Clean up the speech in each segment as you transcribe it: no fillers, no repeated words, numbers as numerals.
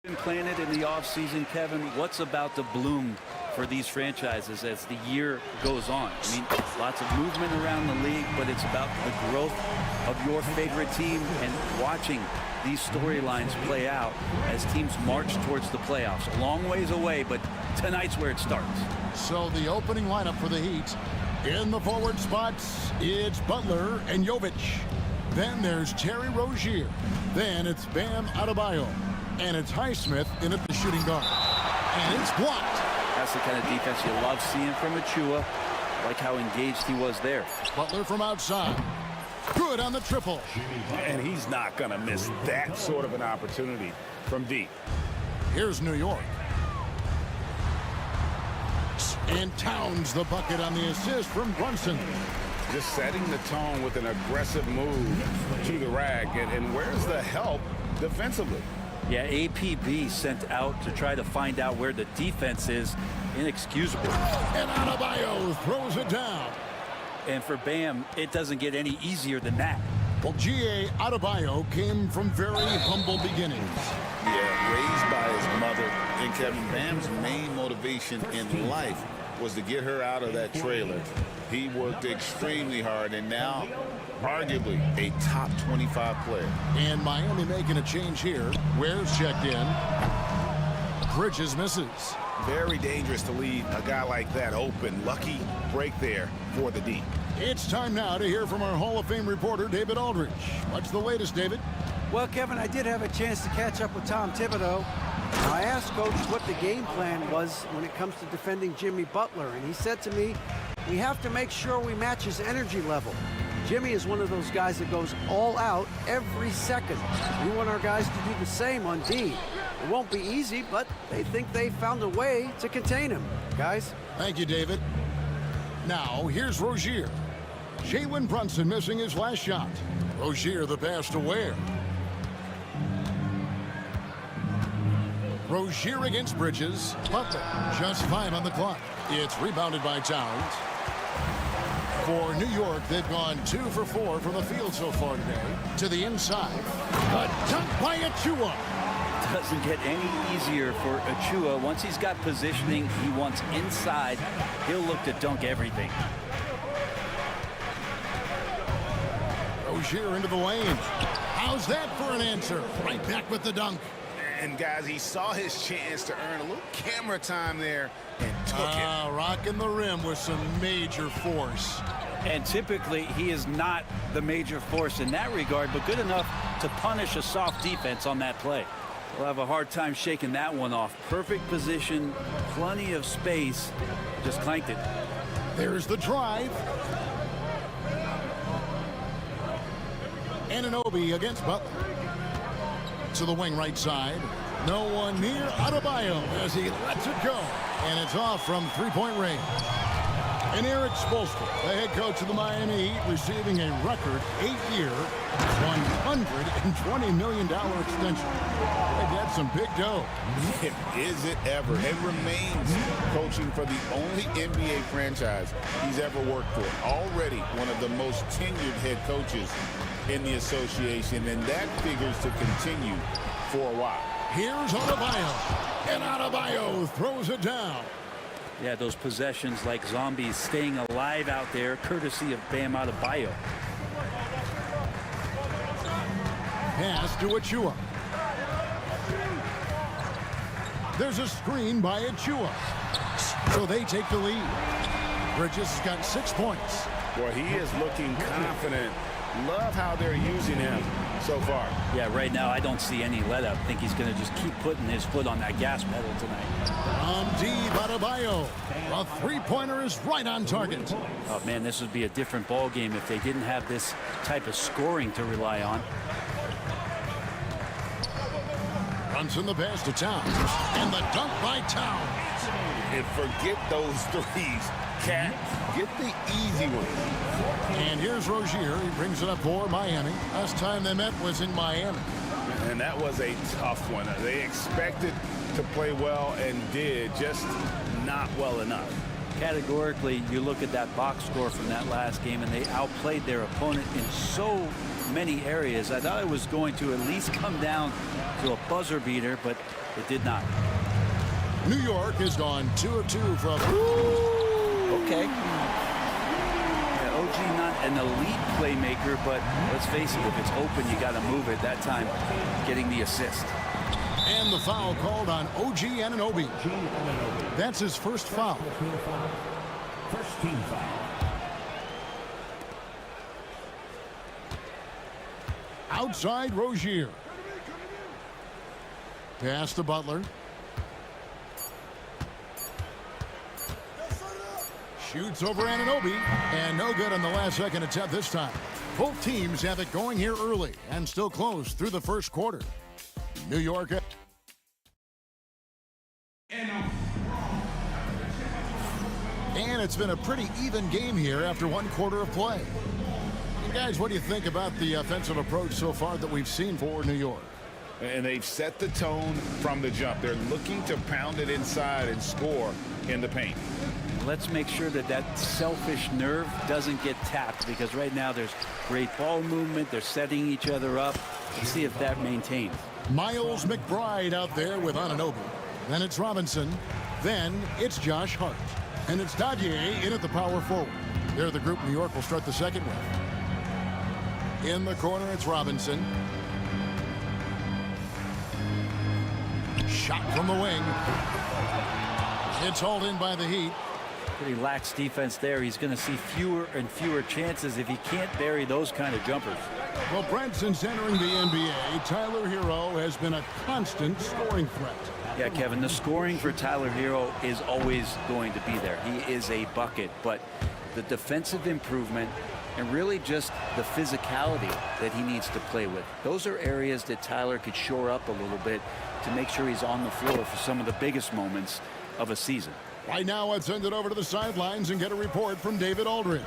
Been planted in the offseason, Kevin. What's about to bloom for these franchises as the year goes on? I mean, lots of movement around the league, but it's about the growth of your favorite team and watching these storylines play out as teams march towards the playoffs. A long ways away, but tonight's where it starts. So the opening lineup for the Heat. In the forward spots, it's Butler and Jovic. Then there's Terry Rozier. Then it's Bam Adebayo. And it's Highsmith in at the shooting guard. And it's blocked. That's the kind of defense you love seeing from Achua. Like how engaged he was there. Butler from outside. Good on the triple. And he's not going to miss that sort of an opportunity from deep. Here's New York. And Towns the bucket on the assist from Brunson. Just setting the tone with an aggressive move to the rack. And where's the help defensively? Yeah, APB sent out to try to find out where the defense is. Inexcusable. And Adebayo throws it down. And for Bam, it doesn't get any easier than that. Well, G.A. Adebayo came from very humble beginnings. Yeah, raised by his mother. And Kevin, Bam's main motivation in life was to get her out of that trailer. He worked extremely hard, and now arguably a top 25 player. And Miami making a change here. Ware's checked in. Bridges misses. Very dangerous to leave a guy like that open. Lucky break there for the D. It's time now to hear from our Hall of Fame reporter, David Aldridge. What's the latest, David? Well, Kevin, I did have a chance to catch up with Tom Thibodeau. I asked Coach what the game plan was when it comes to defending Jimmy Butler, and he said to me, we have to make sure we match his energy level. Jimmy is one of those guys that goes all out every second. We want our guys to do the same on D. It won't be easy, but they think they found a way to contain him. Guys? Thank you, David. Now, here's Rozier. Jalen Brunson missing his last shot. Rozier the pass to Ware. Rozier against Bridges. Butler, just 5 on the clock. It's rebounded by Towns. For New York, they've gone 2 for 4 from the field so far today. To the inside. A dunk by Achua. Doesn't get any easier for Achua. Once he's got positioning, he wants inside. He'll look to dunk everything. Rozier into the lane. How's that for an answer? Right back with the dunk. And guys, he saw his chance to earn a little camera time there and took it. Rocking the rim with some major force. And typically, he is not the major force in that regard, but good enough to punish a soft defense on that play. We'll have a hard time shaking that one off. Perfect position, plenty of space, just clanked it. There's the drive. Anunoby against Butler. To the wing right side. No one near Adebayo as he lets it go. And it's off from three-point range. And Eric Spoelstra, the head coach of the Miami Heat, receiving a record 8-year, $120 million extension. They got some big dough. Is it ever? And remains coaching for the only NBA franchise he's ever worked for. Already one of the most tenured head coaches in the association, and that figures to continue for a while. Here's Adebayo, and Adebayo throws it down. Yeah, those possessions like zombies staying alive out there, courtesy of Bam Adebayo. Pass to Achua. There's a screen by Achua. So they take the lead. Bridges has got 6 points. Boy, he is looking confident. Love how they're using him so far. Yeah, right now I don't see any let up. I think he's going to just keep putting his foot on that gas pedal tonight. Deep Adebayo. A three-pointer is right on target. Oh man, this would be a different ball game if they didn't have this type of scoring to rely on. Brunson the pass to Towns. And the dunk by Towns. And forget those threes. Cat, get the easy one. And here's Rozier. He brings it up for Miami. Last time they met was in Miami. And that was a tough one. They expected to play well and did, just not well enough. Categorically, you look at that box score from that last game, and they outplayed their opponent in so many areas. I thought it was going to at least come down to a buzzer beater, but it did not. New York has gone 2 of 2 from... Okay. Yeah, OG not an elite playmaker, but let's face it, if it's open, you got to move it. That time, getting the assist. And the foul called on OG Anunoby. That's his first foul. First team foul. Outside Rozier. Pass to Butler. Shoots over Anunoby, and no good on the last second attempt this time. Both teams have it going here early and still close through the first quarter. New York. And it's been a pretty even game here after one quarter of play. Guys, what do you think about the offensive approach so far that we've seen for New York? And they've set the tone from the jump. They're looking to pound it inside and score in the paint. Let's make sure that that selfish nerve doesn't get tapped, because right now there's great ball movement. They're setting each other up. Let's see if that maintains. Miles McBride out there with Anunoby. Then it's Robinson. Then it's Josh Hart. And it's Dadier in at the power forward. They're the group New York will start the second with. In the corner, it's Robinson. Shot from the wing. It's hauled in by the Heat. Pretty lax defense there. He's going to see fewer and fewer chances if he can't bury those kind of jumpers. Well, Brent, since entering the NBA, Tyler Hero has been a constant scoring threat. Yeah, Kevin, the scoring for Tyler Hero is always going to be there. He is a bucket, but the defensive improvement and really just the physicality that he needs to play with, those are areas that Tyler could shore up a little bit to make sure he's on the floor for some of the biggest moments of a season. Right now, let's send it over to the sidelines and get a report from David Aldridge.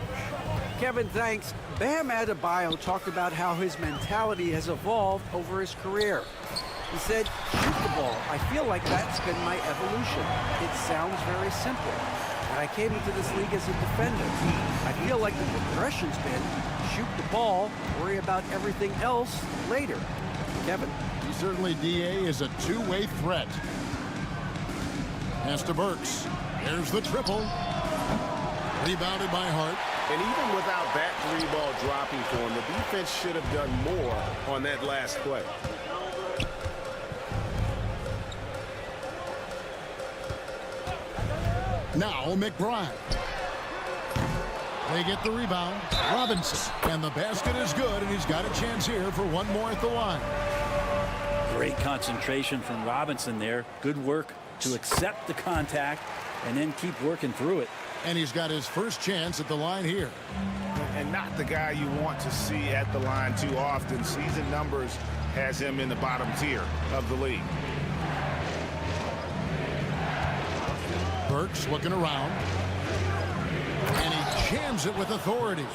Kevin, thanks. Bam Adebayo talked about how his mentality has evolved over his career. He said, shoot the ball. I feel like that's been my evolution. It sounds very simple. When I came into this league as a defender, I feel like the progression's been shoot the ball, worry about everything else later. Kevin? He certainly, DA, is a two-way threat. Pass to Burks. There's the triple. Rebounded by Hart. And even without that three ball dropping for him, the defense should have done more on that last play. Now McBride. They get the rebound. Robinson. And the basket is good, and he's got a chance here for one more at the line. Great concentration from Robinson there. Good work to accept the contact and then keep working through it. And he's got his first chance at the line here. And not the guy you want to see at the line too often. Season numbers has him in the bottom tier of the league. Burks looking around. And he jams it with authority.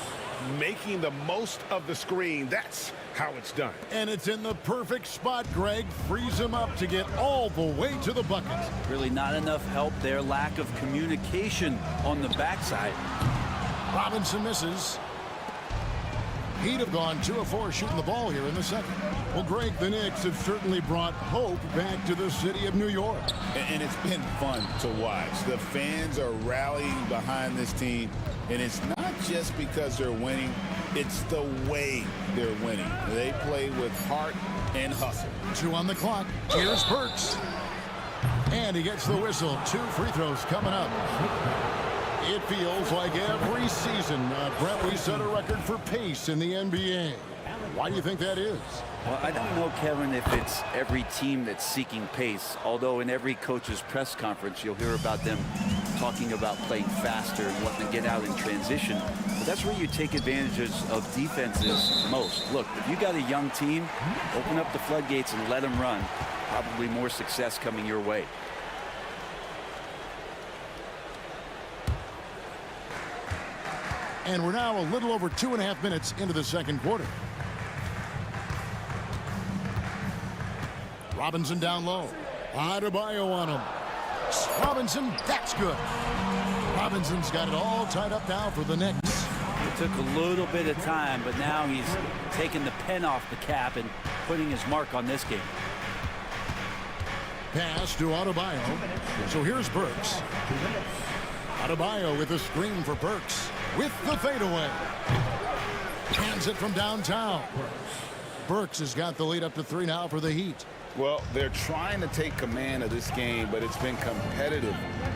Making the most of the screen. That's how it's done. And it's in the perfect spot, Greg. Frees him up to get all the way to the bucket. Really not enough help there. Lack of communication on the backside. Robinson misses. He'd have gone 2 of 4 shooting the ball here in the second. Well, Greg, the Knicks have certainly brought hope back to the city of New York. And it's been fun to watch. The fans are rallying behind this team. And it's not just because they're winning. It's the way they're winning. They play with heart and hustle. 2 on the clock. Here's Burks. And he gets the whistle. 2 free throws coming up. It feels like every season, Brett, we set a record for pace in the NBA. Why do you think that is? Well, I don't know, Kevin, if it's every team that's seeking pace, although in every coach's press conference, you'll hear about them talking about playing faster and wanting to get out in transition. But that's where you take advantages of defenses most. Look, if you got a young team, open up the floodgates and let them run. Probably more success coming your way. And we're now a little over 2.5 minutes into the second quarter. Robinson down low. Adebayo on him. Robinson, that's good. Robinson's got it all tied up now for the Knicks. It took a little bit of time, but now he's taking the pen off the cap and putting his mark on this game. Pass to Adebayo. So here's Burks. Adebayo with a screen for Burks. With the fadeaway. Hands it from downtown. Burks has got the lead up to 3 now for the Heat. Well, they're trying to take command of this game, but it's been competitive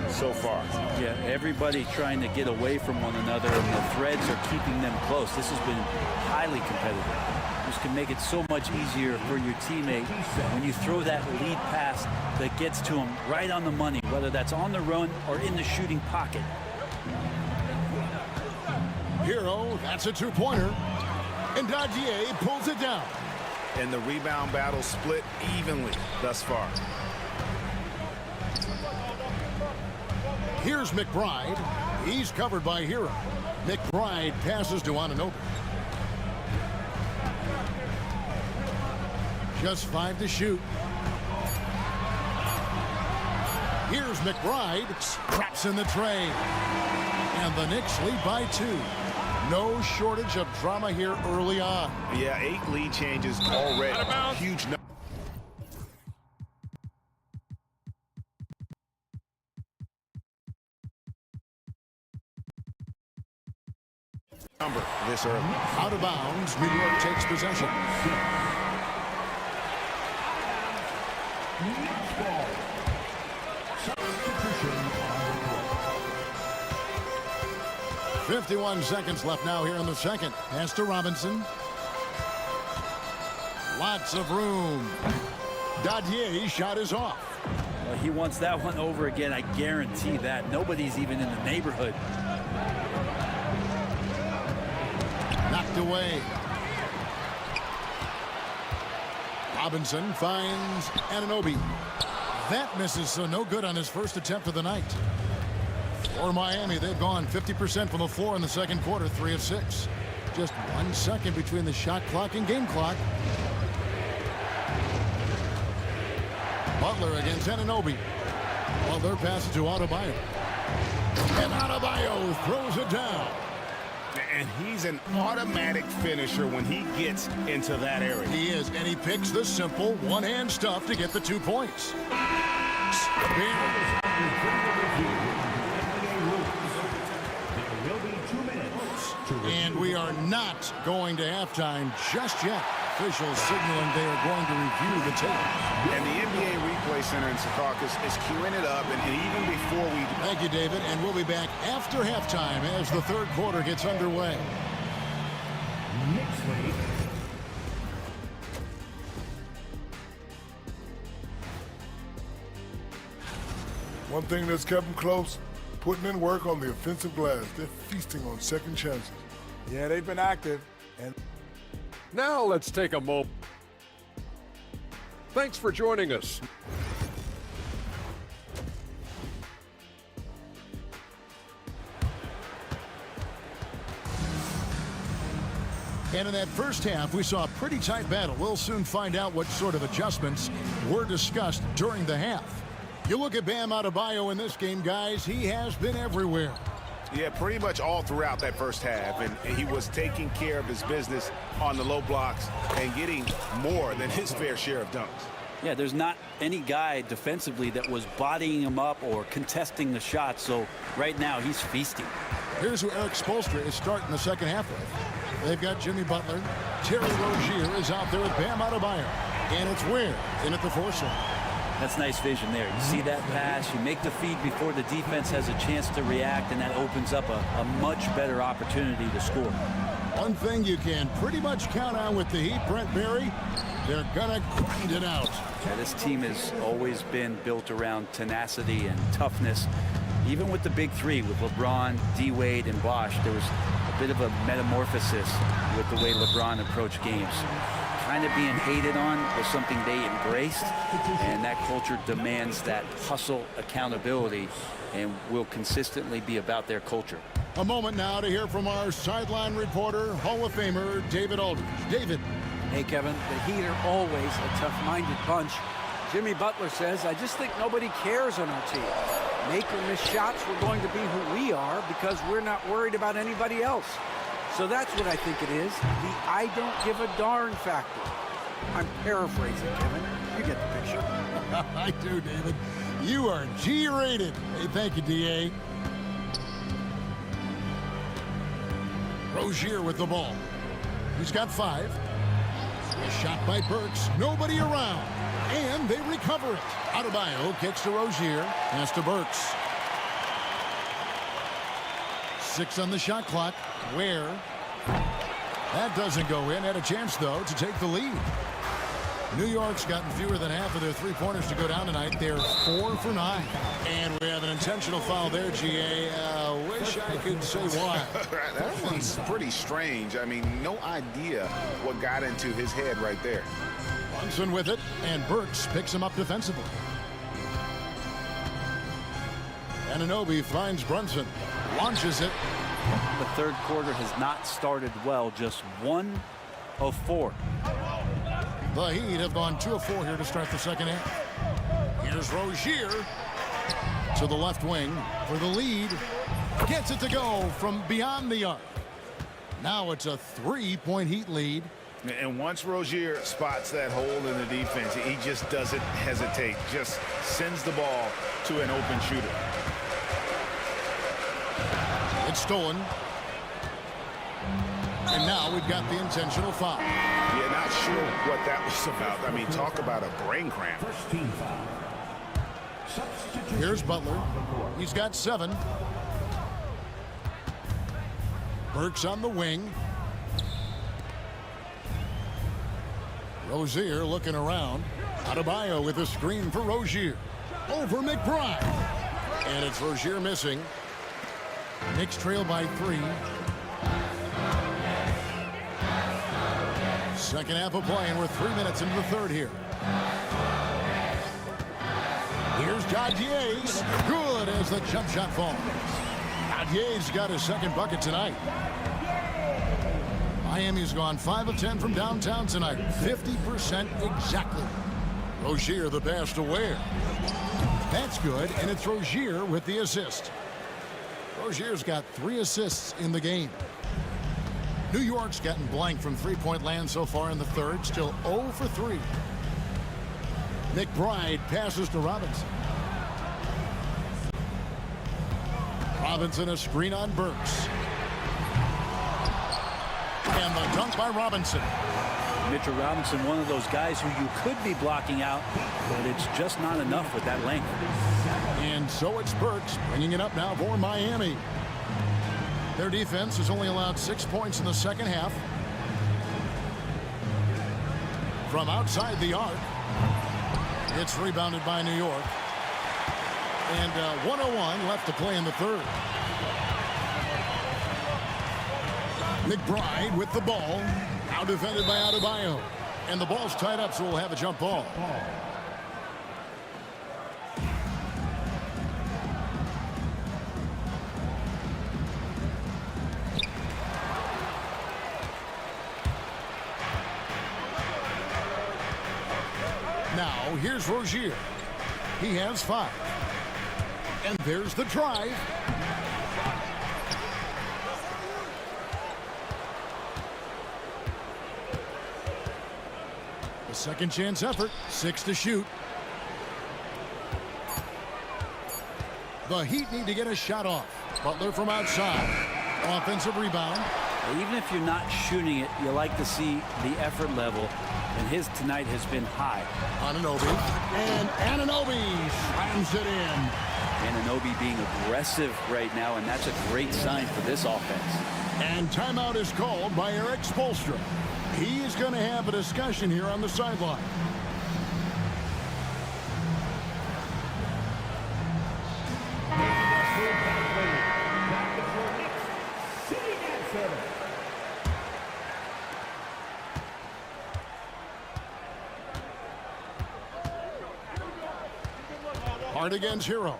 so far. Yeah, everybody trying to get away from one another, and the threads are keeping them close. This has been highly competitive. This can make it so much easier for your teammate when you throw that lead pass that gets to him right on the money, whether that's on the run or in the shooting pocket. Hero, that's a two-pointer. And Dadier pulls it down. And the rebound battle split evenly thus far. Here's McBride. He's covered by Hero. McBride passes to Anunoby. Just 5 to shoot. Here's McBride. Scraps in the tray. And the Knicks lead by 2. No shortage of drama here early on. Yeah, 8 lead changes already. Huge number this early. Out of bounds, New York takes possession. Ball. 51 seconds left now here in the second. Pass to Robinson. Lots of room. Dadier shot is off. Well, he wants that one over again, I guarantee that. Nobody's even in the neighborhood. Knocked away. Robinson finds Anunoby. That misses, so no good on his first attempt of the night. For Miami, they've gone 50% from the floor in the second quarter, 3 of 6. Just 1 second between the shot clock and game clock. Butler against Anunoby. Butler passes to Adebayo. And Adebayo throws it down. And he's an automatic finisher when he gets into that area. He is, and he picks the simple one-hand stuff to get the 2 points. And we are not going to halftime just yet. Officials signaling they are going to review the tape. And the NBA Replay Center in Secaucus is queuing it up, and even before we... Thank you, David, and we'll be back after halftime as the third quarter gets underway. Next week. One thing that's kept them close, putting in work on the offensive glass. They're feasting on second chances. Yeah, they've been active. And now let's take a moment. Thanks for joining us. And in that first half, we saw a pretty tight battle. We'll soon find out what sort of adjustments were discussed during the half. You look at Bam Adebayo in this game, guys, he has been everywhere. Yeah, pretty much all throughout that first half, and he was taking care of his business on the low blocks and getting more than his fair share of dunks. Yeah, there's not any guy defensively that was bodying him up or contesting the shot, so right now he's feasting. Here's who Eric Spoelstra is starting the second half with. They've got Jimmy Butler. Terry Rozier is out there with Bam Adebayo. And it's Ware in at the force line. That's nice vision there. You see that pass, you make the feed before the defense has a chance to react, and that opens up a much better opportunity to score. One thing you can pretty much count on with the Heat, Brent Berry, they're gonna grind it out. Yeah, this team has always been built around tenacity and toughness. Even with the big three, with LeBron, D-Wade, and Bosh, there was a bit of a metamorphosis with the way LeBron approached games. Kind of being hated on was something they embraced, and that culture demands that hustle accountability and will consistently be about their culture. A moment now to hear from our sideline reporter, Hall of Famer David Aldridge. David. Hey, Kevin, the Heat are always a tough-minded bunch. Jimmy Butler says, I just think nobody cares on our team. Make or miss shots, we're going to be who we are because we're not worried about anybody else. So that's what I think it is, the I don't give a darn factor. I'm paraphrasing, Kevin. You get the picture. I do, David. You are G-rated. Hey, thank you, D.A. Rozier with the ball. He's got 5. A shot by Burks. Nobody around. And they recover it. Adebayo kicks to Rozier. Pass to Burks. 6 on the shot clock. Where? That doesn't go in. Had a chance, though, to take the lead. New York's gotten fewer than half of their three-pointers to go down tonight. They're 4 for 9. And we have an intentional foul there, G.A. Wish I could say why. That one's pretty strange. I mean, no idea what got into his head right there. Brunson with it, and Burks picks him up defensively. Anunoby finds Brunson, launches it. The third quarter has not started well, just 1 of 4. The Heat have gone 2 of 4 here to start the second half. Here's Rozier to the left wing for the lead. Gets it to go from beyond the arc. Now it's a 3-point Heat lead. And once Rozier spots that hole in the defense, he just doesn't hesitate. Just sends the ball to an open shooter. It's stolen. And now we've got the intentional foul. Yeah, not sure what that was about. I mean, talk about a brain cramp. First team foul. Substitution. Here's Butler. He's got 7. Burks on the wing. Rozier looking around. Adebayo with a screen for Rozier. Over McBride. And it's Rozier missing. Knicks trail by 3. Second half of play, and we're 3 minutes into the third here. Here's Dadier's. Good as the jump shot falls. Dadier's got his second bucket tonight. Miami's gone 5 of 10 from downtown tonight. 50% exactly. Rozier the pass to Ware. That's good, and it's Rozier with the assist. Rozier's got 3 assists in the game. New York's gotten blank from three-point land so far in the third. Still 0 for 3. McBride passes to Robinson. Robinson a screen on Burks. And the dunk by Robinson. Mitchell Robinson, one of those guys who you could be blocking out, but it's just not enough with that length. And so it's Burks bringing it up now for Miami. Their defense has only allowed 6 points in the second half. From outside the arc, it's rebounded by New York. And 1:01 left to play in the third. McBride with the ball. Now defended by Adebayo. And the ball's tied up, so we'll have a jump ball. Now, here's Rozier. He has 5. And there's the drive. The second chance effort. 6 to shoot. The Heat need to get a shot off. Butler from outside. Offensive rebound. Even if you're not shooting it, you like to see the effort level, and his tonight has been high. Anunoby. And Anunoby slams it in. Anunoby being aggressive right now, and that's a great sign for this offense. And timeout is called by Eric Spoelstra. He's going to have a discussion here on the sideline. Hard against Hero.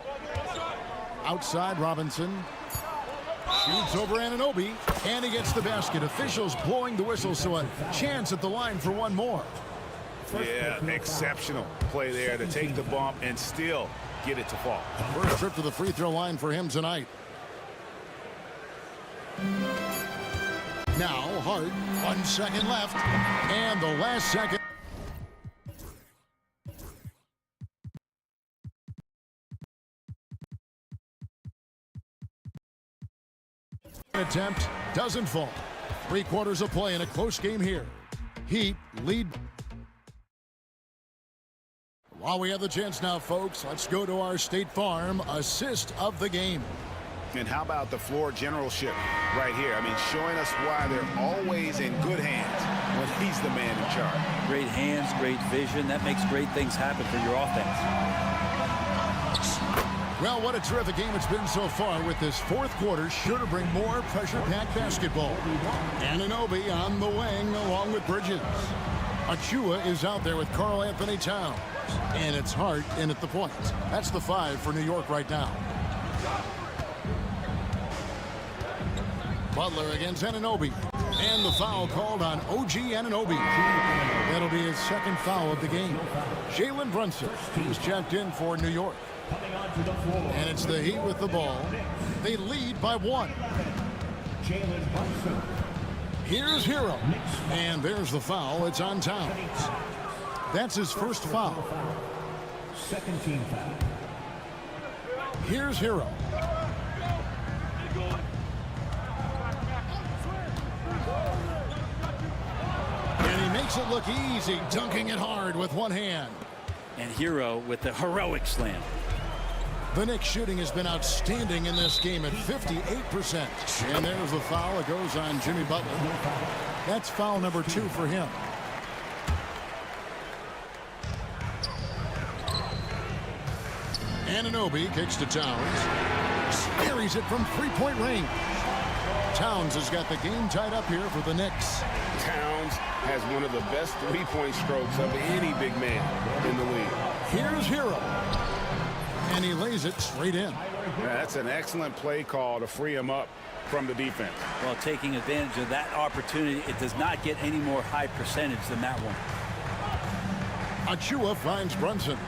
Outside Robinson. Shoots over Anunoby, and he gets the basket. Officials blowing the whistle, so a chance at the line for one more. Yeah, exceptional play there to take the bump and still get it to fall. First trip to the free throw line for him tonight. Now Hart, 1 second left, and the last second. Attempt doesn't fall. 3 quarters of play in a close game here. Heat lead. While we have the chance now, folks, let's go to our State Farm assist of the game. And how about the floor generalship right here? I mean, showing us why they're always in good hands when he's the man in charge. Great hands, great vision. That makes great things happen for your offense. Well, what a terrific game it's been so far, with this 4th quarter sure to bring more pressure-packed basketball. Anunoby on the wing along with Bridges. Achua is out there with Karl Anthony Towns. And it's Hart in at the point. That's the 5 for New York right now. Butler against Anunoby. And the foul called on OG Anunoby. That'll be his 2nd foul of the game. Jalen Brunson is checked in for New York. And it's the Heat with the ball. They lead by 1. Here's Hero. And there's the foul. It's on Towns. That's his 1st foul. 2nd team foul. Here's Hero. And he makes it look easy, dunking it hard with one hand. And Hero with the heroic slam. The Knicks shooting has been outstanding in this game at 58%. And there's the foul. It goes on Jimmy Butler. That's foul number 2 for him. Anunoby kicks to Towns. Carries it from 3-point range. Towns has got the game tied up here for the Knicks. Towns has one of the best 3-point strokes of any big man in the league. Here's Hero. And he lays it straight in. Yeah, that's an excellent play call to free him up from the defense. Well, taking advantage of that opportunity, it does not get any more high percentage than that one. Achua finds Brunson.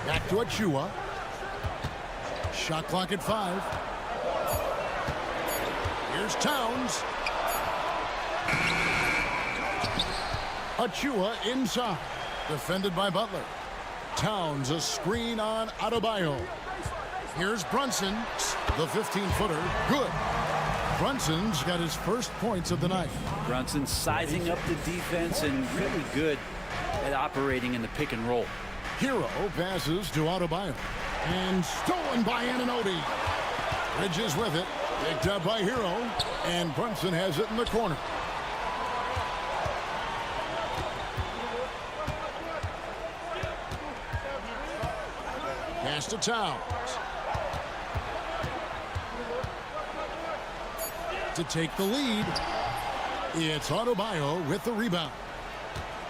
Back to Achua. Shot clock at 5. Here's Towns. Achua inside. Defended by Butler. Towns a screen on Adebayo. Here's Brunson. The 15-footer. Good. Brunson's got his 1st points of the night. Brunson sizing up the defense and really good at operating in the pick and roll. Hero passes to Adebayo. And stolen by Anunoby. Bridges with it. Picked up by Hero. And Brunson has it in the corner. Pass to Towns. To take the lead, it's Adebayo with the rebound.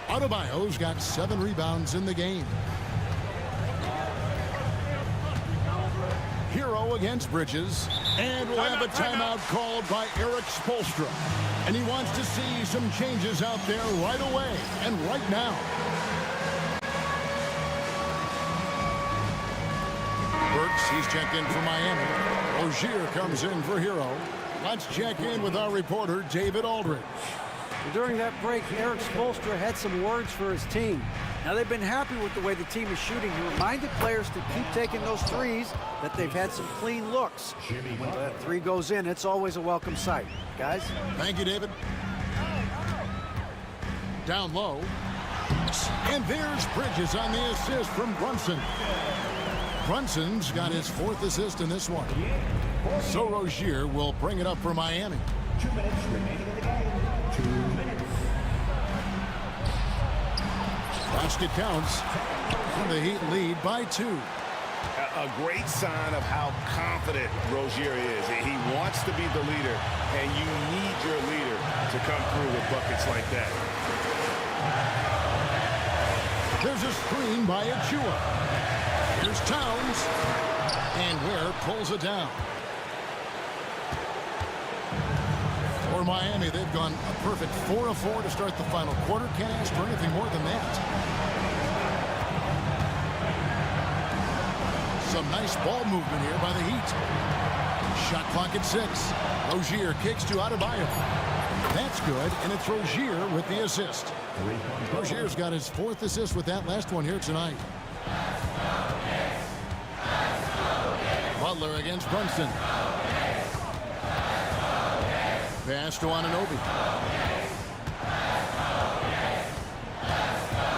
Adebayo's got 7 rebounds in the game. Hero against Bridges. And we'll have a timeout called by Eric Spoelstra. And he wants to see some changes out there right away and right now. Burks, he's checked in for Miami. Rozier comes in for Hero. Let's check in with our reporter, David Aldridge. During that break, Eric Spoelstra had some words for his team. Now, they've been happy with the way the team is shooting. He reminded players to keep taking those threes, that they've had some clean looks. When that 3 goes in, it's always a welcome sight. Guys? Thank you, David. Down low. And there's Bridges on the assist from Brunson. Brunson's got his 4th assist in this one. So Rozier will bring it up for Miami. 2 minutes remaining in the game. 2 minutes. Basket counts. And the Heat lead by 2. A great sign of how confident Rozier is. He wants to be the leader, and you need your leader to come through with buckets like that. There's a screen by Achua. Here's Towns. And Ware pulls it down. For Miami, they've gone a perfect 4 of 4 to start the final quarter. Can't ask for anything more than that. Some nice ball movement here by the Heat. Shot clock at 6. Rozier kicks to Adebayo. That's good, and it's Rozier with the assist. Rozier's got his 4th assist with that last one here tonight. Butler against Brunson. Pass to Anunoby.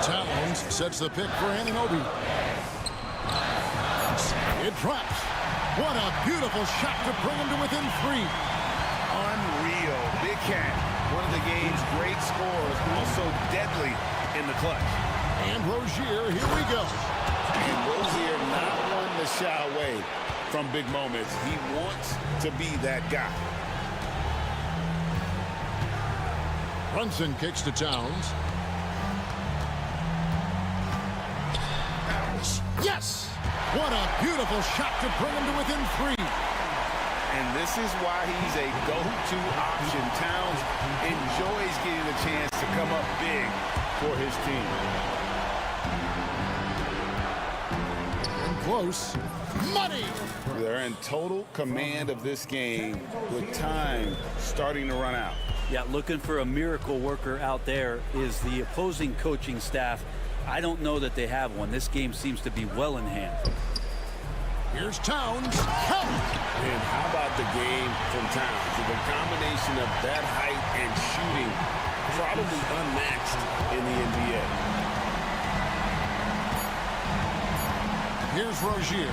Towns sets the pick for Anunoby. It drops. What a beautiful shot to bring him to within 3. Unreal. Big Cat, one of the game's great scorers, also deadly in the clutch. And Rozier, here we go. And Rozier not one to shy away from big moments. He wants to be that guy. Brunson kicks to Towns. Yes! What a beautiful shot to bring him to within 3. And this is why he's a go-to option. Towns enjoys getting a chance to come up big for his team. And close. Money! They're in total command of this game with time starting to run out. Yeah, looking for a miracle worker out there is the opposing coaching staff. I don't know that they have one. This game seems to be well in hand. Here's Towns. Help! And how about the game from Towns? The combination of that height and shooting, probably unmatched in the NBA. Here's Rozier.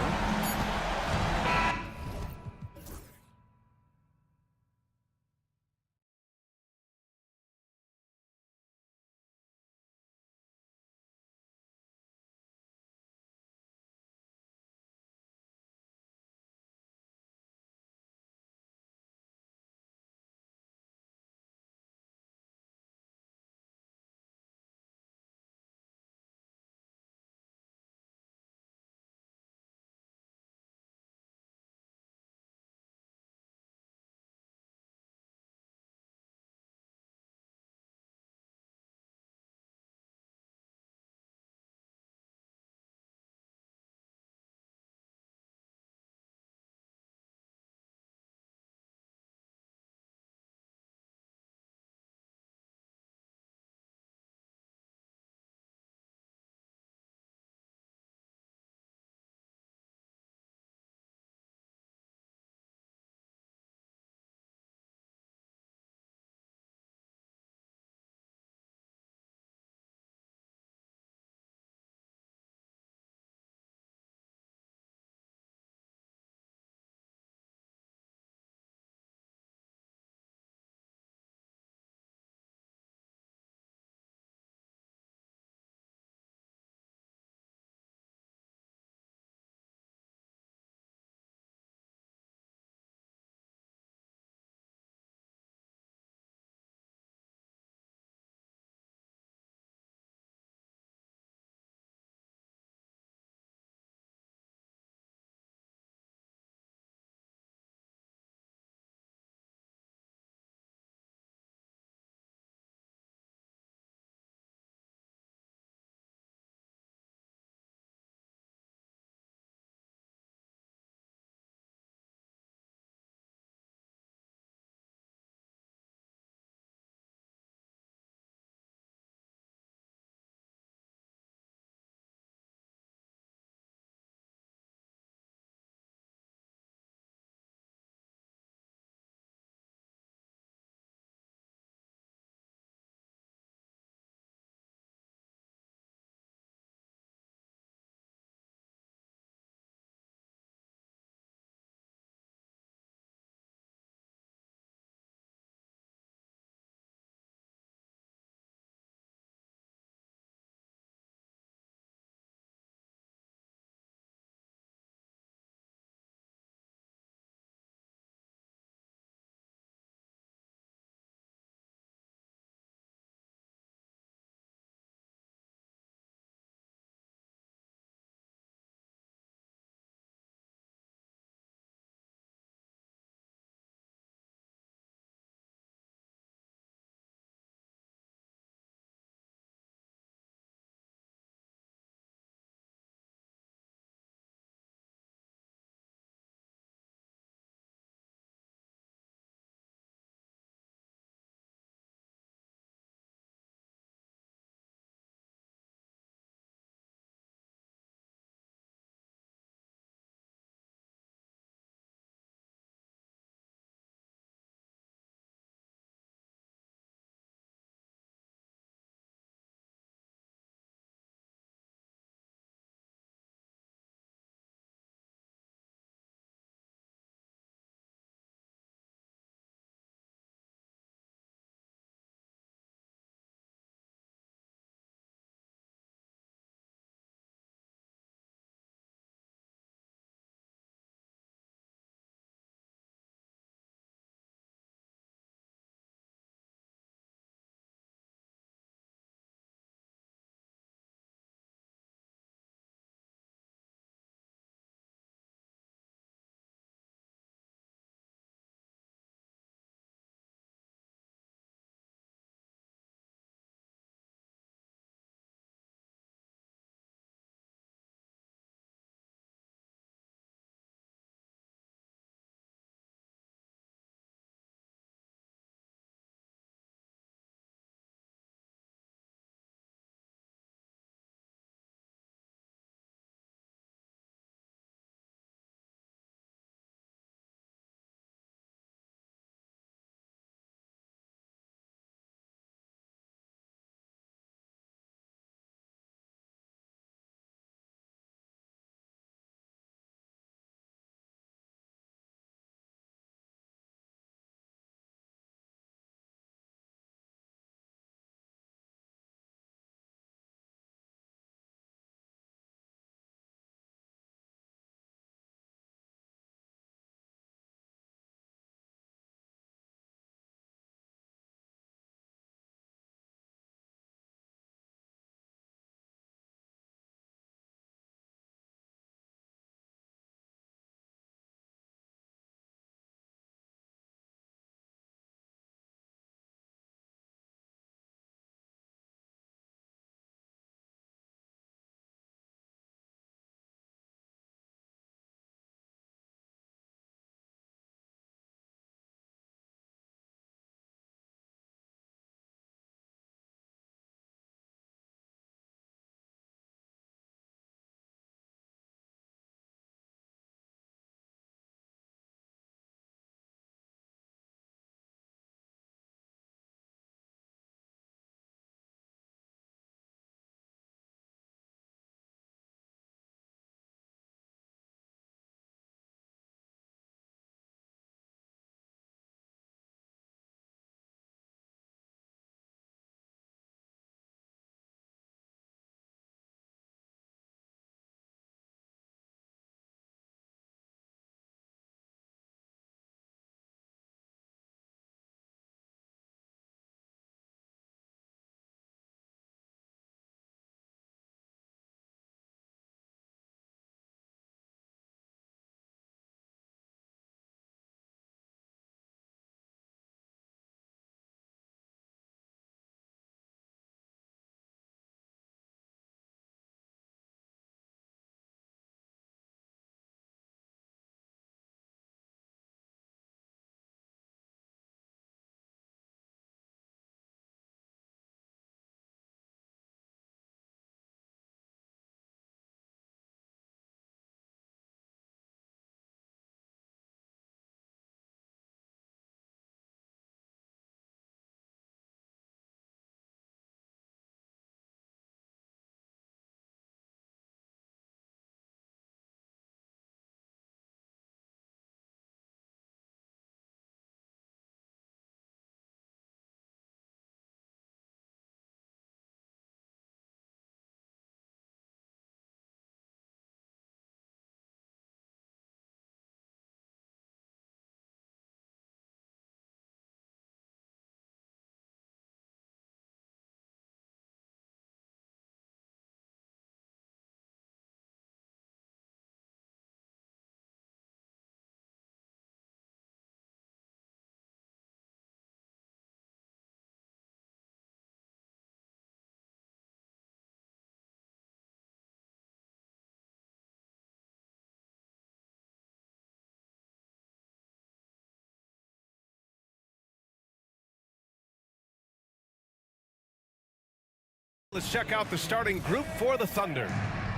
Let's check out the starting group for the Thunder.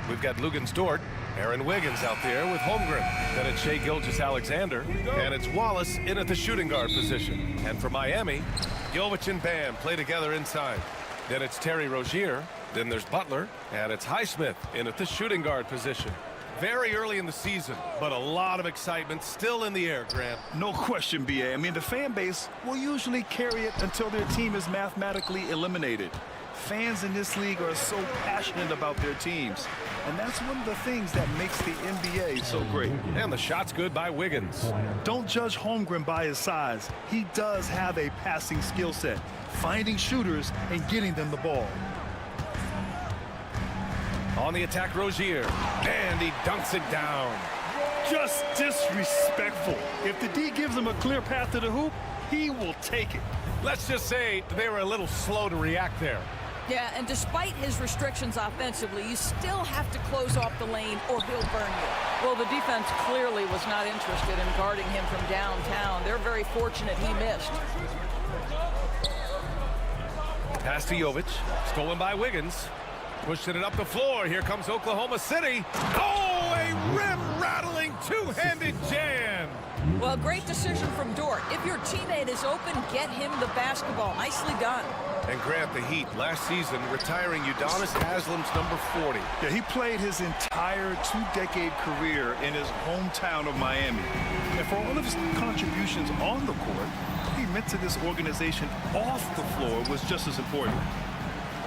We've got Lugens Dort, Aaron Wiggins out there with Holmgren. Then it's Shai Gilgeous-Alexander, and it's Wallace in at the shooting guard position. And for Miami, Jovic and Bam play together inside. Then it's Terry Rozier. Then there's Butler, and it's Highsmith in at the shooting guard position. Very early in the season, but a lot of excitement still in the air, Grant. No question, B.A. I mean, the fan base will usually carry it until their team is mathematically eliminated. Fans in this league are so passionate about their teams, and that's one of the things that makes the NBA so great. And the shot's good by Wiggins. Don't judge Holmgren by his size. He does have a passing skill set, finding shooters and getting them the ball. On the attack, Rozier, and he dunks it down. Just disrespectful. If the D gives him a clear path to the hoop, he will take it. Let's just say they were a little slow to react there. Yeah, and despite his restrictions offensively, you still have to close off the lane or he'll burn you. Well, the defense clearly was not interested in guarding him from downtown. They're very fortunate he missed. Pass to Jovic, stolen by Wiggins. Pushing it up the floor. Here comes Oklahoma City. Oh, a rim-rattling two-handed jam. Well, great decision from Dort. If your teammate is open, get him the basketball. Nicely done. And Grant, the Heat last season retiring Udonis Haslam's number 40. Yeah, he played his entire two-decade career in his hometown of Miami. And for all of his contributions on the court, he meant to this organization off the floor was just as important.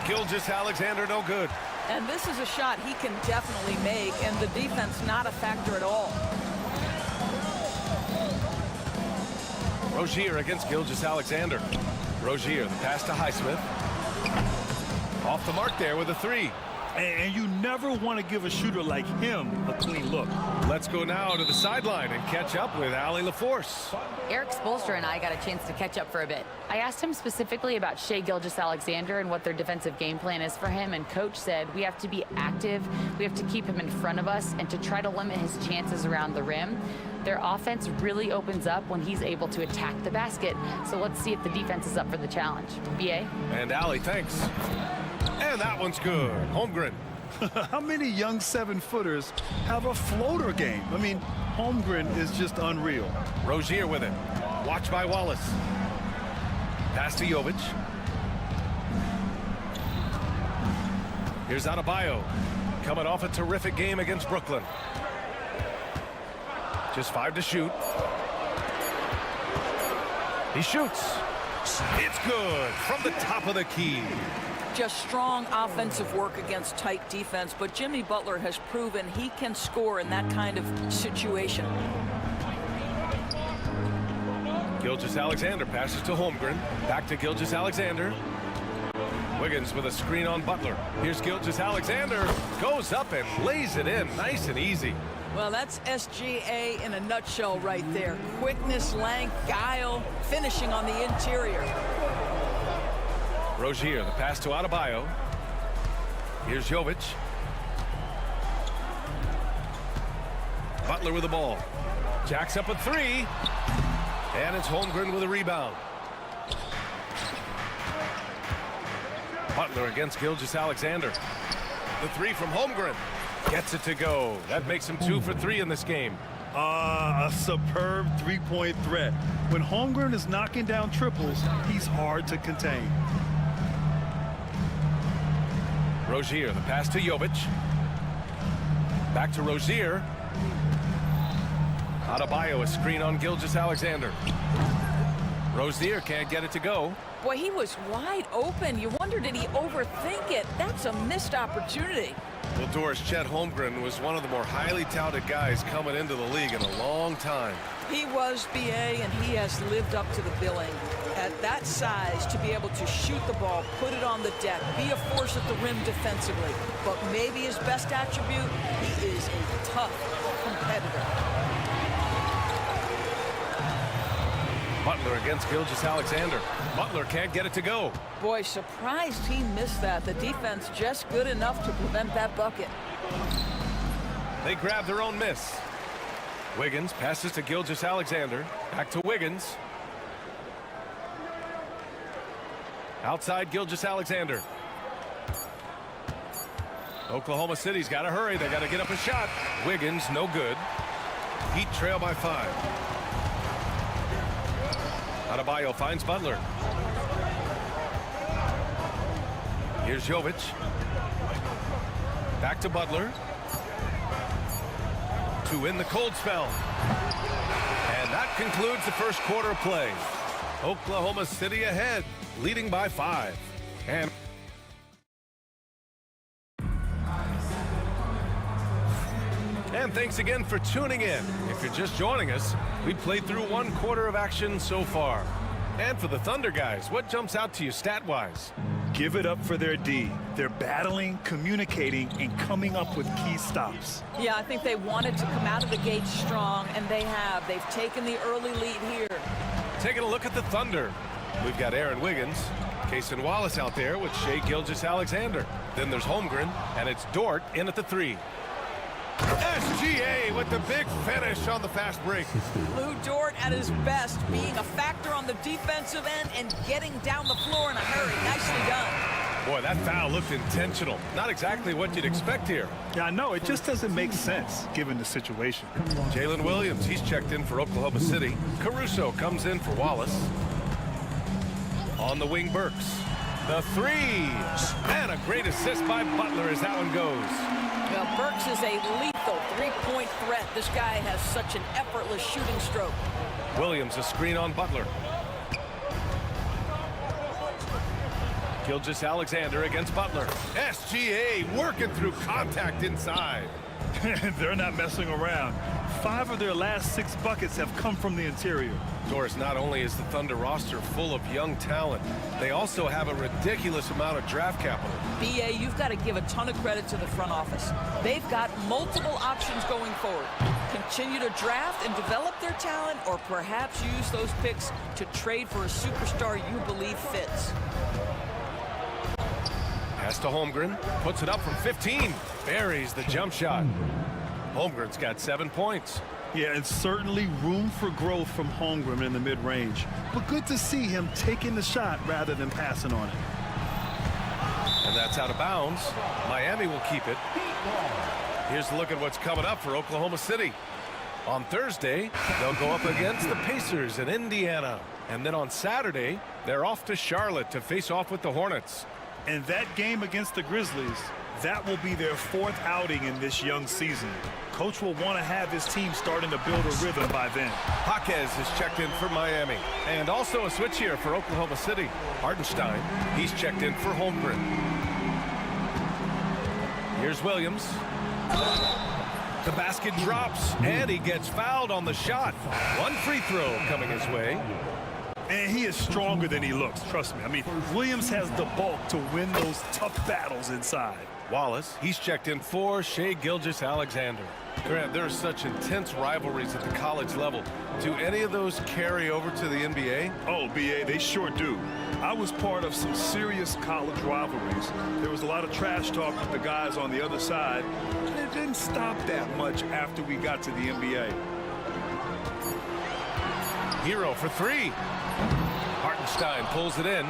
Gilgeous-Alexander no good. And this is a shot he can definitely make, and the defense not a factor at all. Rozier against Gilgeous-Alexander. Rozier, the pass to Highsmith. Off the mark there with a three. And you never want to give a shooter like him a clean look. Let's go now to the sideline and catch up with Allie LaForce. Eric Spoelstra and I got a chance to catch up for a bit. I asked him specifically about Shai Gilgeous-Alexander and what their defensive game plan is for him, and Coach said we have to be active, we have to keep him in front of us, and to try to limit his chances around the rim. Their offense really opens up when he's able to attack the basket, so let's see if the defense is up for the challenge. B.A.? And Allie, thanks. And that one's good. Holmgren. How many young seven-footers have a floater game? I mean, Holmgren is just unreal. Rozier with it. Watched by Wallace. Pass to Jovic. Here's Adebayo. Coming off a terrific game against Brooklyn. Just 5 to shoot. He shoots. It's good from the top of the key. Just strong offensive work against tight defense, but Jimmy Butler has proven he can score in that kind of situation. Gilgeous-Alexander passes to Holmgren. Back to Gilgeous-Alexander. Wiggins with a screen on Butler. Here's Gilgeous-Alexander. Goes up and lays it in nice and easy. Well, that's SGA in a nutshell right there. Quickness, length, guile, finishing on the interior. Rozier, the pass to Adebayo. Here's Jovic. Butler with the ball. Jacks up a three. And it's Holmgren with a rebound. Butler against Gilgeous-Alexander. The three from Holmgren. Gets it to go. That makes him 2 for 3 in this game. A superb three-point threat. When Holmgren is knocking down triples, he's hard to contain. Rozier, the pass to Jovic. Back to Rozier. Adebayo, a screen on Gilgeous-Alexander. Rozier can't get it to go. Boy, he was wide open. You wonder, did he overthink it? That's a missed opportunity. Well, Doris, Chet Holmgren was one of the more highly touted guys coming into the league in a long time. He was, B.A., and he has lived up to the billing. At that size, to be able to shoot the ball, put it on the deck, be a force at the rim defensively. But maybe his best attribute, he is a tough competitor. Butler against Gilgeous-Alexander. Butler can't get it to go. Boy, surprised he missed that. The defense just good enough to prevent that bucket. They grab their own miss. Wiggins passes to Gilgeous-Alexander. Back to Wiggins. Outside Gilgeous-Alexander. Oklahoma City's got to hurry. They got to get up a shot. Wiggins, no good. Heat trail by 5. Adebayo finds Butler. Here's Jovic. Back to Butler. To win the cold spell. And that concludes the first quarter of play. Oklahoma City ahead, leading by 5. And thanks again for tuning in. If you're just joining us, we played through 1 quarter of action so far. And for the Thunder guys, what jumps out to you stat-wise? Give it up for their D. They're battling, communicating, and coming up with key stops. Yeah, I think they wanted to come out of the gate strong, and they have. They've taken the early lead here. Taking a look at the Thunder. We've got Aaron Wiggins, Cason Wallace out there with Shai Gilgeous-Alexander. Then there's Holmgren, and it's Dort in at the 3. SGA with the big finish on the fast break. Lou Dort at his best, being a factor on the defensive end and getting down the floor in a hurry. Nicely done. Boy, that foul looked intentional. Not exactly what you'd expect here. Yeah, I know. It just doesn't make sense, given the situation. Jalen Williams, he's checked in for Oklahoma City. Caruso comes in for Wallace. On the wing, Burks. The 3. And a great assist by Butler as that one goes. Well, Burks is a lethal 3-point threat. This guy has such an effortless shooting stroke. Williams, a screen on Butler. Gilgeous-Alexander against Butler. SGA working through contact inside. They're not messing around. 5 of their last 6 buckets have come from the interior. Doris, not only is the Thunder roster full of young talent, they also have a ridiculous amount of draft capital. BA, you've got to give a ton of credit to the front office. They've got multiple options going forward. Continue to draft and develop their talent, or perhaps use those picks to trade for a superstar you believe fits. Pass to Holmgren, puts it up from 15, buries the jump shot. Holmgren's got 7 points. Yeah, and certainly room for growth from Holmgren in the mid-range. But good to see him taking the shot rather than passing on it. And that's out of bounds. Miami will keep it. Here's a look at what's coming up for Oklahoma City. On Thursday, they'll go up against the Pacers in Indiana. And then on Saturday, they're off to Charlotte to face off with the Hornets. And that game against the Grizzlies, that will be their 4th outing in this young season. Coach will want to have his team starting to build a rhythm by then. Jaquez is checked in for Miami. And also a switch here for Oklahoma City. Hartenstein, he's checked in for Holmgren. Here's Williams. The basket drops, and he gets fouled on the shot. 1 free throw coming his way. And he is stronger than he looks, trust me. I mean, Williams has the bulk to win those tough battles inside. Wallace, he's checked in for Shai Gilgeous-Alexander. Grant, there are such intense rivalries at the college level. Do any of those carry over to the NBA? Oh, BA, they sure do. I was part of some serious college rivalries. There was a lot of trash talk with the guys on the other side, and it didn't stop that much after we got to the NBA. Hero for 3. Hartenstein pulls it in.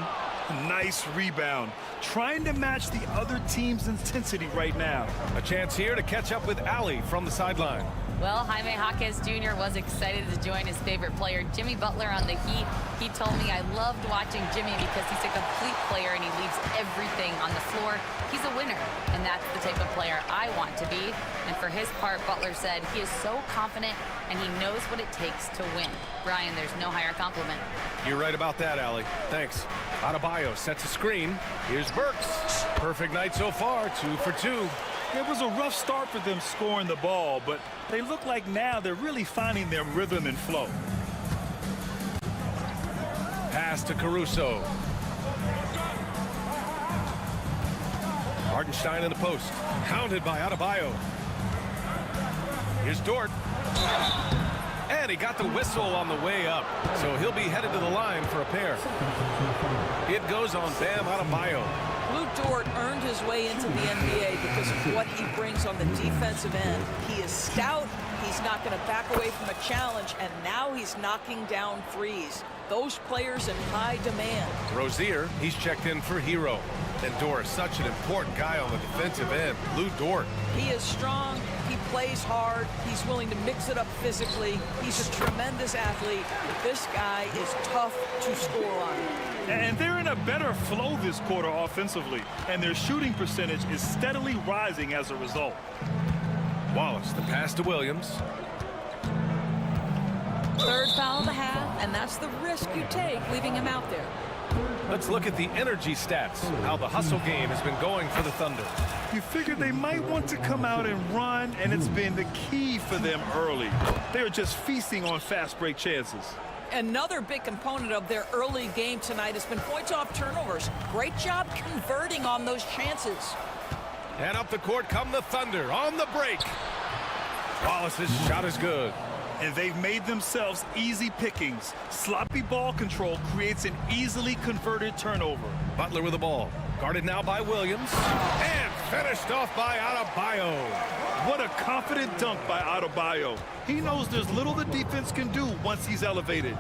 Nice rebound. Trying to match the other team's intensity right now. A chance here to catch up with Ali from the sideline. Well, Jaime Jaquez Jr. was excited to join his favorite player, Jimmy Butler, on the Heat. He told me, I loved watching Jimmy because he's a complete player and he leaves everything on the floor. He's a winner, and that's the type of player I want to be. And for his part, Butler said he is so confident and he knows what it takes to win. Brian, there's no higher compliment. You're right about that, Ali. Thanks. Adebayo sets a screen. Here's Burks. Perfect night so far, 2 for 2. It was a rough start for them scoring the ball, but they look like now they're really finding their rhythm and flow. Pass to Caruso. Hartenstein in the post. Hounded by Adebayo. Here's Dort. And he got the whistle on the way up, so he'll be headed to the line for a pair. It goes on Bam Adebayo. Lou Dort earned his way into the NBA because of what he brings on the defensive end. He is stout, he's not going to back away from a challenge, and now he's knocking down threes. Those players in high demand. Rozier, he's checked in for Hero. And Doris, such an important guy on the defensive end. Lou Dort. He is strong. He plays hard. He's willing to mix it up physically. He's a tremendous athlete. This guy is tough to score on. And they're in a better flow this quarter offensively, and their shooting percentage is steadily rising as a result. Wallace, the pass to Williams. Third foul of the half, and that's the risk you take leaving him out there. Let's look at the energy stats, how the hustle game has been going for the Thunder. You figured they might want to come out and run, and it's been the key for them early. They're just feasting on fast break chances. Another big component of their early game tonight has been points off turnovers. Great job converting on those chances. And up the court come the Thunder on the break. Wallace's shot is good. And they've made themselves easy pickings. Sloppy ball control creates an easily converted turnover. Butler with the ball. Guarded now by Williams. And finished off by Adebayo. What a confident dunk by Adebayo. He knows there's little the defense can do once he's elevated.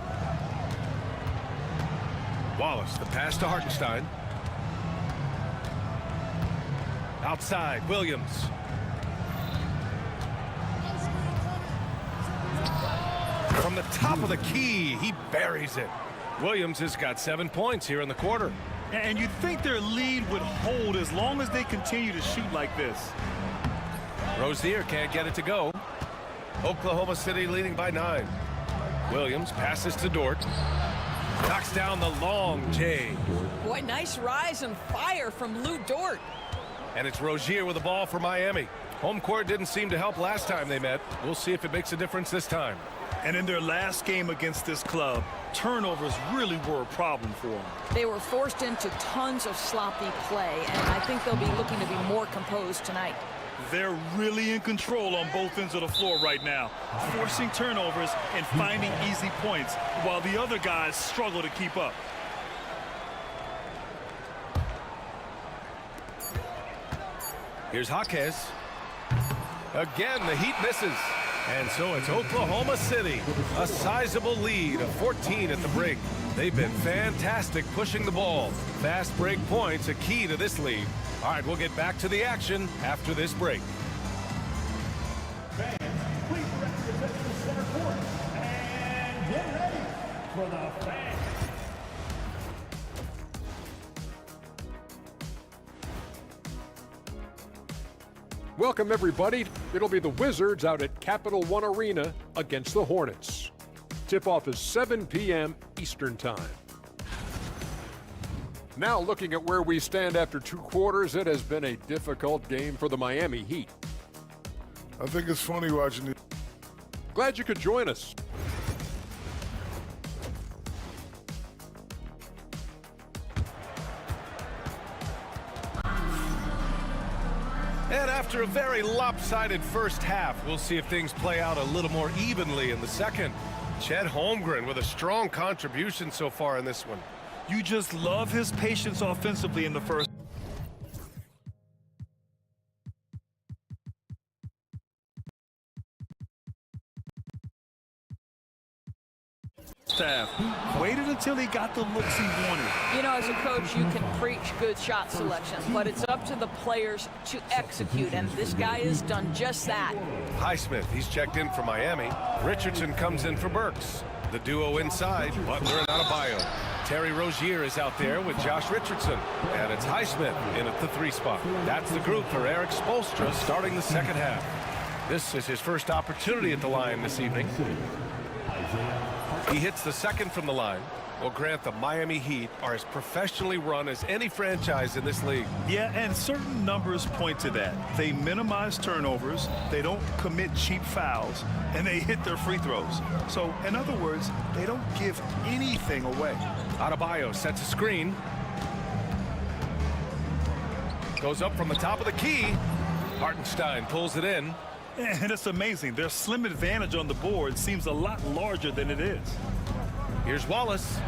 Wallace, the pass to Hartenstein. Outside, Williams. From the top of the key, he buries it. Williams has got 7 points here in the quarter. And you'd think their lead would hold as long as they continue to shoot like this. Rozier can't get it to go. Oklahoma City leading by 9. Williams passes to Dort. Knocks down the long J. Boy, nice rise and fire from Lou Dort. And it's Rozier with the ball for Miami. Home court didn't seem to help last time they met. We'll see if it makes a difference this time. And in their last game against this club, turnovers really were a problem for them. They were forced into tons of sloppy play, and I think they'll be looking to be more composed tonight. They're really in control on both ends of the floor right now, forcing turnovers and finding easy points, while the other guys struggle to keep up. Here's Jaquez. Again, the Heat misses. And so it's Oklahoma City, a sizable lead of 14 at the break. They've been fantastic pushing the ball. Fast break points, a key to this lead. All right, we'll get back to the action after this break. Fans, please represent the center court and get ready for the fans. Welcome, everybody. It'll be the Wizards out at Capital One Arena against the Hornets. Tip-off is 7 p.m. Eastern Time. Now, looking at where we stand after 2 quarters, it has been a difficult game for the Miami Heat. I think it's funny watching it. Glad you could join us. And after a very lopsided first half, we'll see if things play out a little more evenly in the second. Chet Holmgren with a strong contribution so far in this one. You just love his patience offensively in the first half. Waited until he got the looks he wanted. You know, as a coach, you can preach good shot selection, but it's up to the players to execute, and this guy has done just that. Highsmith, he's checked in for Miami. Richardson comes in for Burks. The duo inside, Butler and Adebayo. Terry Rozier is out there with Josh Richardson. And it's Highsmith in at the 3 spot. That's the group for Eric Spoelstra starting the second half. This is his first opportunity at the line this evening. He hits the second from the line. Well, Grant, the Miami Heat are as professionally run as any franchise in this league. Yeah, and certain numbers point to that. They minimize turnovers, they don't commit cheap fouls, and they hit their free throws. So, in other words, they don't give anything away. Adebayo sets a screen. Goes up from the top of the key. Hartenstein pulls it in. And it's amazing. Their slim advantage on the board seems a lot larger than it is. Here's Wallace.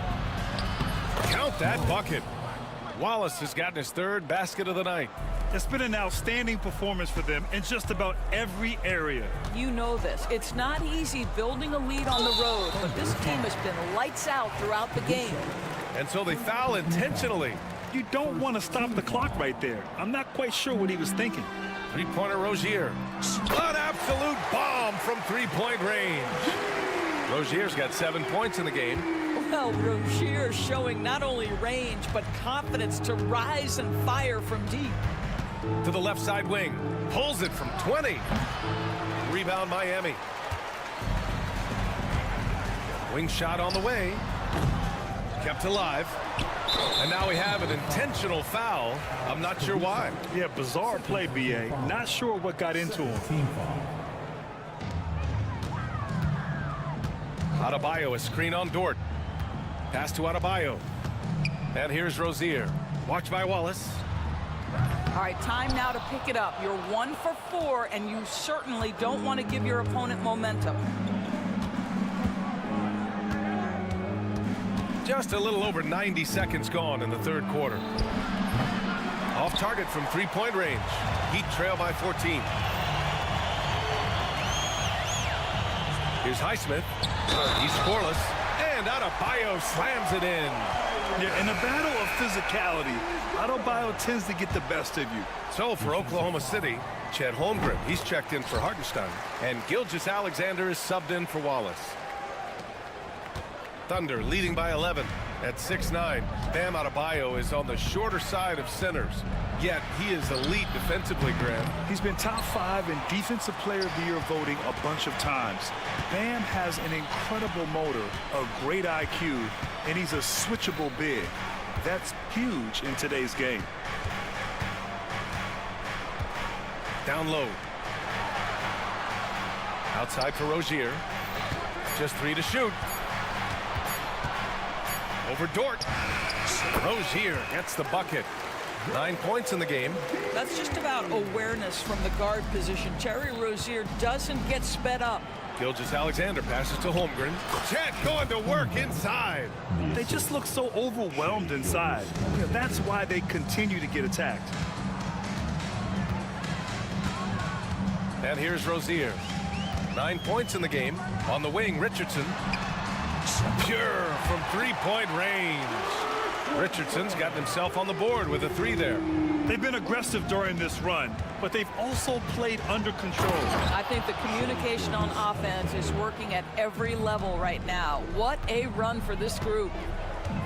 Count that bucket. Wallace has gotten his 3rd basket of the night. It's been an outstanding performance for them in just about every area. You know this. It's not easy building a lead on the road, but this team has been lights out throughout the game. And so they foul intentionally. You don't want to stop the clock right there. I'm not quite sure what he was thinking. Three-pointer Rozier. An absolute bomb from three-point range. Rozier's got 7 points in the game. Well, Rozier showing not only range, but confidence to rise and fire from deep. To the left side wing. Pulls it from 20. Rebound Miami. Wing shot on the way. Kept alive. And now we have an intentional foul. I'm not sure why. Yeah, bizarre play, B.A. Not sure what got into him. Adebayo, a screen on Dort. Pass to Adebayo. And here's Rozier. Watch by Wallace. All right, time now to pick it up. You're 1 for 4, and you certainly don't want to give your opponent momentum. Just a little over 90 seconds gone in the third quarter. Off target from three-point range. Heat trail by 14. Here's Highsmith. He's scoreless. And Adebayo slams it in. Yeah, in a battle of physicality, Adebayo tends to get the best of you. So for Oklahoma City, Chet Holmgren, he's checked in for Hartenstein. And Gilgeous-Alexander is subbed in for Wallace. Thunder leading by 11 at 6'9". Bam Adebayo is on the shorter side of centers, yet he is elite defensively, Grant. He's been top 5 in Defensive Player of the Year voting a bunch of times. Bam has an incredible motor, a great IQ, and he's a switchable big. That's huge in today's game. Down low. Outside for Rozier. Just 3 to shoot. Over Dort. Rozier gets the bucket. 9 points in the game. That's just about awareness from the guard position. Terry Rozier doesn't get sped up. Gilgeous-Alexander passes to Holmgren. Chet going to work inside. They just look so overwhelmed inside. You know, that's why they continue to get attacked. And here's Rozier. 9 points in the game. On the wing, Richardson. Pure from three-point range. Richardson's gotten himself on the board with a 3 there. They've been aggressive during this run, but they've also played under control. I think the communication on offense is working at every level right now. What a run for this group.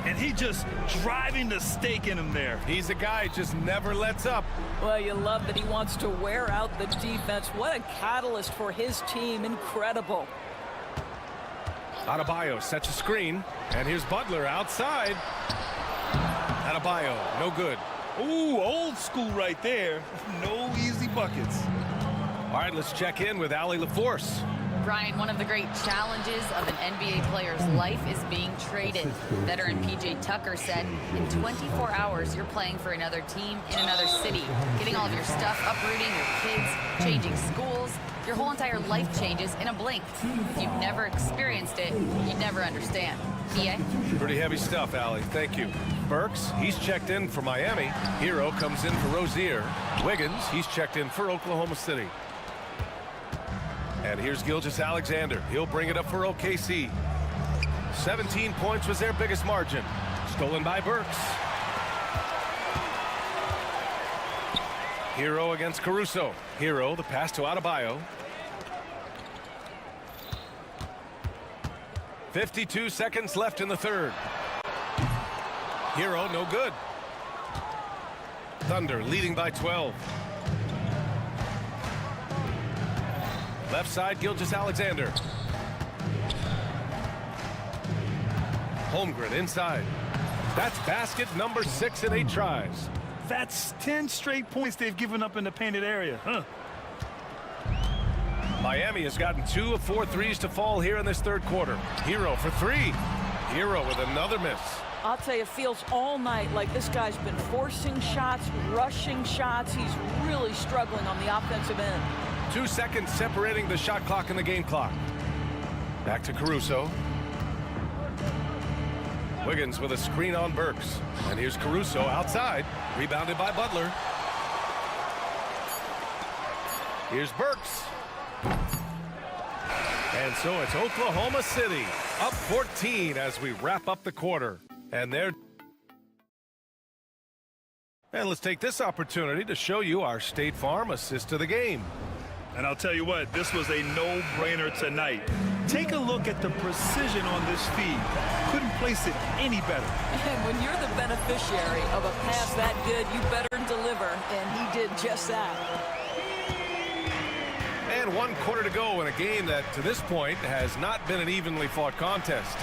And he just driving the stake in him there. He's a guy who just never lets up. Well, you love that he wants to wear out the defense. What a catalyst for his team. Incredible. Adebayo sets a screen, and here's Butler outside. Adebayo, no good. Ooh, old school right there. No easy buckets. All right, let's check in with Allie LaForce. Brian, one of the great challenges of an NBA player's life is being traded. Veteran PJ Tucker said, in 24 hours, you're playing for another team in another city, getting all of your stuff, uprooting your kids, changing schools. Your whole entire life changes in a blink. If you've never experienced it, you'd never understand. PA? Pretty heavy stuff, Allie. Thank you. Burks, he's checked in for Miami. Hero comes in for Rozier. Wiggins, he's checked in for Oklahoma City. And here's Gilgeous-Alexander. He'll bring it up for OKC. 17 points was their biggest margin. Stolen by Burks. Hero against Caruso. Hero, the pass to Adebayo. 52 seconds left in the third. Hero, no good. Thunder leading by 12. Left side, Gilgeous-Alexander. Holmgren inside. That's basket number 6 in 8 tries. That's 10 straight points they've given up in the painted area, huh? Miami has gotten 2 of 4 threes to fall here in this third quarter. Hero for 3. Hero with another miss. I'll tell you, it feels all night like this guy's been forcing shots, rushing shots. He's really struggling on the offensive end. 2 seconds separating the shot clock and the game clock. Back to Caruso. Wiggins with a screen on Burks. And here's Caruso outside. Rebounded by Butler. Here's Burks. And so it's Oklahoma City up 14 as we wrap up the quarter. And they're And let's take this opportunity to show you our State Farm assist of the game. And I'll tell you what, this was a no-brainer tonight. Take a look at the precision on this feed. Couldn't place it any better. And when you're the beneficiary of a pass that good, you better deliver, and he did just that. And 1 quarter to go in a game that, to this point, has not been an evenly fought contest.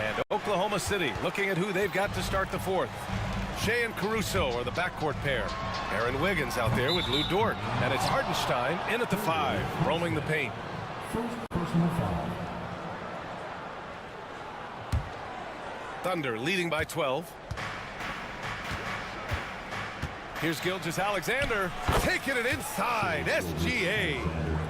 And Oklahoma City looking at who they've got to start the fourth. Shea and Caruso are the backcourt pair. Aaron Wiggins out there with Lou Dort. And it's Hartenstein in at the 5, roaming the paint. First personal foul. Thunder leading by 12. Here's Gilgeous-Alexander taking it inside. SGA.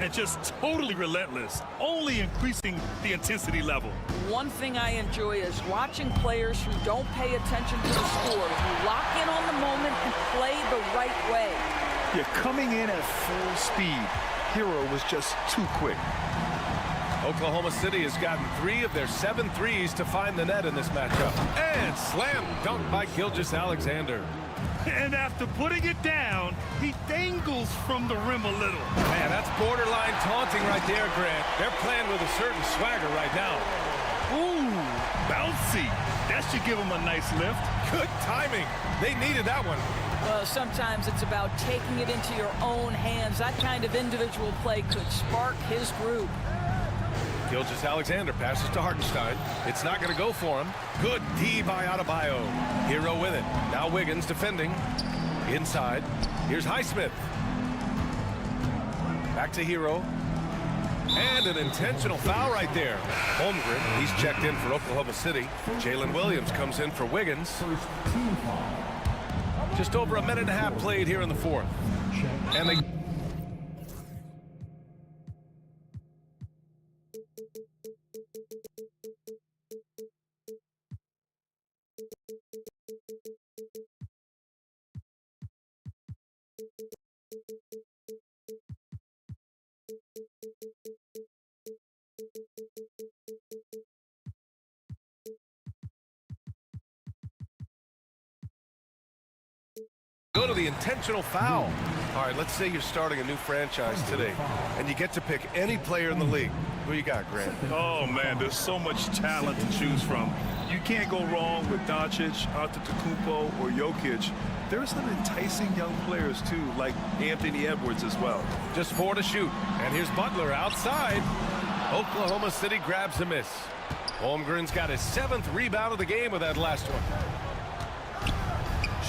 And just totally relentless, only increasing the intensity level. One thing I enjoy is watching players who don't pay attention to the score, who lock in on the moment and play the right way. You're coming in at full speed. Hero was just too quick. Oklahoma City has gotten 3 of their 7 threes to find the net in this matchup. And slam dunk by Gilgeous-Alexander. And after putting it down, he dangles from the rim a little. Man, that's borderline taunting right there, Grant. They're playing with a certain swagger right now. Ooh, bouncy. That should give him a nice lift. Good timing. They needed that one. Well, sometimes it's about taking it into your own hands. That kind of individual play could spark his group. Gilgeous-Alexander passes to Hartenstein. It's not going to go for him. Good D by Adebayo. Hero with it. Now Wiggins defending. Inside. Here's Highsmith. Back to Hero. And an intentional foul right there. Holmgren, he's checked in for Oklahoma City. Jalen Williams comes in for Wiggins. Just over a minute and a half played here in the fourth. And they... Go to the intentional foul. All right, let's say you're starting a new franchise today, and you get to pick any player in the league. Who you got, Grant? Oh, man, there's so much talent to choose from. You can't go wrong with Doncic, Antetokounmpo, or Jokic. There's some enticing young players, too, like Anthony Edwards as well. Just 4 to shoot. And here's Butler outside. Oklahoma City grabs a miss. Holmgren's got his 7th rebound of the game with that last one.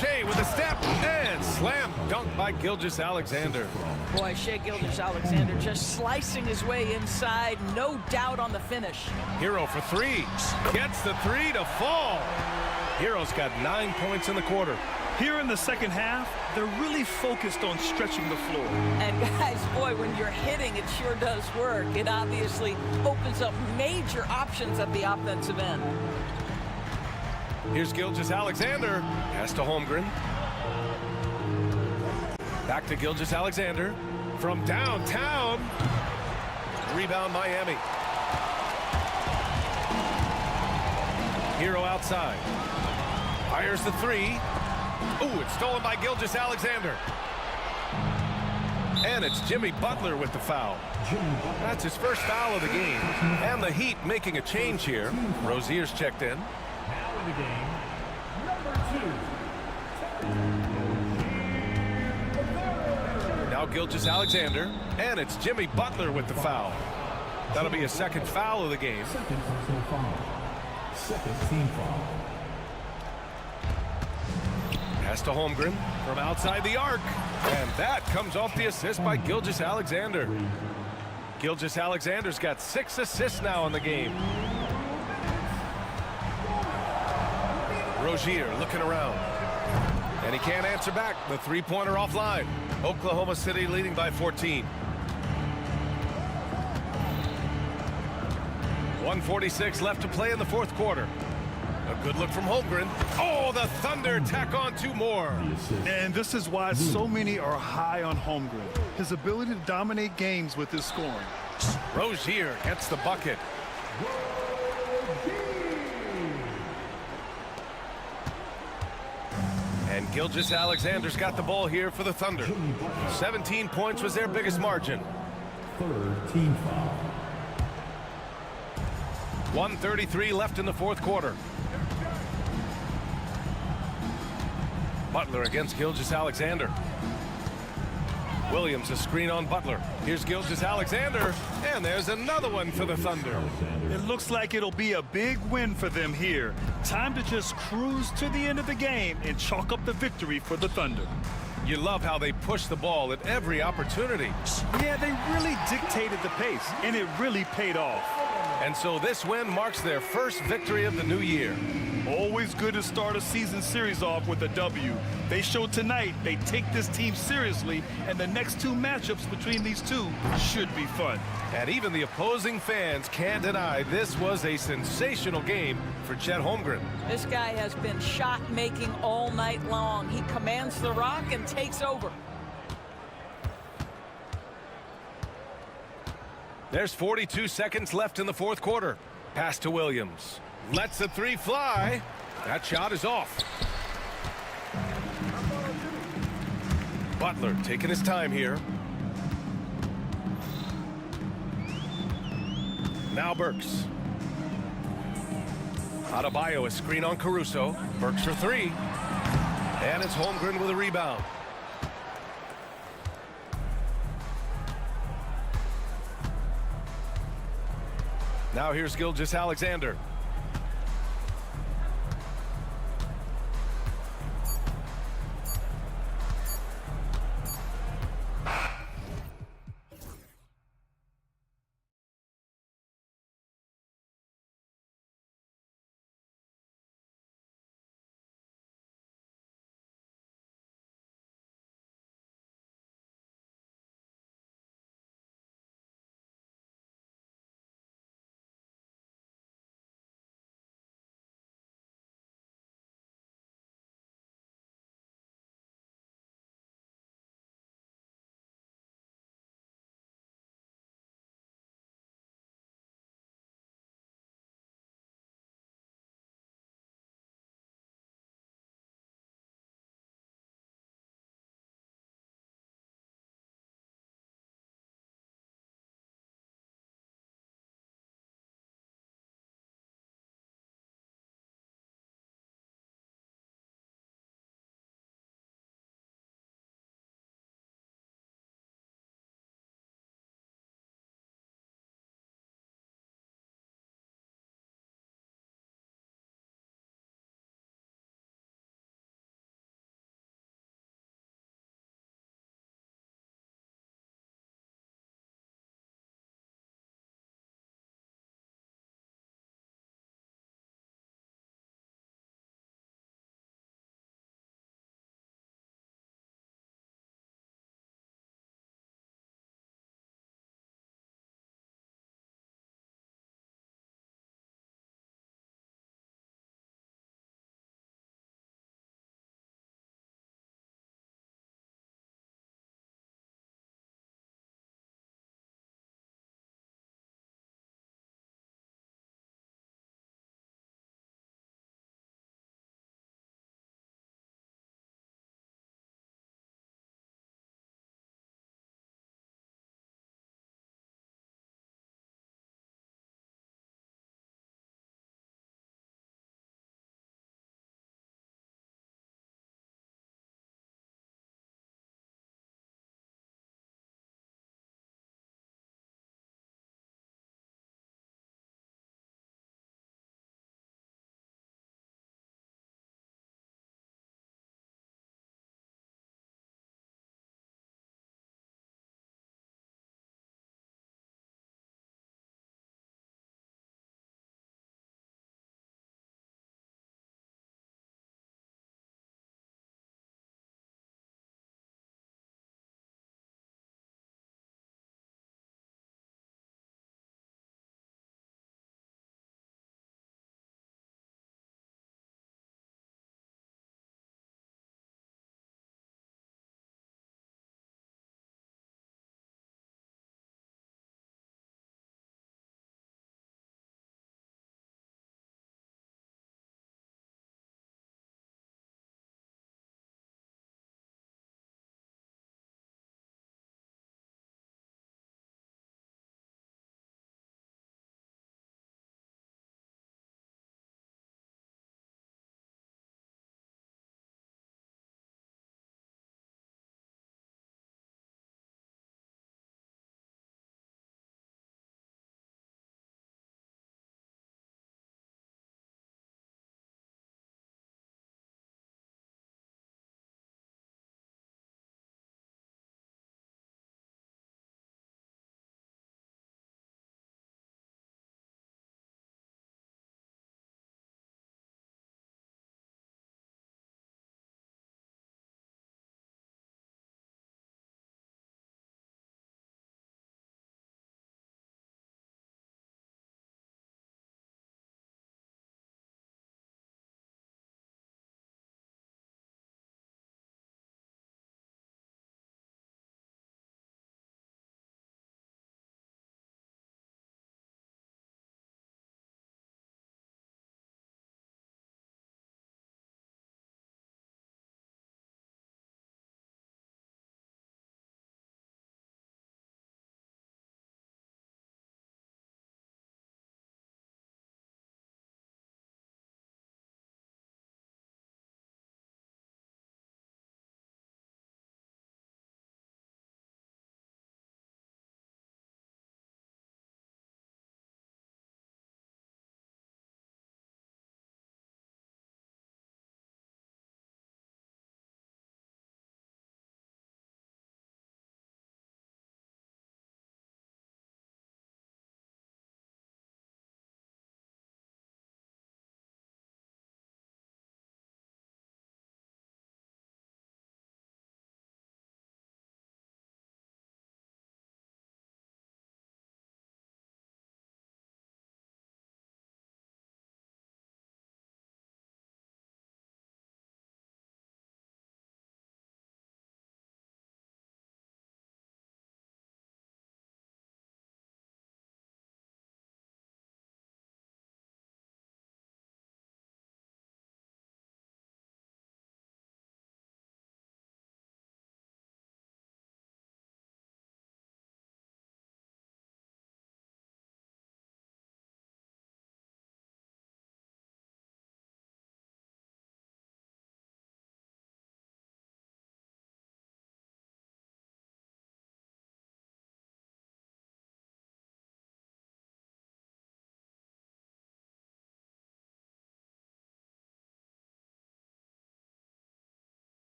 Shea with a step and slam dunk by Gilgeous-Alexander. Boy, Shea Gilgeous-Alexander just slicing his way inside. No doubt on the finish. Hero for 3. Gets the 3 to fall. Hero's got 9 points in the quarter. Here in the second half, they're really focused on stretching the floor. And guys, boy, when you're hitting, it sure does work. It obviously opens up major options at the offensive end. Here's Gilgeous-Alexander. Pass to Holmgren. Back to Gilgeous-Alexander. From downtown. Rebound Miami. Hero outside. Fires the 3. Ooh, it's stolen by Gilgeous-Alexander. And it's Jimmy Butler with the foul. That's his first foul of the game. And the Heat making a change here. Rozier's checked in. Now in the game, number 2. Now Gilgeous-Alexander. And it's Jimmy Butler with the foul. That'll be a second foul of the game. Second personal foul. Second team foul. Pass to Holmgren from outside the arc. And that comes off the assist by Gilgeous-Alexander. Gilgeous-Alexander's got 6 assists now in the game. Rozier looking around. And he can't answer back. The 3-pointer offline. Oklahoma City leading by 14. 1:46 left to play in the fourth quarter. A good look from Holmgren. Oh, the Thunder tack on 2 more. And this is why so many are high on Holmgren. His ability to dominate games with his scoring. Rozier gets the bucket. And Gilgeous Alexander's got the ball here for the Thunder. 17 points was their biggest margin. Third team foul. 1:33 left in the fourth quarter. Butler against Gilgeous Alexander. Williams, a screen on Butler. Here's Gilgeous Alexander, and there's another one for the Thunder. It looks like it'll be a big win for them here. Time to just cruise to the end of the game and chalk up the victory for the Thunder. You love how they push the ball at every opportunity. Yeah, they really dictated the pace, and it really paid off. And so this win marks their first victory of the new year. Always good to start a season series off with a W. They showed tonight they take this team seriously, and the next two matchups between these two should be fun. And even the opposing fans can't deny this was a sensational game for Chet Holmgren. This guy has been shot-making all night long. He commands the rock and takes over. There's 42 seconds left in the fourth quarter. Pass to Williams. Lets the three fly. That shot is off. Butler taking his time here. Now Burks. Adebayo, a screen on Caruso. Burks for three. And it's Holmgren with a rebound. Now here's Gilgeous Alexander.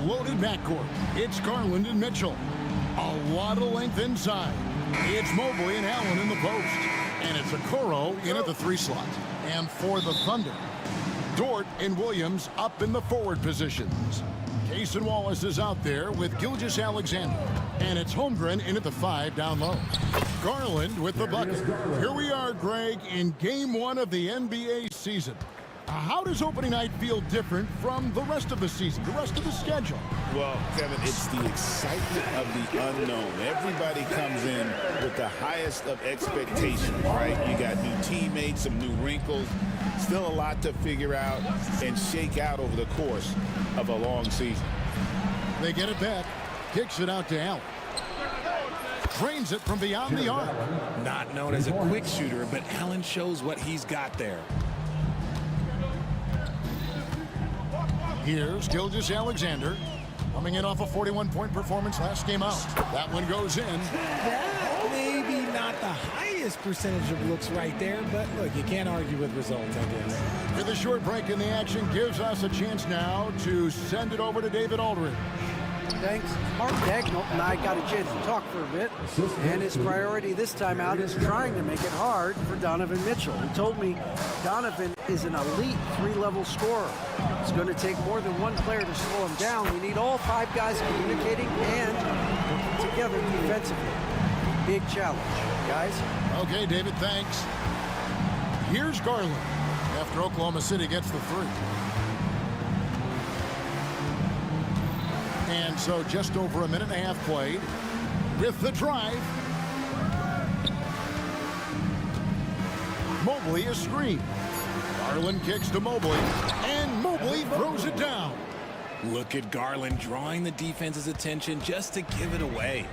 loaded backcourt. It's Garland and Mitchell. A lot of length inside. It's Mobley and Allen in the post. And it's Okoro in at the 3 slot. And for the Thunder, Dort and Williams up in the forward positions. Case and Wallace is out there with Gilgeous-Alexander. And it's Holmgren in at the 5 down low. Garland with the bucket. Here we are, Greg, in game 1 of the NBA season. How does opening night feel different from the rest of the season, the rest of the schedule? Well, Kevin, it's the excitement of the unknown. Everybody comes in with the highest of expectations, right? You got new teammates, some new wrinkles, still a lot to figure out and shake out over the course of a long season. They get it back, kicks it out to Allen. Drains it from beyond the arc. Not known as a quick shooter, but Allen shows what he's got there. Here's Gilgeous-Alexander, coming in off a 41-point performance last game out. That one goes in. That maybe not the highest percentage of looks right there, but look, you can't argue with results, I guess. With a short break in the action, gives us a chance now to send it over to David Aldridge. Thanks. Mark Dagnall and I got a chance to talk for a bit, and his priority this time out is trying to make it hard for Donovan Mitchell. He told me Donovan is an elite 3-level scorer. It's going to take more than one player to slow him down. We need all 5 guys communicating and working together defensively. Big challenge, guys. Okay, David, thanks. Here's Garland after Oklahoma City gets the 3. And so just over a minute and a half played with the drive. Mobley a screen. Garland kicks to Mobley, and Mobley throws it down. Look at Garland drawing the defense's attention just to give it away.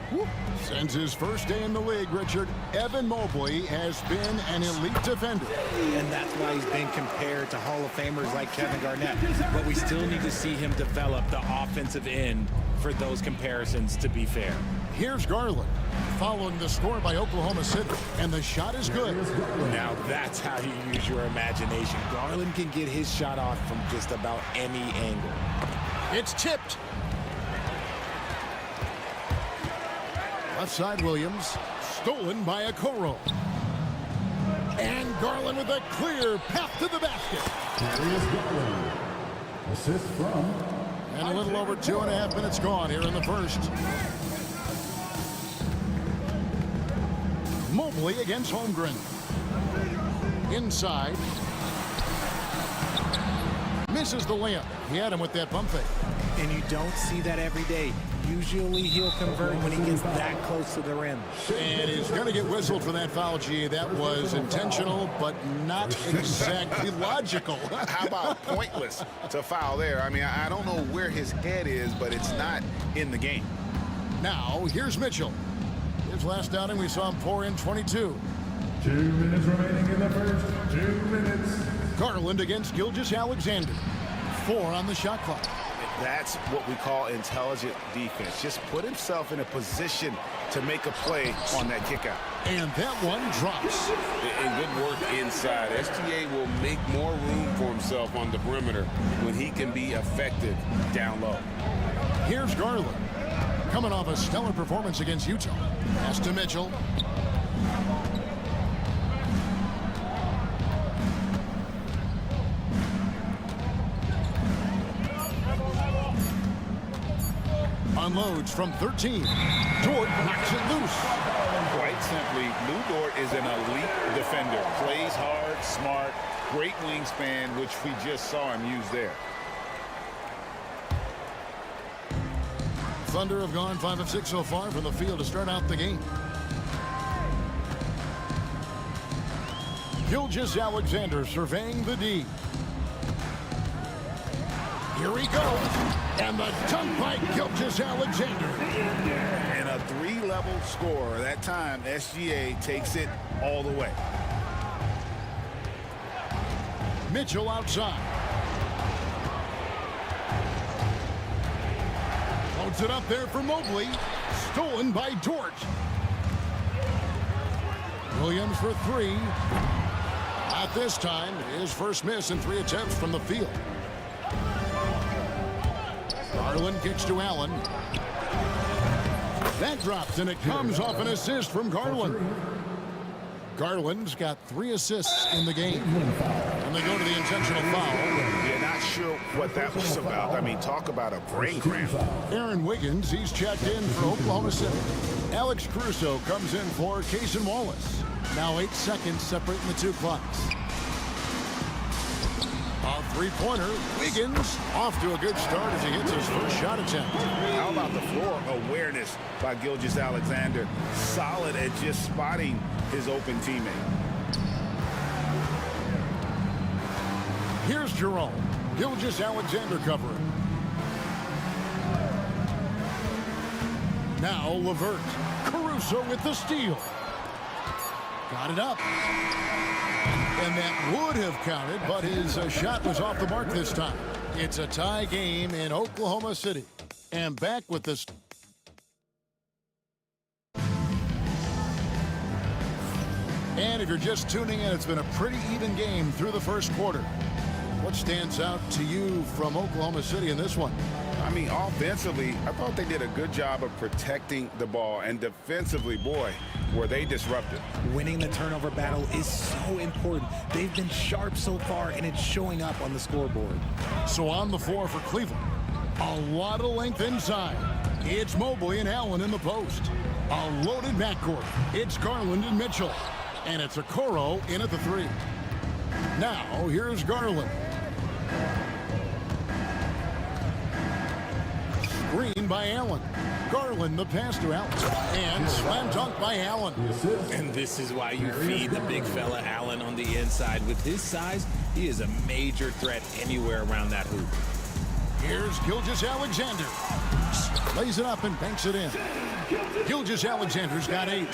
Since his first day in the league, Richard, Evan Mobley has been an elite defender. And that's why he's been compared to Hall of Famers like Kevin Garnett. But we still need to see him develop the offensive end for those comparisons to be fair. Here's Garland, following the score by Oklahoma City, and the shot is good. Now that's how you use your imagination. Garland can get his shot off from just about any angle. It's tipped. Left side Williams, stolen by Okoro. And Garland with a clear path to the basket. Garland. Assist from. And a little over 2.5 minutes gone here in the first. Mobley against Holmgren. Inside. Misses the layup. He had him with that pump fake. And you don't see that every day. Usually he'll convert when he gets that close to the rim. And he's going to get whistled for that foul, G. That was intentional, but not exactly logical. How about pointless to foul there? I mean, I don't know where his head is, but it's not in the game. Now, here's Mitchell. His last outing, we saw him pour in 22. 2 minutes remaining in the first. 2 minutes. Garland against Gilgeous-Alexander. 4 on the shot clock. That's what we call intelligent defense. Just put himself in a position to make a play on that kick out. And that one drops. And good work inside. SGA will make more room for himself on the perimeter when he can be effective down low. Here's Garland, coming off a stellar performance against Utah. Pass to Mitchell. Unloads from 13. Dort knocks it loose. Quite simply, Lou Dort is an elite defender. Plays hard, smart, great wingspan, which we just saw him use there. Thunder have gone 5 of 6 so far from the field to start out the game. Gilgeous-Alexander surveying the D. Here he goes. And the dunk by Gilgeous-Alexander. And a 3-level score. That time, SGA takes it all the way. Mitchell outside. Loads it up there for Mobley. Stolen by Dort. Williams for 3. Not this time. His first miss in 3 attempts from the field. Garland kicks to Allen. That drops, and it comes off an assist from Garland. Garland's got 3 assists in the game. And they go to the intentional foul. Yeah, not sure what that was about. I mean, talk about a brain cramp. Aaron Wiggins, he's checked in for Oklahoma City. Alex Caruso comes in for Cason Wallace. Now 8 seconds separating the 2 clocks. A three-pointer. Wiggins off to a good start as he hits his first shot attempt. How about the floor awareness by Gilgeous-Alexander? Solid at just spotting his open teammate. Here's Jerome. Gilgeous-Alexander covering. Now Levert. Caruso with the steal. Got it up. And that would have counted, but his shot was off the mark this time. It's a tie game in Oklahoma City. And back with this. And if you're just tuning in, it's been a pretty even game through the first quarter. What stands out to you from Oklahoma City in this one? I mean, offensively, I thought they did a good job of protecting the ball. And defensively, boy, were they disruptive. Winning the turnover battle is so important. They've been sharp so far, and it's showing up on the scoreboard. So on the floor for Cleveland, a lot of length inside. It's Mobley and Allen in the post. A loaded backcourt. It's Garland and Mitchell. And it's Okoro in at the 3. Now, here's Garland. Screen by Allen. Garland the pass to Allen. And slam dunk by Allen. And this is why you feed the big fella Allen on the inside. With his size, he is a major threat anywhere around that hoop. Here's Gilgeous-Alexander. Lays it up and banks it in. Gilgeous-Alexander's got 8.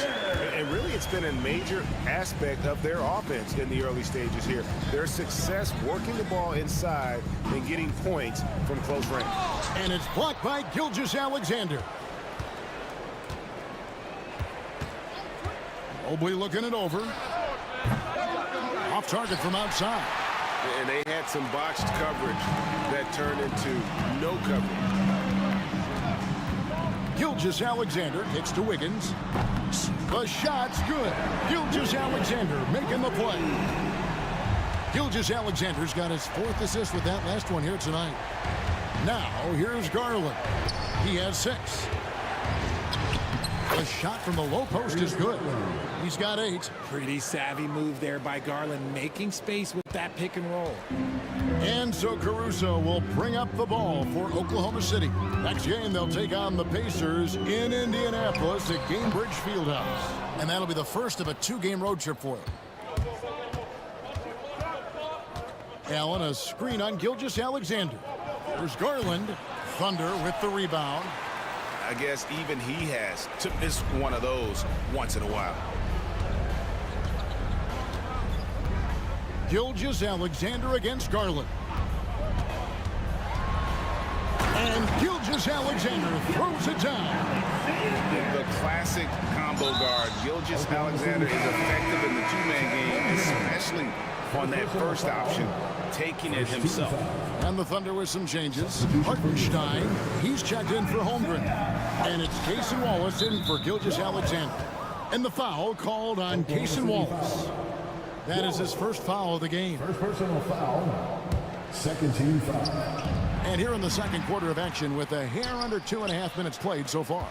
And really, it's been a major aspect of their offense in the early stages here. Their success working the ball inside and getting points from close range. And it's blocked by Gilgeous-Alexander. Mobley looking it over. Off target from outside. And they had some botched coverage that turned into no coverage. Gilgeous-Alexander kicks to Wiggins. The shot's good. Gilgeous-Alexander making the play. Gilgeous-Alexander's got his 4th assist with that last one here tonight. Now, here's Garland. He has 6. The shot from the low post is good. He's got 8. Pretty savvy move there by Garland, making space with that pick and roll. And so Caruso will bring up the ball for Oklahoma City. Next game, they'll take on the Pacers in Indianapolis at Gainbridge Fieldhouse. And that'll be the first of a 2-game road trip for them. Allen, a screen on Gilgeous-Alexander. There's Garland. Thunder with the rebound. I guess even he has to miss one of those once in a while. Gilgeous-Alexander against Garland. And Gilgeous-Alexander throws it down. The classic combo guard. Gilgeous-Alexander is effective in the 2-man game, especially on that first option, taking it himself. And the Thunder with some changes. Hartenstein, he's checked in for Holmgren. And it's Cason Wallace in for Gilgeous-Alexander. And the foul called on Cason Wallace. That is his first foul of the game. First personal foul. Second team foul. And here in the second quarter of action with a hair under 2.5 minutes played so far.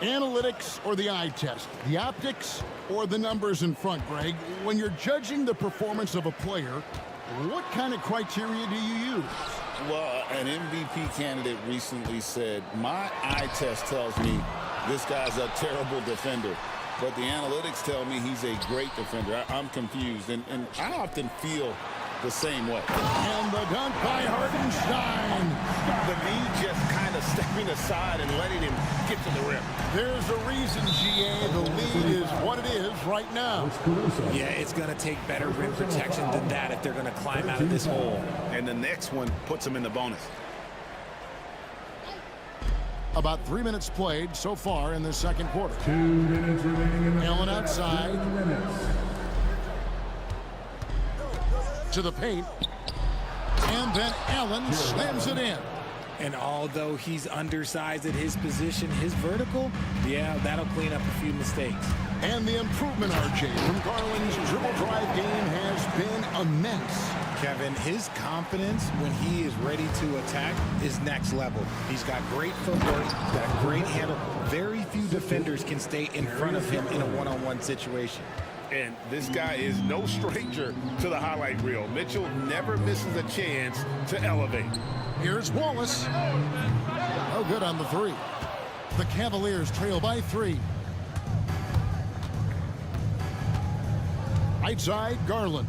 Analytics or the eye test? The optics or the numbers in front, Greg? When you're judging the performance of a player, what kind of criteria do you use? Well, an MVP candidate recently said, my eye test tells me this guy's a terrible defender, but the analytics tell me he's a great defender. I'm confused, and I often feel the same way. And the dunk by Hartenstein. The knee just kind of stepping aside and letting him get to the rim. There's a reason, GA, the lead is what it is right now. Yeah, it's going to take better rim protection than that if they're going to climb out of this hole. And the next one puts them in the bonus. About 3 minutes played so far in this second quarter. 2 minutes remaining in the Allen outside. 2 minutes. To the paint. And then Allen slams it in. And although he's undersized at his position, his vertical, yeah, that'll clean up a few mistakes. And the improvement, RJ, from Garland's dribble drive game has been immense. Kevin, his confidence when he is ready to attack is next level. He's got great footwork, he's got great handle. Very few defenders can stay in front of him in a one-on-one situation. And this guy is no stranger to the highlight reel. Mitchell never misses a chance to elevate. Here's Wallace. Oh, good on the three. The Cavaliers trail by 3. Right side, Garland.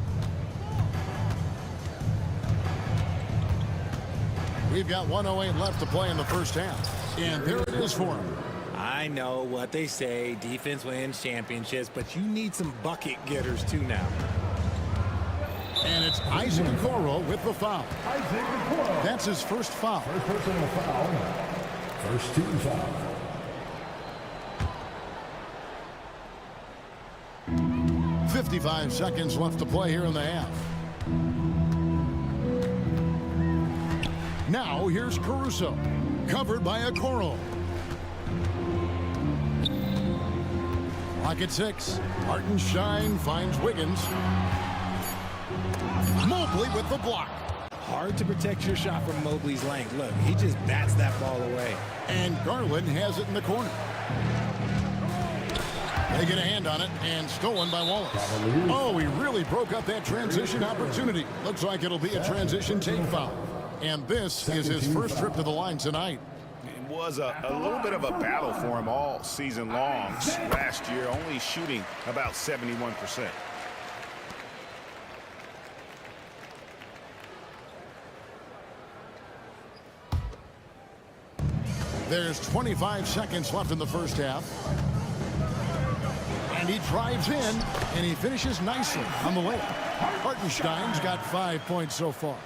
We've got 1:08 left to play in the first half. And there it is for him. I know what they say, defense wins championships, but you need some bucket getters too now. And it's Isaac Okoro with the foul. That's his first foul. First personal foul. First team foul. .55 seconds left to play here in the half. Now here's Caruso, covered by Okoro. Lock at 6. Hartenstein finds Wiggins. Mobley with the block. Hard to protect your shot from Mobley's length. Look, he just bats that ball away. And Garland has it in the corner. They get a hand on it, and stolen by Wallace. Oh, he really broke up that transition opportunity. Looks like it'll be a transition take foul. And this is his first trip to the line tonight. It was a little bit of a battle for him all season long. Last year, only shooting about 71%. There's 25 seconds left in the first half. And he drives in, and he finishes nicely on the layup. Hartenstein's got 5 points so far.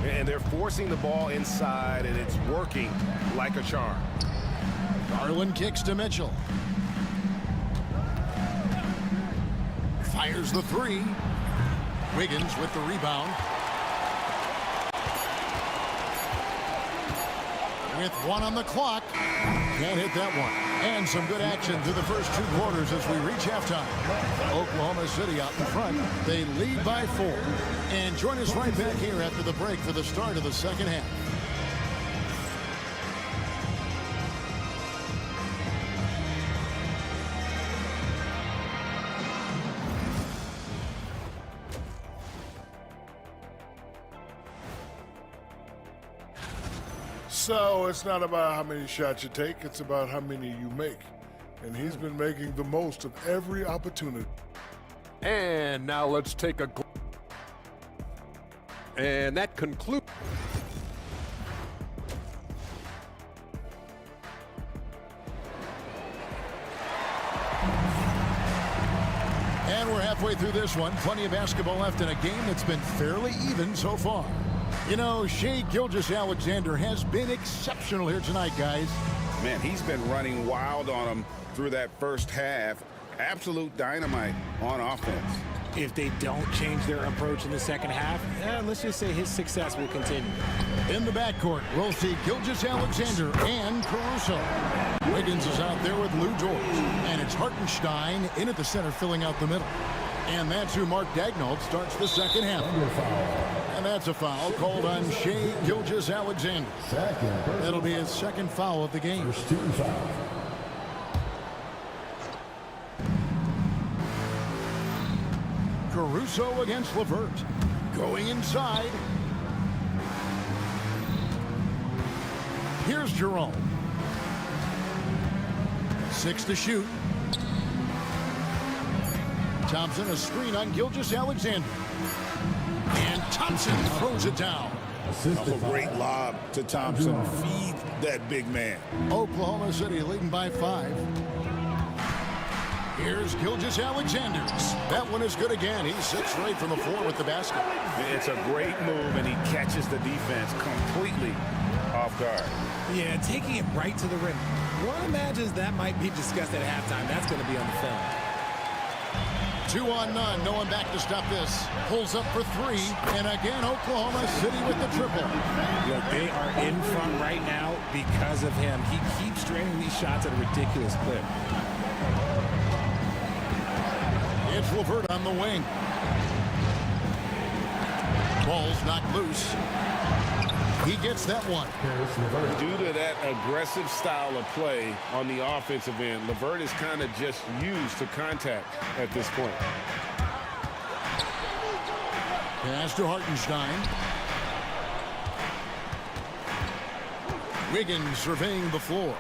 And they're forcing the ball inside, and it's working like a charm. Garland kicks to Mitchell. Fires the 3. Wiggins with the rebound. With 1 on the clock. Can't hit that one. And some good action through the first 2 quarters as we reach halftime. Oklahoma City out in front. They lead by 4. And join us right back here after the break for the start of the second half. So it's not about how many shots you take, it's about how many you make. And he's been making the most of every opportunity. And now let's take a and that concludes. And we're halfway through this one. Plenty of basketball left in a game that's been fairly even so far. You know, Shai Gilgeous-Alexander has been exceptional here tonight, guys. Man, he's been running wild on them through that first half. Absolute dynamite on offense. If they don't change their approach in the second half, let's just say his success will continue. In the backcourt, we'll see Gilgeous-Alexander and Caruso. Wiggins is out there with Lou Dort. And it's Hartenstein in at the center, filling out the middle. And that's who Mark Daignault starts the second half. And that's a foul called on Shai Gilgeous-Alexander. That'll be his second foul of the game. First team foul. Caruso against LeVert. Going inside. Here's Jerome. 6 to shoot. Thompson, a screen on Gilgeous-Alexander. And Thompson throws it down. A great lob to Thompson. Feed that big man. Oklahoma City leading by 5. Here's Gilgeous-Alexander. That one is good again. He sits right from the floor with the basket. It's a great move, and he catches the defense completely off guard. Yeah, taking it right to the rim. One imagines that might be discussed at halftime. That's going to be on the film. 2 on none. No one back to stop this. Pulls up for 3. And again, Oklahoma City with the triple. Look, they are in front right now because of him. He keeps draining these shots at a ridiculous clip. It's Levert on the wing. Ball's knocked loose. He gets that one. Due to that aggressive style of play on the offensive end, Levert is kind of just used to contact at this point. Pass to Hartenstein. Wiggins surveying the floor.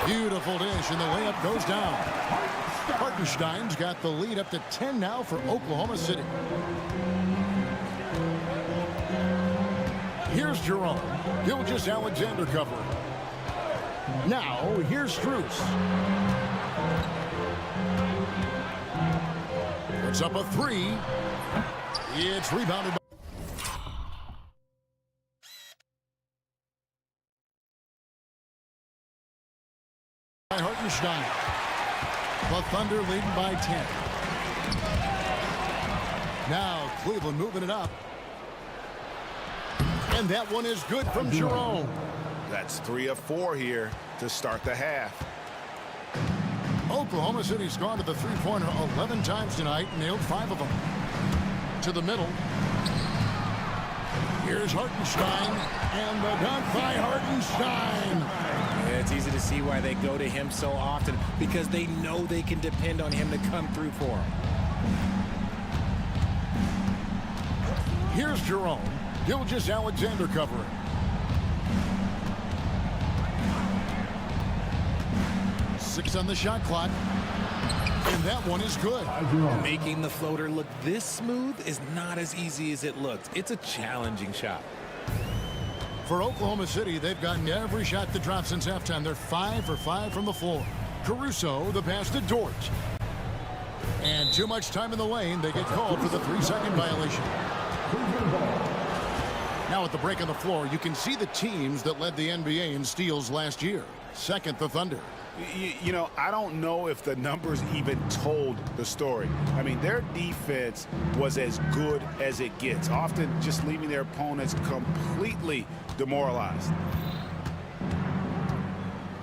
Beautiful dish, and the layup goes down. Hartenstein's got the lead up to 10 now for Oklahoma City. Here's Jerome. Gilgeous-Alexander covering. Now, here's Strus. Puts up a 3. It's rebounded by Hartenstein. The Thunder leading by 10. Now, Cleveland moving it up. And that one is good from Jerome. That's 3 of 4 here to start the half. Oklahoma City's gone to the three-pointer 11 times tonight, nailed 5 of them. To the middle. Here's Hartenstein, and the dunk by Hartenstein. Yeah, it's easy to see why they go to him so often, because they know they can depend on him to come through for them. Here's Jerome. Gilgeous-Alexander covering. Six on the shot clock. And that one is good. Making the floater look this smooth is not as easy as it looks. It's a challenging shot. For Oklahoma City, they've gotten every shot to drop since halftime. They're 5 for 5 from the floor. Caruso, the pass to Dort. And too much time in the lane. They get called for the 3-second violation. Now at the break on the floor, you can see the teams that led the NBA in steals last year. Second, the Thunder. You know, I don't know if the numbers even told the story. I mean, their defense was as good as it gets, often just leaving their opponents completely demoralized.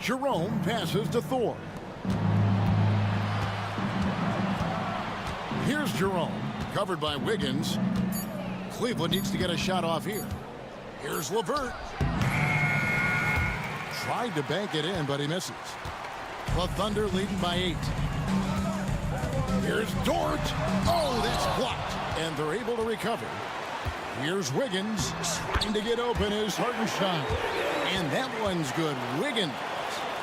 Jerome passes to Thor. Here's Jerome, covered by Wiggins. Cleveland needs to get a shot off here. Here's Levert. Tried to bank it in, but he misses. The Thunder leading by 8. Here's Dort. Oh, that's blocked. And they're able to recover. Here's Wiggins. Trying to get open is Hartenstein. And that one's good. Wiggins.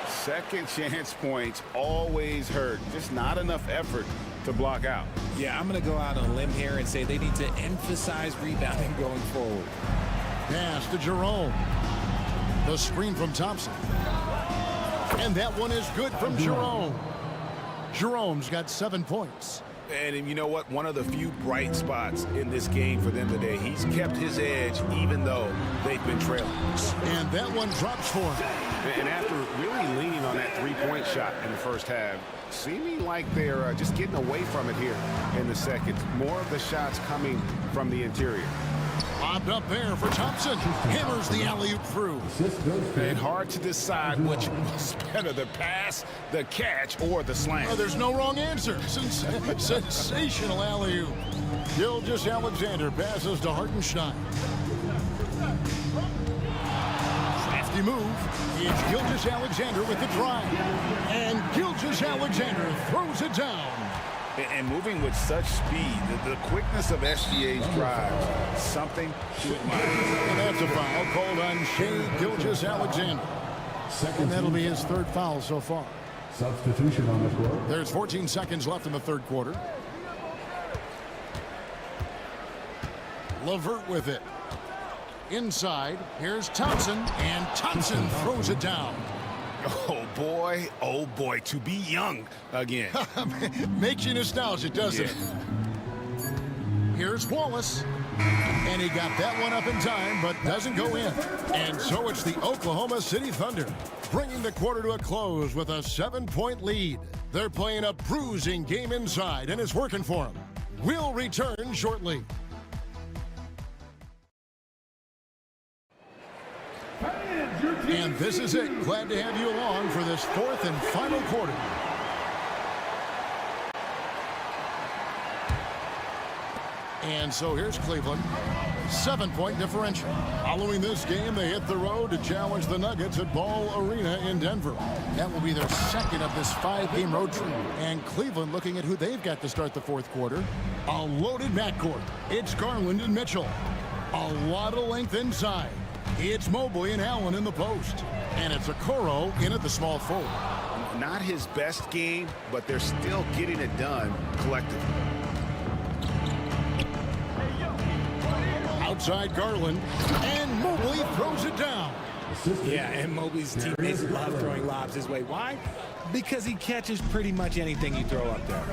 Second chance points always hurt. Just not enough effort to block out. Yeah, I'm going to go out on a limb here and say they need to emphasize rebounding going forward. Pass to Jerome. The screen from Thompson. And that one is good from Jerome. Jerome's got 7 points. And you know what? One of the few bright spots in this game for them today. He's kept his edge even though they've been trailing. And that one drops for him. And after really leaning on that three-point shot in the first half, seeming like they're just getting away from it here in the second. More of the shots coming from the interior. Lobbed up there for Thompson. Hammers the alley-oop through. And hard to decide which was better, the pass, the catch, or the slam. Oh, there's no wrong answer. Sensational alley-oop. Gilgeous-Alexander passes to Hartenstein. Crafty move. It's Gilgeous-Alexander with the drive. And Gilgeous-Alexander throws it down. And moving with such speed, the quickness of SGA's drive, something to admire. And that's a foul called on Shai Gilgeous-Alexander. And that'll be his 3rd foul so far. Substitution on the floor. There's 14 seconds left in the 3rd quarter. Levert with it. Inside, here's Thompson, and Thompson throws it down. Oh boy, to be young again. Makes you nostalgic, doesn't it? Here's Wallace. And he got that one up in time, but doesn't go in. And so it's the Oklahoma City Thunder, bringing the quarter to a close with a 7-point lead. They're playing a bruising game inside, and it's working for them. We'll return shortly. And this is it. Glad to have you along for this fourth and final quarter. And so here's Cleveland. 7-point differential. Following this game, they hit the road to challenge the Nuggets at Ball Arena in Denver. That will be their second of this 5-game road trip. And Cleveland looking at who they've got to start the fourth quarter. A loaded backcourt. It's Garland and Mitchell. A lot of length inside. It's Mobley and Allen in the post. And it's Okoro in at the small forward. Not his best game, but they're still getting it done collectively. Outside Garland, and Mobley throws it down. Yeah, and Mobley's teammates love throwing lobs his way. Why? Because he catches pretty much anything you throw up there.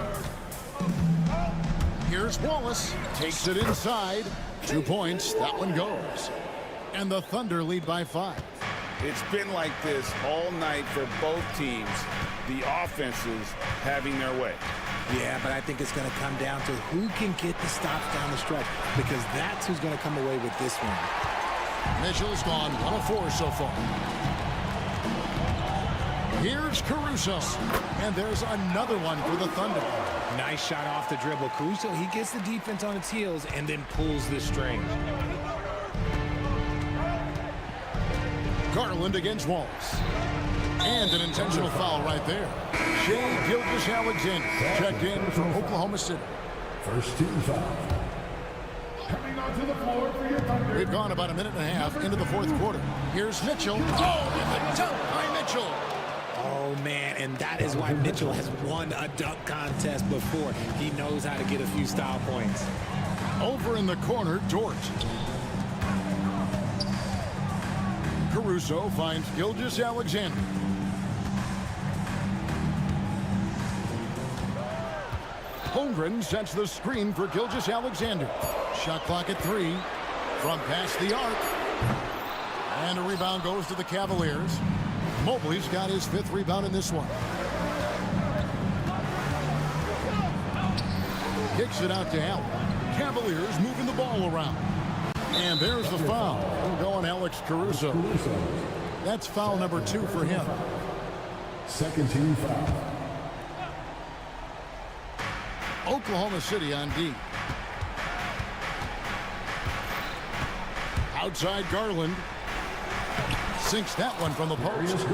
Here's Wallace, takes it inside. 2 points, that one goes. And the Thunder lead by 5. It's been like this all night for both teams. The offenses having their way. Yeah, but I think it's going to come down to who can get the stops down the stretch, because that's who's going to come away with this one. Mitchell's gone 1 of 4 so far. Here's Caruso, and there's another one for the Thunder. Nice shot off the dribble. Caruso, he gets the defense on its heels and then pulls the string. Garland against Wallace. And an intentional foul right there. Shai Gilgeous-Alexander checked in from Oklahoma City. First team foul. Coming onto the floor for your Thunder. We've gone about a minute and a half into the fourth quarter. Here's Mitchell. Oh, with a dunk by Mitchell. Oh, man, and that is why Mitchell has won a dunk contest before. He knows how to get a few style points. Over in the corner, Dort. Caruso finds Gilgeous-Alexander. Holmgren sets the screen for Gilgeous-Alexander. Shot clock at 3 from past the arc. And a rebound goes to the Cavaliers. Mobley's got his 5th rebound in this one. Kicks it out to Allen. Cavaliers moving the ball around. And there's the foul. We'll go on Alex Caruso. That's foul number 2 for him. Second team foul. Oklahoma City on D. Outside Garland. Sinks that one from the post.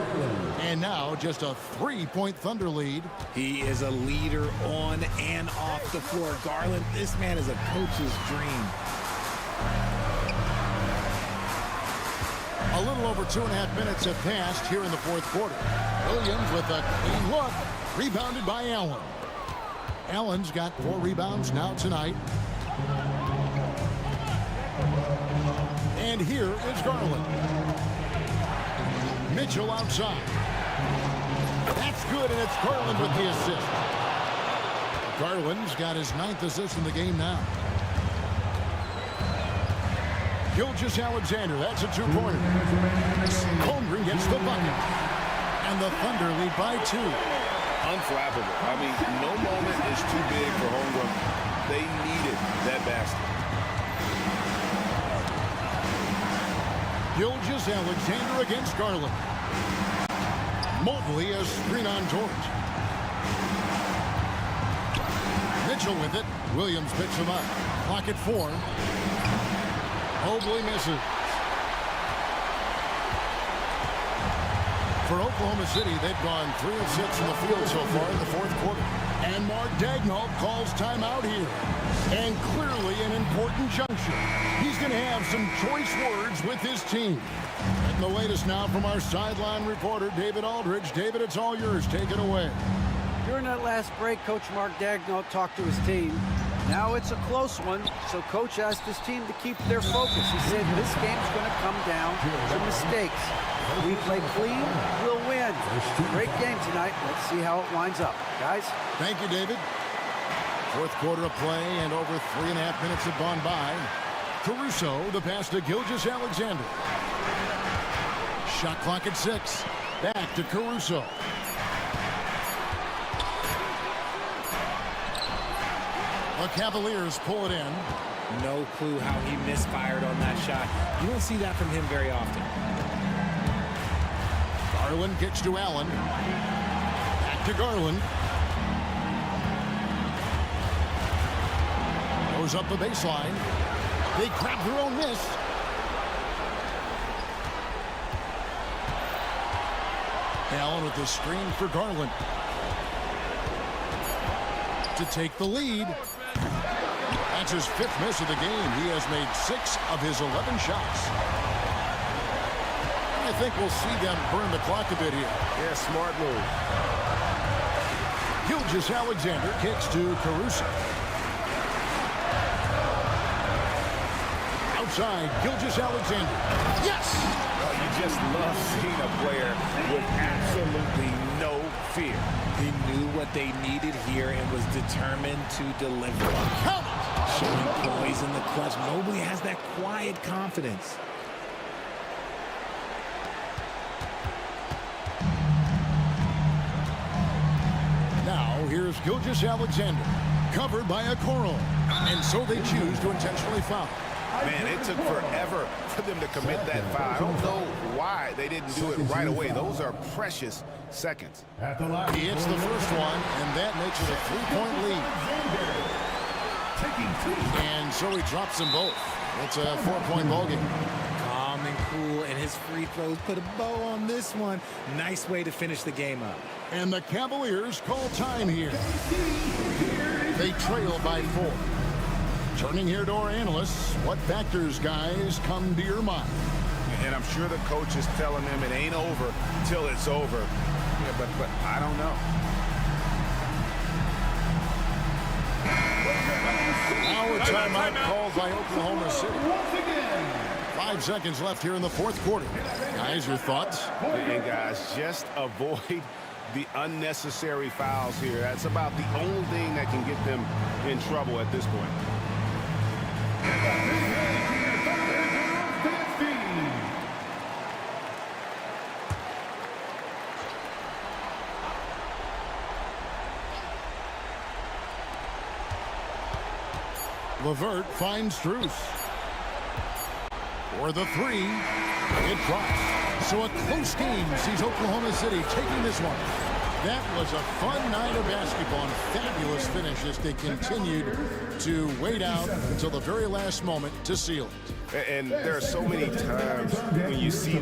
And now just a 3-point Thunder lead. He is a leader on and off the floor. Garland, this man is a coach's dream. A little over 2.5 minutes have passed here in the fourth quarter. Williams with a clean look. Rebounded by Allen. Allen's got 4 rebounds now tonight. And here is Garland. Mitchell outside. That's good, and it's Garland with the assist. Garland's got his 9th assist in the game now. Gilgeous-Alexander, that's a 2-pointer. Holmgren gets the bucket. And the Thunder lead by 2. Unflappable. I mean, no moment is too big for Holmgren. They needed that basket. Gilgeous-Alexander against Garland. Mobley a screen on Dort. Mitchell with it. Williams picks him up. Clock at 4. Mobley misses. For Oklahoma City, they've gone 3 of 6 in the field so far in the fourth quarter. And Mark Daigneault calls timeout here. And clearly an important juncture. He's going to have some choice words with his team. And the latest now from our sideline reporter, David Aldridge. David, it's all yours. Take it away. During that last break, Coach Mark Daigneault talked to his team. Now it's a close one, so Coach asked his team to keep their focus. He said this game's going to come down to mistakes. If we play clean, we'll win. Great game tonight. Let's see how it winds up. Guys? Thank you, David. Fourth quarter of play, and over 3.5 minutes have gone by. Caruso, the pass to Gilgeous-Alexander. Shot clock at 6. Back to Caruso. The Cavaliers pull it in. No clue how he misfired on that shot. You don't see that from him very often. Garland kicks to Allen. Back to Garland. Goes up the baseline. They grab their own miss. Allen with the screen for Garland. To take the lead. That's his 5th miss of the game. He has made 6 of his 11 shots. I think we'll see them burn the clock a bit here. Yeah, smart move. Gilgeous-Alexander kicks to Caruso. Outside, Gilgeous-Alexander. Yes! Oh, you just love seeing a player with absolutely no fear. He knew what they needed here and was determined to deliver. Showing poise in the clutch. Nobody has that quiet confidence. Now, here's Gilgeous-Alexander, covered by a Okoro. And so they choose to intentionally foul. Man, it took forever for them to commit that foul. I don't know why they didn't do it right away. Those are precious seconds. He hits the first one, and that makes it a 3-point lead. And so he drops them both. It's a 4-point ballgame. Calm and cool, and his free throws put a bow on this one. Nice way to finish the game up. And the Cavaliers call time here. They trail by 4. Turning here to our analysts, what factors, guys, come to your mind? And I'm sure the coach is telling them it ain't over till it's over. Yeah, but I don't know. Now a timeout called by Oklahoma City. 5 seconds left here in the 4th quarter. Guys, your thoughts? And guys, just avoid the unnecessary fouls here. That's about the only thing that can get them in trouble at this point. LeVert finds Strus. For the 3, it drops. So a close game sees Oklahoma City taking this one. That was a fun night of basketball and fabulous finish as they continued to wait out until the very last moment to seal it. And there are so many times when you see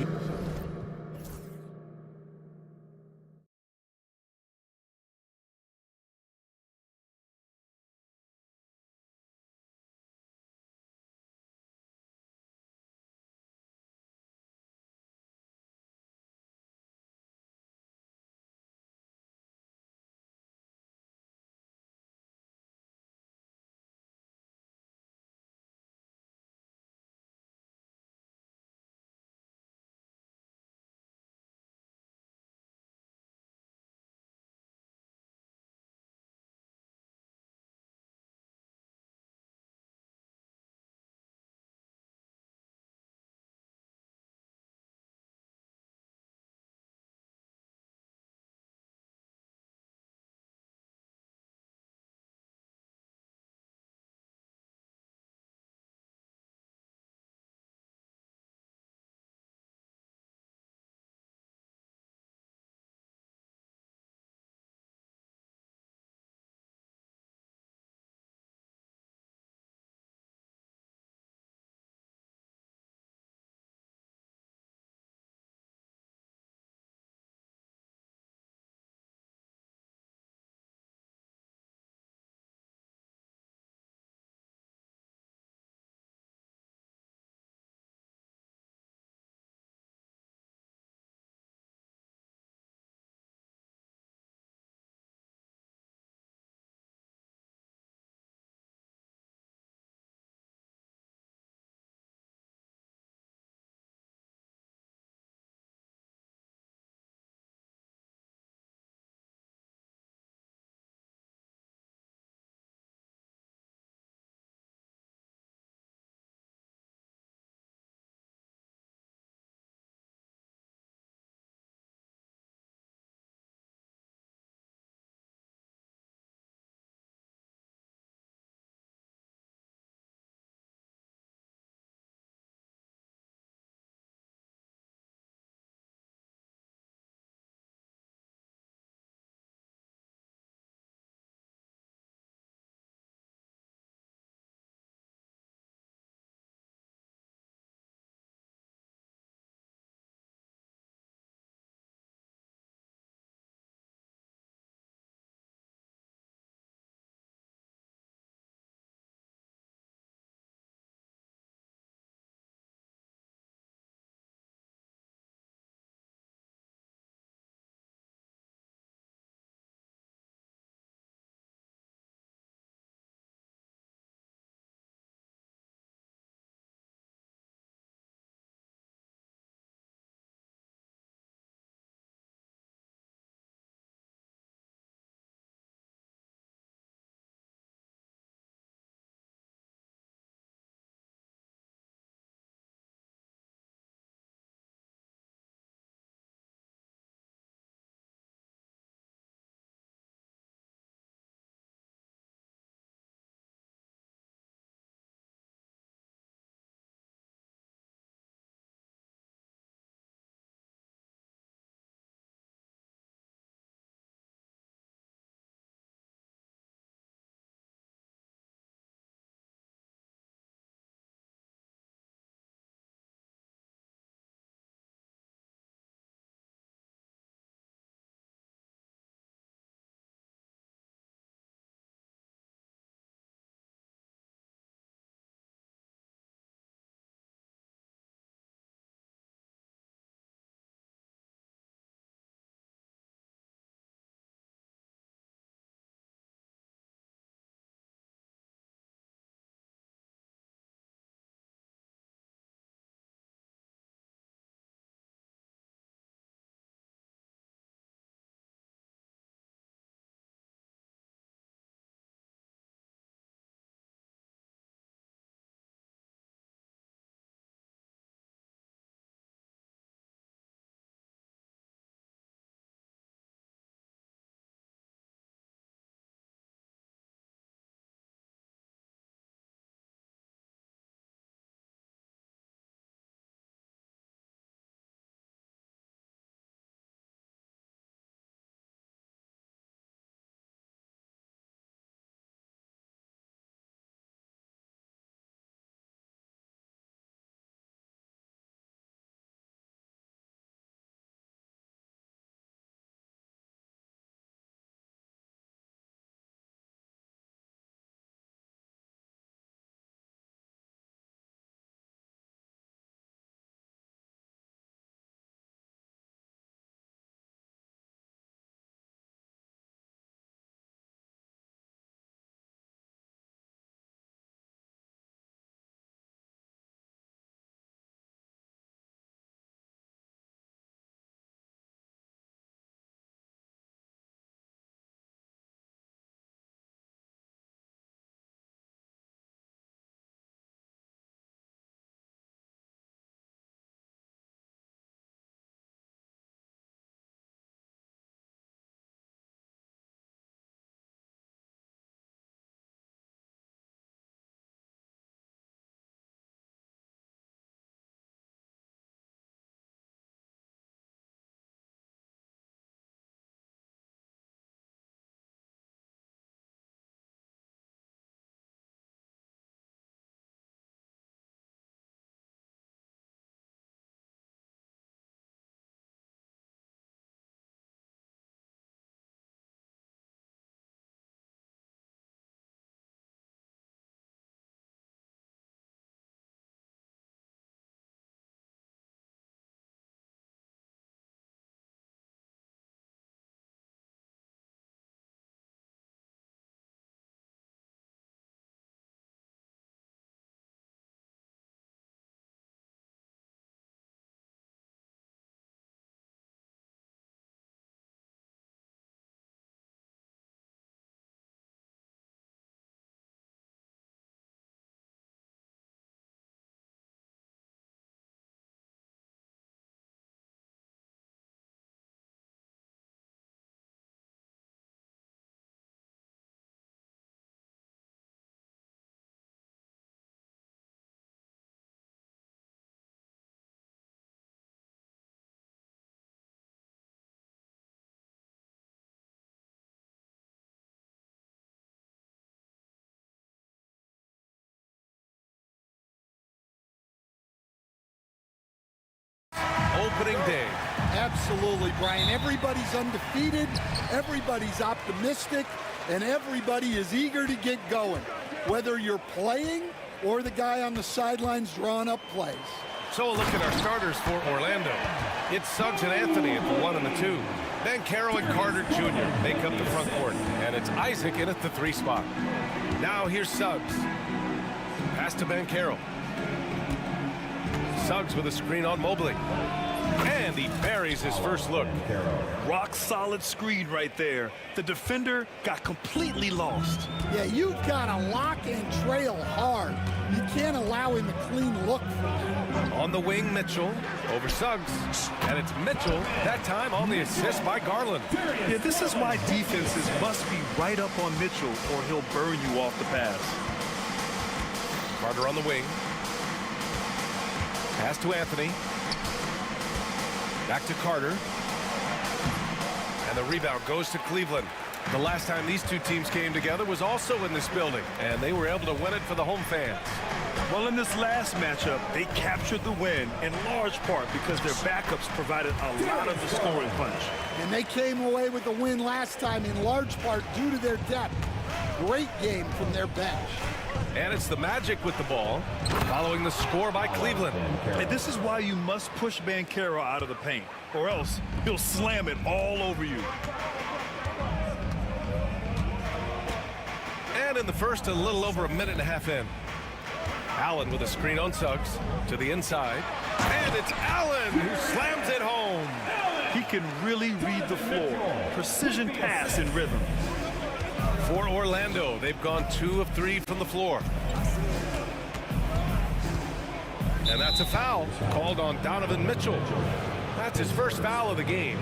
opening day. Absolutely, Brian. Everybody's undefeated, everybody's optimistic, and everybody is eager to get going, whether you're playing or the guy on the sidelines drawing up plays. So a look at our starters for Orlando. It's Suggs and Anthony at the 1 and the 2. Banchero and Carter Jr. make up the front court. And it's Isaac in at the 3 spot. Now here's Suggs. Pass to Banchero. Suggs with a screen on Mobley. And he buries his first look. Rock solid screen right there. The defender got completely lost. Yeah, you've got to lock and trail hard. You can't allow him a clean look from that. On the wing, Mitchell over Suggs. And it's Mitchell, that time on the assist by Garland. Yeah, this is why defenses must be right up on Mitchell or he'll burn you off the pass. Carter on the wing. Pass to Anthony. Back to Carter. And the rebound goes to Cleveland. The last time these two teams came together was also in this building, and they were able to win it for the home fans. Well, in this last matchup, they captured the win in large part because their backups provided a lot of the scoring punch. And they came away with the win last time in large part due to their depth. Great game from their bench. And it's the Magic with the ball, following the score by Cleveland. And this is why you must push Banchero out of the paint, or else he'll slam it all over you. And in the first, a little over a minute and a half in. Allen with a screen on Suggs to the inside. And it's Allen who slams it home. He can really read the floor. Precision pass in rhythm. For Orlando, they've gone 2 of 3 from the floor. And that's a foul called on Donovan Mitchell. That's his first foul of the game.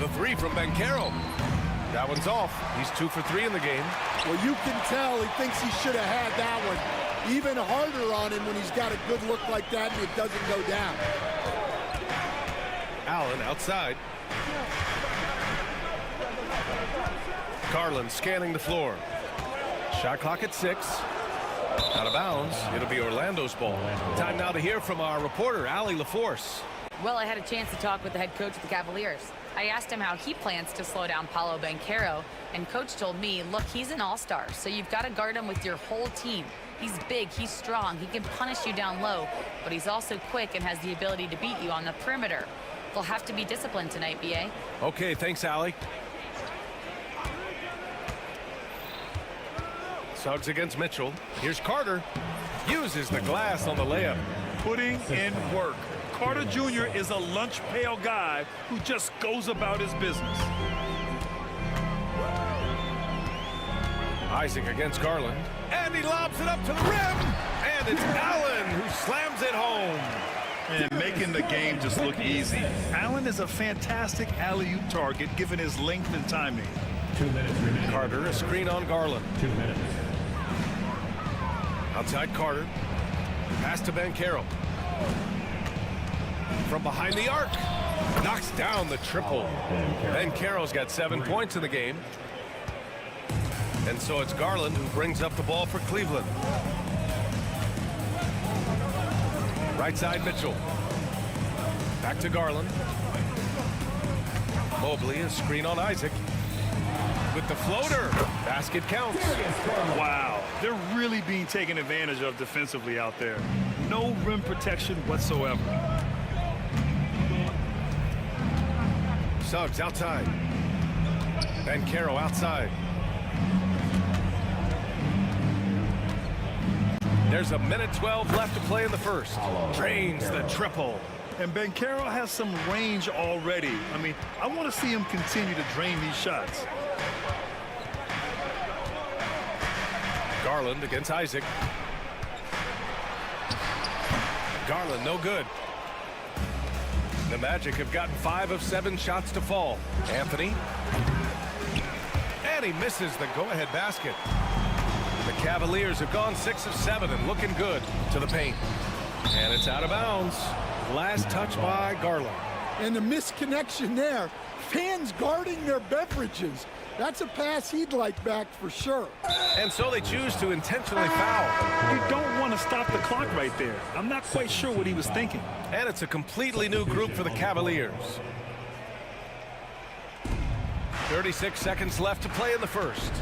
The 3 from Banchero. That one's off. He's 2 for 3 in the game. Well, you can tell he thinks he should have had that one. Even harder on him when he's got a good look like that and it doesn't go down. Allen outside. Garland scanning the floor. Shot clock at 6. Out of bounds. It'll be Orlando's ball. Time now to hear from our reporter, Allie LaForce. Well, I had a chance to talk with the head coach of the Cavaliers. I asked him how he plans to slow down Paolo Banchero, and coach told me, look, he's an all-star, so you've got to guard him with your whole team. He's big, he's strong, he can punish you down low, but he's also quick and has the ability to beat you on the perimeter. They'll have to be disciplined tonight, B.A. Okay, thanks, Allie. Suggs against Mitchell. Here's Carter. Uses the glass on the layup. Putting in work. Carter Jr. is a lunch pail guy who just goes about his business. Isaac against Garland. And he lobs it up to the rim. And it's Allen who slams it home. And making the game just look easy. Allen is a fantastic alley-oop target given his length and timing. 2 minutes remaining. Carter, a screen on Garland. 2 minutes. Outside Carter. Pass to Banchero. From behind the arc. Knocks down the triple. Banchero's got 7 points in the game. And so it's Garland who brings up the ball for Cleveland. Right side Mitchell. Back to Garland. Mobley, a screen on Isaac. With the floater. Basket counts. Wow. They're really being taken advantage of defensively out there. No rim protection whatsoever. Suggs outside. Banchero outside. There's a minute 12 left to play in the first. Drains the triple. And Banchero has some range already. I mean, I want to see him continue to drain these shots. Garland against Isaac. Garland, no good. The Magic have gotten 5 of 7 shots to fall. Anthony. And he misses the go-ahead basket. The Cavaliers have gone 6 of 7 and looking good to the paint. And it's out of bounds. Last touch by Garland. And the misconnection there fans guarding their beverages. That's a pass he'd like back for sure. And so they choose to intentionally foul. You don't want to stop the clock right there. I'm not quite sure what he was thinking. And it's a completely new group for the Cavaliers. 36 seconds left to play in the first.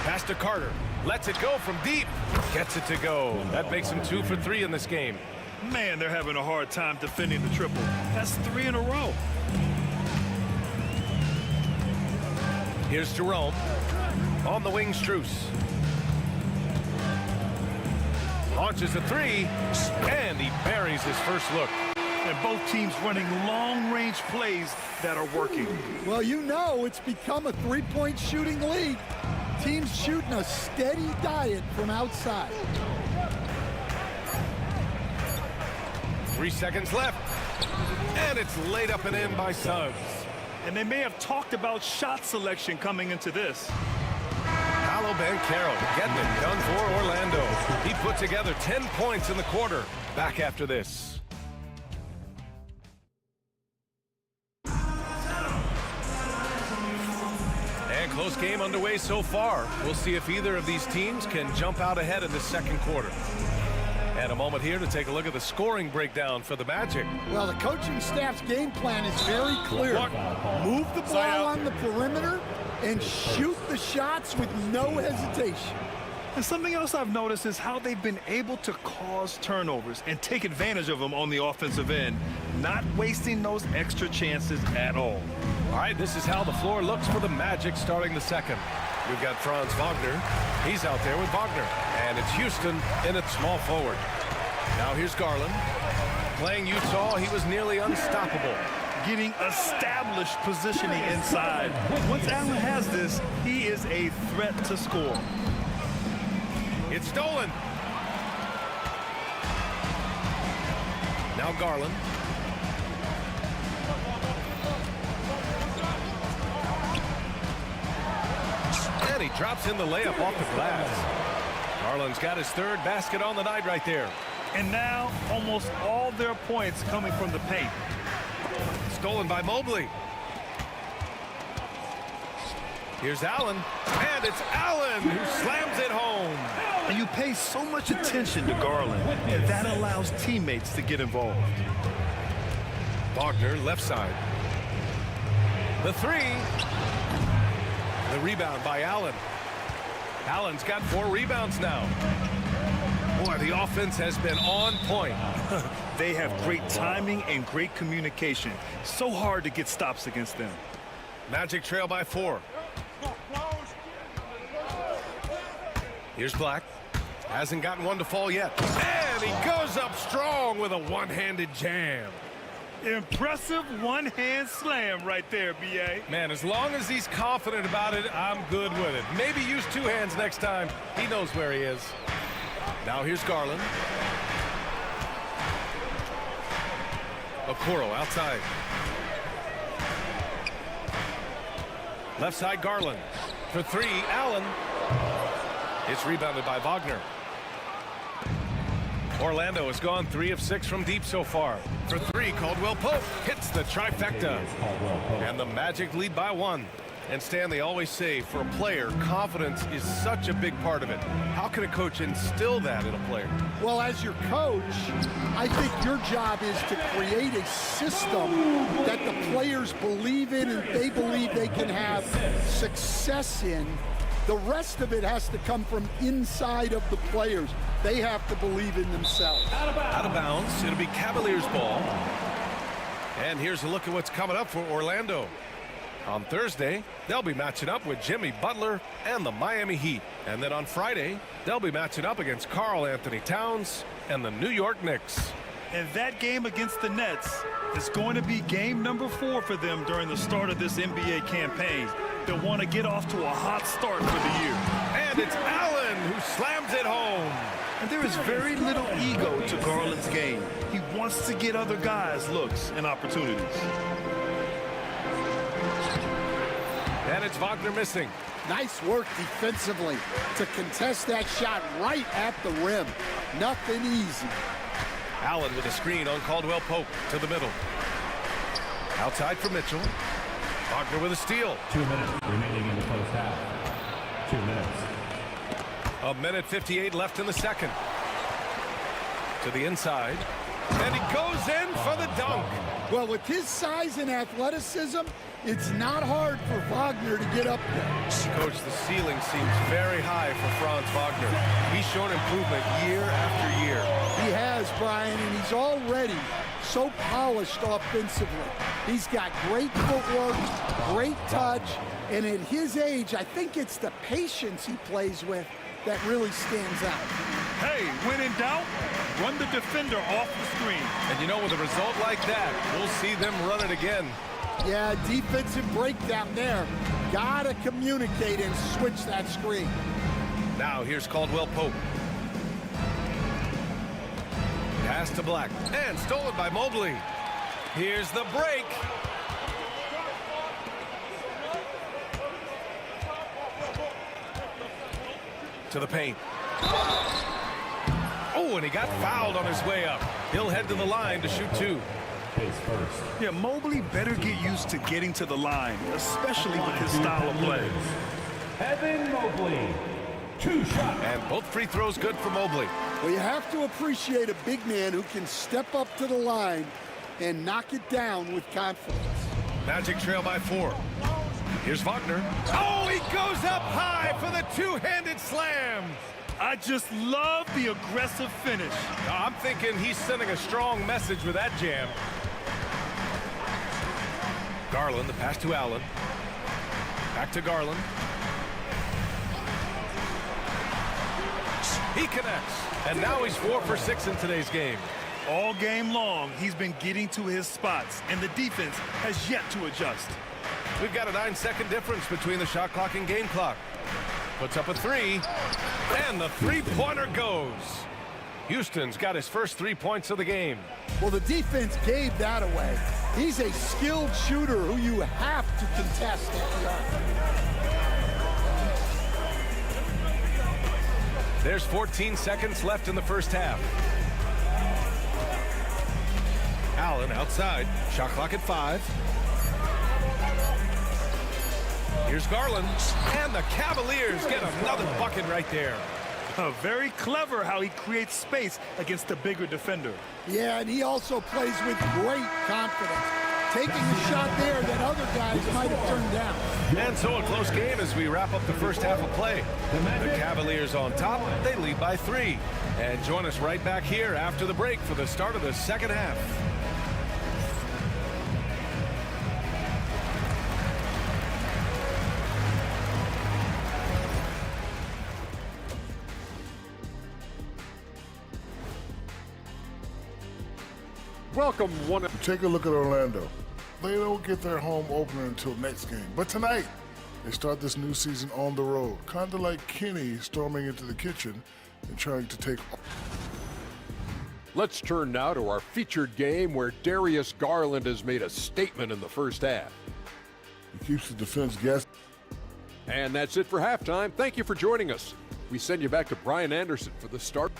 Pass to Carter. Lets it go from deep. Gets it to go. That makes him 2 for 3 in this game. Man, they're having a hard time defending the triple. That's 3 in a row. Here's Jerome. On the wing, Strus. Launches a 3, and he buries his first look. And both teams running long-range plays that are working. Well, you know it's become a three-point shooting league. Teams shooting a steady diet from outside. 3 seconds left. And it's laid up and in by Suggs. And they may have talked about shot selection coming into this. Paolo Banchero getting it done for Orlando. He put together 10 points in the quarter. Back after this. And close game underway so far. We'll see if either of these teams can jump out ahead in the second quarter. And a moment here to take a look at the scoring breakdown for the Magic. Well, the coaching staff's game plan is very clear. Move the ball on the perimeter and shoot the shots with no hesitation. And something else I've noticed is how they've been able to cause turnovers and take advantage of them on the offensive end, not wasting those extra chances at all. All right, this is how the floor looks for the Magic starting the second. We've got Franz Wagner. He's out there with Wagner. And it's Houston in at small forward. Now here's Garland. Playing Utah, he was nearly unstoppable. Getting established positioning inside. Once Allen has this, he is a threat to score. It's stolen. Now Garland. And he drops in the layup off the glass. Garland's got his third basket on the night right there. And now almost all their points coming from the paint. Stolen by Mobley. Here's Allen, and it's Allen who slams it home. And you pay so much attention to Garland, and that allows teammates to get involved. Wagner, left side. The 3. The rebound by Allen. Allen's got 4 rebounds now. Boy, the offense has been on point. They have great timing and great communication. So hard to get stops against them. Magic trail by 4. Here's Black. Hasn't gotten one to fall yet. And he goes up strong with a one-handed jam. Impressive one-hand slam right there, B.A. Man, as long as he's confident about it, I'm good with it. Maybe use 2 hands next time. He knows where he is. Now here's Garland. Okoro outside. Left side Garland. For 3, Allen. It's rebounded by Wagner. Orlando has gone 3 of 6 from deep so far. For 3, Caldwell Pope hits the trifecta. And the Magic lead by 1. And Stan, they always say, for a player, confidence is such a big part of it. How can a coach instill that in a player? Well, as your coach, I think your job is to create a system that the players believe in and they believe they can have success in. The rest of it has to come from inside of the players. They have to believe in themselves. Out of bounds. It'll be Cavaliers ball. And here's a look at what's coming up for Orlando. On Thursday, they'll be matching up with Jimmy Butler and the Miami Heat. And then on Friday, they'll be matching up against Karl Anthony Towns and the New York Knicks. And that game against the Nets is going to be game number 4 for them during the start of this NBA campaign. They'll want to get off to a hot start for the year. And it's Allen who slams it home. And there is very little ego to Garland's game. He wants to get other guys looks and opportunities. And it's Wagner missing. Nice work defensively to contest that shot right at the rim. Nothing easy. Allen with a screen on Caldwell Pope to the middle. Outside for Mitchell. Wagner with a steal. 2 minutes remaining in the first half. 2 minutes. A minute 58 left in the second. To the inside. And he goes in for the dunk. Well, with his size and athleticism, it's not hard for Wagner to get up there. Coach, the ceiling seems very high for Franz Wagner. He's shown improvement year after year. He has, Brian, and he's already so polished offensively. He's got great footwork, great touch, and at his age, I think it's the patience he plays with that really stands out. Hey, when in doubt, run the defender off the screen. And you know, with a result like that, we'll see them run it again. Yeah, defensive breakdown there. Gotta communicate and switch that screen. Now here's Caldwell Pope. Pass to Black, and stolen by Mobley. Here's the break. To the paint. Oh, and he got fouled on his way up. He'll head to the line to shoot two. Yeah, Mobley better get used to getting to the line, especially with his style of play. Evan Mobley, 2 shots. And both free throws good for Mobley. Well, you have to appreciate a big man who can step up to the line and knock it down with confidence. Magic trail by 4. Here's Wagner. Oh, he goes up high for the two-handed slam. I just love the aggressive finish. I'm thinking he's sending a strong message with that jam. Garland, the pass to Allen. Back to Garland. He connects. And now he's 4 for 6 in today's game. All game long, he's been getting to his spots, and the defense has yet to adjust. We've got a 9-second difference between the shot clock and game clock. Puts up a 3, and the three-pointer goes. Houston's got his first 3 points of the game. Well, the defense gave that away. He's a skilled shooter who you have to contest at the arc. There's 14 seconds left in the first half. Allen outside. Shot clock at 5. Here's Garland. And the Cavaliers get another bucket right there. Very clever how he creates space against the bigger defender. Yeah, and he also plays with great confidence, taking a shot there that other guys might have turned down. And so a close game as we wrap up the first half of play. The Cavaliers on top, they lead by 3. And join us right back here after the break for the start of the second half. Welcome, one. Take a look at Orlando. They don't get their home opener until next game. But tonight, they start this new season on the road. Kind of like Kenny storming into the kitchen and trying to take... Let's turn now to our featured game where Darius Garland has made a statement in the first half. He keeps the defense guessing. And that's it for halftime. Thank you for joining us. We send you back to Brian Anderson for the start.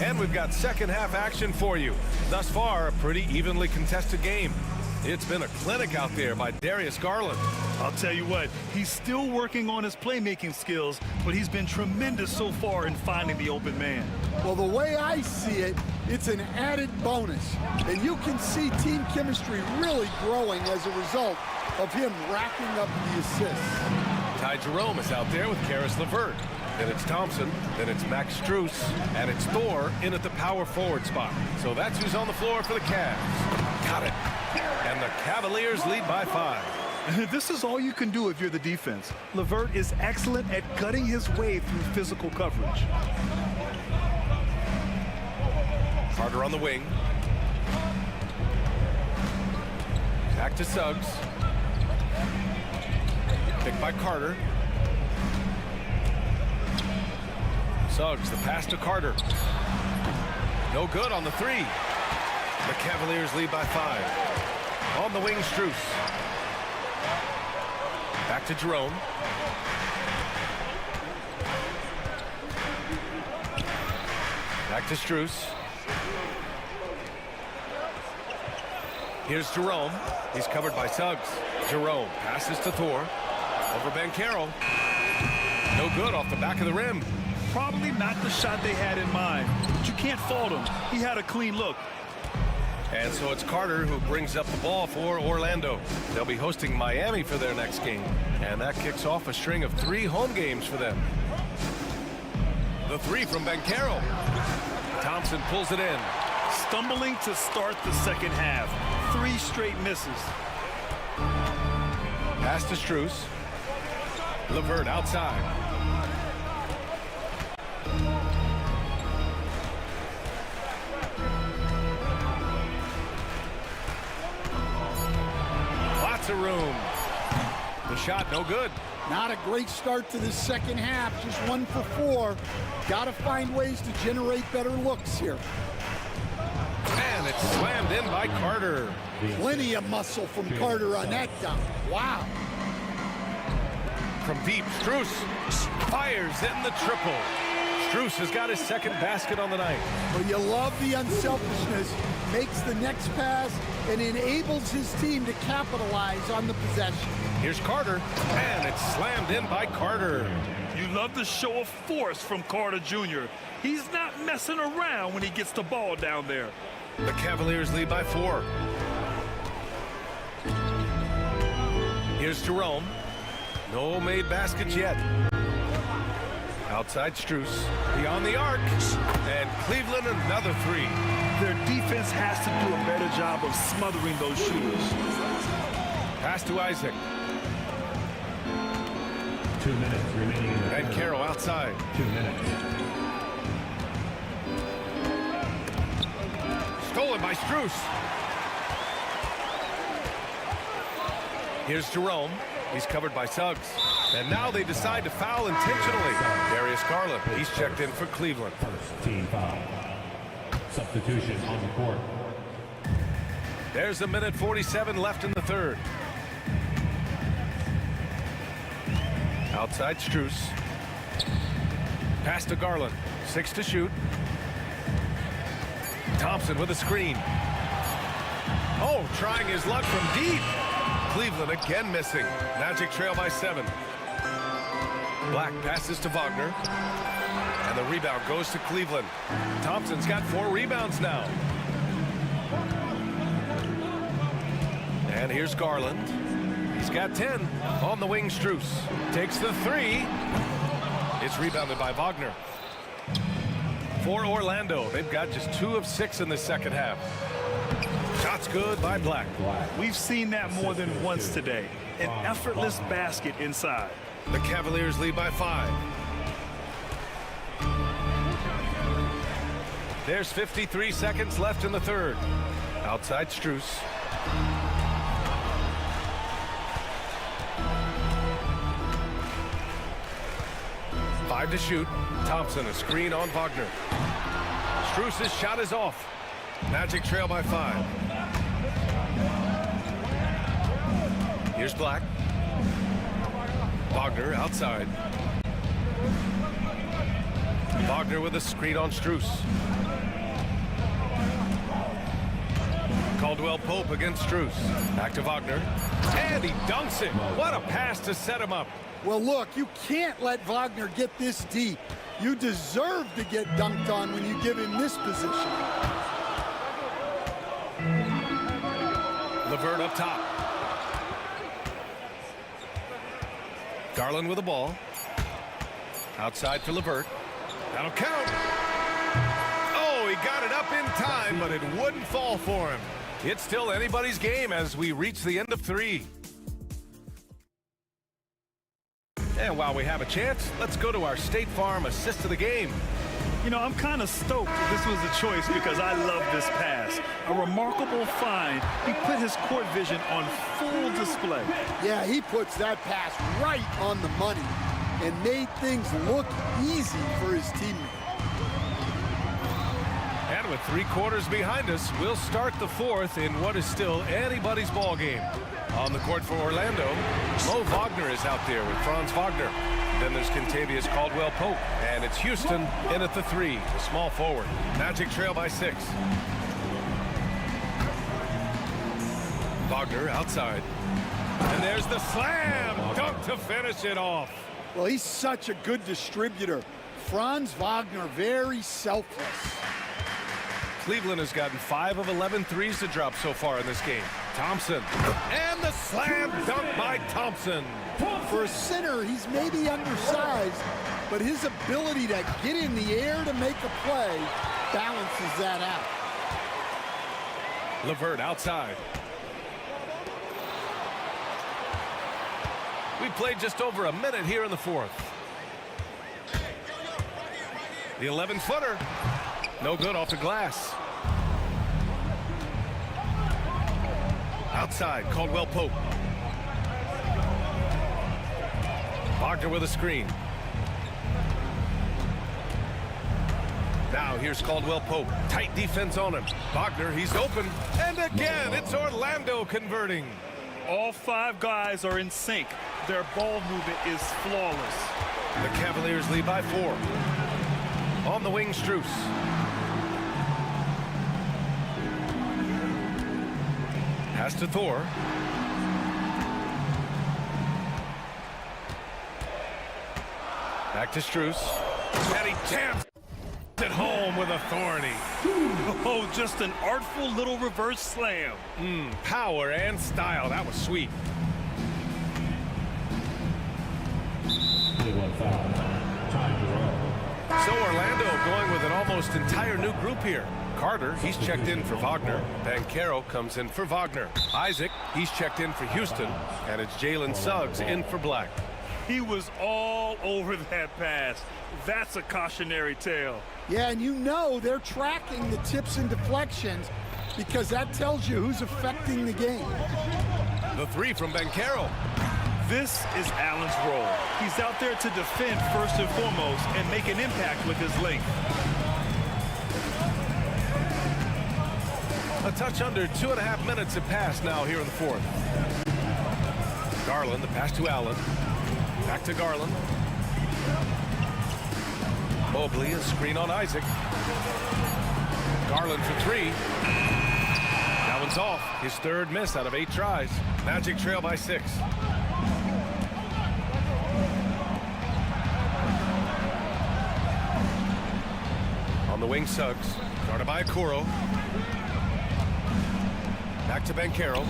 And we've got second half action for you. Thus far, a pretty evenly contested game. It's been a clinic out there by Darius Garland. I'll tell you what, he's still working on his playmaking skills, but he's been tremendous so far in finding the open man. Well, the way I see it, it's an added bonus. And you can see team chemistry really growing as a result of him racking up the assists. Ty Jerome is out there with Karis LeVert. Then it's Thompson, then it's Max Strus, and it's Thor in at the power forward spot. So that's who's on the floor for the Cavs. Got it. And the Cavaliers lead by 5. This is all you can do if you're the defense. LeVert is excellent at cutting his way through physical coverage. Carter on the wing. Back to Suggs. Picked by Carter. Suggs, the pass to Carter. No good on the 3. The Cavaliers lead by 5. On the wing, Strus. Back to Jerome. Back to Strus. Here's Jerome. He's covered by Suggs. Jerome passes to Thor. Over Banchero. No good off the back of the rim. Probably not the shot they had in mind, but you can't fault him. He had a clean look. And so it's Carter who brings up the ball for Orlando. They'll be hosting Miami for their next game. And that kicks off a string of 3 home games for them. The 3 from Banchero. Thompson pulls it in. Stumbling to start the second half. 3 straight misses. Pass to Strus. LeVert outside. Lots of room. The shot no good. Not a great start to the second half. Just 1 for 4. Got to find ways to generate better looks here. And it's slammed in by Carter. Plenty of muscle from Carter on that dunk. Wow. From deep, Strus fires in the triple. Strus has got his second basket on the night. Well, you love the unselfishness. Makes the next pass and enables his team to capitalize on the possession. Here's Carter, and it's slammed in by Carter. You love the show of force from Carter Jr. He's not messing around when he gets the ball down there. The Cavaliers lead by 4. Here's Jerome. No made baskets yet. Outside Strus. Beyond the arc. And Cleveland another 3. Their defense has to do a better job of smothering those shooters. Pass to Isaac. 2 minutes remaining. And Carroll outside. 2 minutes. Stolen by Strus. Here's Jerome. He's covered by Suggs. And now they decide to foul intentionally. Darius Garland, he's checked in for Cleveland. First team foul. Substitution on the court. There's 1:47 left in the third. Outside Strus. Pass to Garland. 6 to shoot. Thompson with a screen. Oh, trying his luck from deep. Cleveland again missing. Magic trail by 7. Black passes to Wagner. And the rebound goes to Cleveland. Thompson's got 4 rebounds now. And here's Garland. He's got 10. On the wing, Strus. Takes the 3. It's rebounded by Wagner. For Orlando, they've got just 2 of 6 in the second half. Shots good by Black. We've seen that more than once today. An effortless basket inside. The Cavaliers lead by 5. There's 53 seconds left in the third. Outside Strus. Five to shoot. Thompson a screen on Wagner. Strus's shot is off. Magic trail by 5. Here's Black. Wagner outside. Wagner with a screen on Strus. Caldwell Pope against Strus. Back to Wagner. And he dunks it. What a pass to set him up. Well, look, you can't let Wagner get this deep. You deserve to get dunked on when you give him this position. LeVert up top. Garland with the ball. Outside for LeVert. That'll count. Oh, he got it up in time, but it wouldn't fall for him. It's still anybody's game as we reach the end of 3. And while we have a chance, let's go to our State Farm assist of the game. You know, I'm kind of stoked that this was a choice because I love this pass. A remarkable find. He put his court vision on full display. Yeah, he puts that pass right on the money and made things look easy for his teammate. And with 3 quarters behind us, we'll start the 4th in what is still anybody's ball game. On the court for Orlando, Mo Wagner is out there with Franz Wagner. Then there's Contavious Caldwell-Pope. And it's Houston in at the 3, the small forward. Magic trail by 6. Wagner outside. And there's the slam dunk to finish it off. Well, he's such a good distributor. Franz Wagner, very selfless. Cleveland has gotten 5 of 11 threes to drop so far in this game. Thompson. And the slam dunk by Thompson. For a center, he's maybe undersized, but his ability to get in the air to make a play balances that out. LeVert outside. We played just over a minute here in the 4th. The 11-footer. No good off the glass. Outside, Caldwell-Pope. Wagner with a screen. Now here's Caldwell-Pope. Tight defense on him. Wagner, he's open. And again, it's Orlando converting. All 5 guys are in sync. Their ball movement is flawless. The Cavaliers lead by 4. On the wing, Strus. Pass to Thor. Back to Strus. And he jams it home with authority. Oh, just an artful little reverse slam. Power and style. That was sweet. So Orlando going with an almost entire new group here. Carter, he's checked in for Wagner. Banchero comes in for Wagner. Isaac, he's checked in for Houston. And it's Jalen Suggs in for Black. He was all over that pass. That's a cautionary tale. Yeah, and you know they're tracking the tips and deflections because that tells you who's affecting the game. The 3 from Banchero. This is Allen's role. He's out there to defend first and foremost and make an impact with his length. A touch under 2.5 minutes have passed now here in the 4th. Garland, the pass to Allen. Back to Garland. Mobley, a screen on Isaac. Garland for 3. That one's off. His 3rd miss out of 8 tries. Magic trail by 6. On the wing, Suggs. Guarded by Okoro. Back to Banchero.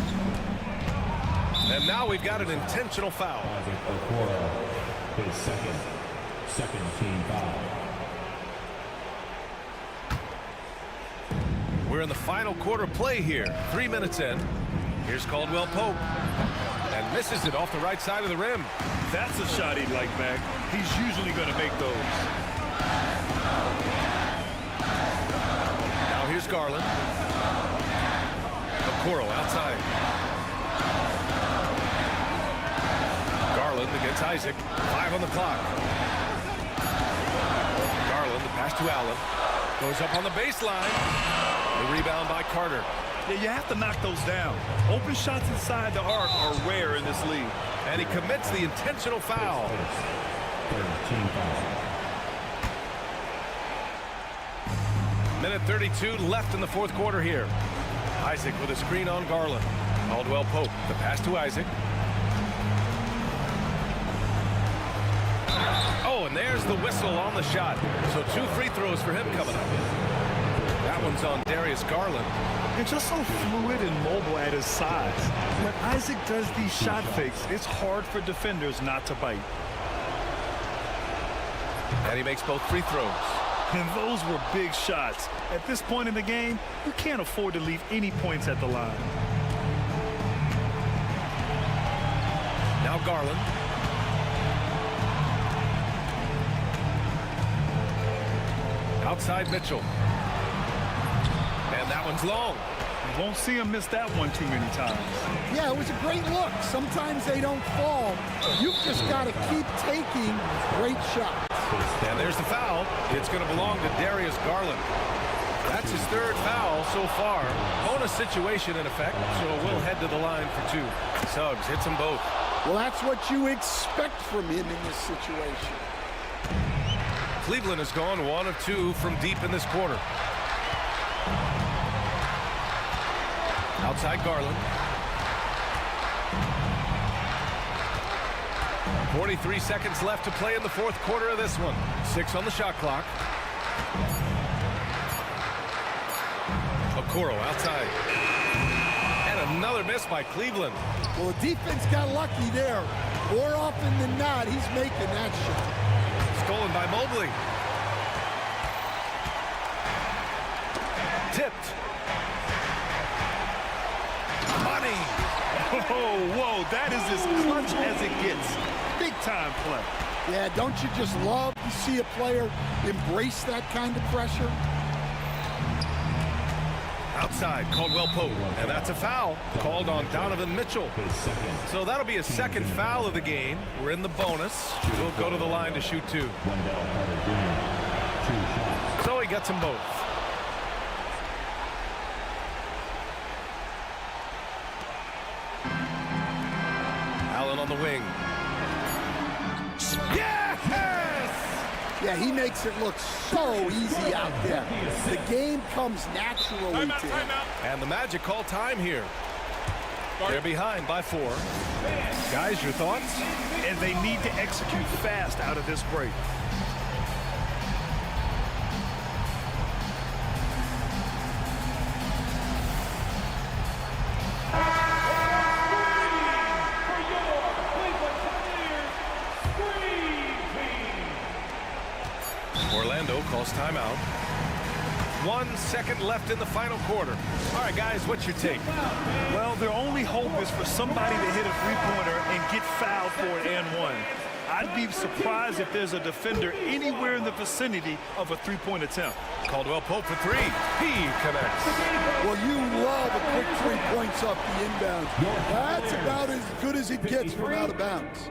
And now we've got an intentional foul. Okoro, his second team foul. We're in the final quarter play here. 3 minutes in. Here's Caldwell-Pope. And misses it off the right side of the rim. That's a shot he'd like back. He's usually going to make those. Now here's Garland. Okoro outside. Garland against Isaac. 5 on the clock. Garland, the pass to Allen. Goes up on the baseline. The rebound by Carter. Yeah, you have to knock those down. Open shots inside the arc are rare in this league. And he commits the intentional foul. Minute 32 left in the 4th quarter here. Isaac with a screen on Garland. Caldwell-Pope, the pass to Isaac. Oh, and there's the whistle on the shot. So 2 free throws for him coming up. That one's on Darius Garland. And just so fluid and mobile at his size. When Isaac does these shot fakes, it's hard for defenders not to bite. And he makes both free throws. And those were big shots. At this point in the game, you can't afford to leave any points at the line. Now Garland. Outside Mitchell. And that one's long. You won't see him miss that one too many times. Yeah, it was a great look. Sometimes they don't fall. You've just got to keep taking great shots. And there's the foul. It's going to belong to Darius Garland. That's his 3rd foul so far. Bonus situation in effect, so we'll head to the line for 2. Suggs hits them both. Well, that's what you expect from him in this situation. Cleveland has gone 1 of 2 from deep in this quarter. Outside Garland. 43 seconds left to play in the fourth quarter of this one. 6 on the shot clock. Okoro outside. And another miss by Cleveland. Well, the defense got lucky there. More often than not, he's making that shot. Stolen by Mobley. Tipped. Money. Whoa, that is as clutch as it gets. Big time play. Yeah, don't you just love to see a player embrace that kind of pressure? Outside, Caldwell Pope, and that's a foul called on Donovan Mitchell. So that'll be a second foul of the game. We're in the bonus. We'll go to the line to shoot 2. So he gets them both. Allen on the wing. Yeah, he makes it look so easy out there. The game comes naturally to him. And the Magic call time here. They're behind by 4. Guys, your thoughts? And they need to execute fast out of this break. Orlando calls timeout. 1 second left in the final quarter. All right, guys, what's your take? Well, their only hope is for somebody to hit a three-pointer and get fouled for it and one. I'd be surprised if there's a defender anywhere in the vicinity of a three-point attempt. Caldwell Pope for 3. He connects. Well, you love a quick 3 points off the inbound. That's about as good as it gets from out of bounds.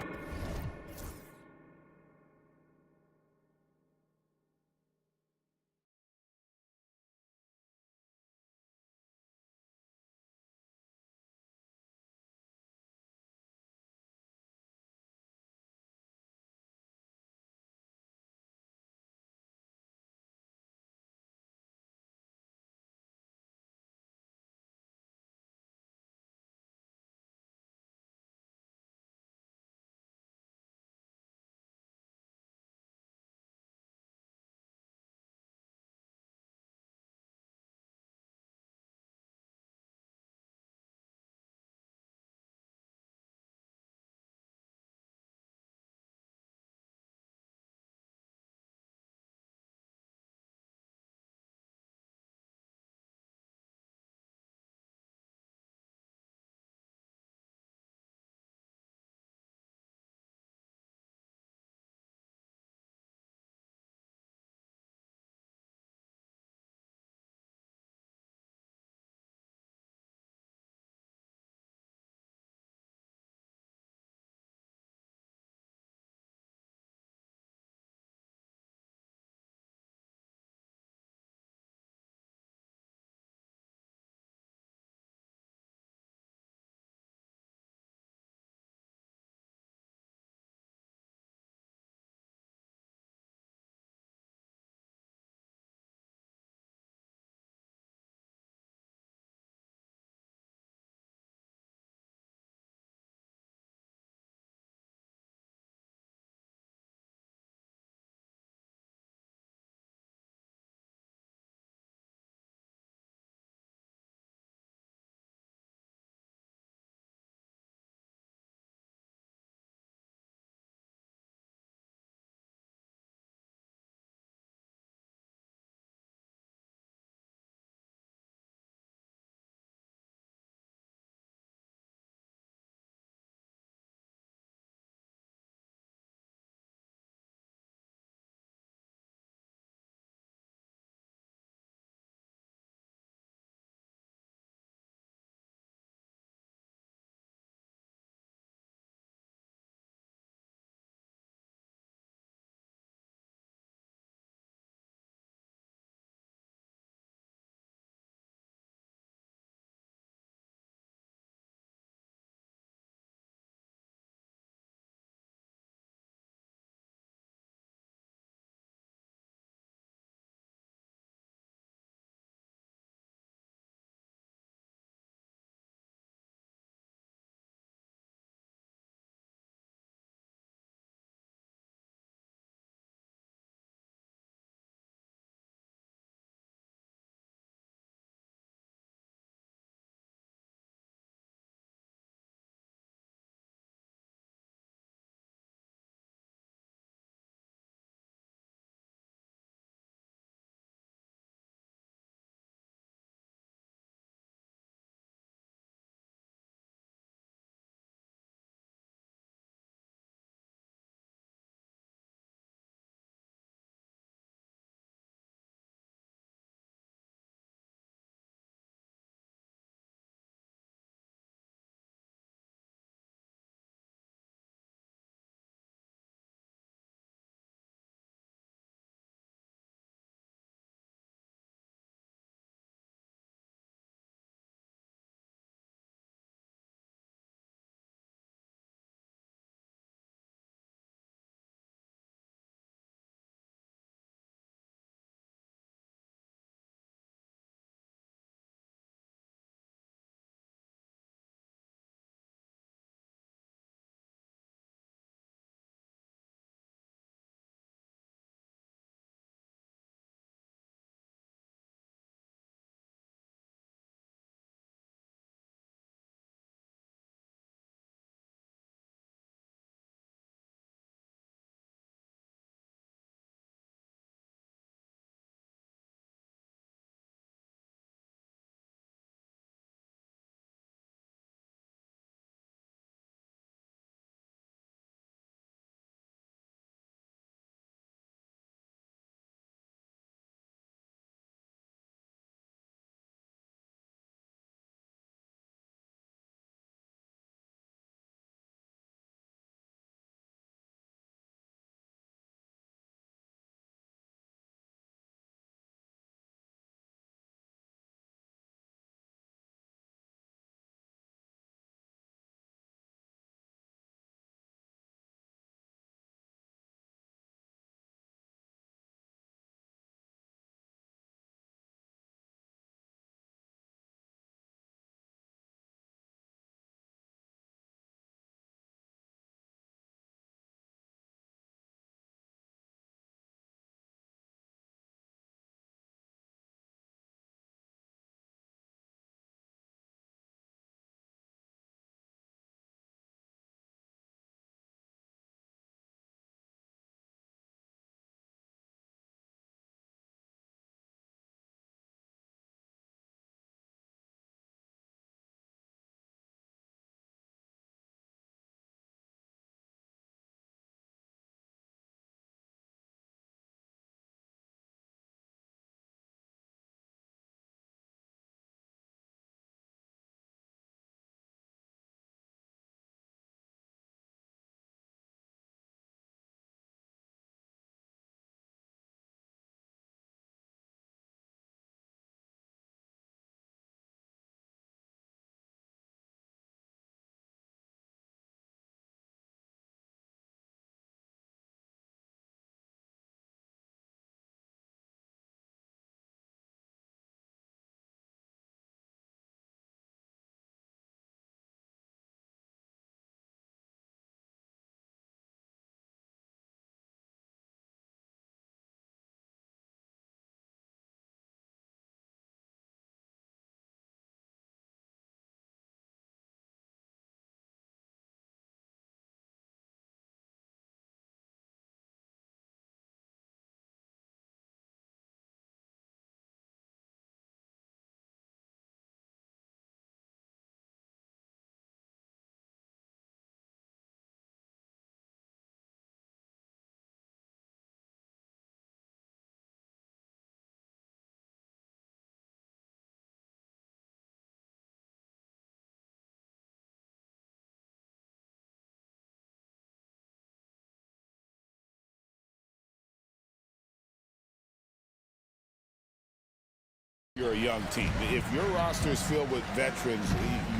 You're a young team. If your roster is filled with veterans,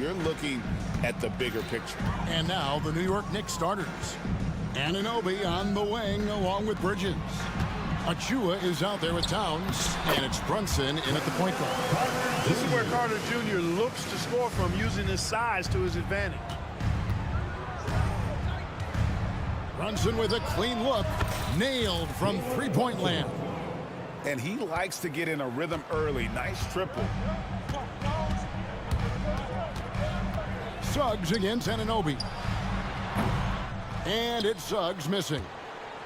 you're looking at the bigger picture. And now the New York Knicks starters. Anunoby on the wing along with Bridges. Achua is out there with Towns, and it's Brunson in at the point guard. This is where Carter Jr. looks to score from, using his size to his advantage. Brunson with a clean look, nailed from three-point land. And he likes to get in a rhythm early. Nice triple. Suggs against Anunoby. And it's Suggs missing.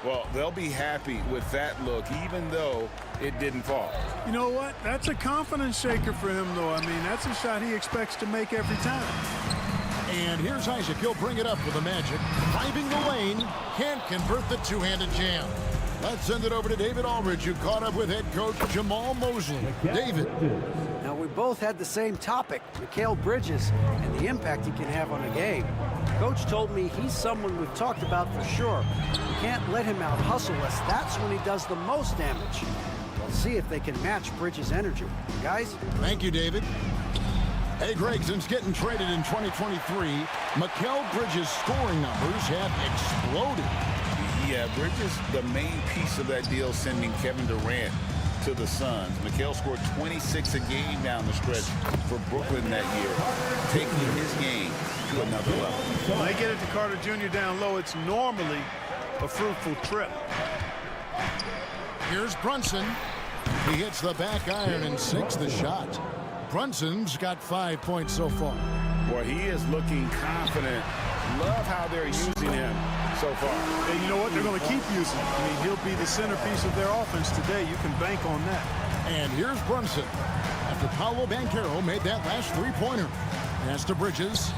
Well, they'll be happy with that look, even though it didn't fall. You know what? That's a confidence shaker for him, though. I mean, that's a shot he expects to make every time. And here's Isaac. He'll bring it up with the Magic. Driving the lane. Can't convert the two-handed jam. Let's send it over to David Aldridge, who caught up with head coach Jamal Mosley. David. Now, we both had the same topic, Mikal Bridges, and the impact he can have on a game. Coach told me he's someone we've talked about for sure. We can't let him out-hustle us. That's when he does the most damage. We'll see if they can match Bridges' energy. Guys? Thank you, David. Hey, Greg, since getting traded in 2023, Mikal Bridges' scoring numbers have exploded. Yeah, Bridges, the main piece of that deal, sending Kevin Durant to the Suns. Mikal scored 26 a game down the stretch for Brooklyn that year, taking his game to another level. When they get it to Carter Jr. down low, it's normally a fruitful trip. Here's Brunson. He hits the back iron and sinks the shot. Brunson's got 5 points so far. Boy, he is looking confident. Love how they're using him so far. And you know what? They're going to keep using him. I mean, he'll be the centerpiece of their offense today. You can bank on that. And here's Brunson. After Paolo Banchero made that last three-pointer. Pass to Bridges.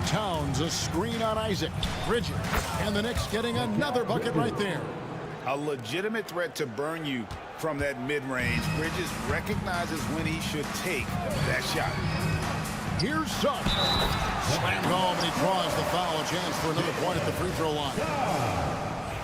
Towns, a screen on Isaac. Bridges. And the Knicks getting another bucket right there. A legitimate threat to burn you from that mid-range. Bridges recognizes when he should take that shot. Here's Suggs. Slammed home, and he draws the foul. A chance for another point at the free throw line.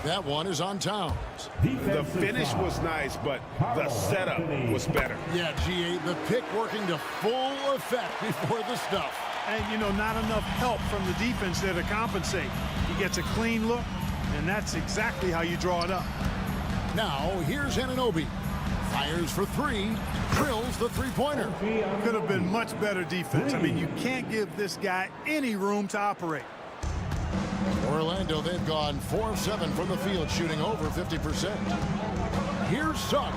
That one is on Towns. The finish was nice, but the setup was better. Yeah, G8, the pick working to full effect before the stuff. And, you know, not enough help from the defense there to compensate. He gets a clean look, and that's exactly how you draw it up. Now, here's Anunoby. Fires for three. Drills the three-pointer. Could have been much better defense. I mean, you can't give this guy any room to operate. Orlando, they've gone 4 of 7 from the field, shooting over 50%. Here's Suggs.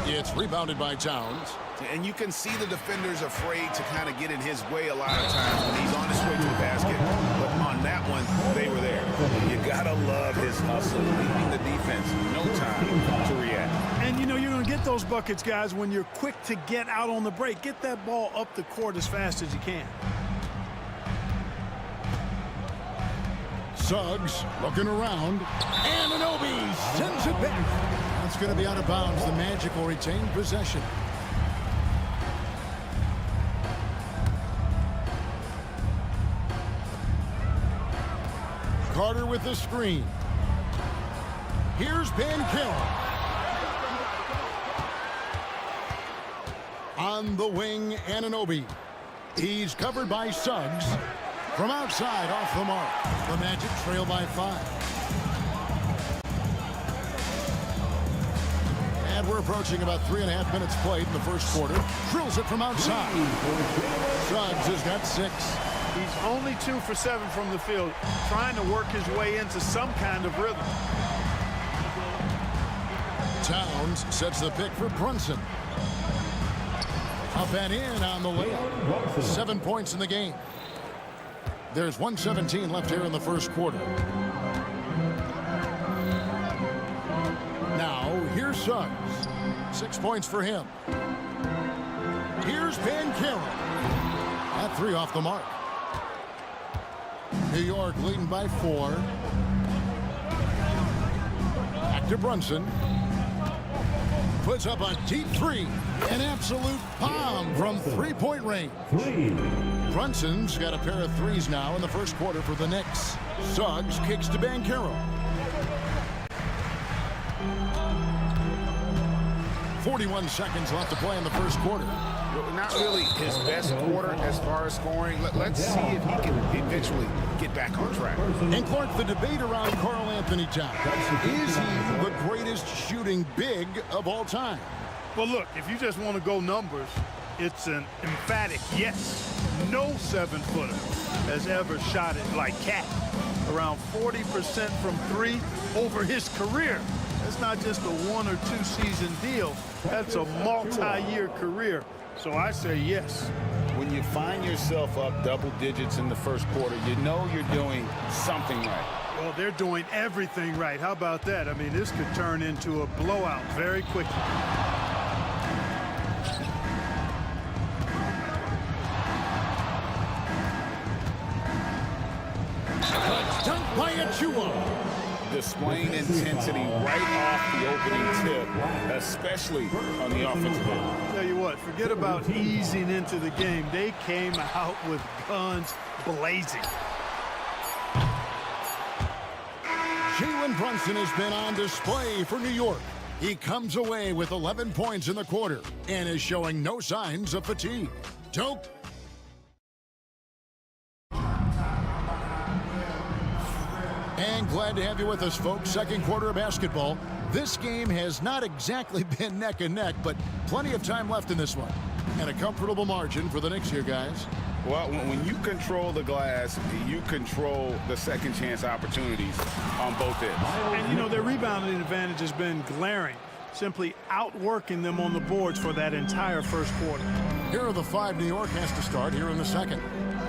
It's rebounded by Towns. And you can see the defenders afraid to kind of get in his way a lot of times when he's on his way to the basket. But on that one, they were there. You gotta love his hustle, leaving the defense no time to react. And you know you're gonna get those buckets, guys, when you're quick to get out on the break. Get that ball up the court as fast as you can. Suggs looking around. Anunoby sends it back. That's going to be out of bounds. The Magic will retain possession. Carter with the screen. Here's Banchero. On the wing, Anunoby. He's covered by Suggs. From outside, off the mark. The Magic trail by 5. And we're approaching about 3.5 minutes played in the first quarter. Drills it from outside. Suggs has got 6. He's only 2 for 7 from the field, trying to work his way into some kind of rhythm. Towns sets the pick for Brunson. Up and in on the layup. 7 points in the game. There's 1:17 left here in the first quarter. Now, here's Suggs. 6 points for him. Here's Banchero. That 3 off the mark. New York leading by 4. Back to Brunson. Puts up a deep 3. An absolute bomb from three-point range. Brunson's got a pair of 3s now in the first quarter for the Knicks. Suggs kicks to Banchero. 41 seconds left to play in the first quarter. Not really his best quarter as far as scoring. Let's see if he can eventually get back on track. And Clark, the debate around Karl Anthony Towns. Is he the greatest shooting big of all time? Well, look, if you just want to go numbers, it's an emphatic yes. No 7-footer has ever shot it like Cat. Around 40% from three over his career. That's not just a 1 or 2 season deal. That's a multi-year career. So I say yes. When you find yourself up double digits in the first quarter, you know you're doing something right. Well, they're doing everything right. How about that? I mean, this could turn into a blowout very quickly. Dunk by Achua. Displaying intensity right off the opening tip, especially on the offensive end. Tell you what, forget about easing into the game. They came out with guns blazing. Jalen Brunson has been on display for New York. He comes away with 11 points in the quarter and is showing no signs of fatigue. Dope. And glad to have you with us, folks. Second quarter of basketball. This game has not exactly been neck and neck, but plenty of time left in this one. And a comfortable margin for the Knicks here, guys. Well, when you control the glass, you control the second chance opportunities on both ends. And, you know, their rebounding advantage has been glaring, simply outworking them on the boards for that entire first quarter. Here are the 5 New York has to start here in the second.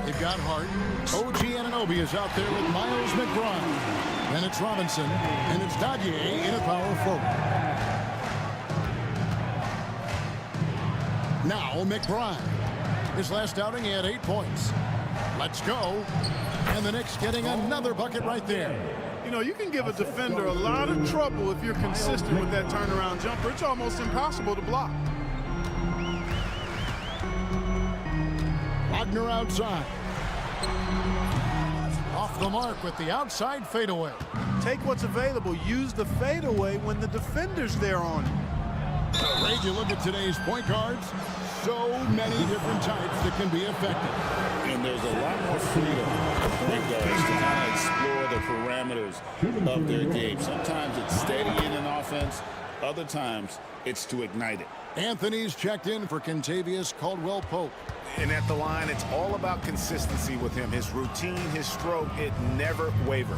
They've got Hart. OG Anunoby is out there with Miles McBride. Then it's Robinson, and it's Dadier in a power forward. Now McBride. His last outing, he had 8 points. Let's go. And the Knicks getting another bucket right there. You know, you can give a defender a lot of trouble if you're consistent with that turnaround jumper. It's almost impossible to block. Wagner outside. Off the mark with the outside fadeaway. Take what's available. Use the fadeaway when the defender's there on it. Ray, you look at today's point guards, so many different types that can be effective. And there's a lot more freedom for point guards to kind of explore the parameters of their game. Sometimes it's steadying an offense. Other times it's to ignite it. Anthony's checked in for Kentavious Caldwell-Pope. And at the line, it's all about consistency with him. His routine, his stroke, it never wavers.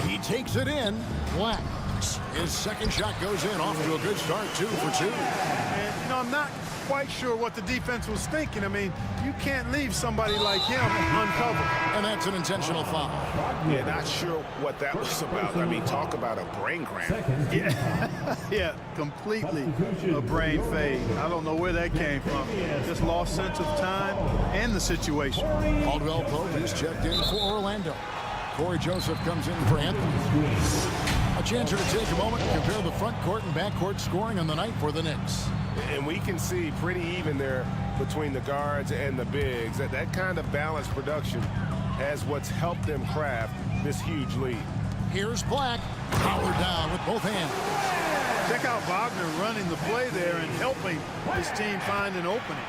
He takes it in. Black. His second shot goes in. Off to a good start, 2 for 2. And, you know, I'm not quite sure what the defense was thinking. I mean, you can't leave somebody like him uncovered. And that's an intentional foul. Yeah, not sure what that was about. I mean, talk about a brain cramp. Yeah, yeah, completely a brain fade. I don't know where that came from. Just lost sense of time and the situation. Caldwell-Pope is checked in for Orlando. Corey Joseph comes in for Anthony. A chance here to take a moment and compare the front court and back court scoring on the night for the Knicks. And we can see pretty even there between the guards and the bigs. That kind of balanced production has what's helped them craft this huge lead. Here's Black. Powered down with both hands. Check out Wagner running the play there and helping his team find an opening.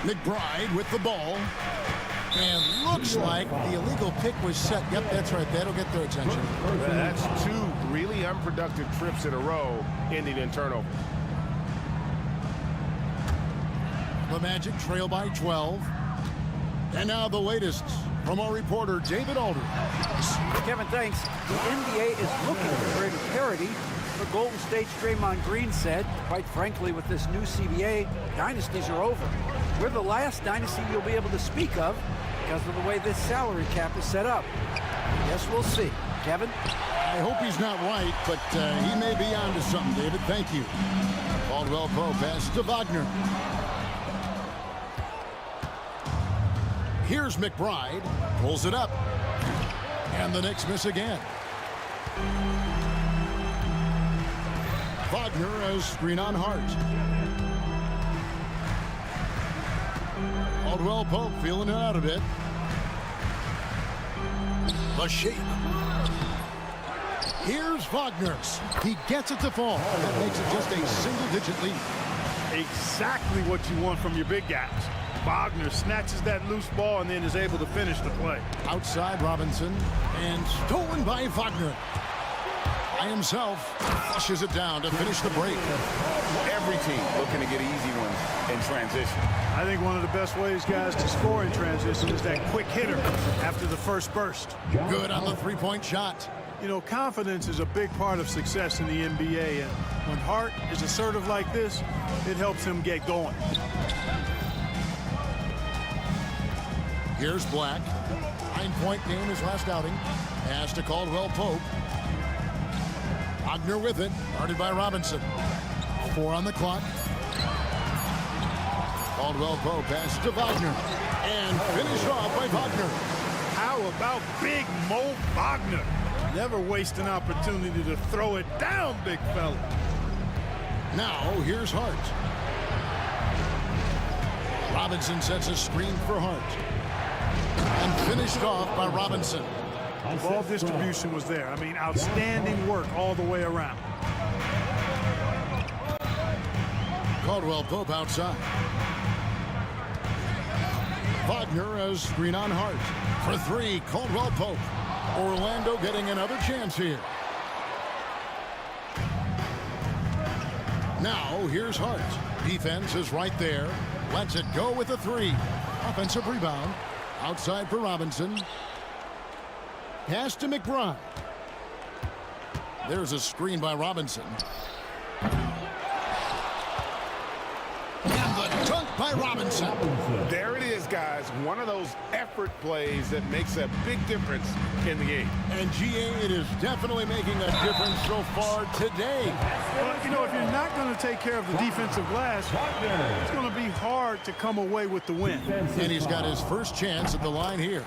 McBride with the ball. And looks like the illegal pick was set. Yep, that's right. That'll get their attention. That's 2 really unproductive trips in a row ending in turnover. The Magic trail by 12. And now the latest from our reporter, David Aldridge. Kevin, thanks. The NBA is looking to bring parity. But Golden State's Draymond Green said, quite frankly, with this new CBA, dynasties are over. We're the last dynasty you'll be able to speak of because of the way this salary cap is set up. Yes, we'll see. Kevin? I hope he's not right, but he may be on to something, David. Thank you. Caldwell-Pope pass to Wagner. Here's McBride. Pulls it up. And the Knicks miss again. Wagner a screen on Hart. Caldwell-Pope feeling it out a bit. The shape. Here's Wagner. He gets it to fall. That makes it just a single-digit lead. Exactly what you want from your big guys. Wagner snatches that loose ball and then is able to finish the play. Outside Robinson, and stolen by Wagner. By himself, flushes it down to finish the break. Every team looking to get easy ones in transition. I think one of the best ways, guys, to score in transition is that quick hitter after the first burst. Good on the three-point shot. You know, confidence is a big part of success in the NBA, and when Hart is assertive like this, it helps him get going. Here's Black. 9-point game his last outing. Pass to Caldwell Pope. Wagner with it, guarded by Robinson. 4 on the clock. Caldwell Pope pass to Wagner. And finished off by Wagner. How about Big Mo Wagner? Never waste an opportunity to throw it down, big fella. Now, here's Hart. Robinson sets a screen for Hart. And finished off by Robinson. The ball distribution was there. I mean, outstanding work all the way around. Caldwell Pope outside. Wagner as screen on Hart. For 3, Caldwell Pope. Orlando getting another chance here. Now, here's Hart. Defense is right there. Lets it go with a 3. Offensive rebound. Outside for Robinson. Pass to McBride. There's a screen by Robinson. And the dunk by Robinson. There it is, guys. One of those effort plays that makes a big difference in the game. And GA, it is definitely making a difference so far today. Well, you know, if you're not going to take care of the defensive glass, it's going to be hard to come away with the win. And he's got his first chance at the line here.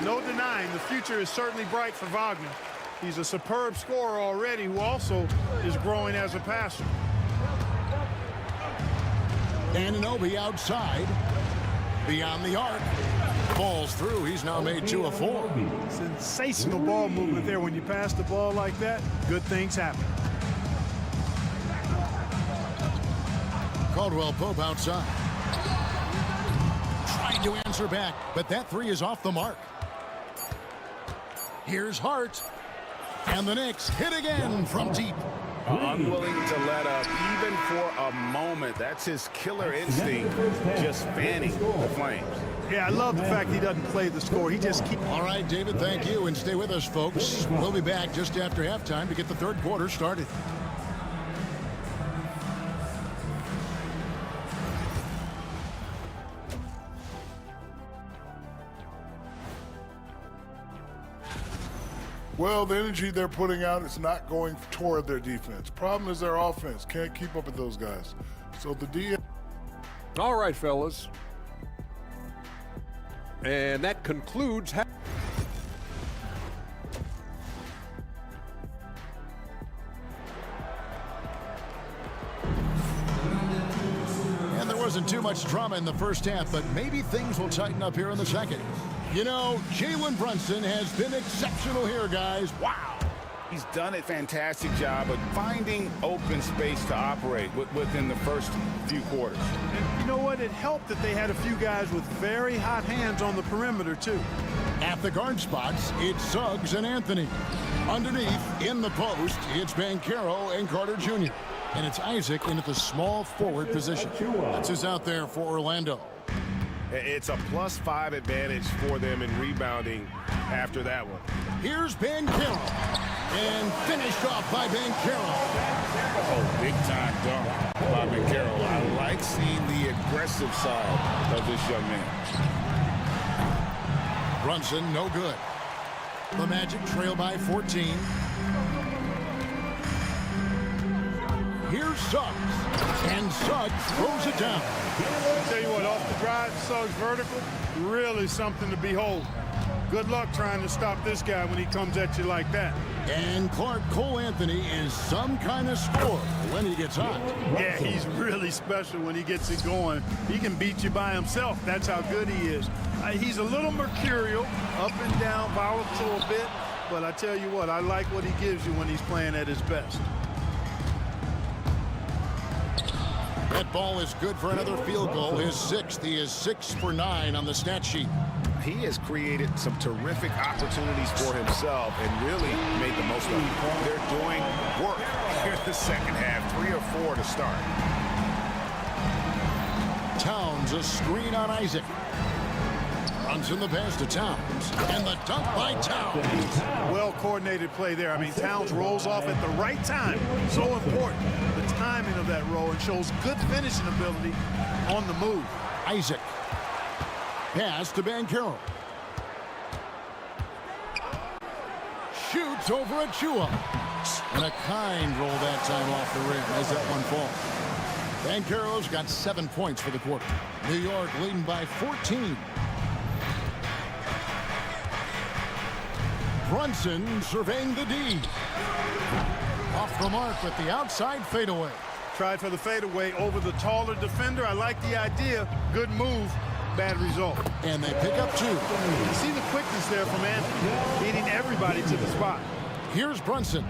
No denying, the future is certainly bright for Wagner. He's a superb scorer already who also is growing as a passer. Anunoby outside. Beyond the arc. Falls through. He's now made 2 of 4. Sensational ball movement there. When you pass the ball like that, good things happen. Caldwell Pope outside. Trying to answer back, but that 3 is off the mark. Here's Hart. And the Knicks hit again from deep. Unwilling to let up even for a moment. That's his killer instinct, just fanning the flames. Yeah, I love the fact he doesn't play the score. He just keeps... All right, David, thank you. And stay with us, folks. We'll be back just after halftime to get the third quarter started. Well, the energy they're putting out is not going toward their defense. Problem is their offense. Can't keep up with those guys. So the D... All right, fellas. And that concludes... And there wasn't too much drama in the first half, but maybe things will tighten up here in the second. You know, Jalen Brunson has been exceptional here, guys. Wow. He's done a fantastic job of finding open space to operate within the first few quarters. And you know what? It helped that they had a few guys with very hot hands on the perimeter, too. At the guard spots, it's Suggs and Anthony. Underneath, in the post, it's Banchero and Carter Jr. And it's Isaac in at the small forward position. That's who's out there for Orlando. It's a +5 advantage for them in rebounding after that one. Here's Banchero. And finished off by Banchero. Oh, big-time dunk by Banchero. I like seeing the aggressive side of this young man. Brunson, no good. The Magic trail by 14. Here's Suggs. And Suggs throws it down. I'll tell you what, off the drive, Suggs vertical, really something to behold. Good luck trying to stop this guy when he comes at you like that. And Clark Cole Anthony is some kind of scorer when he gets hot. Yeah, he's really special when he gets it going. He can beat you by himself. That's how good he is. He's a little mercurial, up and down, volatile a bit, but I tell you what, I like what he gives you when he's playing at his best. That ball is good for another field goal, his sixth. He is 6 for 9 on the stat sheet. He has created some terrific opportunities for himself and really made the most of it. They're doing work here in the second half, 3 or 4 to start. Towns, a screen on Isaac. Runs in the pass to Towns, and the dunk by Towns. Well-coordinated play there. I mean, Towns rolls off at the right time. So important, the timing of that roll, and shows good finishing ability on the move. Isaac. Pass to Banchero. Shoots over Achua. And a kind roll that time off the rim as that one falls. Banchero's got 7 points for the quarter. New York leading by 14. Brunson surveying the D. Off the mark with the outside fadeaway. Tried for the fadeaway over the taller defender. I like the idea. Good move. Bad result. And they pick up 2. You see the quickness there from Anthony, beating everybody to the spot. Here's Brunson.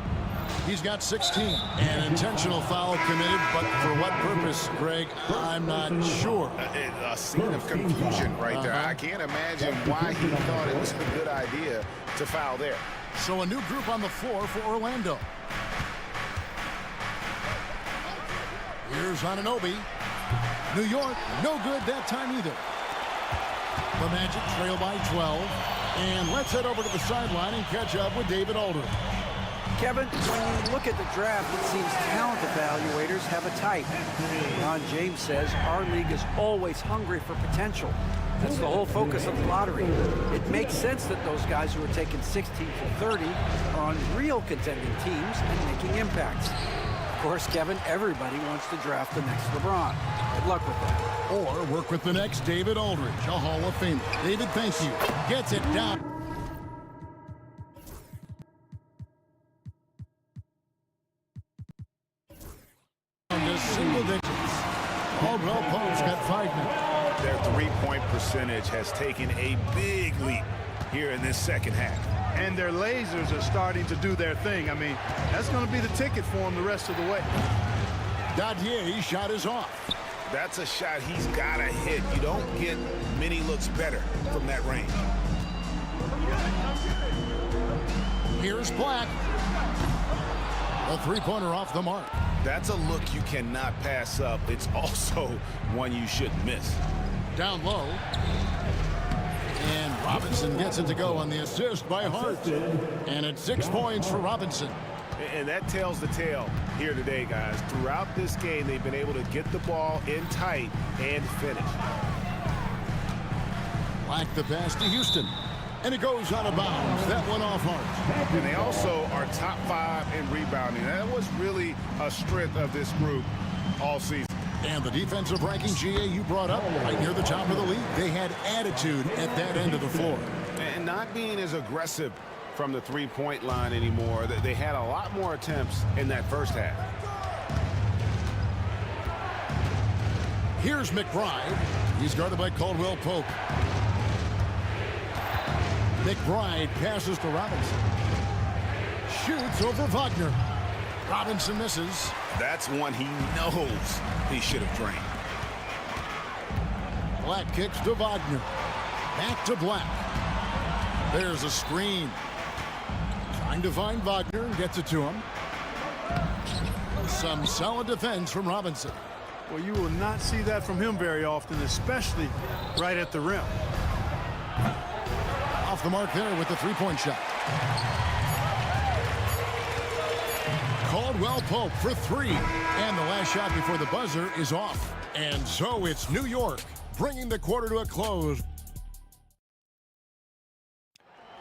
He's got 16. An intentional foul committed, but for what purpose, Greg? I'm not sure. A scene of confusion right there. I can't imagine why he thought it was a good idea to foul there. So a new group on the floor for Orlando. Here's Anunoby. New York, no good that time either. The Magic trail by 12. And let's head over to the sideline and catch up with David Aldridge. Kevin, when you look at the draft, it seems talent evaluators have a type. Ron James says our league is always hungry for potential. That's the whole focus of the lottery. It makes sense that those guys who are taken 16 to 30 are on real contending teams and making impacts. Of course, Kevin, everybody wants to draft the next LeBron. Good luck with that. Or work with the next David Aldridge, a Hall of Famer. David, thank you. Gets it down. To single digits. Caldwell Pope's got 5 minutes. Their three-point percentage has taken a big leap here in this second half. And their lasers are starting to do their thing. I mean, that's going to be the ticket for them the rest of the way. Dadier's shot is off. That's a shot he's got to hit. You don't get many looks better from that range. Here's Black. A three-pointer off the mark. That's a look you cannot pass up. It's also one you shouldn't miss. Down low. And Robinson gets it to go on the assist by Hart. And it's 6 points for Robinson. And that tells the tale here today, guys. Throughout this game, they've been able to get the ball in tight and finish. Black the pass to Houston. And it goes out of bounds. That one off Hart. And they also are top 5 in rebounding. That was really a strength of this group all season. And the defensive ranking, GA, you brought up right near the top of the league. They had attitude at that end of the floor. And not being as aggressive from the three-point line anymore. They had a lot more attempts in that first half. Here's McBride. He's guarded by Caldwell Pope. McBride passes to Robinson. Shoots over Wagner. Robinson misses. That's one he knows he should have drained. Black kicks to Wagner. Back to Black. There's a screen. Trying to find Wagner and gets it to him. Some solid defense from Robinson. Well, you will not see that from him very often, especially right at the rim. Off the mark there with the three-point shot. Caldwell Pope for 3. And the last shot before the buzzer is off. And so it's New York bringing the quarter to a close.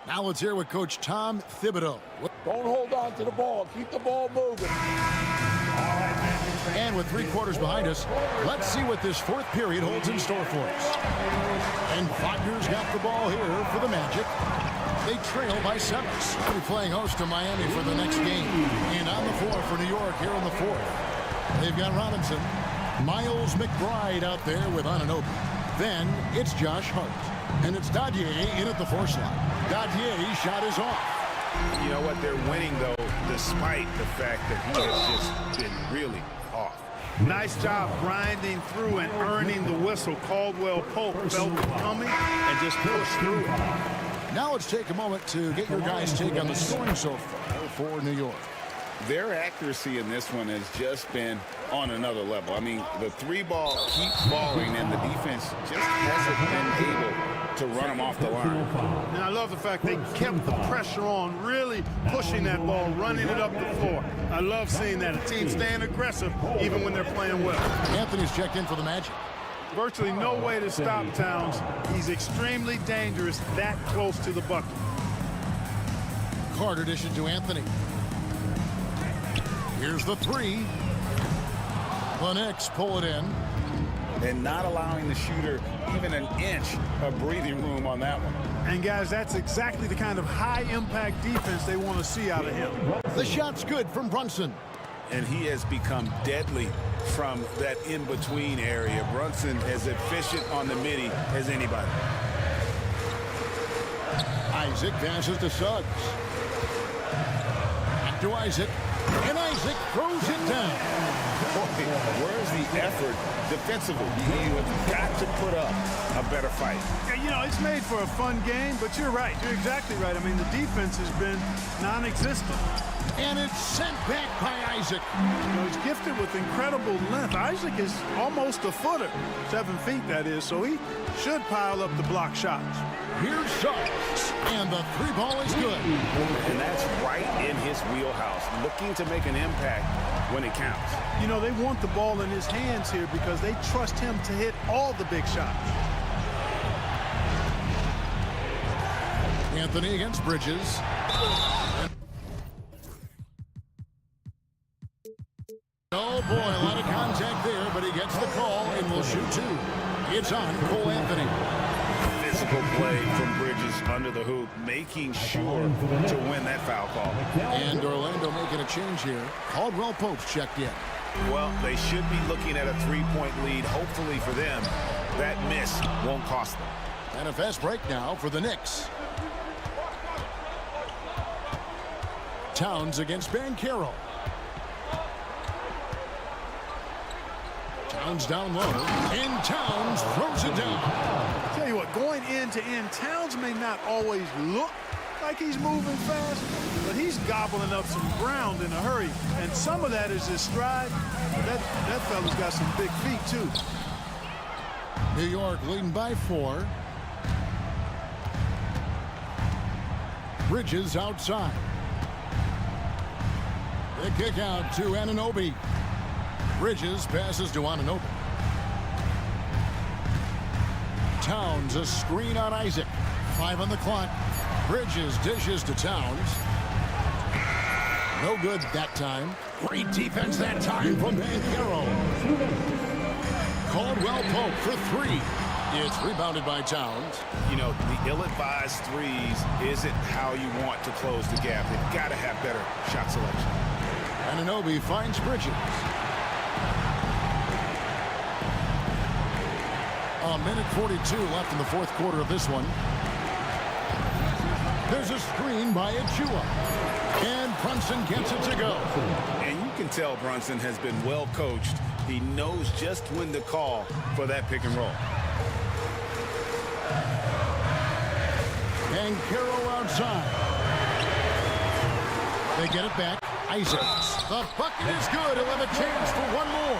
Now let's hear with Coach Tom Thibodeau. Don't hold on to the ball. Keep the ball moving. And with 3 quarters behind us, let's see what this fourth period holds in store for us. And Wagner's got the ball here for the Magic. They trail by 7. We're playing host to Miami for the next game. And on the floor for New York here in the fourth. They've got Robinson. Miles McBride out there with Anunoby. Then it's Josh Hart. And it's Dadier in at the 4 slot. Dadier's shot is off. You know what? They're winning, though, despite the fact that he has just been really off. Nice job grinding through and earning the whistle. Caldwell Pope felt it coming and just pushed through it. Now let's take a moment to get your guys' take on the scoring so far for New York. Their accuracy in this one has just been on another level. I mean, the three ball keeps falling, and the defense just hasn't been able to run them off the line. And I love the fact they kept the pressure on, really pushing that ball, running it up the floor. I love seeing that. A team staying aggressive even when they're playing well. Anthony's checked in for the Magic. Virtually no way to stop Towns. He's extremely dangerous that close to the bucket. Carter dishes to Anthony. Here's the three. The Knicks pull it in. And not allowing the shooter even an inch of breathing room on that one. And guys, that's exactly the kind of high-impact defense they want to see out of him. The shot's good from Brunson. And he has become deadly from that in-between area. Brunson as efficient on the midi as anybody. Isaac passes to Suggs. Back to Isaac. And Isaac throws it down. Boy, where's the effort defensively? You have got to put up a better fight. Yeah, you know, it's made for a fun game, but you're right. You're exactly right. I mean, the defense has been non-existent. And it's sent back by Isaac. You know, he's gifted with incredible length. Isaac is almost a footer, 7 feet that is, so he should pile up the block shots. Here's Suggs, and the three ball is good. And that's right in his wheelhouse, looking to make an impact when it counts. You know, they want the ball in his hands here because they trust him to hit all the big shots. Anthony against Bridges. Oh boy, a lot of contact there, but he gets the call and will shoot two. It's on Cole Anthony. Physical play from Bridges under the hoop, making sure to win that foul call. And Orlando making a change here. Caldwell Pope's checked in. Well, they should be looking at a three-point lead. Hopefully for them, that miss won't cost them. And a fast break now for the Knicks. Towns against Banchero. Towns down low, and Towns throws it down. Tell you what, going end to end, Towns may not always look like he's moving fast, but he's gobbling up some ground in a hurry. And some of that is his stride. That fella's got some big feet, too. New York leading by 4. Bridges outside. The kick out to Anunoby. Bridges passes to Anunoby. Towns, a screen on Isaac. 5 on the clock. Bridges dishes to Towns. No good that time. Great defense that time from Banchero. Caldwell Pope for 3. It's rebounded by Towns. You know, the ill-advised threes isn't how you want to close the gap. They've got to have better shot selection. Anunoby finds Bridges. A minute 42 left in the fourth quarter of this one. There's a screen by Achua. And Brunson gets it to go. And you can tell Brunson has been well coached. He knows just when to call for that pick and roll. Banchero outside. They get it back. Isaac. The bucket is good. He'll have a chance for one more.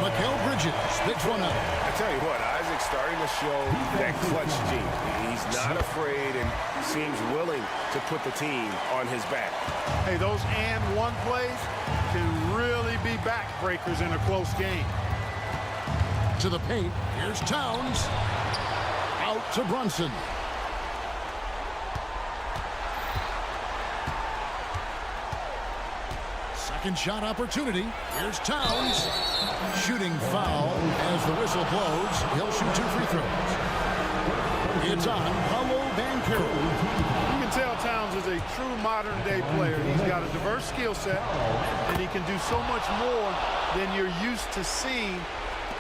Mikal Bridges picks one up. I tell you what, Isaac's starting to show that clutch gene. He's not afraid and seems willing to put the team on his back. Hey, those and one plays can really be backbreakers in a close game. To the paint. Here's Towns. Out to Brunson. Second shot opportunity. Here's Towns. Shooting foul as the whistle blows. He'll shoot 2 free throws. It's on Paulo Banchero. You can tell Towns is a true modern-day player. He's got a diverse skill set, and he can do so much more than you're used to seeing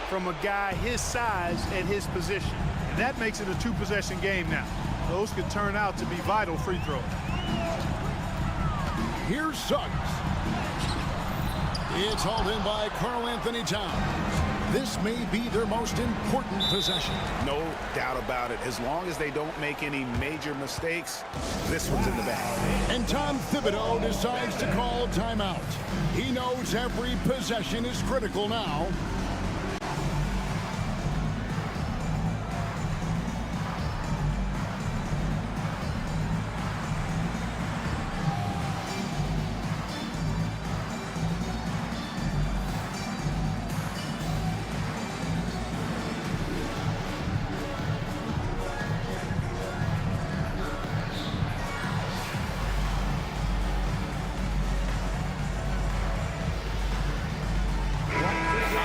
from a guy his size at his position. And that makes it a 2-possession game now. Those could turn out to be vital free throws. Here's Suggs. It's hauled in by Karl Anthony Towns. This may be their most important possession. No doubt about it. As long as they don't make any major mistakes, this one's in the bag. And Tom Thibodeau decides to call timeout. He knows every possession is critical now.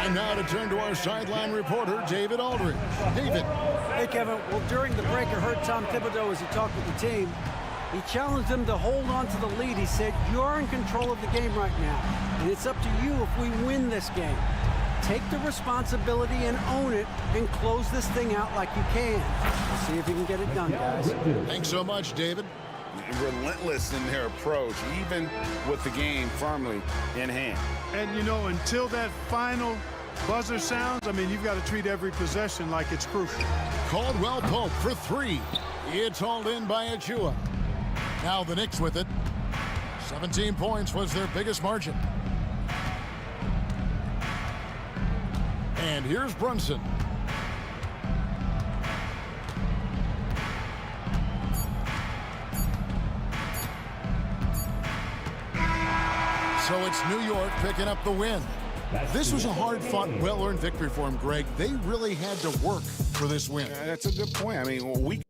Now to turn to our sideline reporter, David Aldridge. David. Hey, Kevin. Well, during the break, I heard Tom Thibodeau as he talked with the team. He challenged them to hold on to the lead. He said, you're in control of the game right now, and it's up to you if we win this game. Take the responsibility and own it and close this thing out like you can. We'll see if you can get it done, guys. Thanks so much, David. Relentless in their approach, even with the game firmly in hand. And, you know, until that final buzzer sounds, I mean, you've got to treat every possession like it's crucial. Caldwell Pope for three. It's hauled in by Achua. Now the Knicks with it. 17 points was their biggest margin. And here's Brunson. So it's New York picking up the win. This was a hard-fought, well-earned victory for them, Greg. They really had to work for this win. That's a good point. I mean, we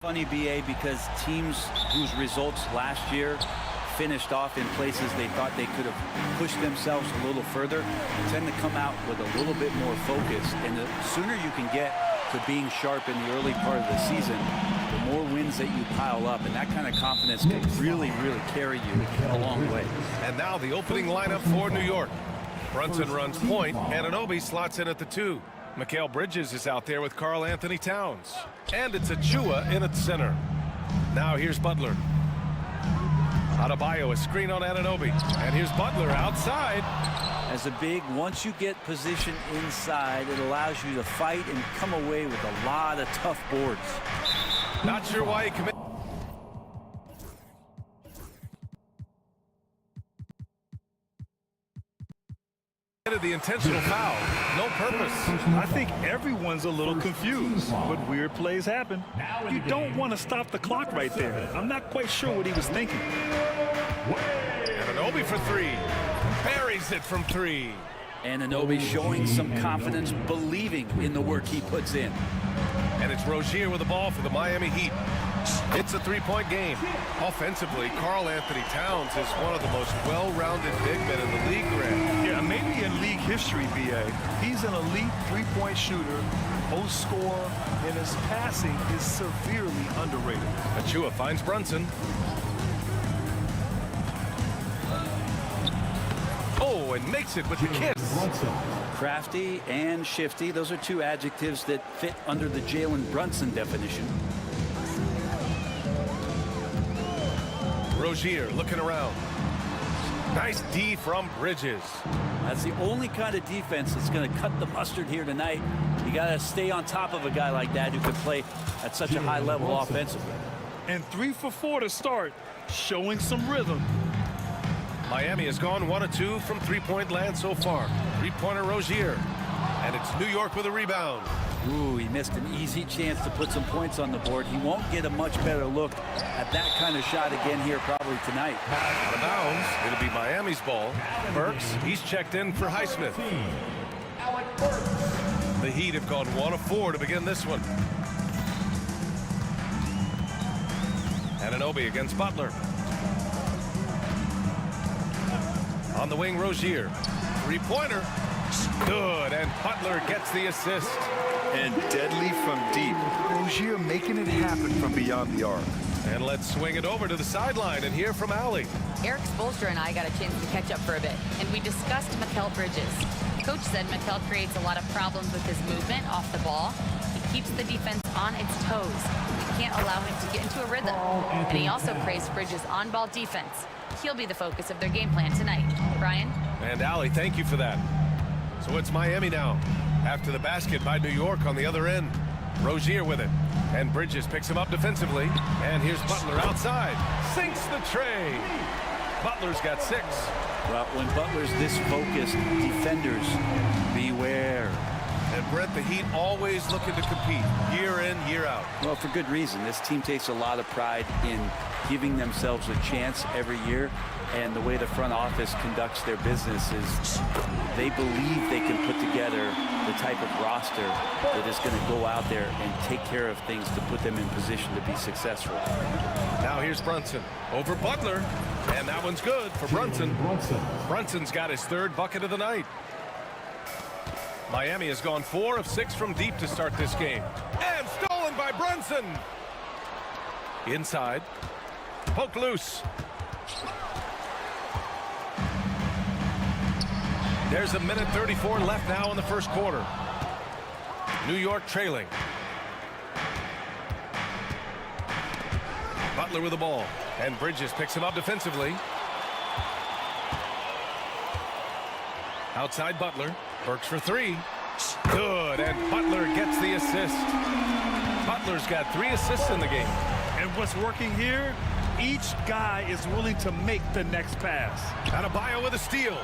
Funny, BA, because teams whose results last year finished off in places they thought they could have pushed themselves a little further tend to come out with a little bit more focus. And the sooner you can get to being sharp in the early part of the season, the more wins that you pile up. And that kind of confidence can really, really carry you a long way. And now the opening lineup for New York. Brunson runs point. Anunoby slots in at the 2. Mikal Bridges is out there with Karl Anthony Towns. And it's Achua in at center. Now here's Butler. Adebayo, a screen on Anunoby. And here's Butler outside. As a big, once you get position inside, it allows you to fight and come away with a lot of tough boards. Not sure why he committed. The intentional foul. No purpose. I think everyone's a little confused, but weird plays happen. You don't want to stop the clock right there. I'm not quite sure what he was thinking. Anunoby for 3. Buries it from 3. Anunoby showing some confidence, believing in the work he puts in. And it's Rozier with the ball for the Miami Heat. It's a 3-point game. Offensively, Karl Anthony Towns is one of the most well-rounded big men in the league, Grant. Yeah, maybe in league history, BA. He's an elite three-point shooter, post scorer, and his passing is severely underrated. Achua finds Brunson. Oh, and makes it with the kiss. Crafty and shifty. Those are two adjectives that fit under the Jalen Brunson definition. Rozier looking around. Nice D from Bridges. That's the only kind of defense that's going to cut the mustard here tonight. You got to stay on top of a guy like that who can play at such a high level offensively. And 3 for 4 to start, showing some rhythm. Miami has gone 1 of 2 from 3-point land so far. 3-pointer Rozier. And it's New York with a rebound. Ooh, he missed an easy chance to put some points on the board. He won't get a much better look at that kind of shot again here probably tonight. Out of bounds. It'll be Miami's ball. Burks, he's checked in for Highsmith. The Heat have gone 1 of 4 to begin this one. Anunoby against Butler. On the wing, Rozier. 3-pointer. Good, and Butler gets the assist. And deadly from deep. Rozier making it happen from beyond the arc. And let's swing it over to the sideline and hear from Allie. Eric Spoelstra and I got a chance to catch up for a bit, and we discussed Mikal Bridges. Coach said Mikal creates a lot of problems with his movement off the ball. He keeps the defense on its toes. We can't allow him to get into a rhythm. And he also praised Bridges' on-ball defense. He'll be the focus of their game plan tonight. Brian? And Allie, thank you for that. So it's Miami now. After the basket by New York on the other end. Rozier with it. And Bridges picks him up defensively. And here's Butler outside. Sinks the tray. Butler's got 6. Well, when Butler's this focused, defenders, beware. And Brett, the Heat always looking to compete year in, year out. Well, for good reason. This team takes a lot of pride in giving themselves a chance every year. And the way the front office conducts their business is they believe they can put together the type of roster that is going to go out there and take care of things to put them in position to be successful. Now here's Brunson over Butler. And that one's good for Brunson. Brunson's got his 3rd bucket of the night. Miami has gone 4 of 6 from deep to start this game. And stolen by Brunson. Inside. Poked loose. There's 1:34 left now in the first quarter. New York trailing. Butler with the ball. And Bridges picks him up defensively. Outside Butler. Burks for 3. Good. And Butler gets the assist. Butler's got 3 assists in the game. And what's working here? Each guy is willing to make the next pass. Adebayo with a steal.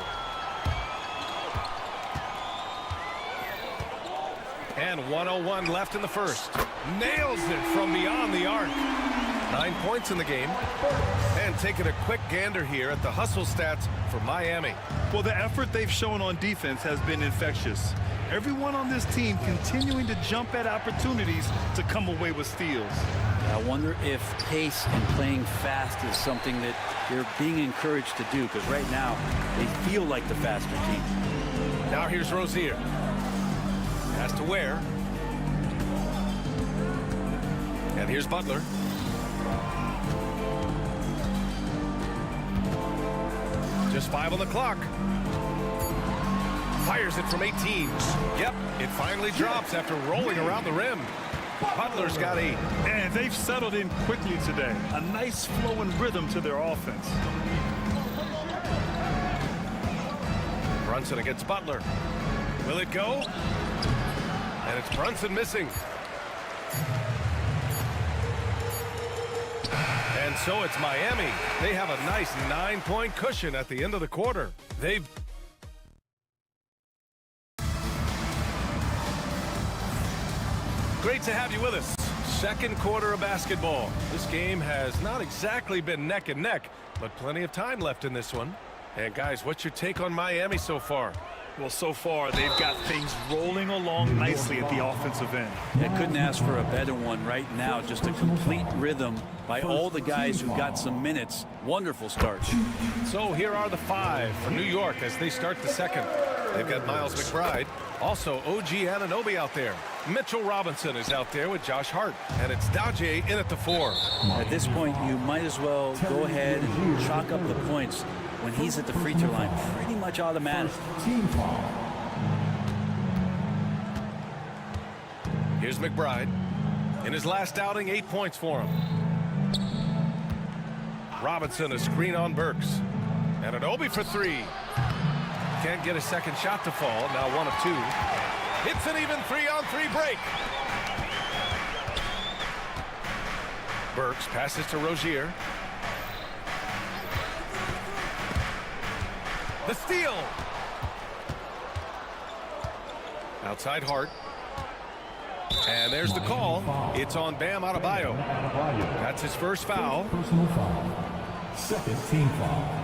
And 1:01 left in the first. Nails it from beyond the arc. 9 points in the game. And taking a quick gander here at the hustle stats for Miami. Well, the effort they've shown on defense has been infectious. Everyone on this team continuing to jump at opportunities to come away with steals. I wonder if pace and playing fast is something that they're being encouraged to do, because right now they feel like the faster team. Now here's Rozier. Has to Ware. And here's Butler. Just 5 on the clock. Fires it from 18. Yep, it finally drops after rolling around the rim. Butler's got 8. And they've settled in quickly today. A nice flow and rhythm to their offense. Brunson against Butler. Will it go? And it's Brunson missing. And so it's Miami. They have a nice 9-point cushion at the end of the quarter. Great to have you with us. Second quarter of basketball. This game has not exactly been neck and neck, but plenty of time left in this one. And guys, what's your take on Miami so far? Well, so far, they've got things rolling along nicely at the offensive end. I couldn't ask for a better one right now. Just a complete rhythm by all the guys who got some minutes. Wonderful start. So here are the 5 for New York as they start the second. They've got Miles McBride. Also, OG Anunoby out there. Mitchell Robinson is out there with Josh Hart. And it's Daje in at the 4. At this point, you might as well go ahead and chalk up the points when he's at the free throw line. Pretty much automatic. Here's McBride. In his last outing, 8 points for him. Robinson, a screen on Burks. And Anunoby for 3. Can't get a second shot to fall. Now 1 of 2. It's an even 3-on-3 break. Burks passes to Rozier. The steal. Outside Hart. And there's the call. It's on Bam Adebayo. That's his first foul. Personal foul. Second team foul.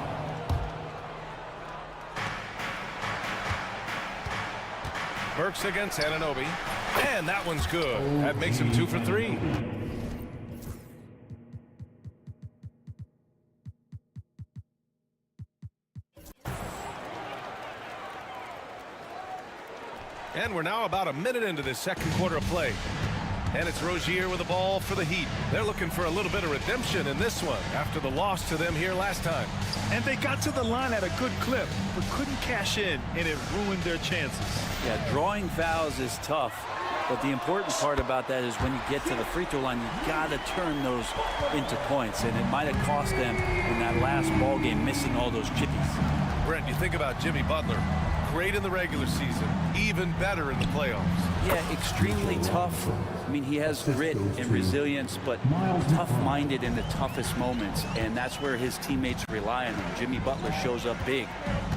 Burks against Anunoby. And that one's good. That makes him 2 for 3. And we're now about a minute into this second quarter of play. And it's Rozier with the ball for the Heat. They're looking for a little bit of redemption in this one after the loss to them here last time. And they got to the line at a good clip, but couldn't cash in, and it ruined their chances. Yeah, drawing fouls is tough, but the important part about that is when you get to the free throw line, you got to turn those into points, and it might have cost them in that last ball game, missing all those chippies. Brent, you think about Jimmy Butler. Great in the regular season, even better in the playoffs. Yeah, extremely tough. I mean, he has grit and resilience, but tough-minded in the toughest moments, and that's where his teammates rely on him. Jimmy Butler shows up big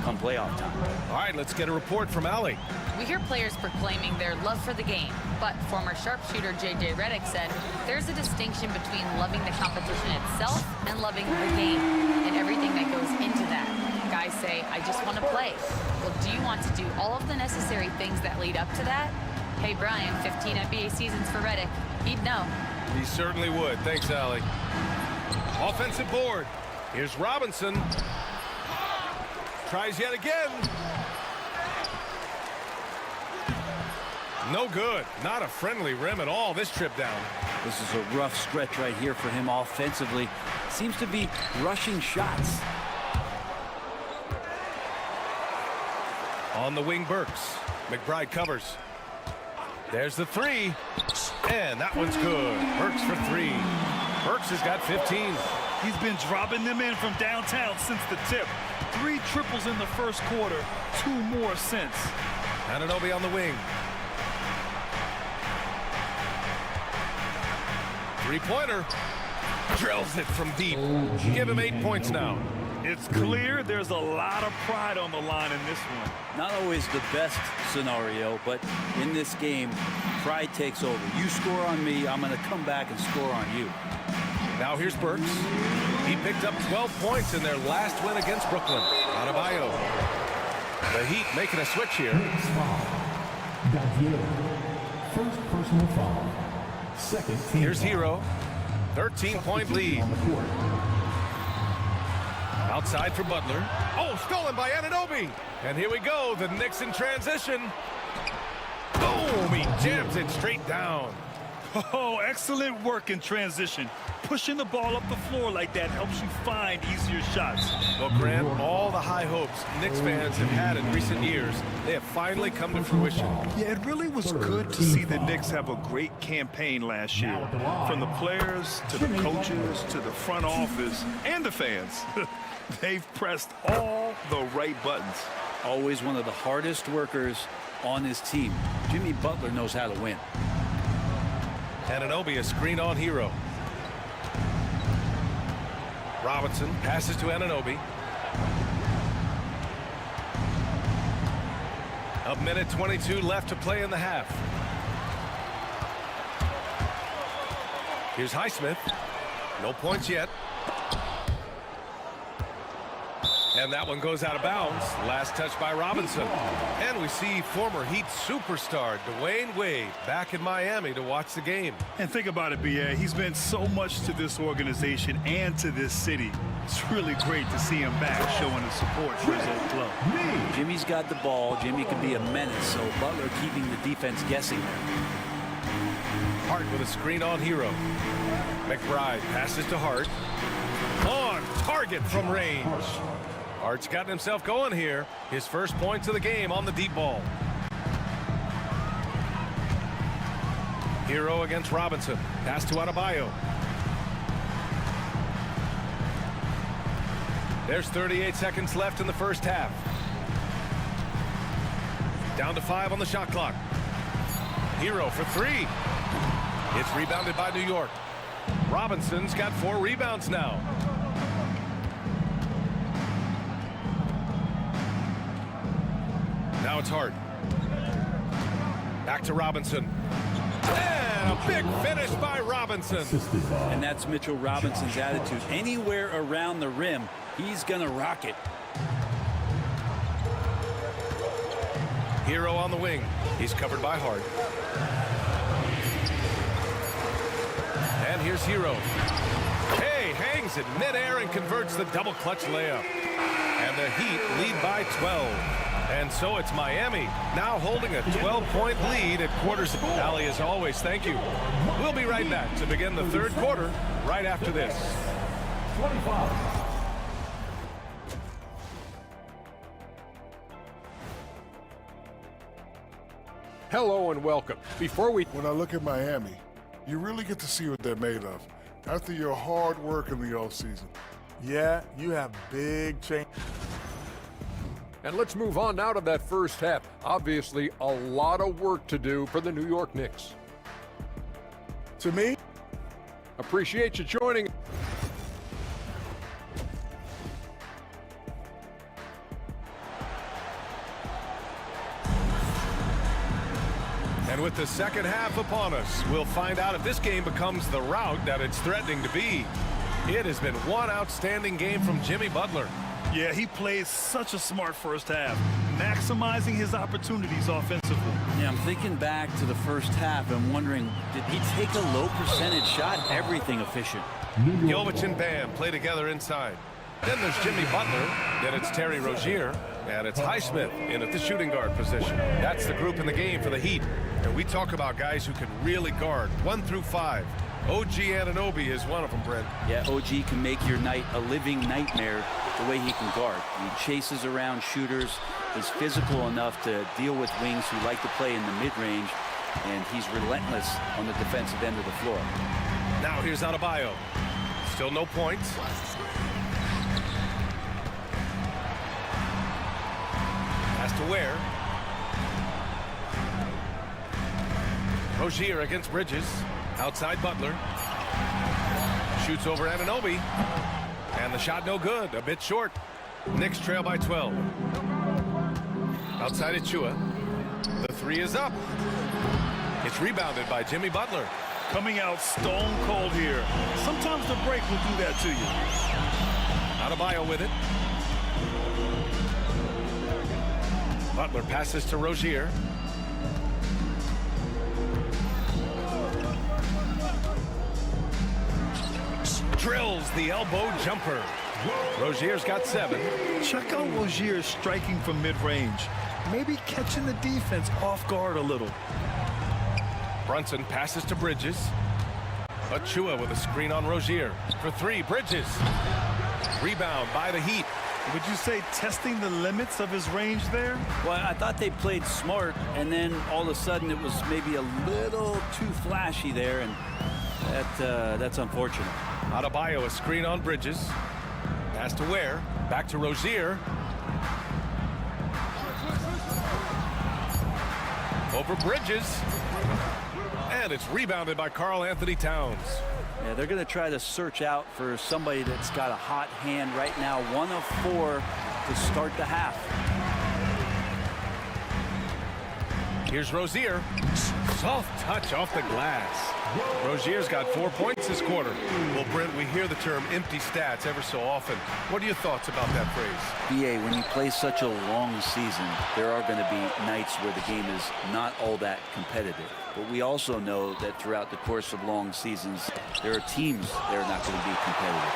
come playoff time. All right, let's get a report from Allie. We hear players proclaiming their love for the game, but former sharpshooter J.J. Redick said there's a distinction between loving the competition itself and loving the game and everything that goes into that. Guys say, I just want to play. Well, do you want to do all of the necessary things that lead up to that? Hey, Brian, 15 NBA seasons for Redick. He'd know. He certainly would. Thanks, Allie. Offensive board. Here's Robinson. Tries yet again. No good. Not a friendly rim at all this trip down. This is a rough stretch right here for him offensively. Seems to be rushing shots. On the wing, Burks. McBride covers. There's the 3. And that one's good. Burks for 3. Burks has got 15. He's been dropping them in from downtown since the tip. 3 triples in the first quarter, 2 more since. Anunoby on the wing. 3-pointer. Drills it from deep. Give him 8 points now. It's clear there's a lot of pride on the line in this one. Not always the best scenario, but in this game, pride takes over. You score on me, I'm going to come back and score on you. Now here's Burks. He picked up 12 points in their last win against Brooklyn. Adebayo. The Heat making a switch here. Yellow. First personal foul. Second team Here's foul. Hero. 13-point lead. On the court. Outside for Butler. Oh, stolen by Anunoby. And here we go. The Knicks in transition. Boom! He jams it straight down. Oh, excellent work in transition. Pushing the ball up the floor like that helps you find easier shots. Well, Grant, all the high hopes Knicks fans have had in recent years, they have finally come to fruition. Yeah, it really was good to see the Knicks have a great campaign last year. From the players to the coaches to the front office and the fans. They've pressed all the right buttons. Always one of the hardest workers on his team. Jimmy Butler knows how to win. Anunoby, a screen on Hero. Robinson passes to Anunoby. A minute 22 left to play in the half. Here's Highsmith. No points yet. And that one goes out of bounds. Last touch by Robinson. And we see former Heat superstar Dwayne Wade back in Miami to watch the game. And think about it, B.A. He's been so much to this organization and to this city. It's really great to see him back showing his support for his old club. Jimmy's got the ball. Jimmy can be a menace, so Butler keeping the defense guessing. Hart with a screen on Hero. McBride passes to Hart. On target from range. Hart's gotten himself going here. His first points of the game on the deep ball. Hero against Robinson. Pass to Adebayo. There's 38 seconds left in the first half. Down to 5 on the shot clock. Hero for 3. It's rebounded by New York. Robinson's got 4 rebounds now. Now it's Hart. Back to Robinson. And a big finish by Robinson. And that's Mitchell Robinson's attitude. Anywhere around the rim, he's going to rock it. Hero on the wing. He's covered by Hart. And here's Hero. Hey, hangs it midair and converts the double clutch layup. And the Heat lead by 12. And so it's Miami now holding a 12-point lead at quarters. Ali, as always, thank you. We'll be right back to begin the third quarter right after this. 25. Hello and welcome. When I look at Miami, you really get to see what they're made of after your hard work in the offseason. Yeah, you have big change. And let's move on now to that first half. Obviously, a lot of work to do for the New York Knicks. To me, appreciate you joining. And with the second half upon us, we'll find out if this game becomes the rout that it's threatening to be. It has been one outstanding game from Jimmy Butler. Yeah, he played such a smart first half, maximizing his opportunities offensively. Yeah, I'm thinking back to the first half and wondering, did he take a low percentage shot? Everything efficient. Jovic and Bam play together inside. Then there's Jimmy Butler. Then it's Terry Rozier. And it's Highsmith in at the shooting guard position. That's the group in the game for the Heat. And we talk about guys who can really guard 1 through 5. OG Anunoby is one of them, Brent. Yeah, OG can make your night a living nightmare the way he can guard. He chases around shooters. He's physical enough to deal with wings who like to play in the mid-range. And he's relentless on the defensive end of the floor. Now here's Adebayo. Still no points. Pass to Ware. Rozier against Bridges. Outside Butler. Shoots over Anunoby. And the shot no good. A bit short. Knicks trail by 12. Outside Achua. The 3 is up. It's rebounded by Jimmy Butler. Coming out stone cold here. Sometimes the break will do that to you. Adebayo with it. Butler passes to Rozier. There's the elbow jumper. Rozier's got 7. Check out Rozier striking from mid-range. Maybe catching the defense off guard a little. Brunson passes to Bridges. Achua with a screen on Rozier. For 3, Bridges. Rebound by the Heat. Would you say testing the limits of his range there? Well, I thought they played smart, and then all of a sudden it was maybe a little too flashy there, and that's unfortunate. Adebayo, a screen on Bridges. Pass to Ware. Back to Rozier. Over Bridges. And it's rebounded by Karl Anthony Towns. Yeah, they're going to try to search out for somebody that's got a hot hand right now. 1 of 4 to start the half. Here's Rozier. Soft touch off the glass. Rozier's got 4 points this quarter. Well, Brent, we hear the term empty stats ever so often. What are your thoughts about that phrase? BA, when you play such a long season, there are going to be nights where the game is not all that competitive. But we also know that throughout the course of long seasons, there are teams that are not going to be competitive.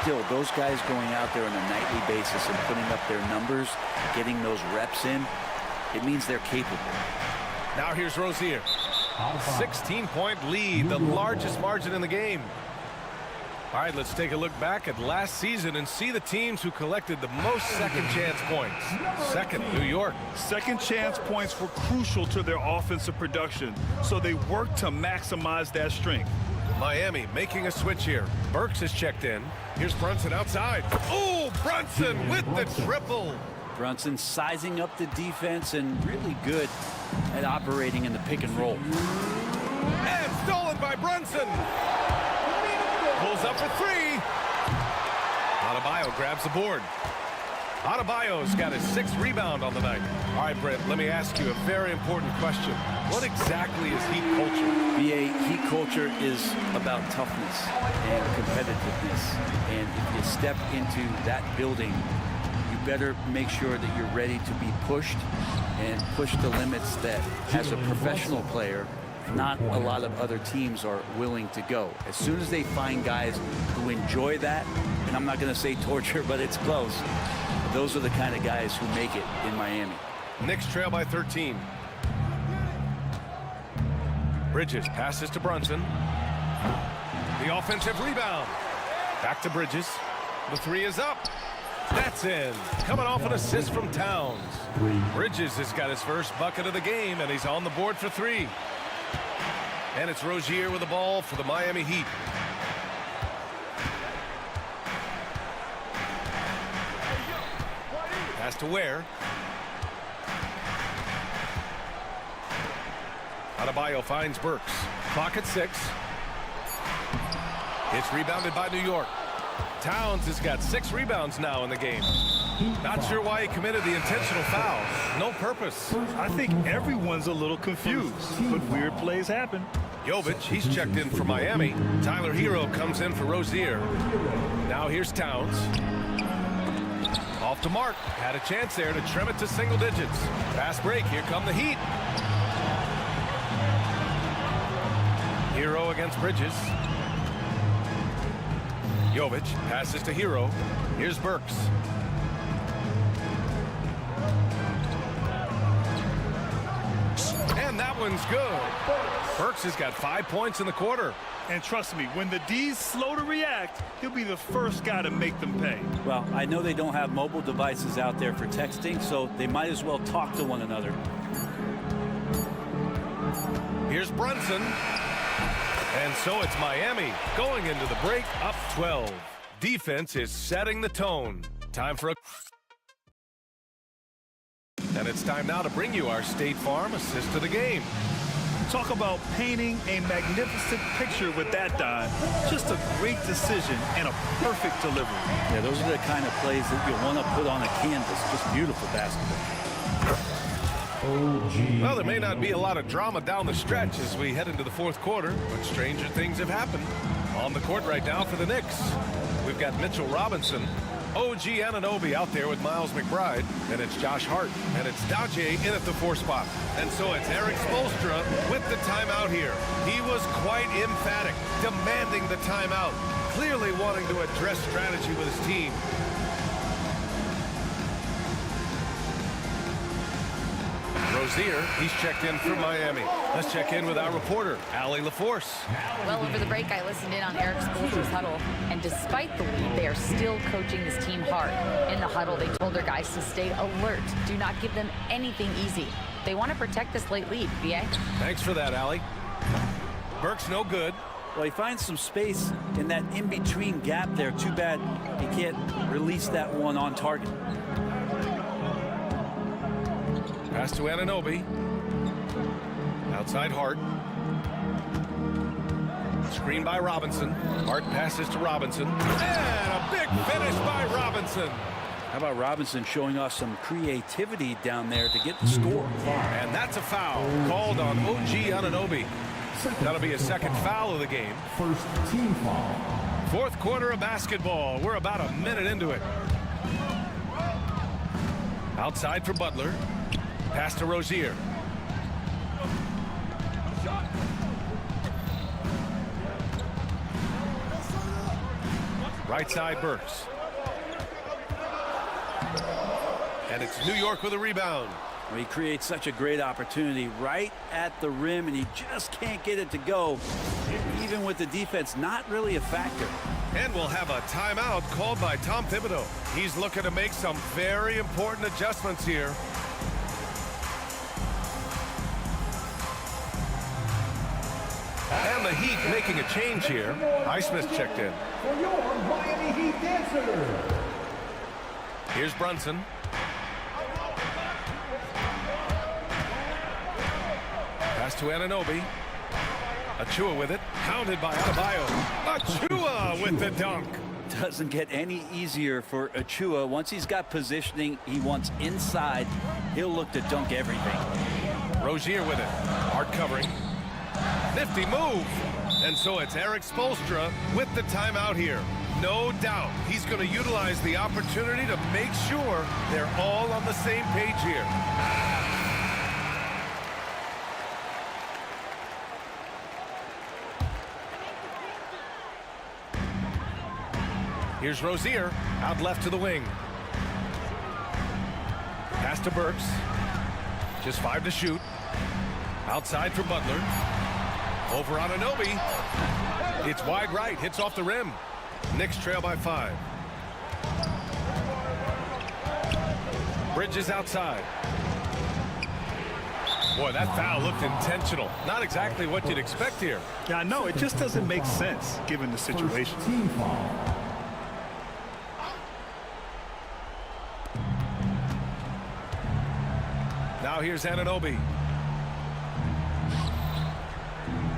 Still, those guys going out there on a nightly basis and putting up their numbers, getting those reps in, it means they're capable. Now here's Rozier. 16-point lead, the largest margin in the game. All right, let's take a look back at last season and see the teams who collected the most second chance points. Second, New York. Second chance points were crucial to their offensive production, so they worked to maximize that strength. Miami making a switch here. Burks has checked in. Here's Brunson outside. Oh, Brunson with the triple. Brunson sizing up the defense and really good at operating in the pick and roll. And stolen by Brunson. Pulls up for 3. Adebayo grabs the board. Adebayo's got his 6th rebound on the night. All right, Brent, let me ask you a very important question. What exactly is Heat culture? BA, Heat culture is about toughness and competitiveness. And if you step into that building, you better make sure that you're ready to be pushed and push the limits that, as a professional player, not a lot of other teams are willing to go. As soon as they find guys who enjoy that, and I'm not going to say torture, but it's close, those are the kind of guys who make it in Miami. Knicks trail by 13. Bridges passes to Brunson. The offensive rebound. Back to Bridges. The 3 is up. That's in. Coming off an assist from Towns. Bridges has got his first bucket of the game, and he's on the board for 3. And it's Rozier with the ball for the Miami Heat. Pass to Ware. Adebayo finds Burks. Clock at 6. It's rebounded by New York. Towns has got 6 rebounds now in the game. Not sure why he committed the intentional foul. No purpose. I think everyone's a little confused, but weird plays happen. Jovic, he's checked in for Miami. Tyler Hero comes in for Rozier. Now here's Towns. Off to Mark. Had a chance there to trim it to single digits. Fast break. Here come the Heat. Hero against Bridges. Jovic passes to Hero. Here's Burks. And that one's good. Burks has got 5 points in the quarter. And trust me, when the D's slow to react, he'll be the first guy to make them pay. Well, I know they don't have mobile devices out there for texting, so they might as well talk to one another. Here's Brunson. And so it's Miami going into the break up 12. Defense is setting the tone. Time for a... And it's time now to bring you our State Farm assist to the game. Talk about painting a magnificent picture with that dive. Just a great decision and a perfect delivery. Yeah, those are the kind of plays that you want to put on a canvas. Just beautiful basketball. Well, there may not be a lot of drama down the stretch as we head into the 4th quarter, but stranger things have happened. On the court right now for the Knicks, we've got Mitchell Robinson. OG Anunoby out there with Miles McBride. And it's Josh Hart. And it's Daje in at the 4 spot. And so it's Eric Spoelstra with the timeout here. He was quite emphatic, demanding the timeout, clearly wanting to address strategy with his team. Rozier, he's checked in from Miami. Let's check in with our reporter, Allie LaForce. Well, over the break, I listened in on Eric Spoelstra's huddle, and despite the lead, they are still coaching this team hard. In the huddle, they told their guys to stay alert. Do not give them anything easy. They want to protect this late lead, BA. Thanks for that, Allie. Burke's no good. Well, he finds some space in that in-between gap there. Too bad he can't release that one on target. Pass to Anunoby. Outside Hart. Screen by Robinson. Hart passes to Robinson. And a big finish by Robinson. How about Robinson showing off some creativity down there to get the score? And that's a foul called on OG Anunoby. That'll be a second foul of the game. First team foul. Fourth quarter of basketball. We're about a minute into it. Outside for Butler. Pass to Rozier. Right side Burks. And it's New York with a rebound. Well, he creates such a great opportunity right at the rim, and he just can't get it to go. Even with the defense not really a factor. And we'll have a timeout called by Tom Thibodeau. He's looking to make some very important adjustments here. And the Heat making a change here. Highsmith checked in. For your Miami Heat dancer. Here's Brunson. Pass to Anunoby. Achua with it. Pounded by Adebayo. Achua with the dunk. Doesn't get any easier for Achua. Once he's got positioning he wants inside, he'll look to dunk everything. Rozier with it. Hart covering. Nifty move. And so it's Eric Spoelstra with the timeout here. No doubt he's going to utilize the opportunity to make sure they're all on the same page here. Here's Rozier, out left to the wing. Pass to Burks. Just 5 to shoot. Outside for Butler. Over on Anunoby. It's wide right, hits off the rim. Knicks trail by 5. Bridges outside. Boy, that foul looked intentional. Not exactly what you'd expect here. Yeah, I know. It just doesn't make sense given the situation. Team foul. Now here's Anunoby.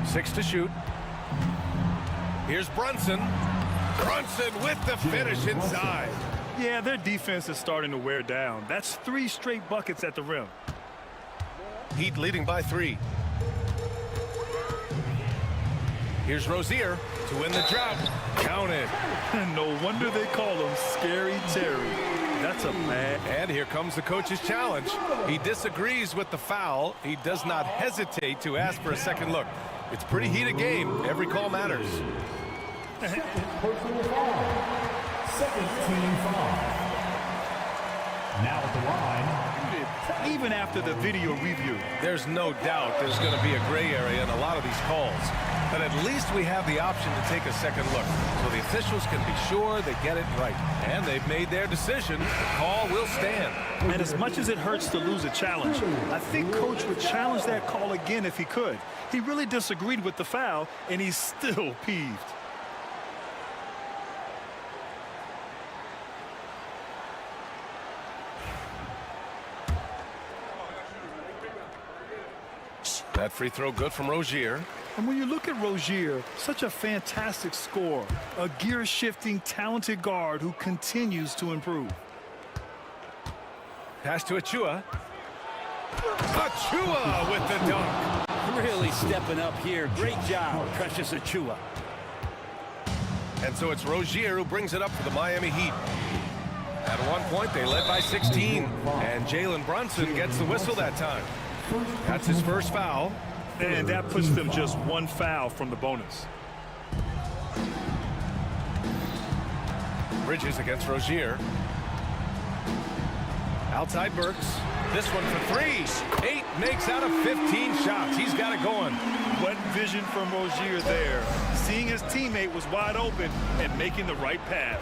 6 to shoot. Here's Brunson. Brunson with the finish inside. Yeah, their defense is starting to wear down. That's 3 straight buckets at the rim. Heat leading by 3. Here's Rozier to win the drought. Counted. No wonder they call him Scary Terry. That's a man. And here comes the coach's challenge. He disagrees with the foul. He does not hesitate to ask for a second look. It's a pretty heated game. Every call matters. Personal foul. Second team foul. Now at the line. Even after the video review, there's no doubt there's going to be a gray area in a lot of these calls. But at least we have the option to take a second look, so the officials can be sure they get it right. And they've made their decision. The call will stand. And as much as it hurts to lose a challenge, I think Coach would challenge that call again if he could. He really disagreed with the foul, and he's still peeved. That free throw good from Rozier. And when you look at Rozier, such a fantastic scorer, a gear-shifting, talented guard who continues to improve. Pass to Achua. Achua with the dunk. Really stepping up here. Great job, Precious Achua. And so it's Rozier who brings it up for the Miami Heat. At one point, they led by 16. And Jalen Brunson gets the whistle that time. That's his first foul. And that puts them just one foul from the bonus. Bridges against Rozier. Outside Burks. This one for three. 8 makes out of 15 shots. He's got it going. What vision from Rozier there. Seeing his teammate was wide open and making the right pass.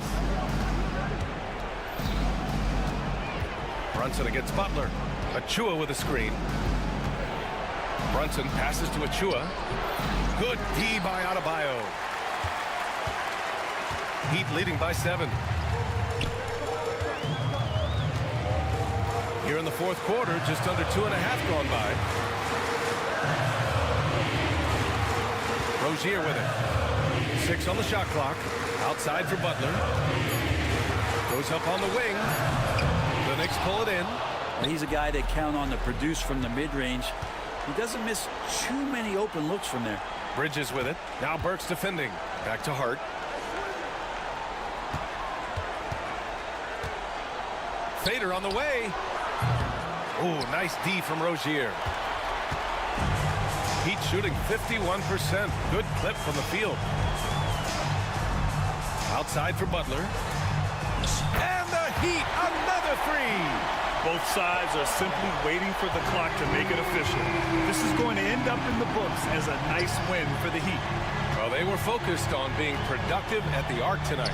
Brunson against Butler. Achua with a screen. Brunson passes to Achua. Good D by Adebayo. Heat leading by 7. Here in the fourth quarter, just under 2.5 gone by. Rozier with it. 6 on the shot clock. Outside for Butler. Goes up on the wing. The Knicks pull it in. He's a guy they count on to produce from the mid-range. He doesn't miss too many open looks from there. Bridges with it. Now Burks defending. Back to Hart. Fader on the way. Oh, nice D from Rozier. Heat shooting 51%. Good clip from the field. Outside for Butler. And the Heat, another three. Both sides are simply waiting for the clock to make it official. This is going to end up in the books as a nice win for the Heat. Well, they were focused on being productive at the arc tonight.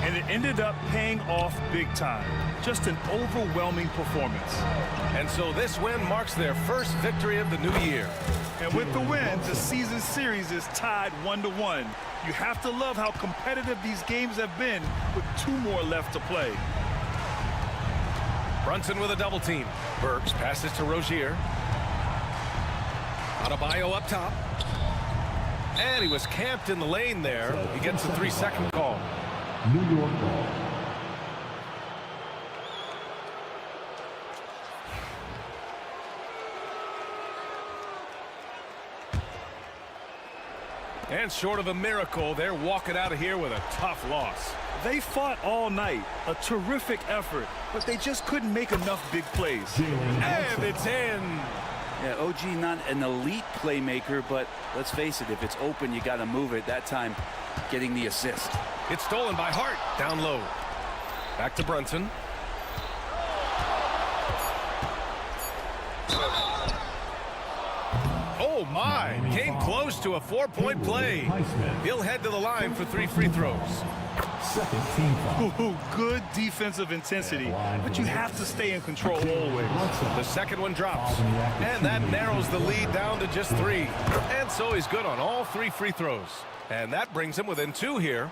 And it ended up paying off big time. Just an overwhelming performance. And so this win marks their first victory of the new year. And with the win, the season series is tied 1-1. You have to love how competitive these games have been with 2 more left to play. Brunson with a double team. Burks passes to Rozier. Adebayo up top. And he was camped in the lane there. He gets a 3-second call. New York ball. And short of a miracle, they're walking out of here with a tough loss. They fought all night. A terrific effort, but they just couldn't make enough big plays. And it's in. Yeah, OG not an elite playmaker, but let's face it, if it's open, you got to move it. That time, getting the assist. It's stolen by Hart. Down low. Back to Brunson. Oh, my. Came close to a 4-point play. He'll head to the line for 3 free throws. Second team foul. Ooh, good defensive intensity, but you have to stay in control always. The second one drops, and that narrows the lead down to just 3. And so he's good on all 3 free throws. And that brings him within 2 here.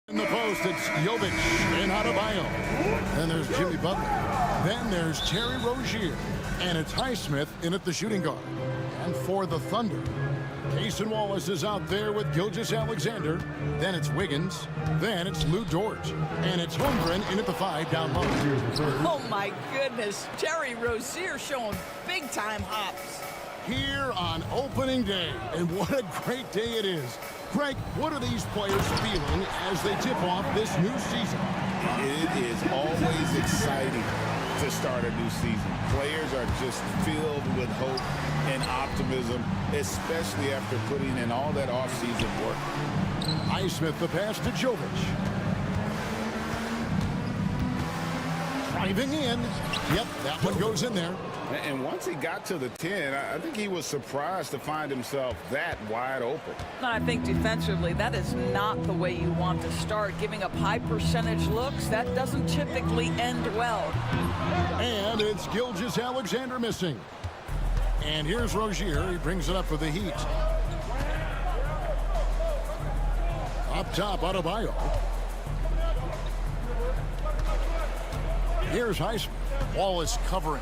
In the post, it's Jovic and Adebayo. Then there's Jimmy Butler. Then there's Terry Rozier. And it's Highsmith in at the shooting guard. And for the Thunder, Cason Wallace is out there with Gilgeous-Alexander. Then it's Wiggins. Then it's Lou Dort. And it's Holmgren in at the 5 down low. Oh, my goodness. Terry Rozier showing big-time hops. Here on opening day. And what a great day it is. Greg, what are these players feeling as they tip off this new season? It is always exciting to start a new season. Players are just filled with hope and optimism, especially after putting in all that offseason work. Highsmith the pass to Jovic. Driving in. Yep, that one goes in there. And once he got to the 10, I think he was surprised to find himself that wide open. I think defensively, that is not the way you want to start. Giving up high percentage looks, that doesn't typically end well. And it's Gilgeous-Alexander missing. And here's Rozier. He brings it up for the Heat. Up top, Adebayo. Here's Highsmith. Wallace covering.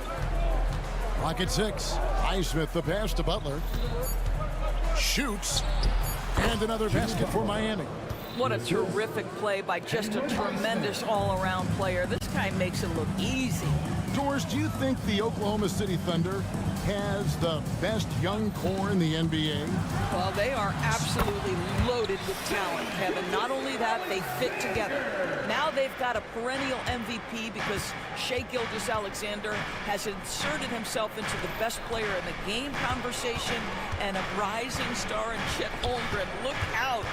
Rocket 6. Highsmith the pass to Butler. Shoots. And another basket for Miami. What a terrific play by just a tremendous all-around player. This guy makes it look easy. Doris, do you think the Oklahoma City Thunder has the best young core in the NBA? Well, they are absolutely loaded with talent, Kevin. Not only that, they fit together. Now they've got a perennial MVP because Shai Gilgeous-Alexander has inserted himself into the best player in the game conversation and a rising star in Chet Holmgren. Look out.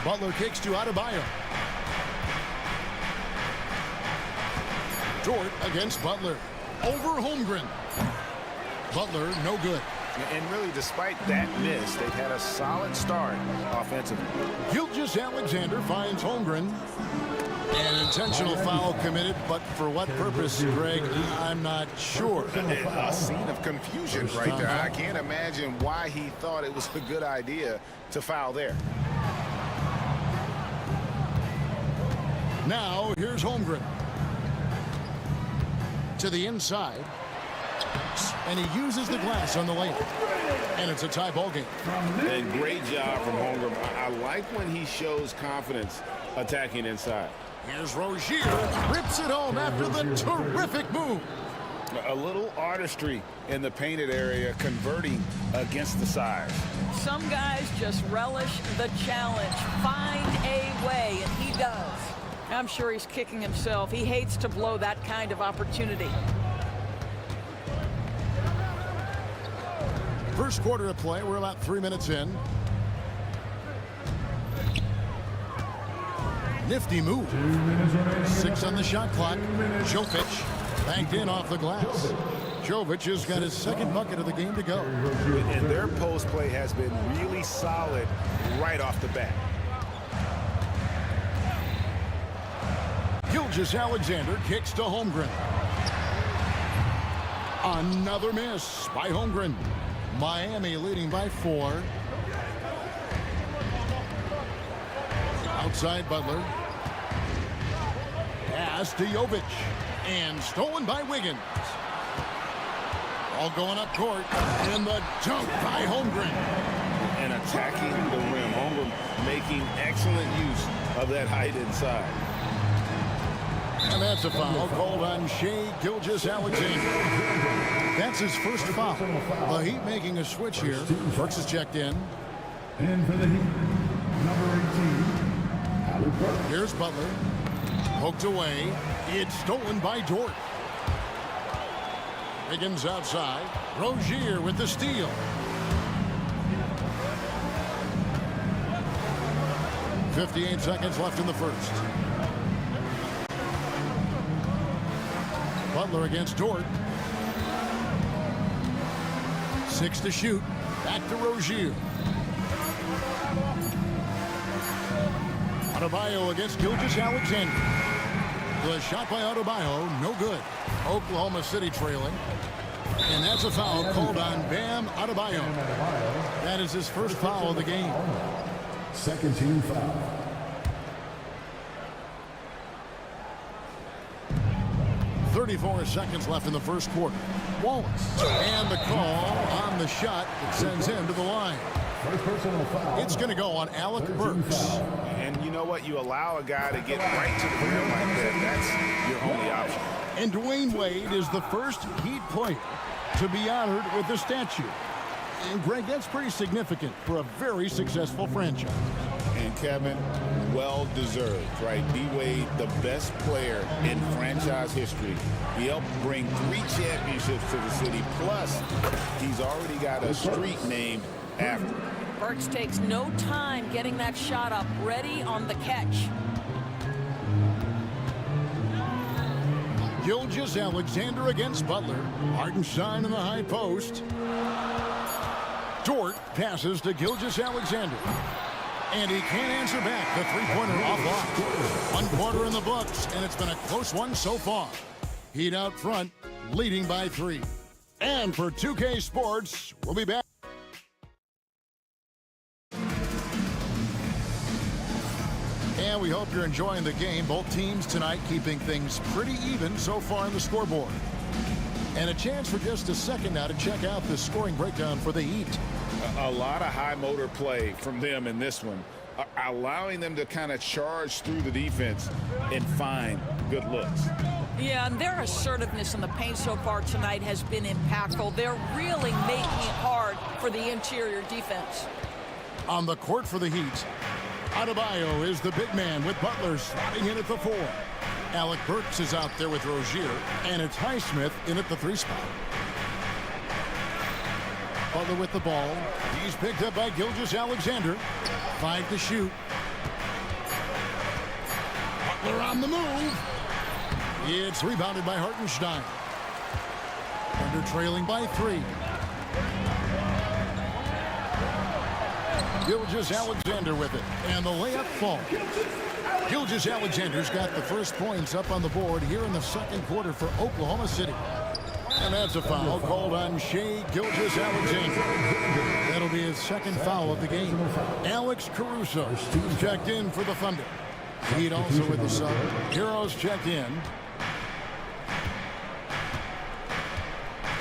Butler kicks to Adebayo. Dort against Butler. Over Holmgren. Butler, no good. And really, despite that miss, they've had a solid start offensively. Gilgeous-Alexander finds Holmgren. An intentional foul committed, but for what purpose, Greg, I'm not sure. A scene of confusion right there. I can't imagine why he thought it was a good idea to foul there. Now, here's Holmgren. To the inside. And he uses the glass on the layup. And it's a tie ball game. And great job from Holmgren. I like when he shows confidence attacking inside. Here's Rozier. Rips it home after the terrific move. A little artistry in the painted area, converting against the size. Some guys just relish the challenge. Find a way, and he does. I'm sure he's kicking himself. He hates to blow that kind of opportunity. First quarter of play. We're about 3 minutes in. Nifty move. 6 on the shot clock. Jovic banked in off the glass. Jovic has got his second bucket of the game to go. And their post play has been really solid right off the bat. Gilgeous-Alexander kicks to Holmgren. Another miss by Holmgren. Miami leading by 4. Outside Butler. Pass to Jovic. And stolen by Wiggins. All going up court. And the dunk by Holmgren. And attacking the rim. Holmgren making excellent use of that height inside. And that's a foul called on Shai Gilgeous-Alexander. That's his first foul. The Heat making a switch here. Brooks is checked in. And for the Heat, number 18. Here's Butler. Poked away. It's stolen by Dort. Wiggins outside. Rozier with the steal. .58 seconds left in the first. Butler against Dort. 6 to shoot. Back to Rozier. Adebayo against Gilgeous-Alexander. The shot by Adebayo, no good. Oklahoma City trailing. And that's a foul called on Bam Adebayo. That is his first foul of the game. Second team foul. 34 seconds left in the first quarter. Wallace. And the call on the shot that sends him to the line. It's going to go on Alec Burks. And you know what? You allow a guy to get right to the rim like that. That's your only option. And Dwayne Wade is the first Heat player to be honored with the statue. And Greg, that's pretty significant for a very successful franchise. And Kevin, well deserved, right? D-Wade, the best player in franchise history. He helped bring 3 championships to the city. Plus, he's already got a street named after him. Burks takes no time getting that shot up, ready on the catch. Gilgeous-Alexander against Butler. Hartenstein in the high post. Dort passes to Gilgeous-Alexander. And he can't answer back. The three-pointer offline. 1 quarter in the books, and it's been a close one so far. Heat out front, leading by 3. And for 2K Sports, we'll be back. And we hope you're enjoying the game. Both teams tonight keeping things pretty even so far on the scoreboard. And a chance for just a second now to check out the scoring breakdown for the Heat. A lot of high motor play from them in this one, allowing them to kind of charge through the defense and find good looks. Yeah, and their assertiveness in the paint so far tonight has been impactful. They're really making it hard for the interior defense. On the court for the Heat, Adebayo is the big man with Butler slotting in at the 4. Alec Burks is out there with Rozier, and it's Highsmith in at the 3 spot. Butler with the ball. He's picked up by Gilgeous-Alexander. 5 to shoot. Butler on the move. It's rebounded by Hartenstein. Thunder trailing by 3. Gilgeous-Alexander with it, and the layup falls. Gilgeous-Alexander's got the first points up on the board here in the second quarter for Oklahoma City. And that's a foul called on Shai Gilgeous-Alexander. That'll be his second foul of the game. Alex Caruso checked in for the Thunder. Heat also with the sub. Heroes checked in.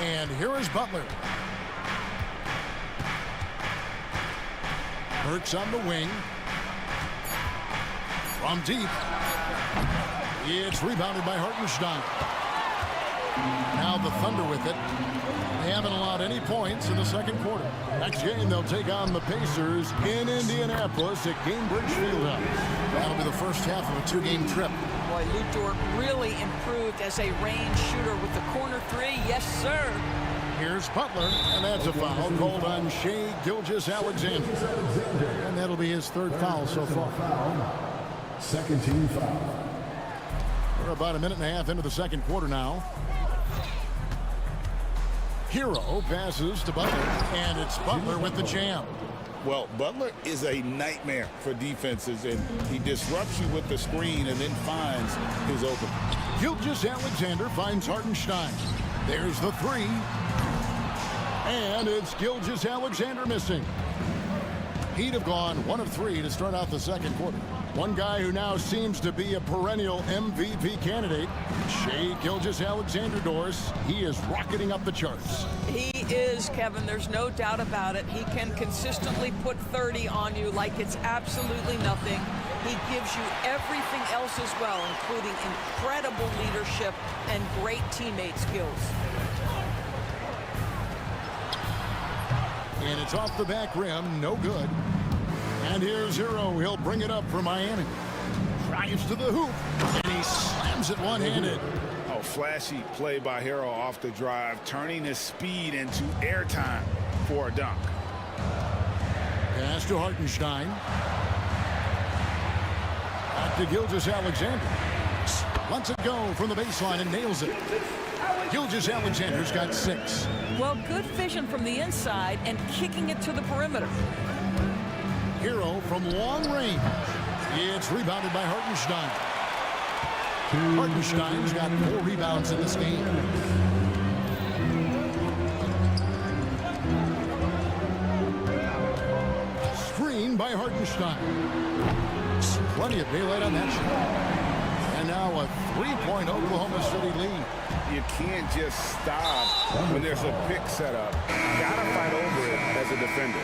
And here is Butler. Burks on the wing. From deep. It's rebounded by Hartenstein. Now the Thunder with it. They haven't allowed any points in the second quarter. Next game, they'll take on the Pacers in Indianapolis at Gainbridge Fieldhouse. That'll be the first half of a 2-game trip. Boy, Lou Dort really improved as a range shooter with the corner 3. Yes, sir. Here's Butler, and that's a foul called on Shai Gilgeous-Alexander. And that'll be his third foul so far. Second team foul. We're about a minute and a half into the second quarter now. Hero passes to Butler, and it's Butler with the jam. Well, Butler is a nightmare for defenses, and he disrupts you with the screen and then finds his open. Gilgeous-Alexander finds Hartenstein. There's the 3. And it's Gilgeous-Alexander missing. He'd have gone 1 of 3 to start out the second quarter. One guy who now seems to be a perennial MVP candidate, Shai Gilgeous-Alexander, Doris. He is rocketing up the charts. He is, Kevin. There's no doubt about it. He can consistently put 30 on you like it's absolutely nothing. He gives you everything else as well, including incredible leadership and great teammate skills. And it's off the back rim, no good. And here's Hero. He'll bring it up for Miami. Drives to the hoop, and he slams it one-handed. Oh, flashy play by Hero off the drive, turning his speed into airtime for a dunk. Pass to Hartenstein. Back to Gilgeous-Alexander. Lets it go from the baseline and nails it. Gilgeous-Alexander's got 6. Well, good vision from the inside and kicking it to the perimeter. Hero from long range. It's rebounded by Hartenstein. Hartenstein's got 4 rebounds in this game. Screen by Hartenstein. Plenty of daylight on that shot. And now a 3-point Oklahoma City lead. You can't just stop when there's a pick set up. You gotta fight over it as a defender.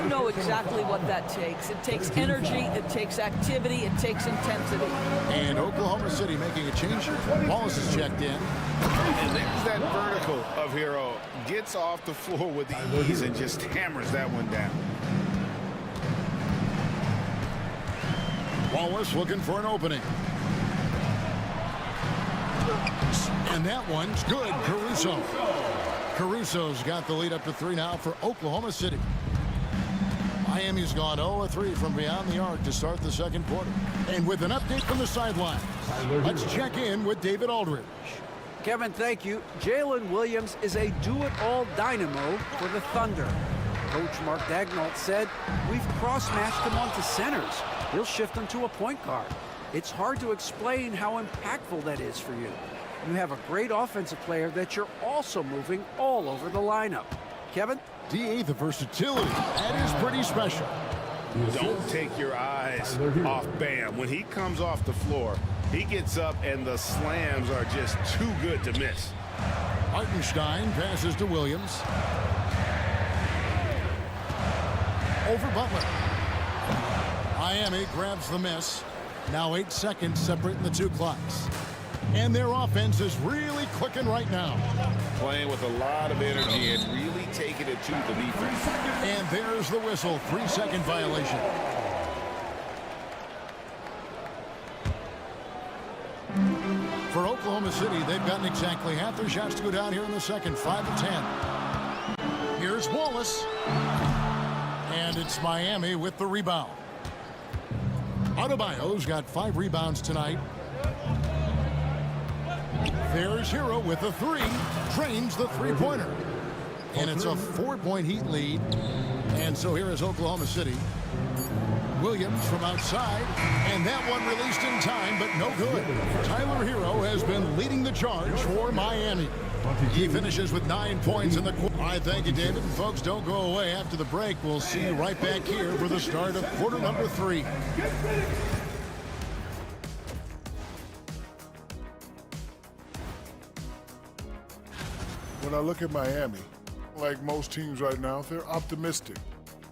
You know exactly what that takes. It takes energy, it takes activity, it takes intensity. And Oklahoma City making a change. Wallace is checked in. And there's that vertical of Hero. Gets off the floor with ease and just hammers that one down. Wallace looking for an opening. And that one's good. Caruso's got the lead up to 3 now for Oklahoma City. Miami's gone 0-3 from beyond the arc to start the second quarter. And with an update from the sidelines, let's check in with David Aldridge. Kevin, thank you. Jalen Williams is a do-it-all dynamo for the Thunder. Coach Mark Daigneault said, we've cross-matched him onto centers. He'll shift them to a point guard. It's hard to explain how impactful that is for you. You have a great offensive player that you're also moving all over the lineup. Kevin? DA, the versatility. That is pretty special. Don't take your eyes off Bam. When he comes off the floor, he gets up and the slams are just too good to miss. Hartenstein passes to Williams. Over Butler. Miami grabs the miss. Now 8 seconds separating the two clocks. And their offense is really clicking right now. Playing with a lot of energy and really taking it to the defense. And there's the whistle. 3-second violation. For Oklahoma City, they've gotten exactly half their shots to go down here in the second. 5 of 10. Here's Wallace. And it's Miami with the rebound. Adebayo's got 5 rebounds tonight. There's Hero with a 3. Drains the three-pointer. And it's a 4-point Heat lead. And so here is Oklahoma City. Williams from outside. And that one released in time, but no good. Tyler Hero has been leading the charge for Miami. He finishes with 9 points in the quarter. All right, thank you, David. And folks, don't go away. After the break, we'll see you right back here for the start of quarter number 3. When I look at Miami, like most teams right now, they're optimistic.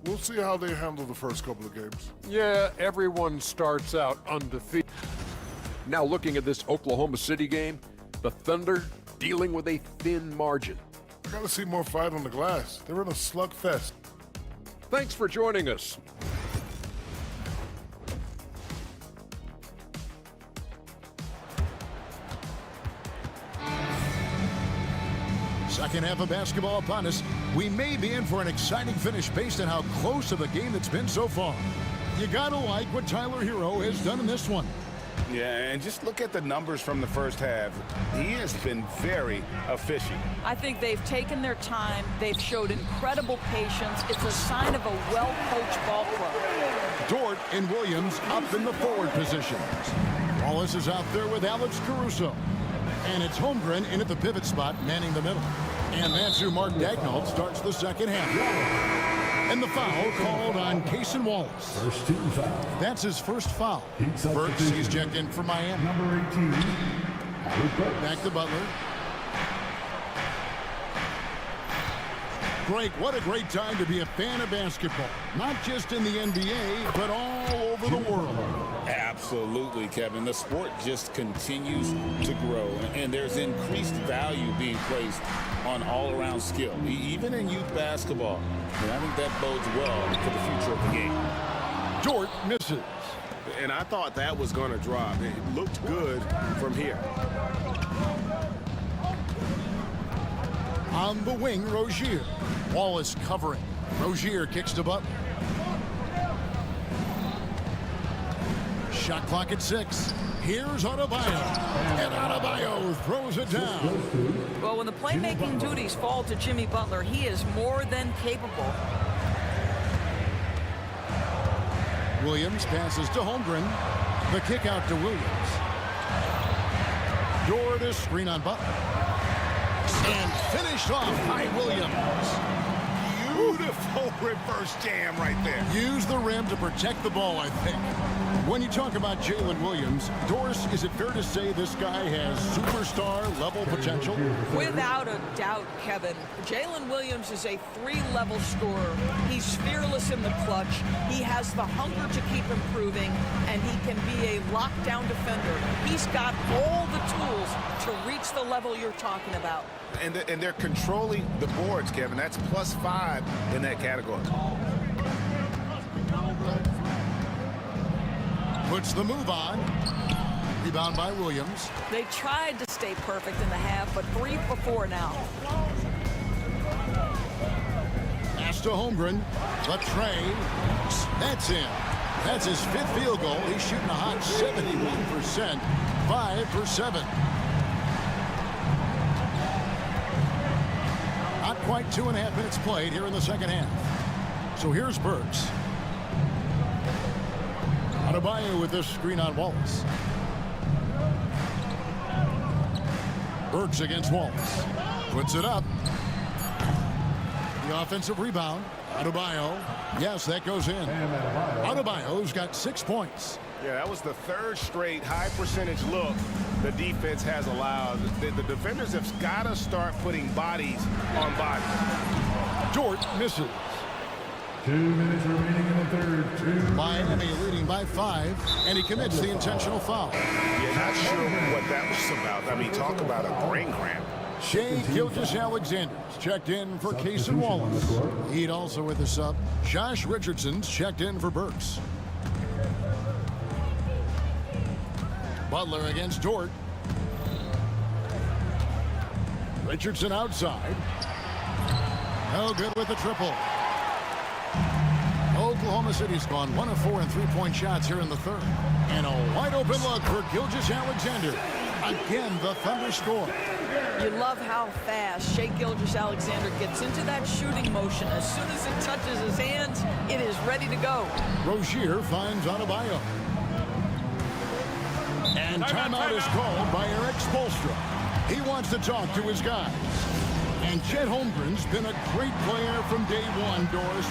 We'll see how they handle the first couple of games. Yeah, everyone starts out undefeated. Now looking at this Oklahoma City game, the Thunder dealing with a thin margin. I gotta see more fight on the glass. They're in a slugfest. Thanks for joining us. Second half of basketball upon us. We may be in for an exciting finish based on how close of a game it's been so far. You gotta like what Tyler Hero has done in this one. Yeah, and just look at the numbers from the first half. He has been very efficient. I think they've taken their time. They've showed incredible patience. It's a sign of a well-coached ball club. Dort and Williams up in the forward positions. Wallace is out there with Alex Caruso. And it's Holmgren in at the pivot spot, manning the middle. And that's who Mark Daigneault starts the second half. And the foul called on Cason Wallace. First team foul. That's his first foul. Burks, he's checked in for Miami. Number 18. Back to Butler. Greg, what a great time to be a fan of basketball. Not just in the NBA, but all over the world. Absolutely, Kevin. The sport just continues to grow, and there's increased value being placed on all-around skill, even in youth basketball. And I think that bodes well for the future of the game. Dort misses. And I thought that was going to drop. It looked good from here. On the wing, Rozier. Wallace covering. Rozier kicks to Butler. Shot clock at 6. Here's Adebayo. And Adebayo throws it down. Well, when the playmaking duties fall to Jimmy Butler, he is more than capable. Williams passes to Holmgren. The kick out to Williams. Dort is screen on Butler. And finished off by Williams. Beautiful reverse jam right there. Use the rim to protect the ball, I think. When you talk about Jalen Williams, Doris, is it fair to say this guy has superstar-level potential? Without a doubt, Kevin. Jalen Williams is a 3-level scorer. He's fearless in the clutch. He has the hunger to keep improving, and he can be a lockdown defender. He's got all the tools to reach the level you're talking about. And they're controlling the boards, Kevin. That's +5 in that category. Puts the move on. Rebound by Williams. They tried to stay perfect in the half, but 3 for 4 now. Pass to Holmgren. The tray. That's in. That's his 5th field goal. He's shooting a hot 71%. 5 for 7. Not quite 2.5 minutes played here in the second half. So here's Burks. Adebayo with this screen on Wallace. Burks against Wallace. Puts it up. The offensive rebound. Adebayo. Yes, that goes in. Adebayo's got 6 points. Yeah, that was the 3rd straight high percentage look the defense has allowed. The defenders have got to start putting bodies on bodies. Dort misses. 2 minutes remaining in the third. Miami leading by 5, and he commits the intentional foul. Yeah, not sure what that was about. I mean, talk about a brain cramp. Shea Gilgeous-Alexander's checked in for Case and Wallace. Heat also with the sub. Josh Richardson's checked in for Burks. Butler against Dort. Richardson outside. No good with the triple. Oklahoma City's gone 1 of 4 in 3-point shots here in the third. And a wide open look for Gilgeous-Alexander. Again, the Thunder score. You love how fast Shea Gilgeous-Alexander gets into that shooting motion. As soon as it touches his hands, it is ready to go. Rozier finds Adebayo. And timeout is called by Eric Spoelstra. He wants to talk to his guys. And Chet Holmgren's been a great player from day one, Doris.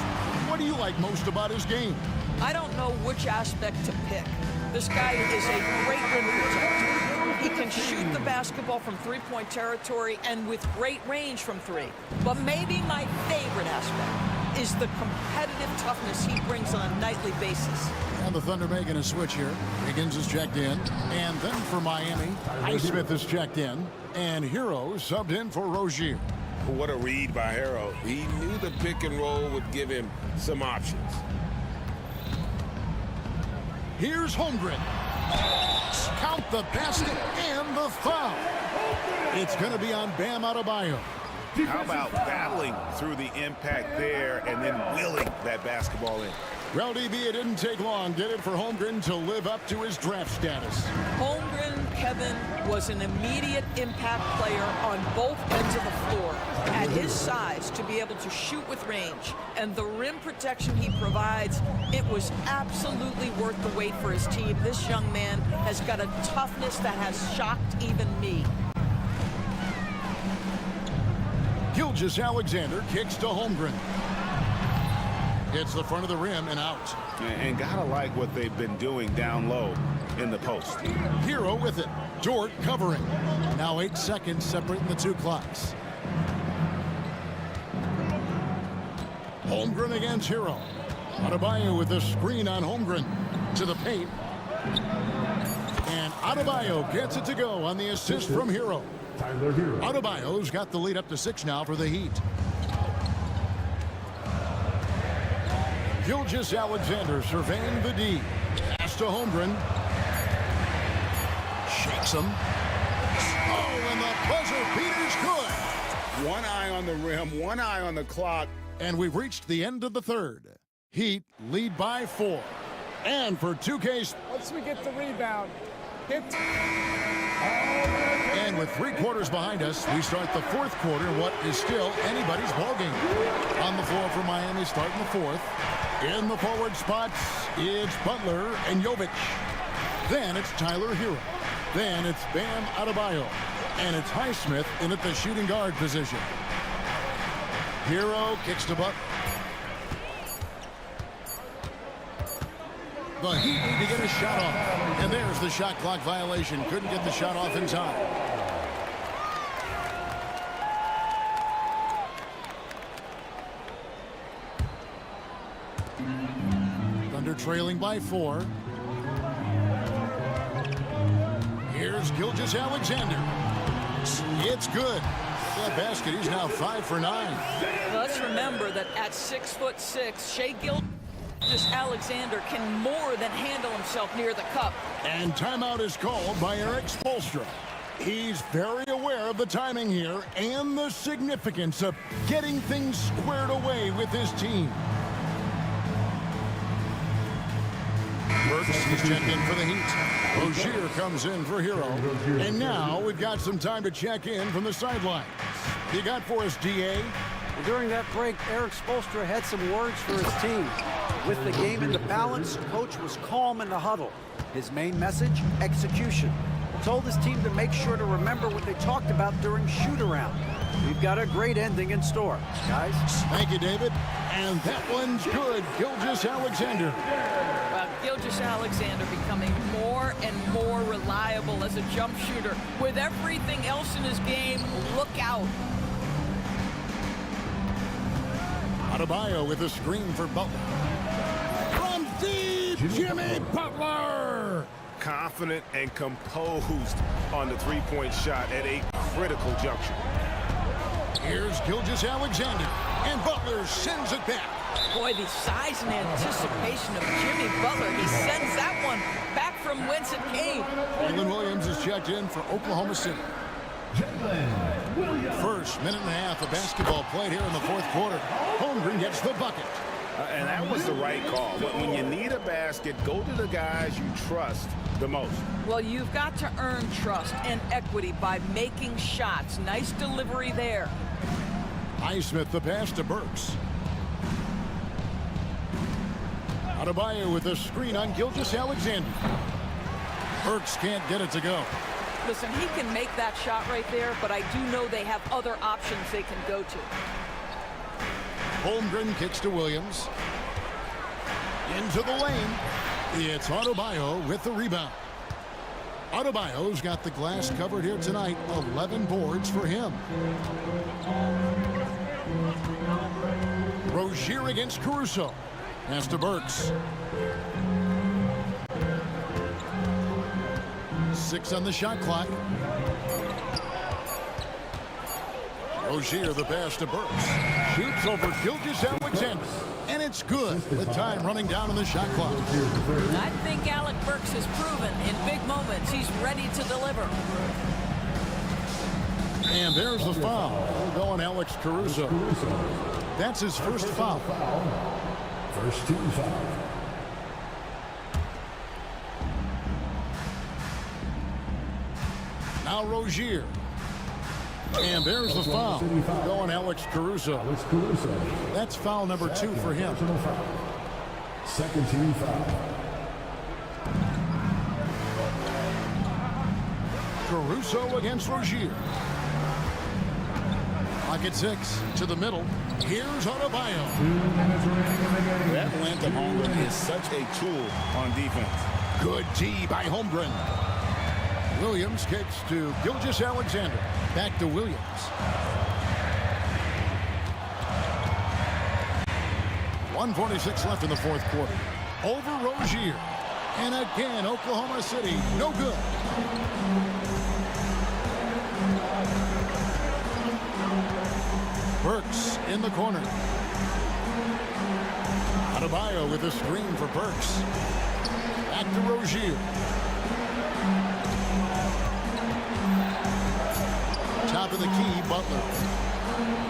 What do you like most about his game? I don't know which aspect to pick. This guy is a great rim protector. He can shoot the basketball from 3-point territory and with great range from 3. But maybe my favorite aspect is the competitive toughness he brings on a nightly basis. And the Thunder making a switch here. Higgins is checked in. And then for Miami, Highsmith is checked in. And Hero subbed in for Rozier. What a read by Hero. He knew the pick and roll would give him some options. Here's Holmgren. Count the basket and the foul. It's going to be on Bam Adebayo. How about battling through the impact there and then willing that basketball in? Well, DB, it didn't take long, did it, for Holmgren to live up to his draft status? Holmgren, Kevin, was an immediate impact player on both ends of the floor. At his size, to be able to shoot with range and the rim protection he provides, it was absolutely worth the wait for his team. This young man has got a toughness that has shocked even me. Gilgeous-Alexander kicks to Holmgren. Hits the front of the rim and out. And gotta like what they've been doing down low in the post. Hero with it. Dort covering. Now 8 seconds separating the 2 clocks. Holmgren against Hero. Adebayo with the screen on Holmgren. To the paint. And Adebayo gets it to go on the assist from Hero. Adebayo's got the lead up to 6 now for the Heat. Gilgeous-Alexander surveying the D. Pass to Holmgren. Shakes him. Oh, and the buzzer beater's good. One eye on the rim, one eye on the clock. And we've reached the end of the third. Heat lead by 4. And for 2K... Once we get the rebound, hit... And with 3 quarters behind us, we start the 4th quarter, what is still anybody's ballgame. On the floor for Miami starting the 4th. In the forward spots, it's Butler and Jovic. Then it's Tyler Hero. Then it's Bam Adebayo. And it's Highsmith in at the shooting guard position. Hero kicks to Butler. The Heat need to get a shot off. And there's the shot clock violation. Couldn't get the shot off in time. Thunder trailing by 4. Here's Gilgeous-Alexander. It's good. That basket, he's now 5 for 9. Let's remember that at 6'6", Shai Gilgeous-Alexander can more than handle himself near the cup. And timeout is called by Erik Spoelstra. He's very aware of the timing here and the significance of getting things squared away with his team. Burks, he's checked in for the Heat. Rozier comes in for Hero. And now we've got some time to check in from the sidelines. You got for us, DA? Well, during that break, Erik Spoelstra had some words for his team. With the game into balance, coach was calm in the huddle. His main message, execution. He told his team to make sure to remember what they talked about during shoot-around. We've got a great ending in store, guys. Thank you, David. And that one's good. Gilgeous-Alexander. Well, Gilgeous-Alexander becoming more and more reliable as a jump shooter. With everything else in his game, look out. Adebayo with a screen for Butler. From deep, Jimmy Butler! Confident and composed on the three-point shot at a critical juncture. Here's Gilgeous-Alexander, and Butler sends it back. Boy, the size and anticipation of Jimmy Butler. He sends that one back from whence it came. Jalen Williams is checked in for Oklahoma City. First minute and a half of basketball played here in the fourth quarter. Holmgren gets the bucket. And that was the right call. When you need a basket, go to the guys you trust the most. Well, you've got to earn trust and equity by making shots. Nice delivery there. Highsmith the pass to Burks. Adebayo with a screen on Gilgeous-Alexander. Burks can't get it to go. Listen, he can make that shot right there, but I do know they have other options they can go to. Holmgren kicks to Williams. Into the lane. It's Adebayo with the rebound. Adebayo's got the glass covered here tonight. 11 boards for him. Rozier against Caruso. Pass to Burks. 6 on the shot clock. Rozier the pass to Burks. Shoots over Gilgeous-Alexander. And it's good with time running down on the shot clock. I think Alec Burks has proven in big moments he's ready to deliver. And there's the foul. We'll go on Alex Caruso. That's his first foul. First team foul. Now Rozier. And there's the foul. Going Alex Caruso. That's foul number 2 for him. Second team foul. Caruso against Rozier. Pocket 6 to the middle. Here's Adebayo. That length of Holmgren is such a tool on defense. Good D by Holmgren. Williams kicks to Gilgeous-Alexander. Back to Williams. .146 left in the fourth quarter. Over Rozier. And again, Oklahoma City, no good. Burks in the corner. Adebayo with a screen for Burks. Back to Rozier. Top of the key, Butler.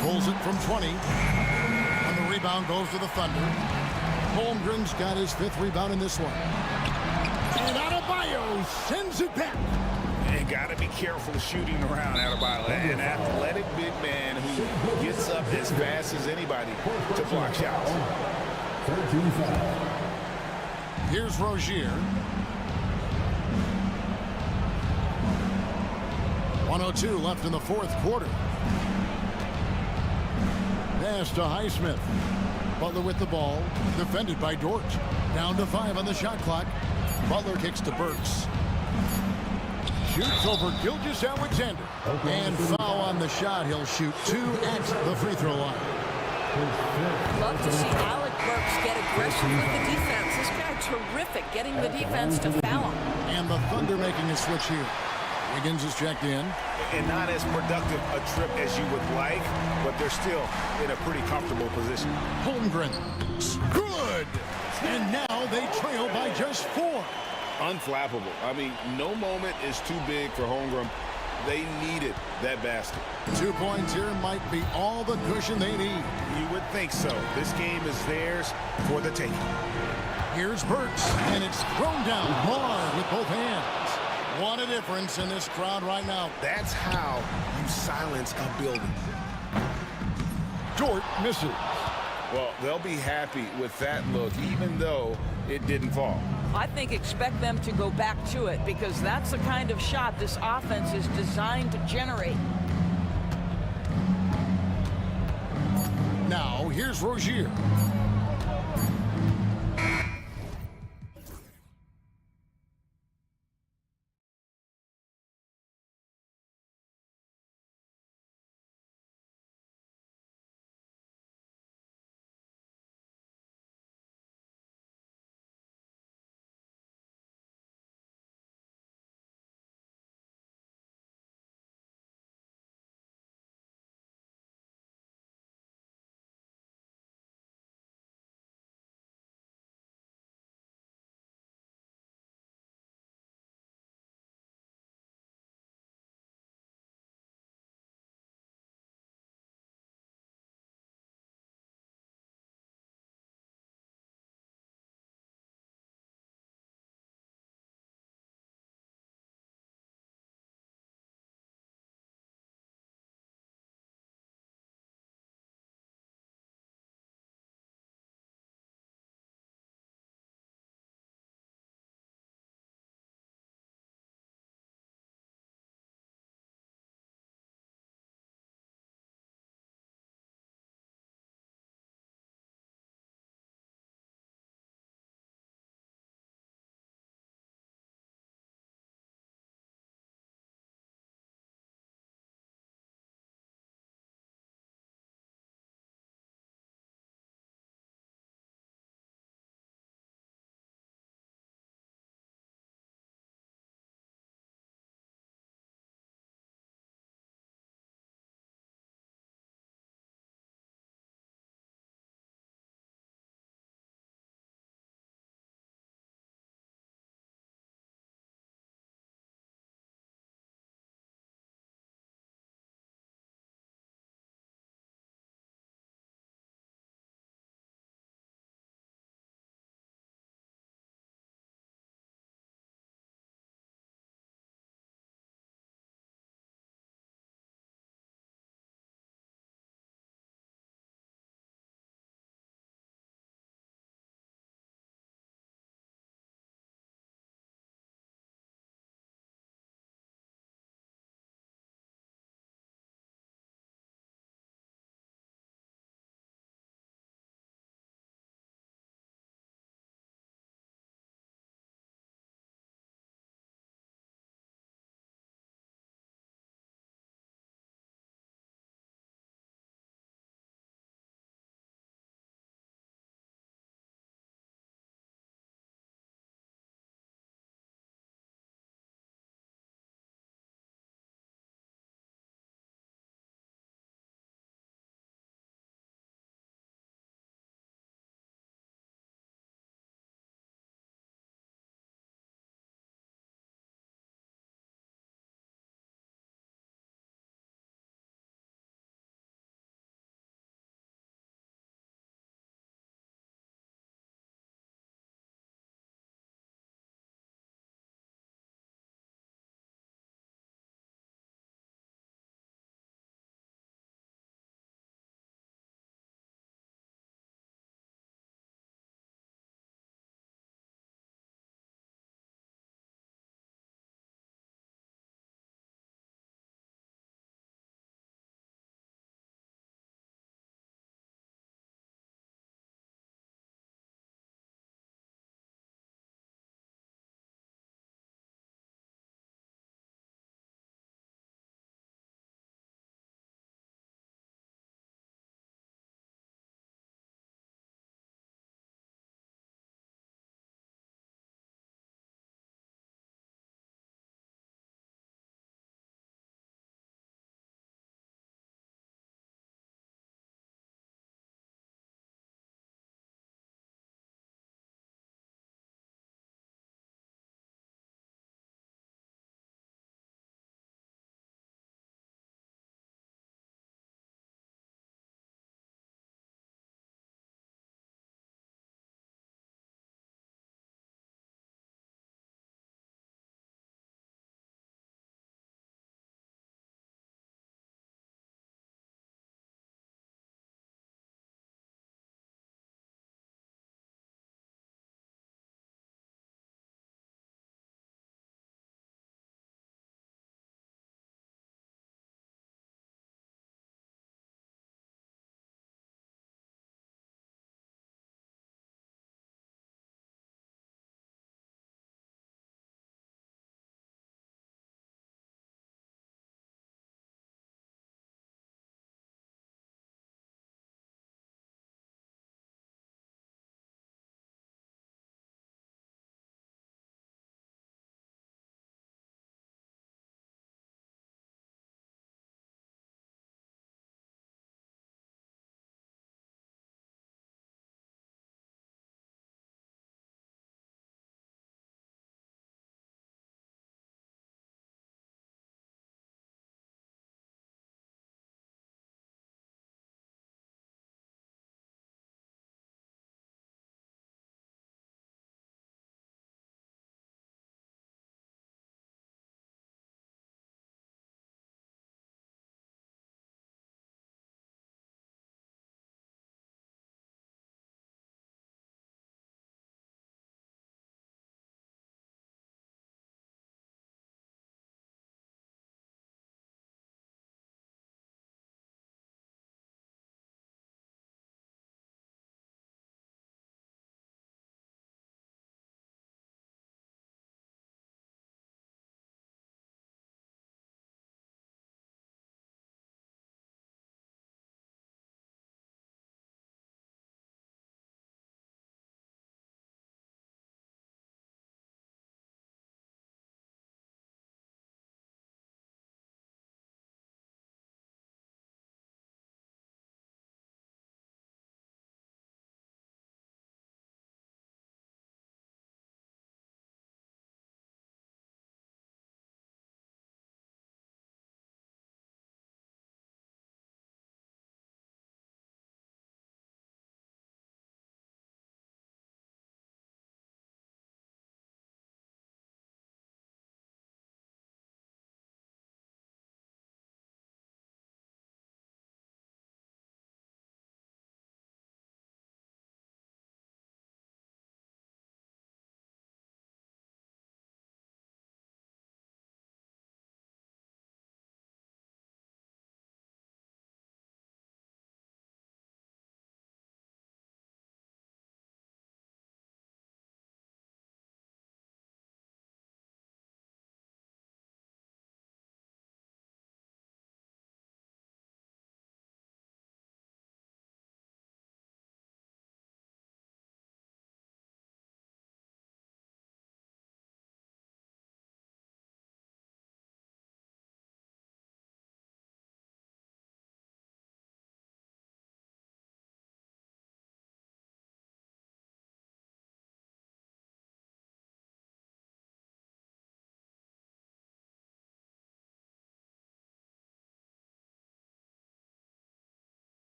Pulls it from 20. And the rebound goes to the Thunder. Holmgren's got his 5th rebound in this one. And Adebayo sends it back. And got to be careful shooting around Adebayo. An athletic big man who gets up as fast as anybody to block shots. Here's Rozier. 1:02 left in the fourth quarter. Pass to Highsmith. Butler with the ball, defended by Dort. Down to 5 on the shot clock. Butler kicks to Burks. Shoots over Gilgeous-Alexander. And foul on the shot. He'll shoot 2 at the free throw line. Love to see Alec Burks get aggressive with the defense. This guy terrific getting the defense to foul him. And the Thunder making a switch here. Wiggins is checked in. And not as productive a trip as you would like, but they're still in a pretty comfortable position. Holmgren. Good! And now they trail by just 4. Unflappable. I mean, no moment is too big for Holmgren. They needed that basket. 2 points here might be all the cushion they need. You would think so. This game is theirs for the taking. Here's Burks, and it's thrown down hard with both hands. What a difference in this crowd right now. That's how you silence a building. Dort misses. Well, they'll be happy with that look, even though it didn't fall. I think expect them to go back to it because that's the kind of shot this offense is designed to generate. Now, here's Rozier.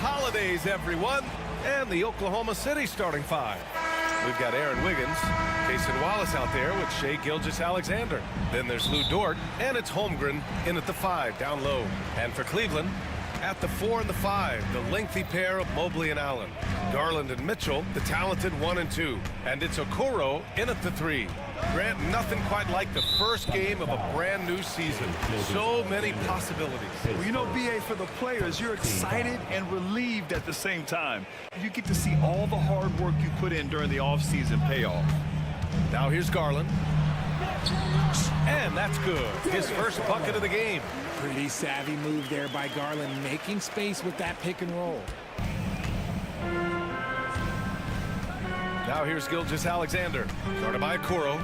holidays, everyone. And the Oklahoma City starting five. We've got Aaron Wiggins, Cason Wallace out there with Shai Gilgeous-Alexander. Then there's Lou Dort, and it's Holmgren in at the 5, down low. And for Cleveland, at the 4 and the 5, the lengthy pair of Mobley and Allen. Garland and Mitchell, the talented 1 and 2. And it's Okoro in at the 3. Grant, nothing quite like the first game of a brand new season. So many possibilities. Well, you know, BA, for the players, you're excited and relieved at the same time. You get to see all the hard work you put in during the offseason pay off. Now here's Garland. And that's good. His first bucket of the game. Pretty savvy move there by Garland, making space with that pick and roll. Now here's Gilgeous-Alexander. Guarded by Okoro.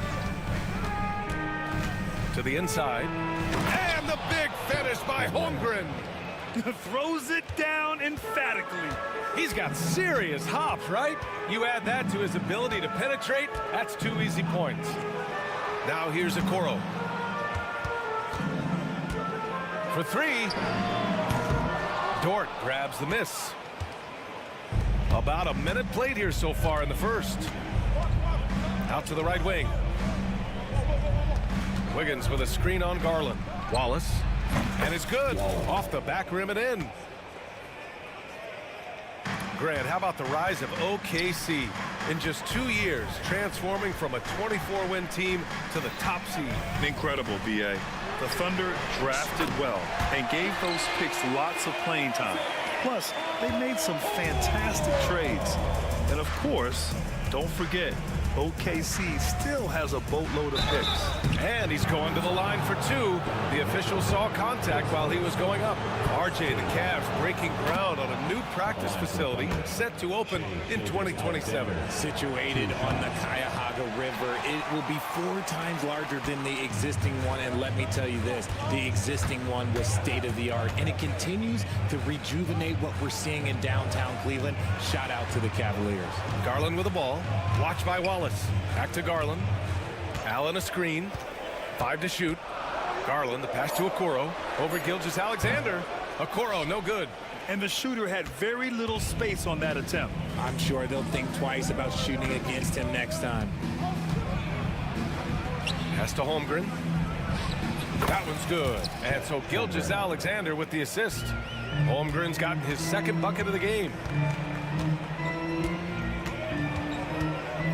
To the inside. And the big finish by Holmgren. Throws it down emphatically. He's got serious hops, right? You add that to his ability to penetrate, that's 2 easy points. Now here's Okoro. For 3. Dort grabs the miss. About a minute played here so far in the first. Out to the right wing. Wiggins with a screen on Garland. Wallace. And it's good. Off the back rim and in. Grant, how about the rise of OKC? In just 2 years, transforming from a 24-win team to the top seed. Incredible, BA. The Thunder drafted well and gave those picks lots of playing time. Plus, they made some fantastic trades. And of course, don't forget, OKC still has a boatload of picks. And he's going to the line for 2. The official saw contact while he was going up. RJ, the Cavs, breaking ground on a new practice facility set to open in 2027. Situated on the Cuyahoga River, it will be 4 times larger than the existing one. And let me tell you this, the existing one was state-of-the-art, and it continues to rejuvenate what we're seeing in downtown Cleveland. Shout out to the Cavaliers. Garland with the ball, watched by Wallace. Back to Garland. Allen a screen. 5 to shoot. Garland, the pass to Okoro. Over Gilgeous-Alexander. Okoro, no good. And the shooter had very little space on that attempt. I'm sure they'll think twice about shooting against him next time. Pass to Holmgren. That one's good. And so Gilgeous-Alexander with the assist. Holmgren's gotten his second bucket of the game.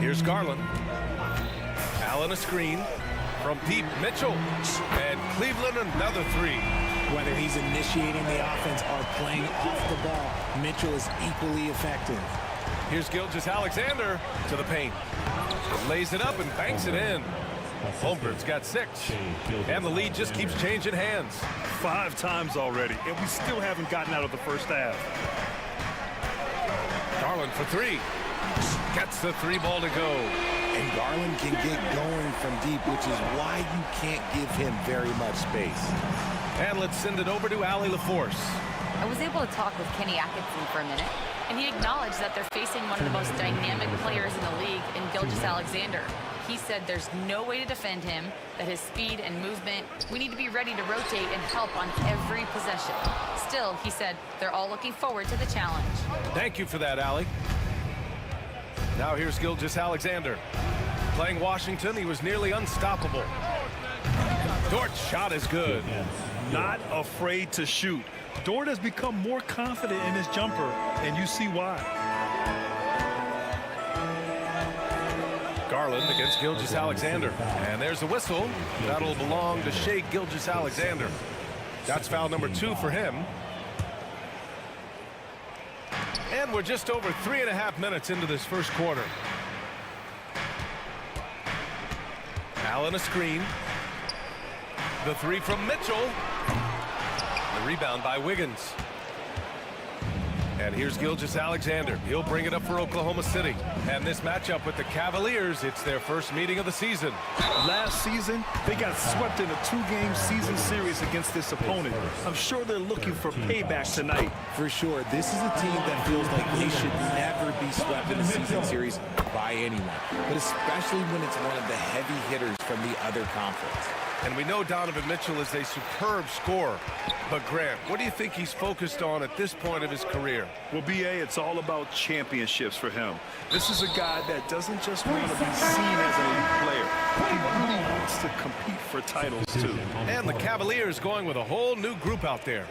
Here's Garland. Allen a screen. From deep, Mitchell. And Cleveland another 3. Whether he's initiating the offense or playing off the ball, Mitchell is equally effective. Here's Gilgeous-Alexander to the paint. Lays it up and banks it in. Holmgren's got 6. And the lead just keeps changing hands. 5 times already, and we still haven't gotten out of the first half. Garland for 3. Gets the 3 ball to go. And Garland can get going from deep, which is why you can't give him very much space. And let's send it over to Allie LaForce. I was able to talk with Kenny Atkinson for a minute, and he acknowledged that they're facing one of the most dynamic players in the league in Gilgeous-Alexander. He said there's no way to defend him, that his speed and movement, we need to be ready to rotate and help on every possession. Still, he said, they're all looking forward to the challenge. Thank you for that, Allie. Now here's Gilgeous-Alexander. Playing Washington, he was nearly unstoppable. Dort's shot is good. Not afraid to shoot. Dort has become more confident in his jumper, and you see why. Garland against Gilgeous-Alexander. And there's a whistle. That'll belong to Shai Gilgeous-Alexander. That's foul number 2 for him. And we're just over 3.5 minutes into this first quarter. Allen a screen. The 3 from Mitchell. The rebound by Wiggins. And here's Gilgeous-Alexander. He'll bring it up for Oklahoma City. And this matchup with the Cavaliers, it's their first meeting of the season. Last season, they got swept in a 2-game season series against this opponent. I'm sure they're looking for payback tonight. For sure, this is a team that feels like they should never be swept in a season series by anyone, but especially when it's one of the heavy hitters from the other conference. And we know Donovan Mitchell is a superb scorer. But Grant, what do you think he's focused on at this point of his career? Well, B.A., it's all about championships for him. This is a guy that doesn't just want to be seen as an elite player. He really wants to compete for titles, too. And the Cavaliers going with a whole new group out there.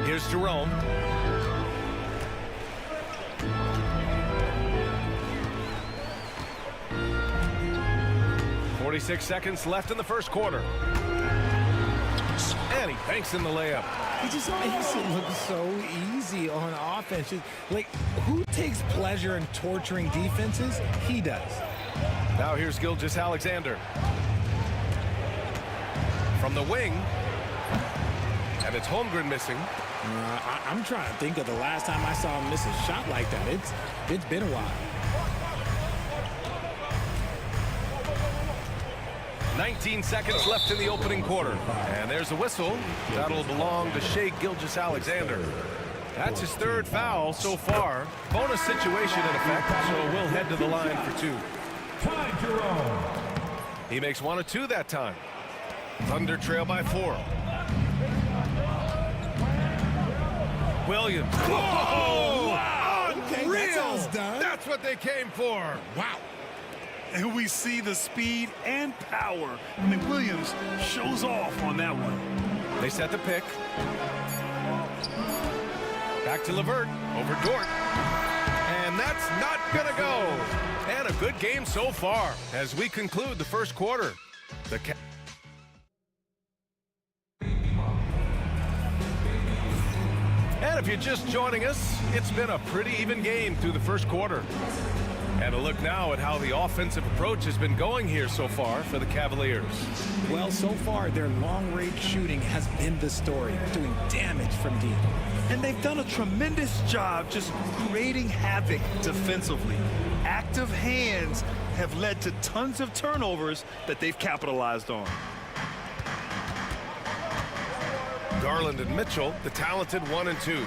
Here's Jerome. "46 seconds left in the first quarter. And he banks in the layup. He just makes it look so easy on offense. Like, who takes pleasure in torturing defenses? He does. Now here's Gilgeous-Alexander. From the wing. And it's Holmgren missing. I'm trying to think of the last time I saw him miss a shot like that. It's been a while. 19 seconds left in the opening quarter. And there's a whistle. That'll belong to Shai Gilgeous-Alexander. That's his third foul so far. Bonus situation in effect, so we'll head to the line for two. He makes 1 of 2 that time. Thunder trail by 4. Williams. Oh, wow. Okay, that's all it's done. That's what they came for. Wow. And we see the speed and power. I mean, Williams shows off on that one. They set the pick. Back to Levert over Dort. And that's not gonna go. And a good game so far as we conclude the first quarter. And if you're just joining us, it's been a pretty even game through the first quarter. And a look now at how the offensive approach has been going here so far for the Cavaliers. Well, so far, their long-range shooting has been the story, doing damage from deep. And they've done a tremendous job just creating havoc defensively. Active hands have led to tons of turnovers that they've capitalized on. Garland and Mitchell, the talented 1 and 2.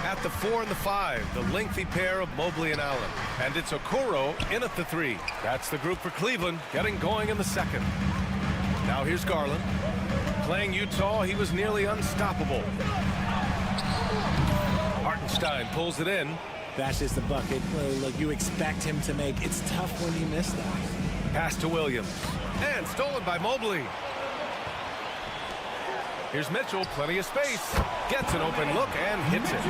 At the 4 and the 5, the lengthy pair of Mobley and Allen. And it's Okoro in at the 3. That's the group for Cleveland, getting going in the second. Now here's Garland. Playing Utah, he was nearly unstoppable. Hartenstein pulls it in. That's just the bucket. Look, you expect him to make. It's tough when you miss that. Pass to Williams. And stolen by Mobley. Here's Mitchell, plenty of space. Gets an open look and hits it.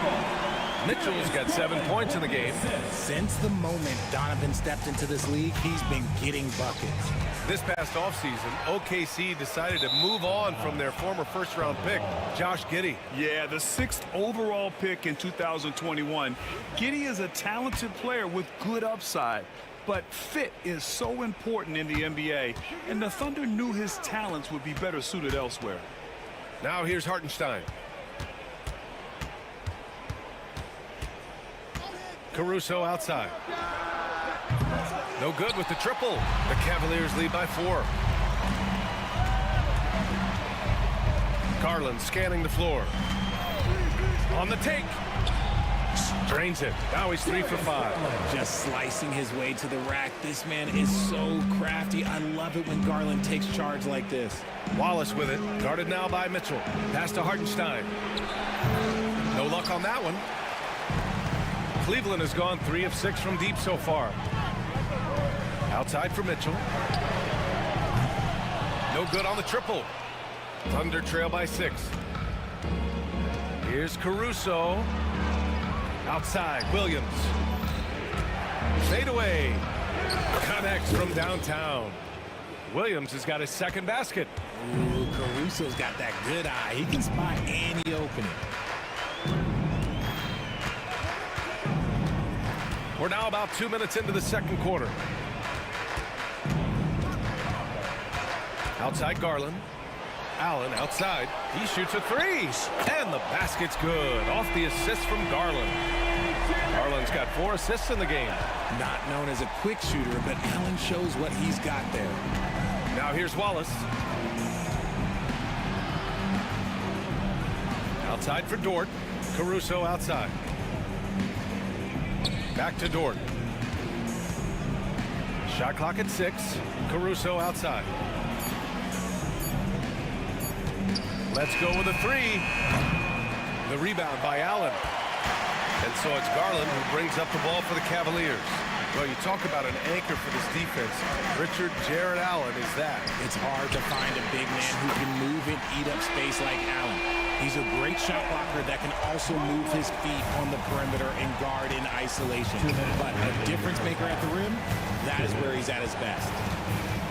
Mitchell's got 7 points in the game. Since the moment Donovan stepped into this league, he's been getting buckets. This past offseason, OKC decided to move on from their former first-round pick, Josh Giddey. Yeah, the 6th overall pick in 2021. Giddey is a talented player with good upside. But fit is so important in the NBA, and the Thunder knew his talents would be better suited elsewhere. Now here's Hartenstein. Caruso outside. No good with the triple. The Cavaliers lead by 4. Garland scanning the floor. On the take. Drains it. Now he's 3 for 5. Just slicing his way to the rack. This man is so crafty. I love it when Garland takes charge like this. Wallace with it. Guarded now by Mitchell. Pass to Hartenstein. No luck on that one. Cleveland has gone 3 of 6 from deep so far. Outside for Mitchell. No good on the triple. Thunder trail by 6. Here's Caruso. Outside, Williams. Fade away. Connects from downtown. Williams has got his second basket. Ooh, Caruso's got that good eye. He can spot any opening. We're now about 2 minutes into the second quarter. Outside Garland. Allen outside. He shoots a 3. And the basket's good. Off the assist from Garland. Garland's got 4 assists in the game. Not known as a quick shooter, but Allen shows what he's got there. Now here's Wallace. Outside for Dort. Caruso outside. Back to Dort. Shot clock at 6. Caruso outside. Let's go with a three. The rebound by Allen. And so it's Garland who brings up the ball for the Cavaliers. Well, you talk about an anchor for this defense. Richard Jared Allen is that. It's hard to find a big man who can move and eat up space like Allen. He's a great shot blocker that can also move his feet on the perimeter and guard in isolation. But a difference maker at the rim, that is where he's at his best.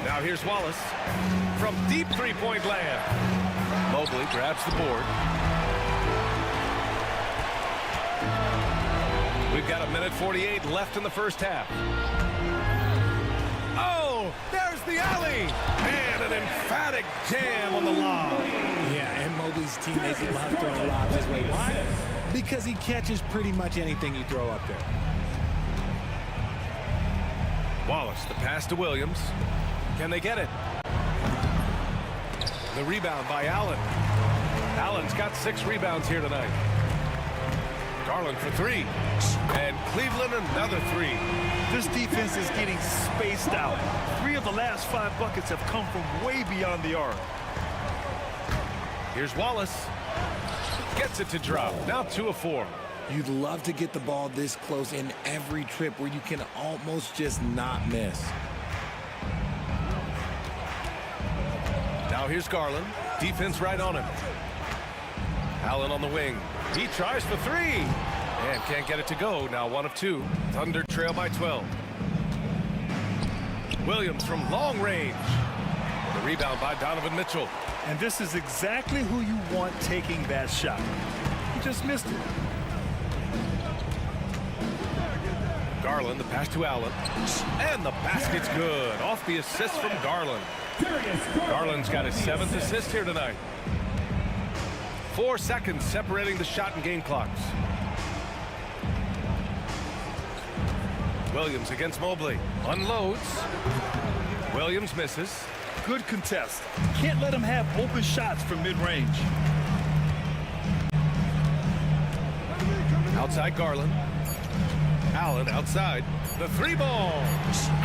Now here's Wallace from deep three-point land. Mobley grabs the board. We've got 1:48 left in the first half. Oh, there's the alley. And an emphatic jam on the lob. Yeah, and Mobley's teammates love throwing lobs his way. Why? Because he catches pretty much anything you throw up there. Wallace, the pass to Williams. Can they get it? The rebound by Allen. Allen's got 6 rebounds here tonight. Garland for 3. And Cleveland another 3. This defense is getting spaced out. 3 of the last 5 buckets have come from way beyond the arc. Here's Wallace. Gets it to drop. Now 2 of 4. You'd love to get the ball this close in every trip where you can almost just not miss. Now here's Garland. Defense right on him. Allen on the wing. He tries for 3. And can't get it to go. Now 1 of 2. Thunder trail by 12. Williams from long range. The rebound by Donovan Mitchell. And this is exactly who you want taking that shot. He just missed it. Garland, the pass to Allen. And the basket's good. Off the assist from Garland. Garland's got his 7th assist here tonight. 4 seconds separating the shot and game clocks. Williams against Mobley. Unloads. Williams misses. Good contest. Can't let him have open shots from mid-range. Outside Garland. Allen outside. The 3 ball.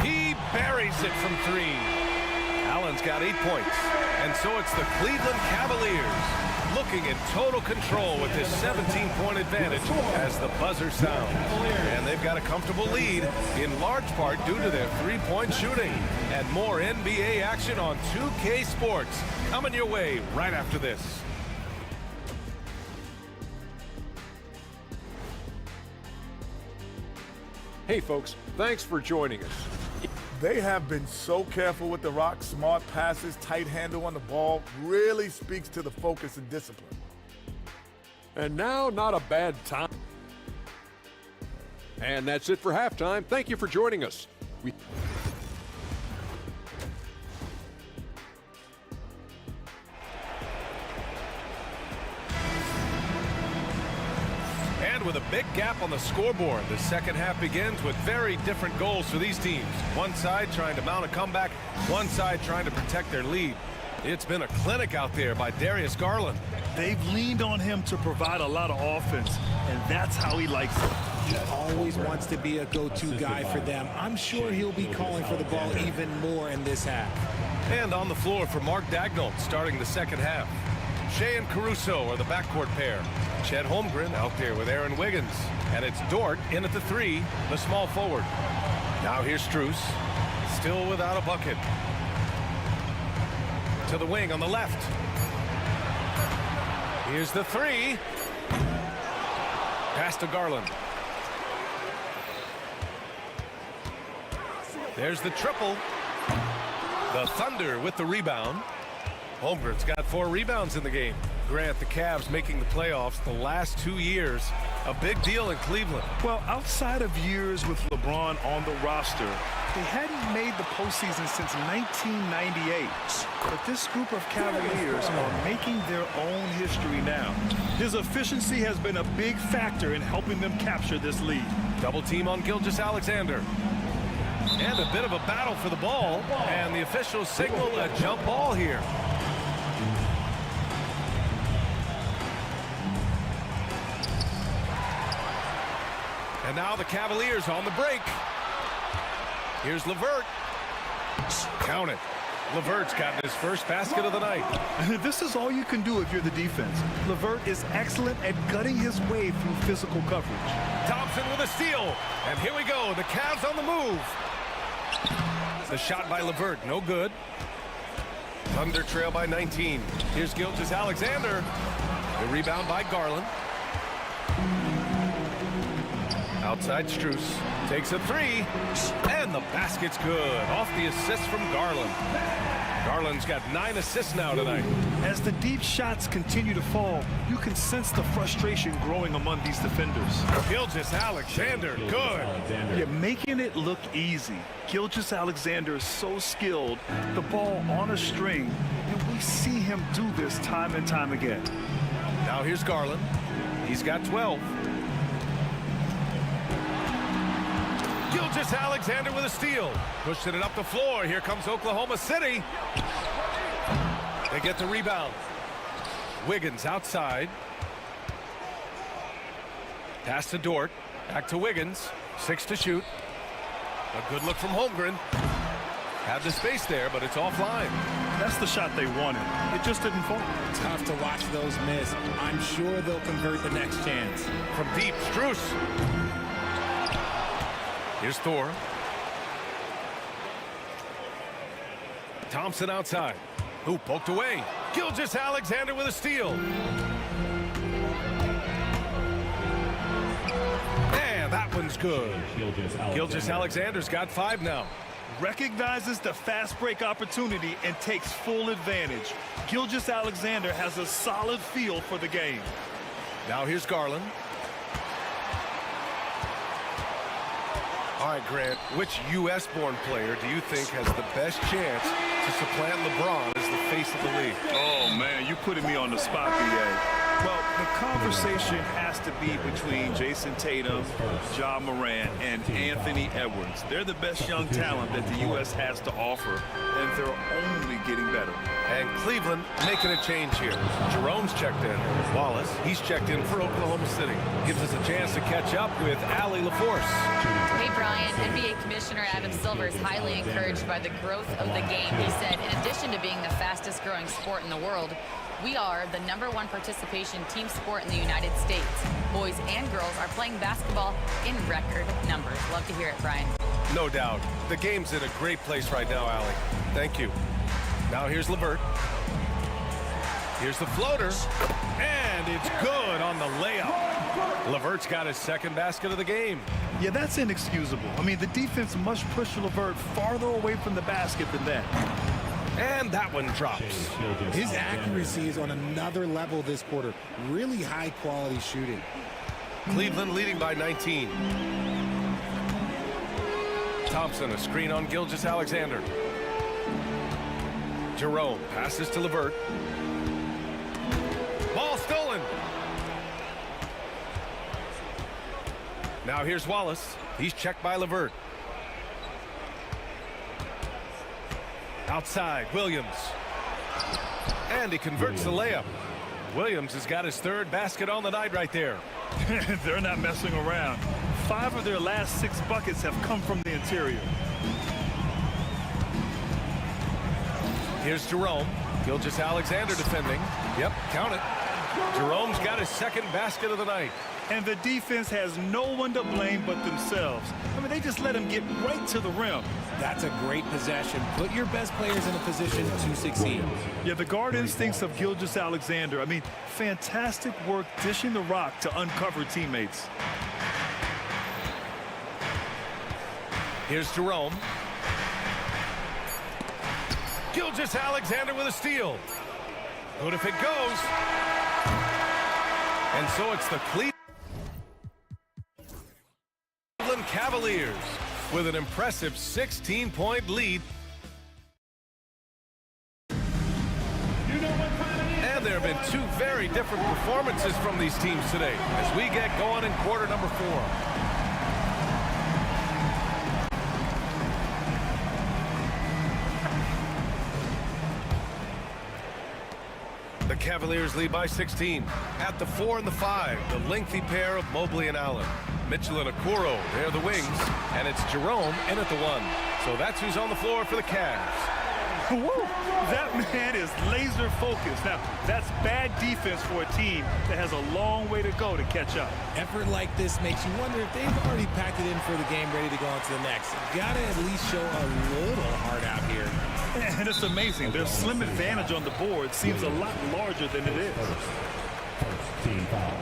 He buries it from 3. Allen's got 8 points. And so it's the Cleveland Cavaliers looking in total control with this 17-point advantage as the buzzer sounds. And they've got a comfortable lead in large part due to their 3-point shooting. And more NBA action on 2K Sports coming your way right after this. Hey folks, thanks for joining us. They have been so careful with the rock. Smart passes, tight handle on the ball. Really speaks to the focus and discipline. And now, not a bad time. And that's it for halftime. Thank you for joining us. And with a big gap on the scoreboard, the second half begins with very different goals for these teams. One side trying to mount a comeback, one side trying to protect their lead. It's been a clinic out there by Darius Garland. They've leaned on him to provide a lot of offense, and that's how he likes it. He always wants to be a go-to guy for them. I'm sure he'll be calling for the ball even more in this half. And on the floor for Mark Daigneault starting the second half. Shea and Caruso are the backcourt pair. Chet Holmgren out there with Aaron Wiggins. And it's Dort in at the 3, the small forward. Now here's Strus, still without a bucket. To the wing on the left. Here's the 3. Pass to Garland. There's the triple. The Thunder with the rebound. Holmgren's got 4 rebounds in the game. Grant, the Cavs making the playoffs the last 2 years. A big deal in Cleveland. Well, outside of years with LeBron on the roster, they hadn't made the postseason since 1998. But this group of Cavaliers are making their own history now. His efficiency has been a big factor in helping them capture this lead. Double team on Gilgeous-Alexander. And a bit of a battle for the ball. And the officials signal a jump ball here. And now the Cavaliers on the break. Here's LeVert. Count it. LeVert's gotten his first basket of the night. This is all you can do if you're the defense. LeVert is excellent at gutting his way through physical coverage. Thompson with a steal. And here we go. The Cavs on the move. The shot by LeVert, no good. Thunder trail by 19. Here's Gilgeous-Alexander. The rebound by Garland. Outside Strus. Takes a three. And the basket's good. Off the assist from Garland. Garland's got 9 assists now tonight. As the deep shots continue to fall, you can sense the frustration growing among these defenders. Gilgeous-Alexander, good. You're making it look easy. Gilgeous-Alexander is so skilled, the ball on a string, and we see him do this time and time again. Now here's Garland. He's got 12. Gilgeous-Alexander with a steal. Pushing it up the floor. Here comes Oklahoma City. They get the rebound. Wiggins outside. Pass to Dort. Back to Wiggins. 6 to shoot. A good look from Holmgren. Had the space there, but it's offline. That's the shot they wanted. It just didn't fall. Tough to watch those miss. I'm sure they'll convert the next chance. From deep, Strus. Here's Thor. Thompson outside. Who poked away? Gilgeous-Alexander with a steal. And that one's good. Gilgeous-Alexander's got 5 now. Recognizes the fast break opportunity and takes full advantage. Gilgeous-Alexander has a solid feel for the game. Now here's Garland. All right, Grant, which U.S.-born player do you think has the best chance to supplant LeBron as the face of the league? Oh, man, you're putting me on the spot, BA. Well, the conversation has to be between Jason Tatum, Ja Morant, and Anthony Edwards. They're the best young talent that the U.S. has to offer, and they're only getting better. And Cleveland making a change here. Jerome's checked in. Wallace, he's checked in for Oklahoma City. Gives us a chance to catch up with Allie LaForce. Hey, Brian, NBA Commissioner Adam Silver is highly encouraged by the growth of the game. He said, in addition to being the fastest growing sport in the world, we are the #1 participation team sport in the United States. Boys and girls are playing basketball in record numbers. Love to hear it, Brian. No doubt. The game's in a great place right now, Allie. Thank you. Now here's LeVert. Here's the floater. And it's good on the layup. LeVert's got his second basket of the game. Yeah, that's inexcusable. I mean, the defense must push LeVert farther away from the basket than that. And that one drops. His accuracy is on another level this quarter. Really high quality shooting. Cleveland leading by 19. Thompson, a screen on Gilgeous-Alexander. Jerome passes to LeVert. Ball stolen. Now here's Wallace. He's checked by LeVert. Outside, Williams. And he converts the layup. Williams has got his third basket on the night right there. They're not messing around. 5 of their last 6 buckets have come from the interior. Here's Jerome. Gilgeous-Alexander defending. Yep, count it. Jerome's got his second basket of the night. And the defense has no one to blame but themselves. I mean, they just let him get right to the rim. That's a great possession. Put your best players in a position to succeed. Yeah, the guard instincts of Gilgeous-Alexander. I mean, fantastic work dishing the rock to uncover teammates. Here's Jerome. Gilgeous-Alexander with a steal. Good if it goes. And so it's the Cleveland Cavaliers with an impressive 16-point lead. And there have been 2 very different performances from these teams today as we get going in quarter number 4. The Cavaliers lead by 16. At the 4 and the 5, the lengthy pair of Mobley and Allen. Mitchell and Okoro, they're the wings. And it's Jerome in at the 1. So that's who's on the floor for the Cavs. Woo! That man is laser focused. Now, that's bad defense for a team that has a long way to go to catch up. Effort like this makes you wonder if they've already packed it in for the game, ready to go on to the next. Gotta at least show a little heart out here. And it's amazing. Their slim advantage on the board seems a lot larger than it is. Team foul.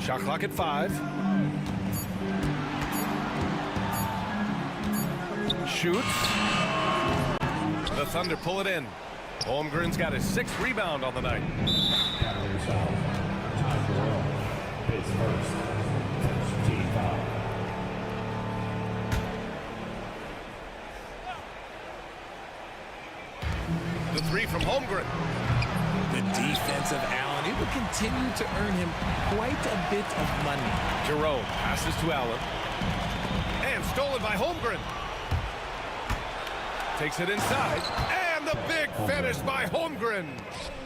Shot clock at 5. Shoots. The Thunder pull it in. Holmgren's got his 6th rebound on the night. Cavaliers foul. Time for all. Base first. Team foul. The 3 from Holmgren. The defense of Allen, it will continue to earn him quite a bit of money. Jerome passes to Allen. And stolen by Holmgren. Takes it inside. And the big finish by Holmgren.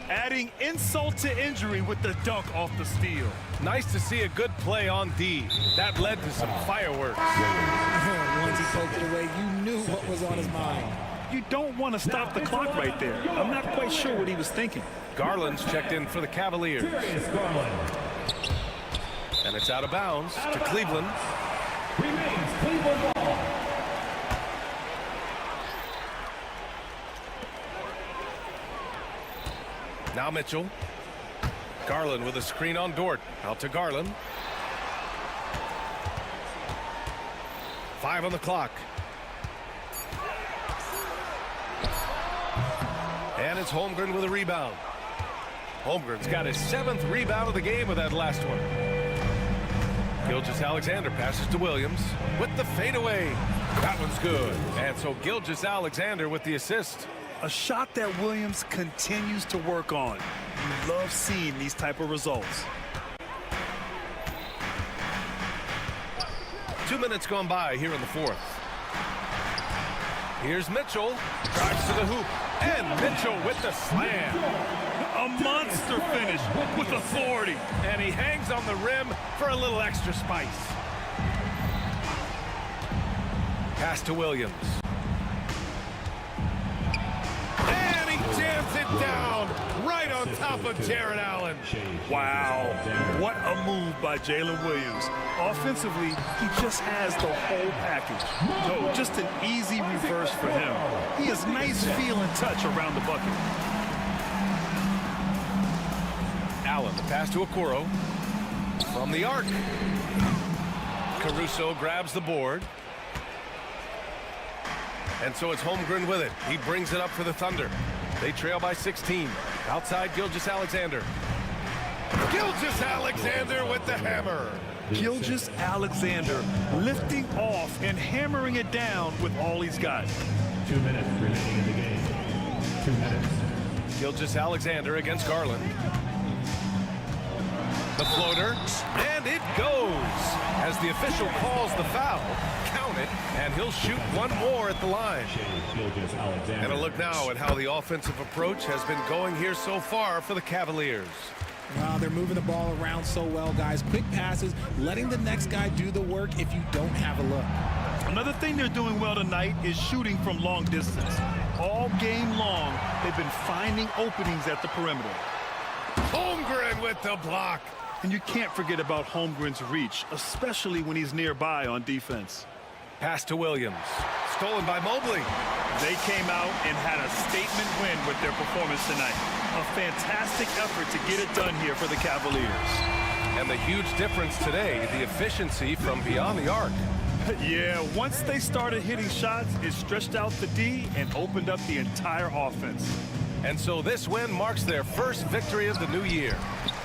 Adding insult to injury with the dunk off the steal. Nice to see a good play on D. That led to some fireworks. Once he poked it away, you knew what was on his mind. You don't want to stop the clock right there. I'm not quite sure what he was thinking. Garland's checked in for the Cavaliers. And it's out of bounds to Cleveland. Remains Cleveland ball. Now Mitchell. Garland with a screen on Dort. Out to Garland. 5 on the clock. And it's Holmgren with a rebound. Holmgren's got his 7th rebound of the game with that last one. Gilgeous-Alexander passes to Williams with the fadeaway. That one's good. And so Gilgeous-Alexander with the assist. A shot that Williams continues to work on. You love seeing these type of results. 2 minutes gone by here in the 4th. Here's Mitchell. Drives to the hoop. And Mitchell with the slam. A monster finish with authority. And he hangs on the rim for a little extra spice. Pass to Williams. And he jams it down right on top of Jared Allen. Wow, what a move by Jalen Williams. Offensively, he just has the whole package. No, just an easy reverse for him. He has nice feel and touch around the bucket. Allen, the pass to Okoro. From the arc. Caruso grabs the board. And so it's Holmgren with it. He brings it up for the Thunder. They trail by 16. Outside Gilgeous-Alexander. Gilgeous-Alexander with the hammer. Gilgeous-Alexander lifting off and hammering it down with all he's got. 2 minutes remaining in the game. 2 minutes. Gilgeous-Alexander against Garland. The floater, and it goes. As the official calls the foul, count it, and he'll shoot one more at the line. And a look now at how the offensive approach has been going here so far for the Cavaliers. Wow, they're moving the ball around so well, guys. Quick passes, letting the next guy do the work if you don't have a look. Another thing they're doing well tonight is shooting from long distance. All game long, they've been finding openings at the perimeter. Holmgren with the block. And you can't forget about Holmgren's reach, especially when he's nearby on defense. Pass to Williams. Stolen by Mobley. They came out and had a statement win with their performance tonight. A fantastic effort to get it done here for the Cavaliers. And the huge difference today, the efficiency from beyond the arc. Yeah, once they started hitting shots, it stretched out the D and opened up the entire offense. And so this win marks their first victory of the new year.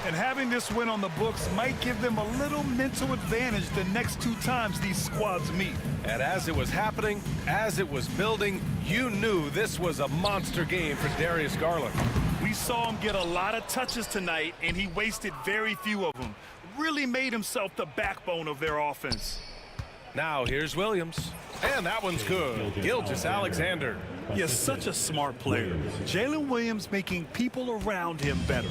And having this win on the books might give them a little mental advantage the next 2 times these squads meet. And as it was happening, as it was building, you knew this was a monster game for Darius Garland. We saw him get a lot of touches tonight, and he wasted very few of them. Really made himself the backbone of their offense. Now here's Williams. And that one's good. Gilgeous-Alexander. Yes, such a smart player. Jalen Williams making people around him better.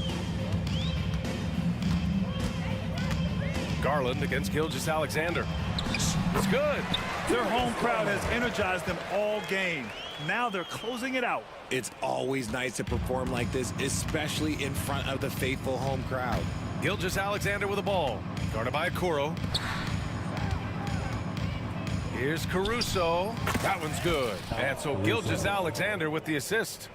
Garland against Gilgeous-Alexander. It's good. Their home crowd has energized them all game. Now they're closing it out. It's always nice to perform like this, especially in front of the faithful home crowd. Gilgeous-Alexander with the ball. Guarded by Kuro. Here's Caruso. That one's good. And so Gilgeous-Alexander with the assist.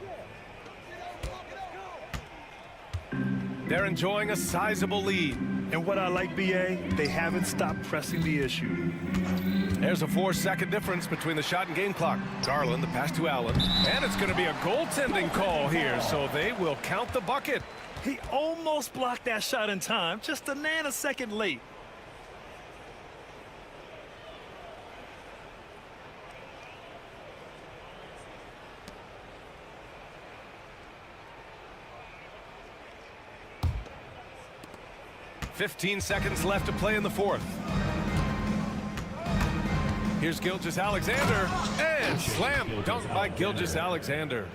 They're enjoying a sizable lead. And what I like, BA, they haven't stopped pressing the issue. There's a 4-second difference between the shot and game clock. Garland, the pass to Allen. And it's going to be a goaltending call here, so they will count the bucket. He almost blocked that shot in time, just a nanosecond late. "15 seconds left to play in the fourth. Here's Gilgeous-Alexander, and slam dunk by Gilgeous-Alexander.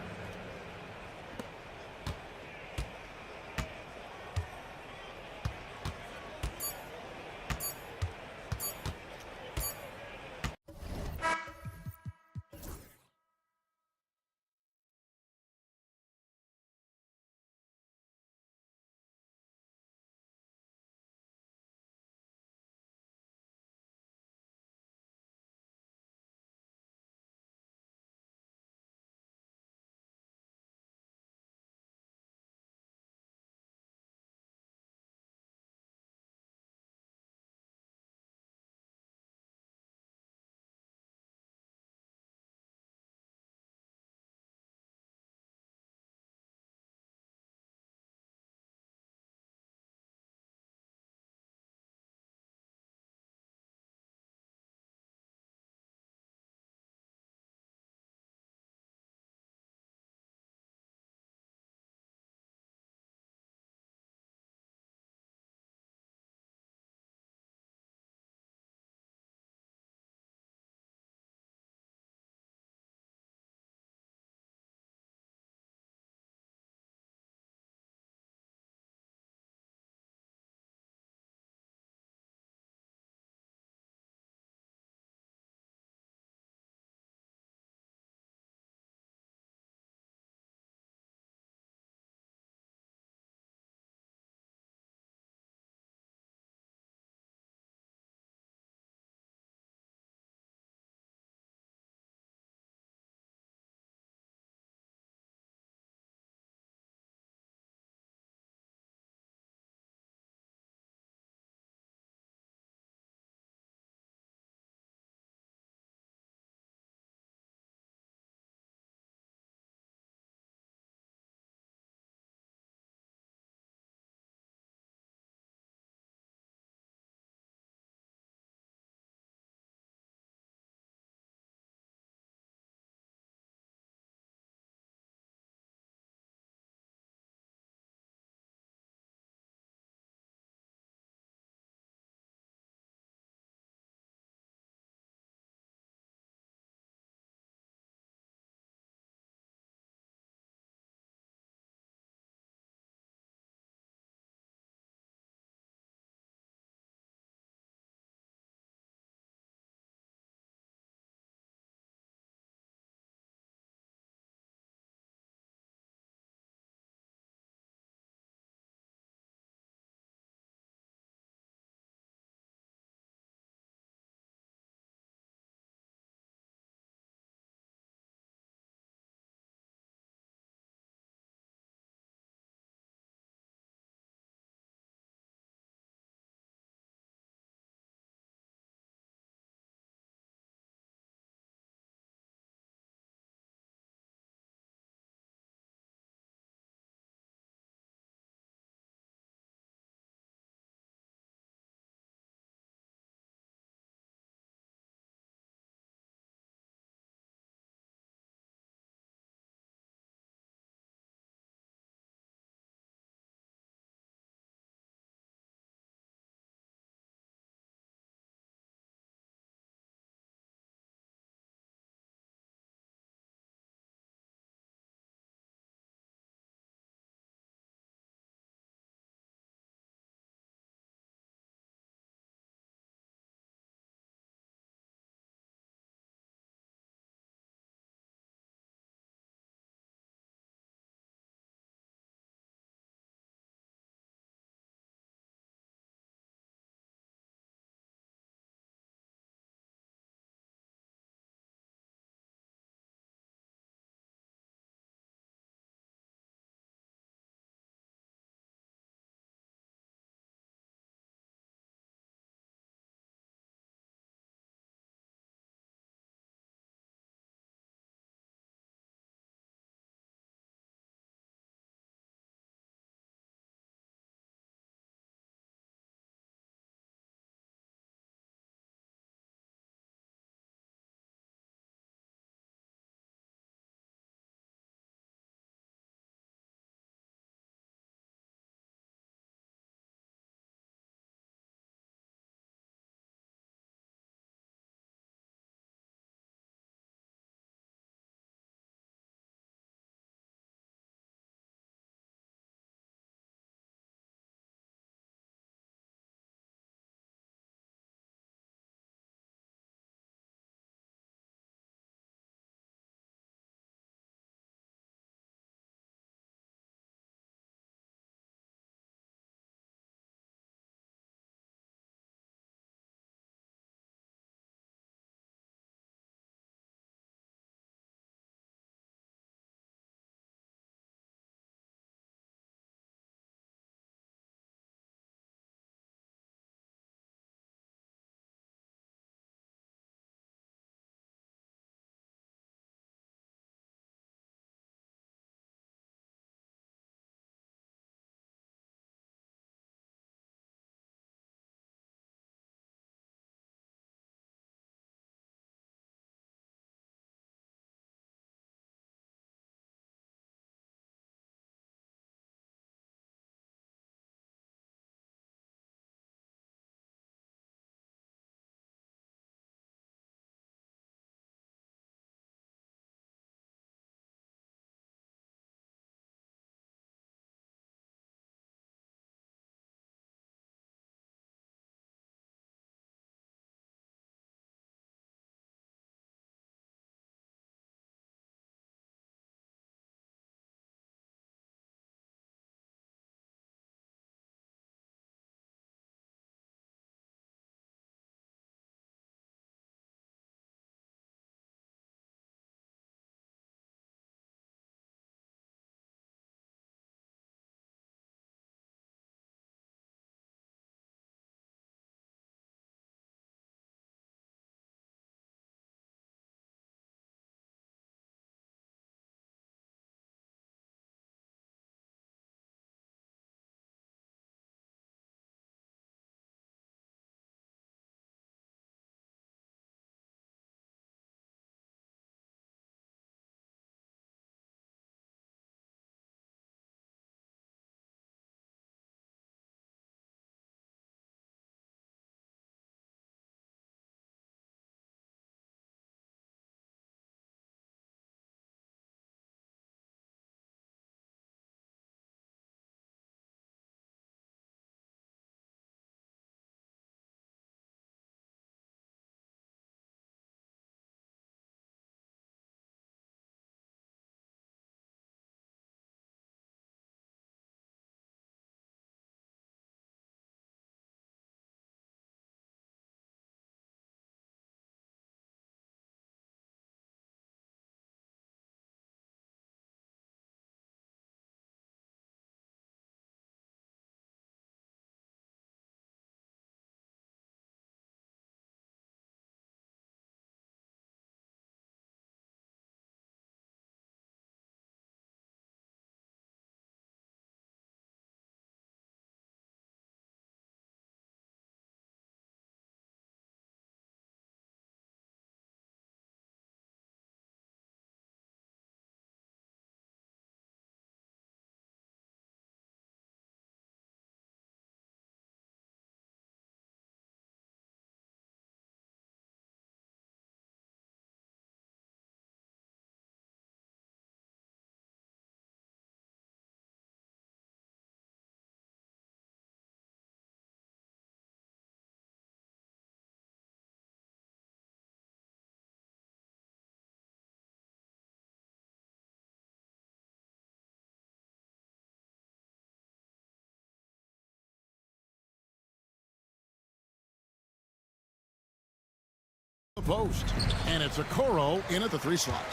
post. And it's Okoro in at the 3 slot.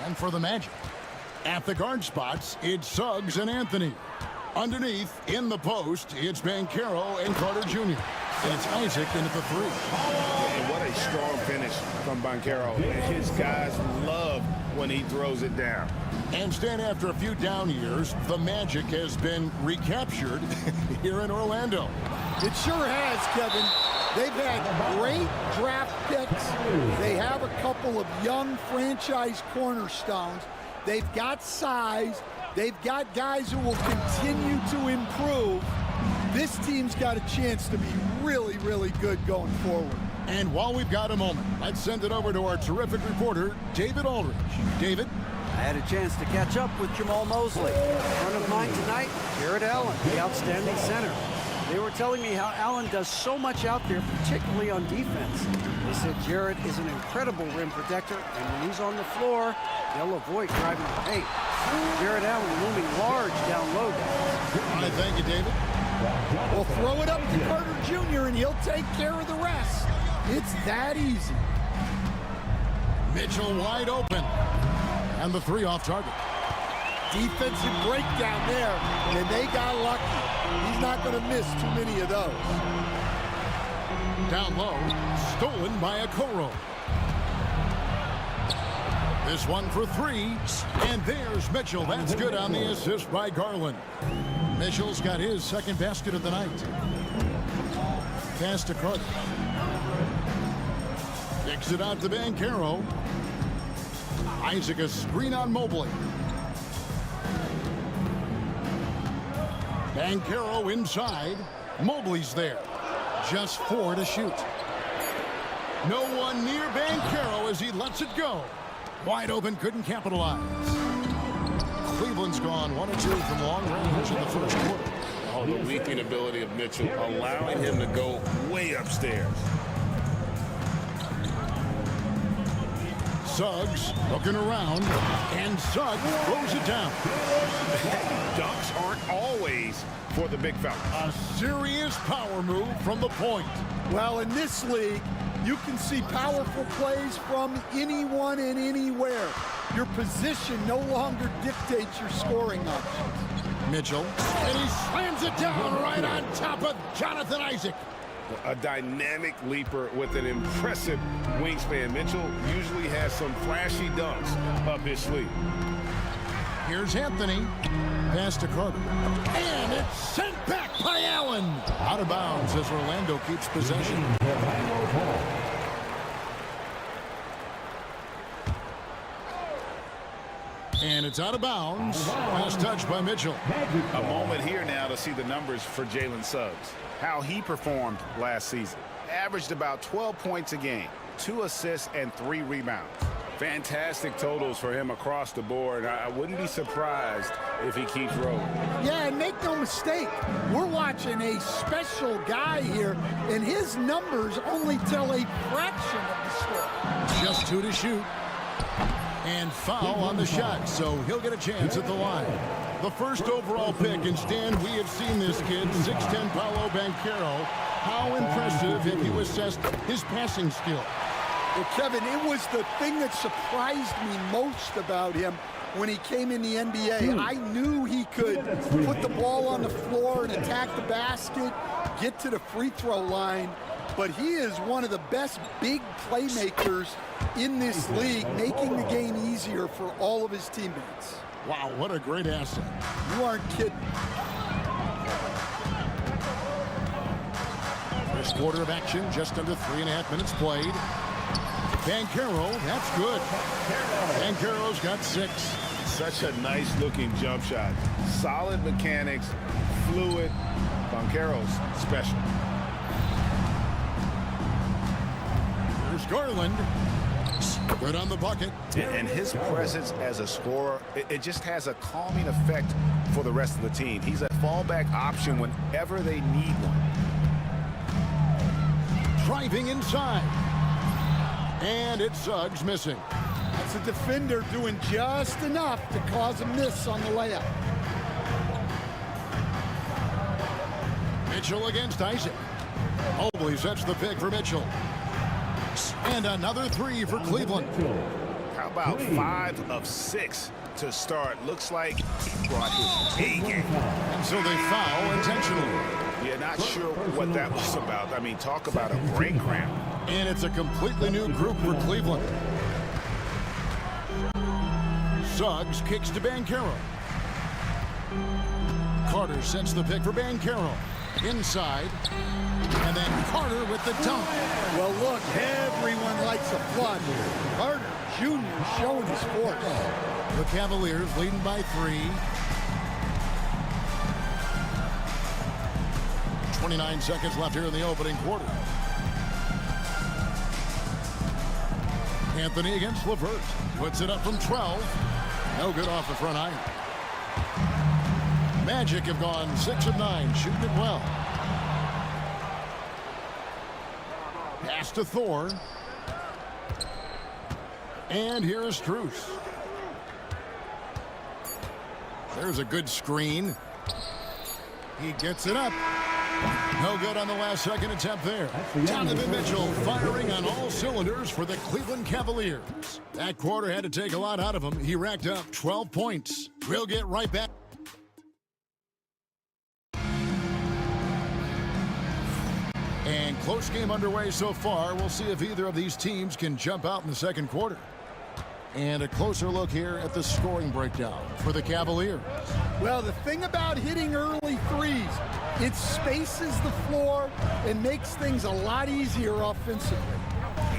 And for the Magic, at the guard spots, it's Suggs and Anthony. Underneath, in the post, it's Banchero and Carter Jr. And it's Isaac in at the 3. And what a strong finish from Banchero. His guys love when he throws it down. And Stan, after a few down years, the Magic has been recaptured here in Orlando. It sure has, Kevin. They've had great draft picks. They have a couple of young franchise cornerstones. They've got size. They've got guys who will continue to improve. This team's got a chance to be really, really good going forward. And while we've got a moment, let's send it over to our terrific reporter, David Aldridge. David? I had a chance to catch up with Jamal Mosley. A friend of mine tonight, Jared Allen, the outstanding center. They were telling me how Allen does so much out there, particularly on defense. They said Jared is an incredible rim protector, and when he's on the floor, they'll avoid driving the paint. Jared Allen looming large down low. Thank you, David. Well, throw it up to Carter Jr. and he'll take care of the rest. It's that easy. Mitchell wide open. And the 3 off target. Defensive breakdown there, and they got lucky. He's not going to miss too many of those. Down low, stolen by Okoro. This one for 3, and there's Mitchell. That's good on the assist by Garland. Mitchell's got his second basket of the night. Pass to Carter. Kicks it out to Banchero. Isaac a screen on Mobley. Banchero inside. Mobley's there. Just 4 to shoot. No one near Banchero as he lets it go. Wide open, couldn't capitalize. Cleveland's gone 1 or 2 from long range in the first quarter. Oh, the leaping ability of Mitchell, allowing him to go way upstairs. Suggs looking around, and Suggs throws it down. Dunks aren't always for the big fella. A serious power move from the point. Well, in this league, you can see powerful plays from anyone and anywhere. Your position no longer dictates your scoring options. Mitchell, and he slams it down right on top of Jonathan Isaac. A dynamic leaper with an impressive wingspan. Mitchell usually has some flashy dunks up his sleeve. Here's Anthony. Pass to Carter. And it's sent back by Allen. Out of bounds as Orlando keeps possession. And it's out of bounds. Last touch by Mitchell. A moment here now to see the numbers for Jalen Suggs. How he performed last season. Averaged about 12 points a game, 2 assists and 3 rebounds. Fantastic totals for him across the board. I wouldn't be surprised if he keeps rolling. Yeah, and make no mistake, we're watching a special guy here, and his numbers only tell a fraction of the story. Just 2 to shoot. And foul on the shot, so he'll get a chance at the line. The first overall pick, and Stan, we have seen this kid, 6'10" Paolo Banchero. How impressive have you assessed his passing skill? Well, Kevin, it was the thing that surprised me most about him when he came in the NBA. I knew he could put the ball on the floor and attack the basket, get to the free throw line, but he is one of the best big playmakers in this league, making the game easier for all of his teammates. Wow, what a great asset. You aren't kidding. First quarter of action, just under 3.5 minutes played. Banchero, that's good. Banchero's got 6. Such a nice looking jump shot. Solid mechanics, fluid. Banchero's special. Here's Garland. Good on the bucket. And his presence as a scorer, it just has a calming effect for the rest of the team. He's a fallback option whenever they need one. Driving inside. And it's Suggs missing. That's a defender doing just enough to cause a miss on the layup. Mitchell against Isaac. Mobley sets the pick for Mitchell. And another three for Cleveland. How about 5 of 6 to start? Looks like he brought his A game. And so they foul intentionally. Yeah, not sure what that was about. I mean, talk about a brain cramp. And it's a completely new group for Cleveland. Suggs kicks to Banchero. Carter sets the pick for Banchero. Inside. And then Carter with the dunk. Well, look, everyone likes a flood. Carter Jr. showing his force. The Cavaliers leading by 3. 29 seconds left here in the opening quarter. Anthony against LeVert. Puts it up from 12. No good off the front iron. Magic have gone 6 of 9, shooting it well. Pass to Thor. And here is Strus. There's a good screen. He gets it up. No good on the last second attempt there. Donovan Mitchell firing on all cylinders for the Cleveland Cavaliers. That quarter had to take a lot out of him. He racked up 12 points. We'll get right back. And close game underway so far. We'll see if either of these teams can jump out in the second quarter. And a closer look here at the scoring breakdown for the Cavaliers. Well, the thing about hitting early threes, it spaces the floor and makes things a lot easier offensively.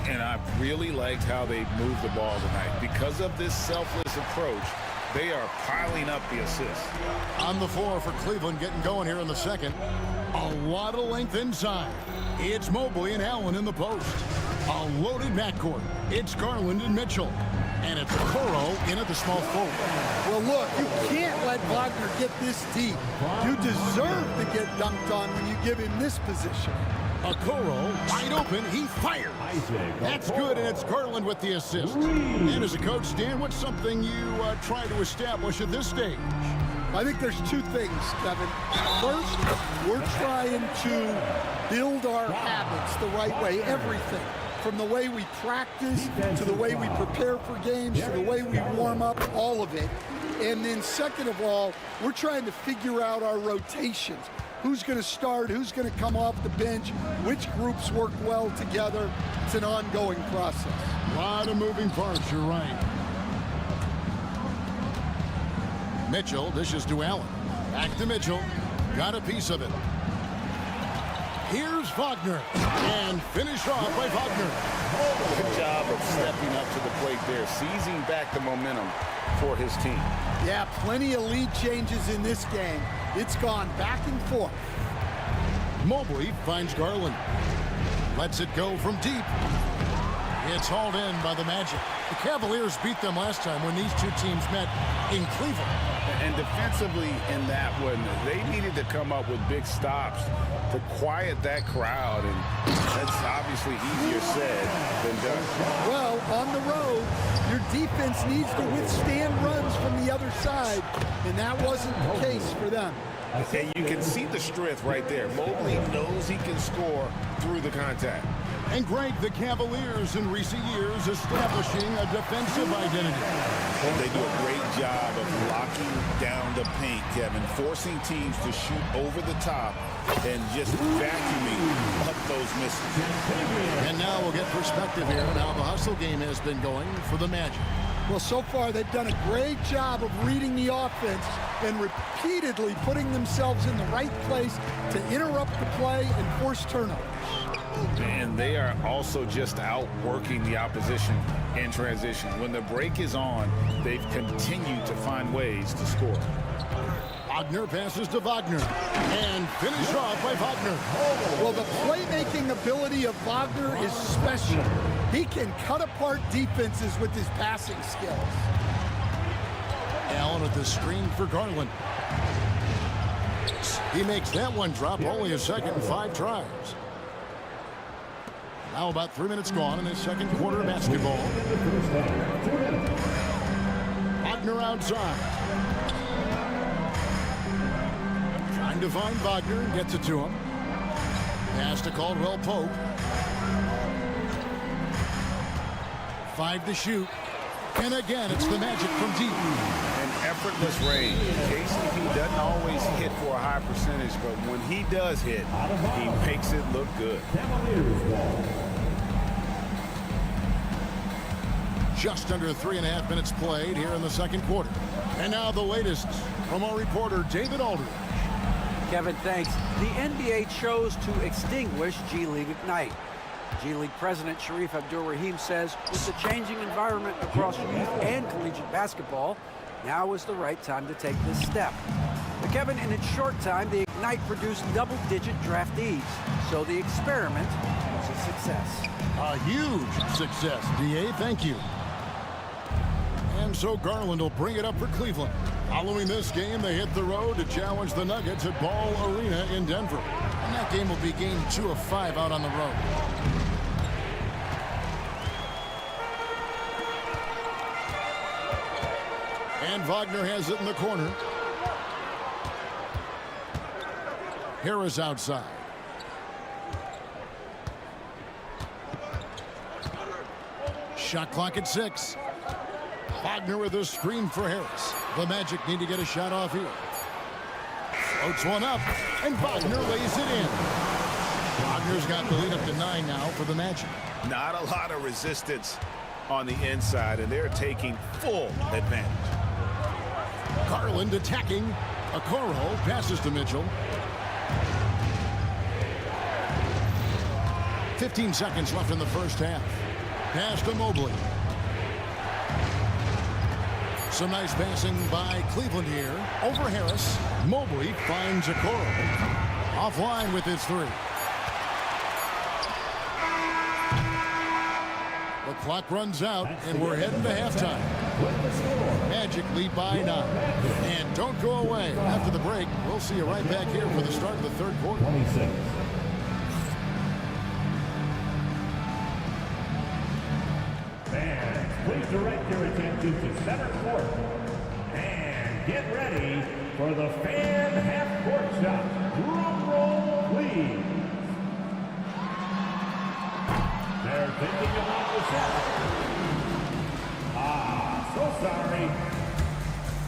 And I really liked how they moved the ball tonight. Because of this selfless approach, they are piling up the assists. On the floor for Cleveland, getting going here in the second. A lot of length inside. It's Mobley and Allen in the post. A loaded backcourt. It's Garland and Mitchell. And it's Okoro in at the small forward. Well, look, you can't let Wagner get this deep. You deserve to get dunked on when you give him this position. Okoro wide open. He fired. That's good, and it's Garland with the assist. And as a coach, Dan, what's something you try to establish at this stage? I think there's 2 things, Kevin. First, we're trying to build our habits the right way, everything. From the way we practice, to the way we prepare for games, to the way we warm up, all of it. And then second of all, we're trying to figure out our rotations. Who's going to start, who's going to come off the bench, which groups work well together. It's an ongoing process. A lot of moving parts, you're right. Mitchell dishes to Allen. Back to Mitchell. Got a piece of it. Here's Wagner. And finished off by Wagner. Good job of stepping up to the plate there, seizing back the momentum for his team. Yeah, plenty of lead changes in this game. It's gone back and forth. Mobley finds Garland. Lets it go from deep. It's hauled in by the Magic. The Cavaliers beat them last time when these 2 teams met in Cleveland. And defensively in that one, they needed to come up with big stops to quiet that crowd, and that's obviously easier said than done. Well, on the road, your defense needs to withstand runs from the other side, and that wasn't the case for them. And you can see the strength right there. Mobley knows he can score through the contact. And Greg, the Cavaliers in recent years establishing a defensive identity. They do a great job of locking down the paint, Kevin, forcing teams to shoot over the top and just vacuuming up those misses. And now we'll get perspective here on how the hustle game has been going for the Magic. Well, so far they've done a great job of reading the offense and repeatedly putting themselves in the right place to interrupt the play and force turnovers. And they are also just outworking the opposition in transition. When the break is on, they've continued to find ways to score. Wagner passes to Wagner and finished off by Wagner. Well, the playmaking ability of Wagner is special. He can cut apart defenses with his passing skills. Allen at the screen for Garland. He makes that one drop, only a second and 5 tries. Now about 3 minutes gone in the second quarter of basketball. Wagner outside. Trying to find Wagner and gets it to him. Pass to Caldwell Pope. 5 to shoot. And again, it's the Magic from deep. An effortless range. KCP doesn't always hit for a high percentage, but when he does hit, he makes it look good. Just under 3.5 minutes played here in the second quarter. And now the latest from our reporter, David Aldridge. Kevin, thanks. The NBA chose to extinguish G League Ignite. G League President Sharif Abdul-Rahim says with the changing environment across youth and collegiate basketball, now is the right time to take this step. But Kevin, in its short time, the Ignite produced double-digit draftees, so the experiment was a success. A huge success, DA. Thank you. And so Garland will bring it up for Cleveland. Following this game, they hit the road to challenge the Nuggets at Ball Arena in Denver. And that game will be game 2 of 5 out on the road. And Wagner has it in the corner. Harris outside. Shot clock at 6. Wagner with a screen for Harris. The Magic need to get a shot off here. Floats one up, and Wagner lays it in. Wagner's got the lead up to 9 now for the Magic. Not a lot of resistance on the inside, and they're taking full advantage. Garland attacking. Okoro passes to Mitchell. 15 seconds left in the first half. Pass to Mobley. Some nice passing by Cleveland here. Over Harris. Mobley finds Okoro. Offline with his 3. The clock runs out, and we're heading to halftime. Magic lead by 9. And don't go away. After the break, we'll see you right back here for the start of the third quarter. 26. Fans, please direct your attention to center court. And get ready for the fan half-court shot. Drum roll, please. They're thinking about the shot. So sorry.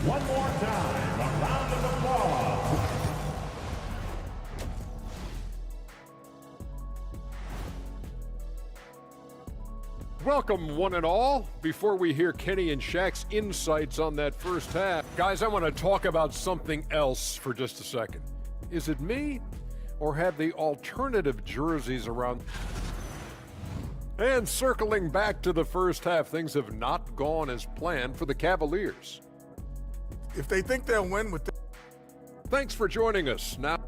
One more time, a round of applause. Welcome, one and all. Before we hear Kenny and Shaq's insights on that first half, guys, I want to talk about something else for just a second. Is it me, or have the alternative jerseys around? And circling back to the first half, things have not gone as planned for the Cavaliers. If they think they'll win with Thanks for joining us. Now,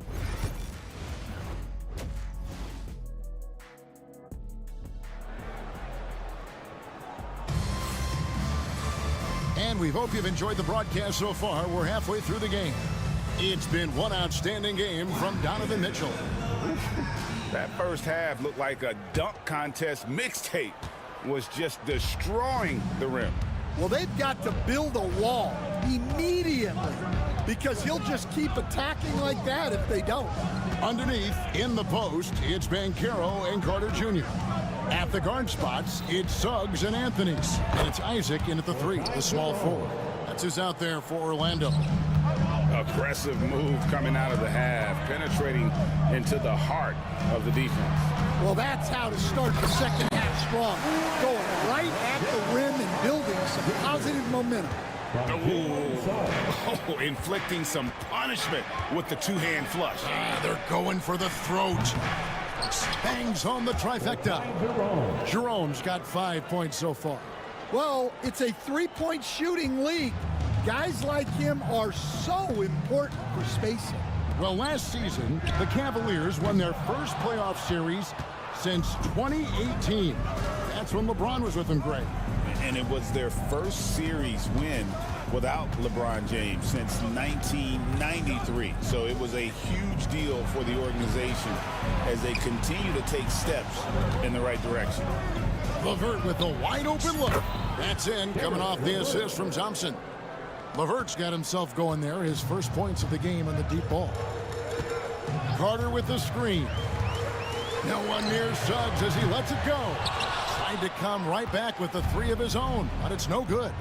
and we hope you've enjoyed the broadcast so far. We're halfway through the game. It's been one outstanding game from Donovan Mitchell. That first half looked like a dunk contest mixtape was just destroying the rim. Well, they've got to build a wall immediately because he'll just keep attacking like that if they don't. Underneath, in the post, it's Banchero and Carter Jr. At the guard spots, it's Suggs and Anthony's. And it's Isaac in at the 3, the small forward. That's who's out there for Orlando. Aggressive move coming out of the half, penetrating into the heart of the defense. Well, that's how to start the second half strong. Going right at the rim and building some positive momentum. Oh, inflicting some punishment with the two-hand flush. They're going for the throat. Bangs on the trifecta. Jerome's got 5 points so far. Well, it's a three-point shooting league. Guys like him are so important for spacing. Well, last season, the Cavaliers won their first playoff series since 2018. That's when LeBron was with them, Greg. And it was their first series win without LeBron James since 1993. So it was a huge deal for the organization as they continue to take steps in the right direction. LeVert with a wide-open look. That's in, coming off the assist from Thompson. LeVert's got himself going there, his first points of the game on the deep ball. Carter with the screen. No one near Suggs as he lets it go. tried to come right back with the three of his own, but it's no good.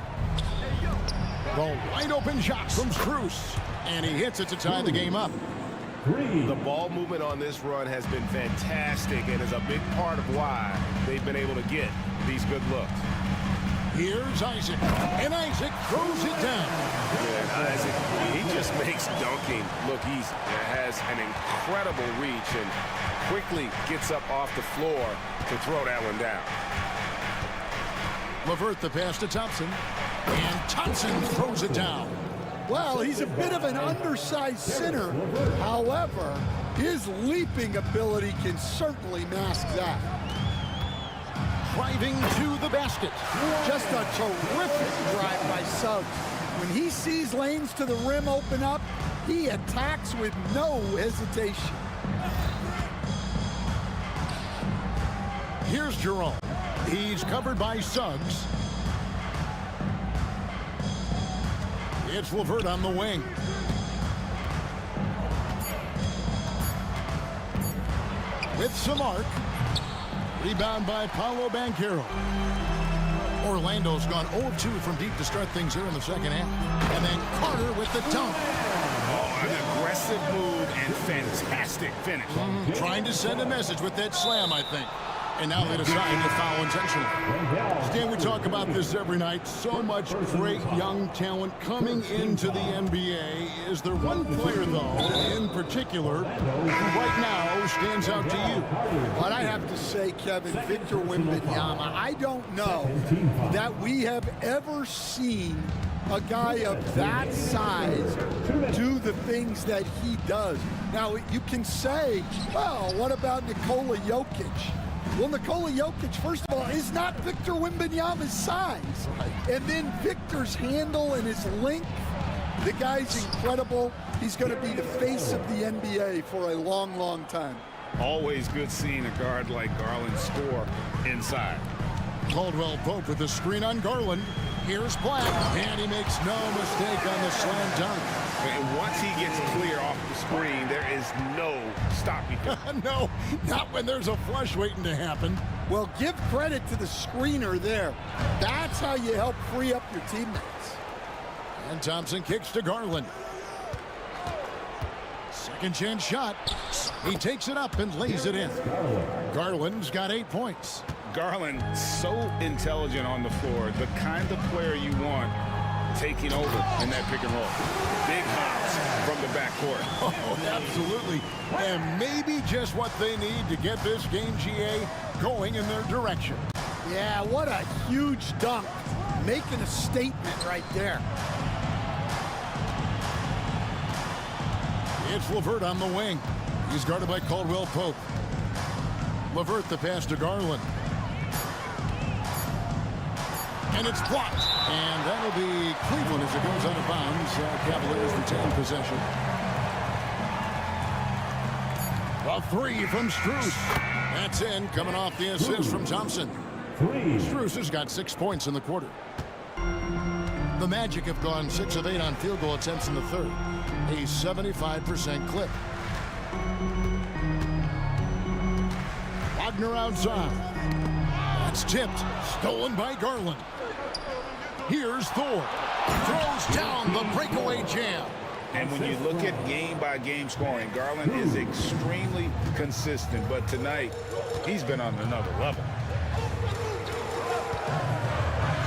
The wide open shot from Strus, and he hits it to tie the game up. The ball movement on this run has been fantastic and is a big part of why they've been able to get these good looks. Here's Isaac, and Isaac throws it down. Yeah, Isaac, he just makes dunking look easy. Has an incredible reach and quickly gets up off the floor to throw that one down. LeVert the pass to Thompson, and Thompson throws it down. Well, he's a bit of an undersized center. However, his leaping ability can certainly mask that. Driving to the basket. Just a terrific drive by Suggs. When he sees lanes to the rim open up, he attacks with no hesitation. Here's Jerome. He's covered by Suggs. It's LeVert on the wing. With Samart. Rebound by Paolo Banchero. Orlando's gone 0-2 from deep to start things here in the second half. And then Carter with the dunk. Oh, an aggressive move and fantastic finish. Trying to send a message with that slam, I think. And now they decide to foul intentionally. Stan, we talk about this every night. So much great young talent coming into the NBA. Is there one player, though, in particular, who right now stands out to you? What I have to say, Kevin, Victor Wembanyama, I don't know that we have ever seen a guy of that size do the things that he does. Now, you can say, well, what about Nikola Jokic? Well, Nikola Jokic, first of all, is not Victor Wembanyama's size. And then Victor's handle and his length, the guy's incredible. He's going to be the face of the NBA for a long, long time. Always good seeing a guard like Garland score inside. Caldwell Pope with the screen on Garland. Here's Black, and he makes no mistake on the slam dunk. And once he gets clear off the screen, there is no stopping him. No, not when there's a flush waiting to happen. Well, give credit to the screener there. That's how you help free up your teammates. And Thompson kicks to Garland. Second chance shot. He takes it up and lays it in. Garland's got 8 points. Garland, so intelligent on the floor, the kind of player you want taking over in that pick and roll. Big hops from the backcourt. Oh, absolutely. And maybe just what they need to get this game, GA, going in their direction. Yeah, what a huge dunk. Making a statement right there. It's LeVert on the wing. He's guarded by Caldwell Pope. LeVert the pass to Garland. And it's blocked. And that'll be Cleveland as it goes out of bounds. Cavaliers retain possession. A three from Strus. That's in, coming off the assist from Thompson. Strus has got 6 points in the quarter. The Magic have gone 6 of 8 on field goal attempts in the third. A 75% clip. Wagner outside. That's tipped. Stolen by Garland. Here's Thor. Throws down the breakaway jam. And when you look at game-by-game scoring, Garland is extremely consistent. But tonight, he's been on another level.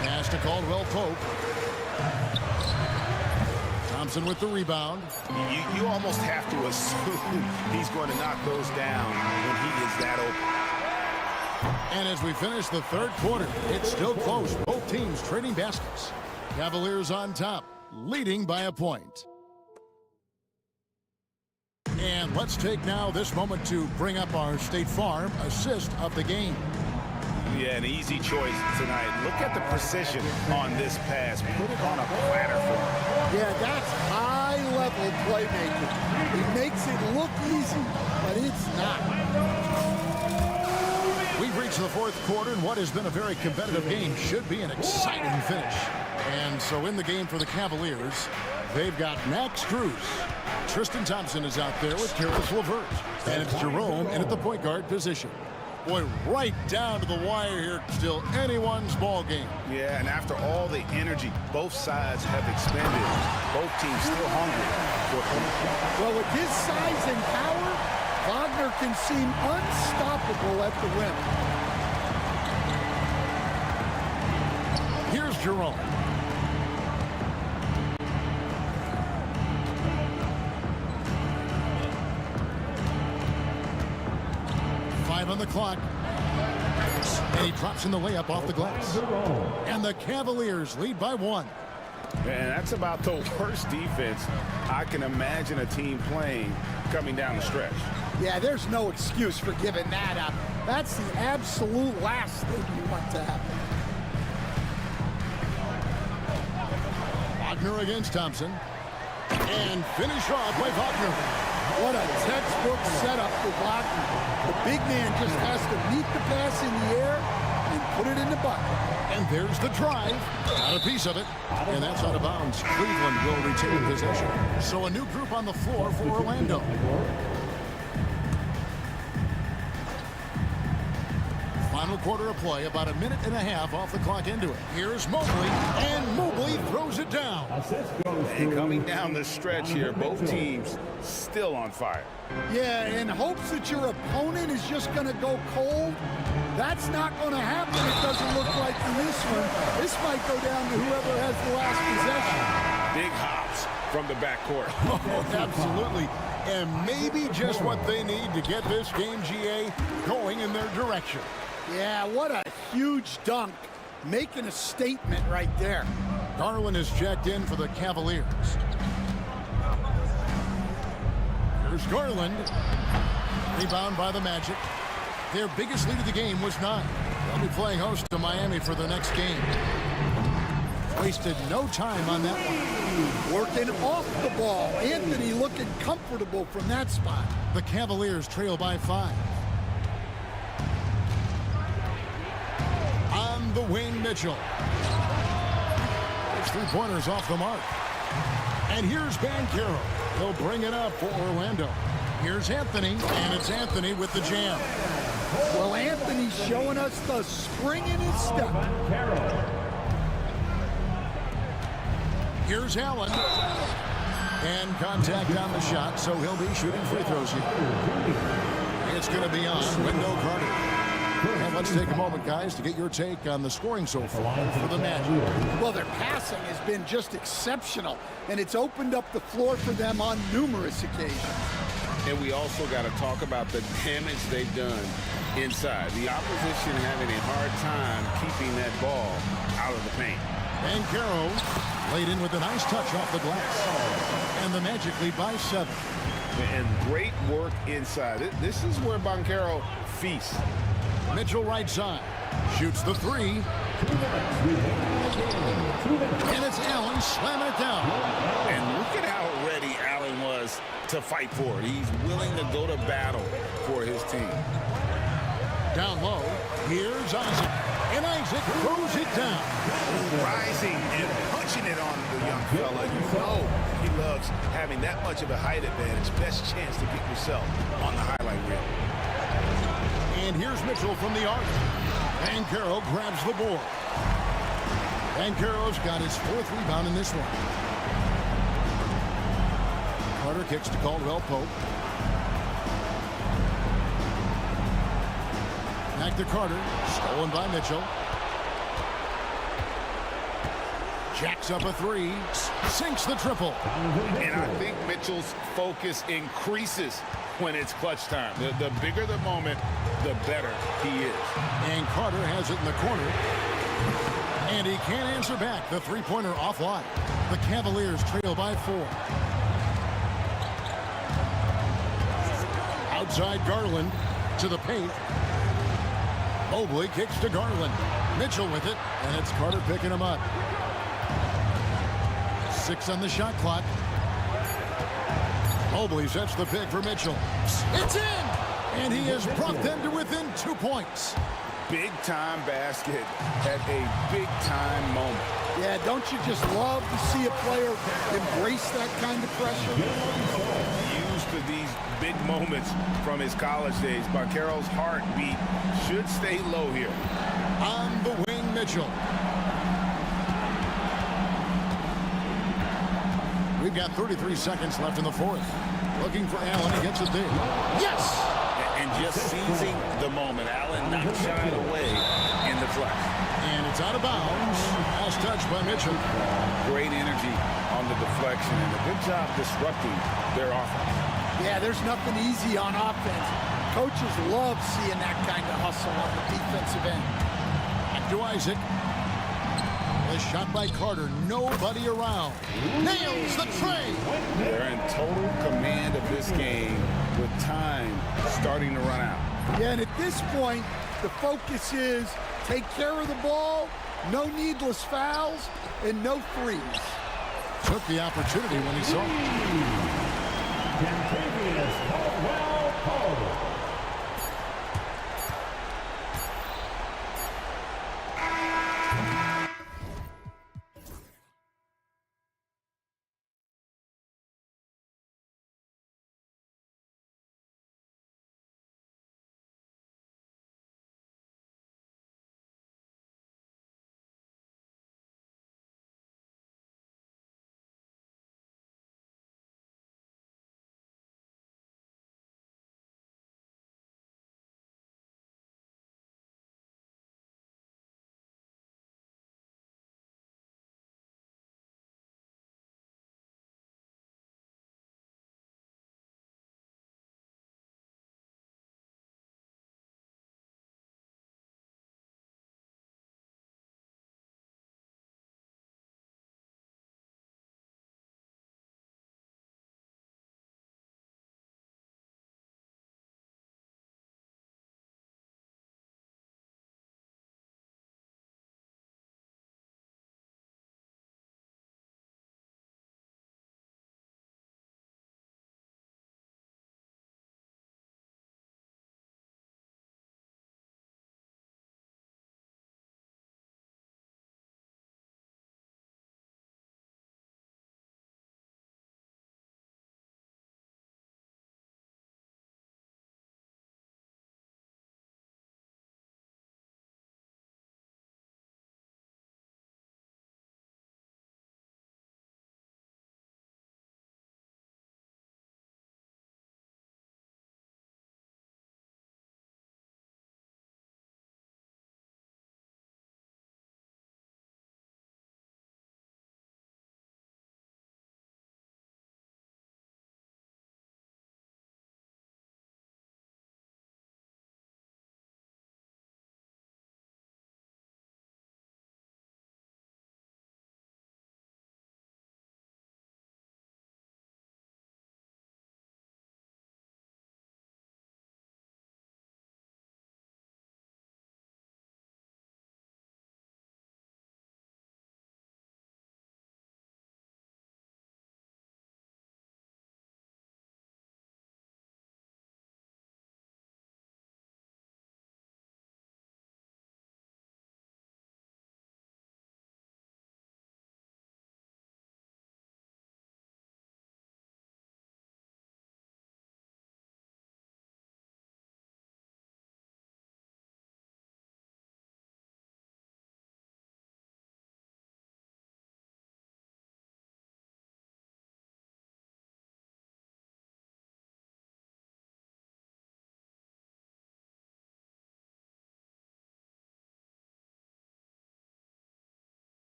Pass to Caldwell Pope. Thompson with the rebound. You almost have to assume he's going to knock those down when he is that open. And as we finish the third quarter, it's still close. Both teams trading baskets. Cavaliers on top, leading by a point. And let's take now this moment to bring up our State Farm assist of the game. Yeah, an easy choice tonight. Look at the precision on this pass. Put it on a platter for him. Yeah, that's high-level playmaking. He makes it look easy, but it's not. We've reached the fourth quarter, and what has been a very competitive game should be an exciting finish. And so in the game for the Cavaliers, they've got Max Strus. Tristan Thompson is out there with Karis LeVert. And it's Jerome in at the point guard position. Boy, right down to the wire here. Still anyone's ball game. Yeah, and after all the energy both sides have expended, both teams still hungry for it. Well, with his size and power, Wagner can seem unstoppable at the rim. Here's Jerome. On the clock, and he drops in the layup off the glass, and the Cavaliers lead by 1. And that's about the worst defense I can imagine a team playing coming down the stretch. Yeah, there's no excuse for giving that up. That's the absolute last thing you want to happen. Wagner against Thompson, and finish off by Wagner. What a textbook setup for Wagner. The big man just has to meet the pass in the air and put it in the bucket. And there's the drive. Got a piece of it. And that's out of bounds. Cleveland will retain possession. So a new group on the floor for Orlando. Final quarter of play, about a minute and a half off the clock into it. Here's Mobley, and Mobley throws it down. And coming down the stretch here, both teams still on fire. Yeah, in hopes that your opponent is just going to go cold. That's not going to happen, it doesn't look like in this one. This might go down to whoever has the last possession. Big hops from the backcourt. Oh, absolutely. And maybe just what they need to get this game, GA, going in their direction. Yeah, what a huge dunk. Making a statement right there. Garland is checked in for the Cavaliers. Here's Garland. Rebound by the Magic. Their biggest lead of the game was 9. They'll be playing host to Miami for the next game. Wasted no time on that one. Working off the ball. Anthony looking comfortable from that spot. The Cavaliers trail by 5. On the wing, Mitchell. His 3-pointers off the mark. And here's Banchero. He'll bring it up for Orlando. Here's Anthony, and it's Anthony with the jam. Well, Anthony's showing us the spring in his step. Here's Allen. And contact on the shot, so he'll be shooting free throws here. It's going to be on Wendell Carter. And let's take a moment, guys, to get your take on the scoring so far for the Magic. Well, their passing has been just exceptional, and it's opened up the floor for them on numerous occasions. And we also got to talk about the damage they've done inside. The opposition having a hard time keeping that ball out of the paint. Banchero laid in with a nice touch off the glass. And the Magic lead by 7. And great work inside. This is where Banchero feasts. Mitchell right side. Shoots the 3. And it's Allen slamming it down. And look at how ready Allen was to fight for it. He's willing to go to battle for his team. Down low, here's Isaac. And Isaac throws it down. Rising and punching it on the young fella. You know he loves having that much of a height advantage. Best chance to get yourself on the highlight reel. And here's Mitchell from the arc. Banchero grabs the board. Banchero's got his 4th rebound in this one. Carter kicks to Caldwell Pope. Back to Carter. Stolen by Mitchell. Jacks up a 3. Sinks the triple. And I think Mitchell's focus increases when it's clutch time. The bigger the moment, the better he is. And Carter has it in the corner. And he can't answer back. The 3-pointer offline. The Cavaliers trail by 4. Outside Garland to the paint. Mobley kicks to Garland. Mitchell with it, and it's Carter picking him up. 6 on the shot clock. Mobley sets the pick for Mitchell. It's in! And he has brought them to within 2 points. big-time basket at a big-time moment. Yeah, don't you just love to see a player embrace that kind of pressure? Used to these big moments from his college days. Banchero's heartbeat should stay low here. On the wing, Mitchell. We've got 33 seconds left in the fourth. Looking for Allen. He gets it there. Yes! And just seizing the moment. Allen not shied away in the flex. And it's out of bounds. Last touch by Mitchell. Great energy on the deflection and a good job disrupting their offense. Yeah, there's nothing easy on offense. Coaches love seeing that kind of hustle on the defensive end. Back to Isaac. A shot by Carter. Nobody around. Nails the tray. They're in total command of this game with time starting to run out. Yeah, and at this point, the focus is take care of the ball, no needless fouls, and no threes. Took the opportunity when he saw it.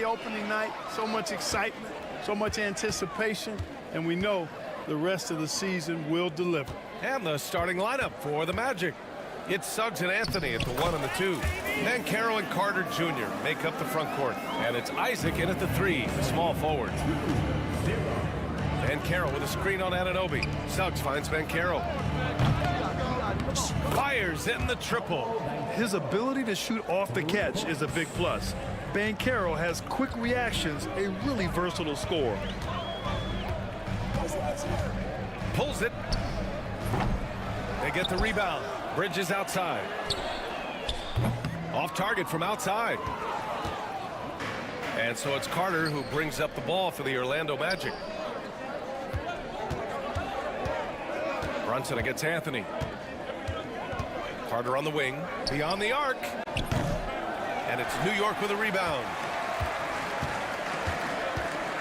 NBA opening night, so much excitement, so much anticipation, and we know the rest of the season will deliver. And the starting lineup for the Magic. It's Suggs and Anthony at the 1 and the 2. Then Carroll and Carter Jr. make up the front court. And it's Isaac in at the 3, the small forward. Van Carroll with a screen on Anunoby. Suggs finds Van Carroll. Fires in the triple. His ability to shoot off the catch is a big plus. Banchero has quick reactions, a really versatile scorer. Pulls it. They get the rebound. Bridges outside. Off target from outside. And so it's Carter who brings up the ball for the Orlando Magic. Brunson against Anthony. Carter on the wing, beyond the arc. And it's New York with a rebound.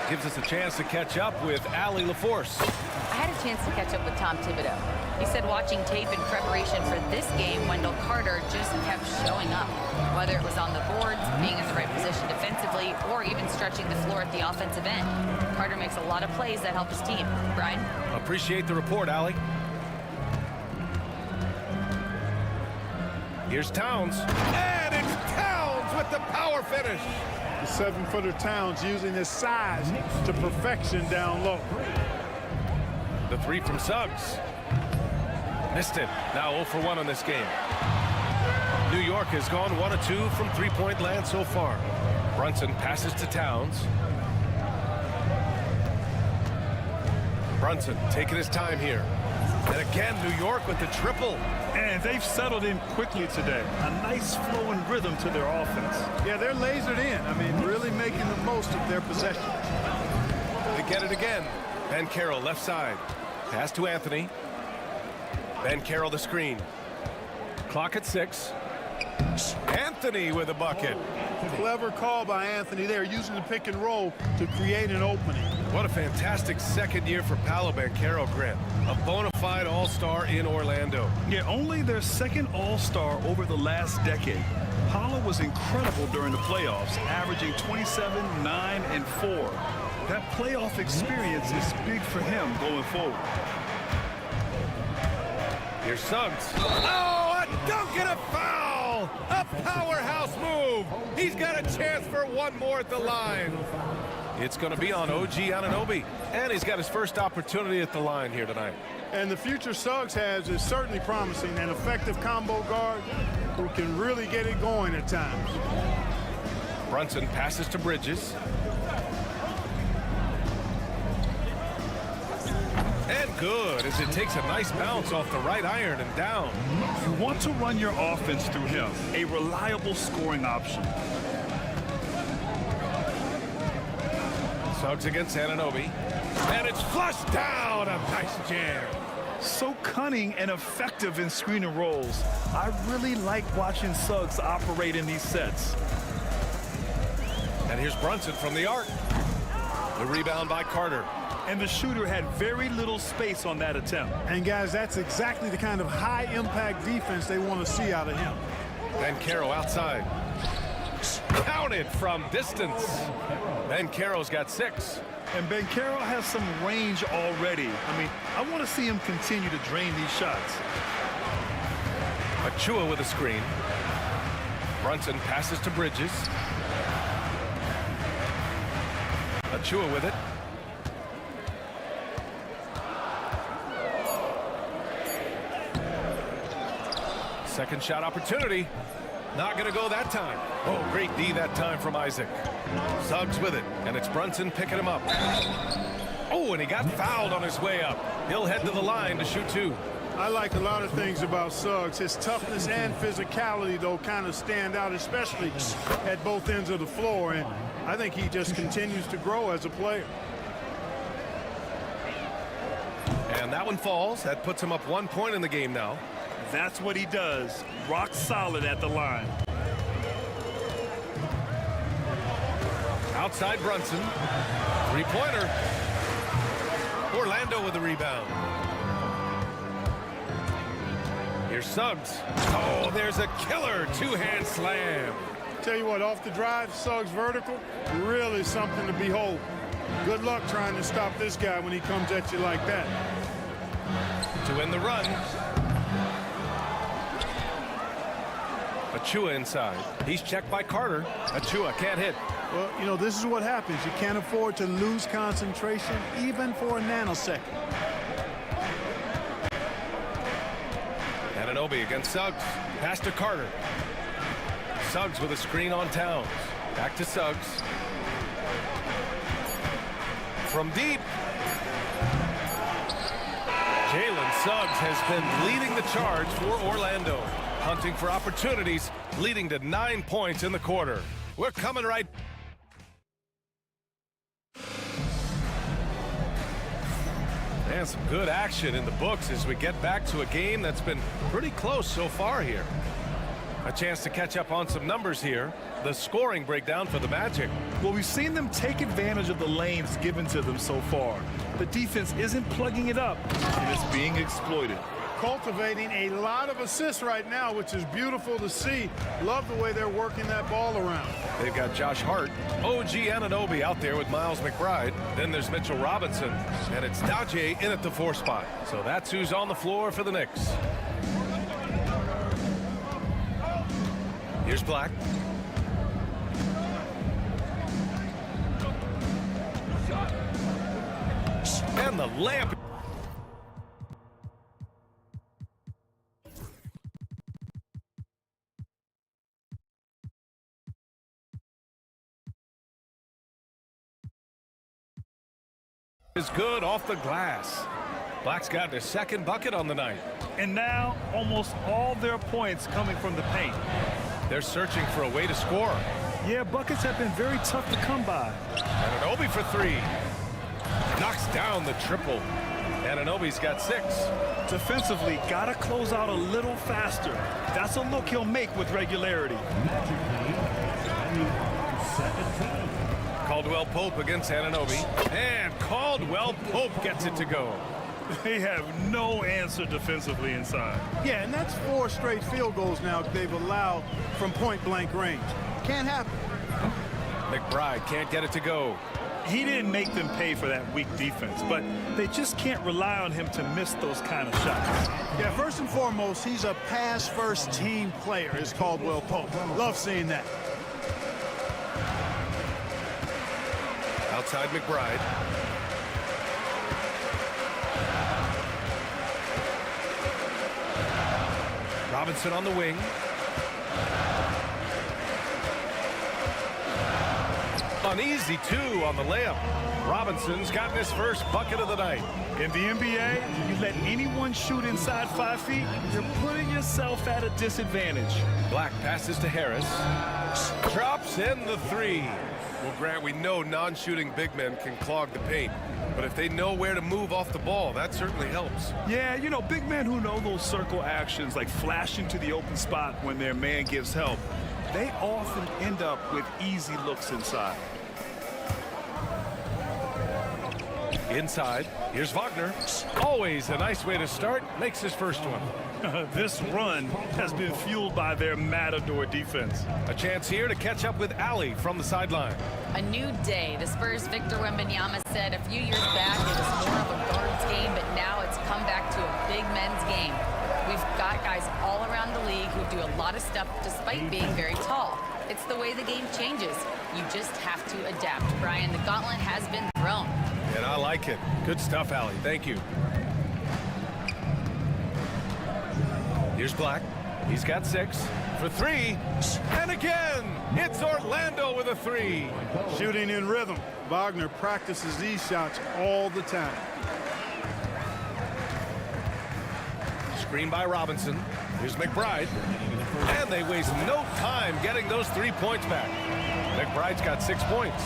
Gives us a chance to catch up with Allie LaForce. I had a chance to catch up with Tom Thibodeau. He said watching tape in preparation for this game, Wendell Carter just kept showing up. Whether it was on the boards, being in the right position defensively, or even stretching the floor at the offensive end. Carter makes a lot of plays that help his team. Brian? Appreciate the report, Allie. Here's Towns. And it's Towns with the power finish. The 7-footer Towns using his size to perfection down low. The 3 from Suggs. Missed it. Now 0 for 1 in this game. New York has gone 1 of 2 from three-point land so far. Brunson passes to Towns. Brunson taking his time here. And again, New York with the triple. And they've settled in quickly today. A nice flowing rhythm to their offense. Yeah, they're lasered in. I mean, really making the most of their possession. They get it again. Van Carroll left side. Pass to Anthony. Van Carroll the screen. Clock at 6. Anthony with a bucket. Clever call by Anthony there, using the pick and roll to create an opening. What a fantastic second year for Paolo Banchero, Grant. A bona fide all-star in Orlando. Yeah, only their second all-star over the last decade. Paolo was incredible during the playoffs, averaging 27, 9, and 4. That playoff experience is big for him going forward. Here's Suggs. Oh, a dunk and a foul! A powerhouse move! He's got a chance for one more at the line. It's going to be on OG Anunoby. And he's got his first opportunity at the line here tonight. And the future Suggs has is certainly promising. An effective combo guard who can really get it going at times. Brunson passes to Bridges. And good, as it takes a nice bounce off the right iron and down. You want to run your offense through him, a reliable scoring option. Suggs against Anunoby. And it's flushed down, a nice jam. So cunning and effective in screen and rolls. I really like watching Suggs operate in these sets. And here's Brunson from the arc. The rebound by Carter. And the shooter had very little space on that attempt. And guys, that's exactly the kind of high-impact defense they want to see out of him. Banchero outside. Counted from distance. Banchero's got 6. And Banchero has some range already. I mean, I want to see him continue to drain these shots. Achua with a screen. Brunson passes to Bridges. Achua with it. Second shot opportunity. Not going to go that time. Oh, great D that time from Isaac. Suggs with it, and it's Brunson picking him up. Oh, and he got fouled on his way up. He'll head to the line to shoot 2. I like a lot of things about Suggs. His toughness and physicality, though, kind of stand out, especially at both ends of the floor. And I think he just continues to grow as a player. And that one falls. That puts him up 1 point in the game now. That's what he does. Rock solid at the line. Outside Brunson. Three-pointer. Orlando with the rebound. Here's Suggs. Oh, there's a killer two-hand slam. Tell you what, off the drive, Suggs vertical, really something to behold. Good luck trying to stop this guy when he comes at you like that. To win the run. Achua inside. He's checked by Carter. Achua can't hit. Well, you know, this is what happens. You can't afford to lose concentration even for a nanosecond. Ananobi against Suggs. Pass to Carter. Suggs with a screen on Towns. Back to Suggs. From deep. Jalen Suggs has been leading the charge for Orlando. Hunting for opportunities, leading to 9 points in the quarter. We're coming right. And some good action in the books as we get back to a game that's been pretty close so far here. A chance to catch up on some numbers here. The scoring breakdown for the Magic. Well, we've seen them take advantage of the lanes given to them so far. The defense isn't plugging it up, and it's being exploited. Cultivating a lot of assists right now, which is beautiful to see. Love the way they're working that ball around. They've got Josh Hart, OG Ananobi out there with Miles McBride. Then there's Mitchell Robinson, and it's Daje in at the 4 spot. So that's who's on the floor for the Knicks. Here's Black. And the layup. Is good off the glass. Black's got their second bucket on the night. And now almost all their points coming from the paint. They're searching for a way to score. Yeah, buckets have been very tough to come by. Ananobi for 3. Knocks down the triple. Ananobi's got 6. Defensively, gotta close out a little faster. That's a look he'll make with regularity. Caldwell Pope against Ananobi. And Caldwell Pope gets it to go. They have no answer defensively inside. Yeah, and that's 4 straight field goals now they've allowed from point-blank range. Can't happen. McBride can't get it to go. He didn't make them pay for that weak defense, but they just can't rely on him to miss those kind of shots. Yeah, first and foremost, he's a pass-first team player, is Caldwell Pope. Love seeing that. Outside McBride. Robinson on the wing. An easy 2 on the layup. Robinson's gotten his first bucket of the night. In the NBA, you let anyone shoot inside 5 feet, you're putting yourself at a disadvantage. Black passes to Harris. Drops in the 3. Well, Grant, we know non-shooting big men can clog the paint. But if they know where to move off the ball, that certainly helps. Yeah, you know, big men who know those circle actions, like flashing to the open spot when their man gives help, they often end up with easy looks inside. Inside, here's Wagner. Always a nice way to start. Makes his first one. This run has been fueled by their matador defense. A chance here to catch up with Ali from the sideline. A new day. The Spurs' Victor Wembanyama said a few years back it was more of a guards game, but now it's come back to a big men's game. We've got guys all around the league who do a lot of stuff despite being very tall. It's the way the game changes. You just have to adapt. Brian, the gauntlet has been thrown. And I like it. Good stuff, Ali. Thank you. Here's Black. He's got 6 for 3. And again, it's Orlando with a 3. Shooting in rhythm. Wagner practices these shots all the time. Screen by Robinson. Here's McBride. And they waste no time getting those 3 points back. McBride's got 6 points.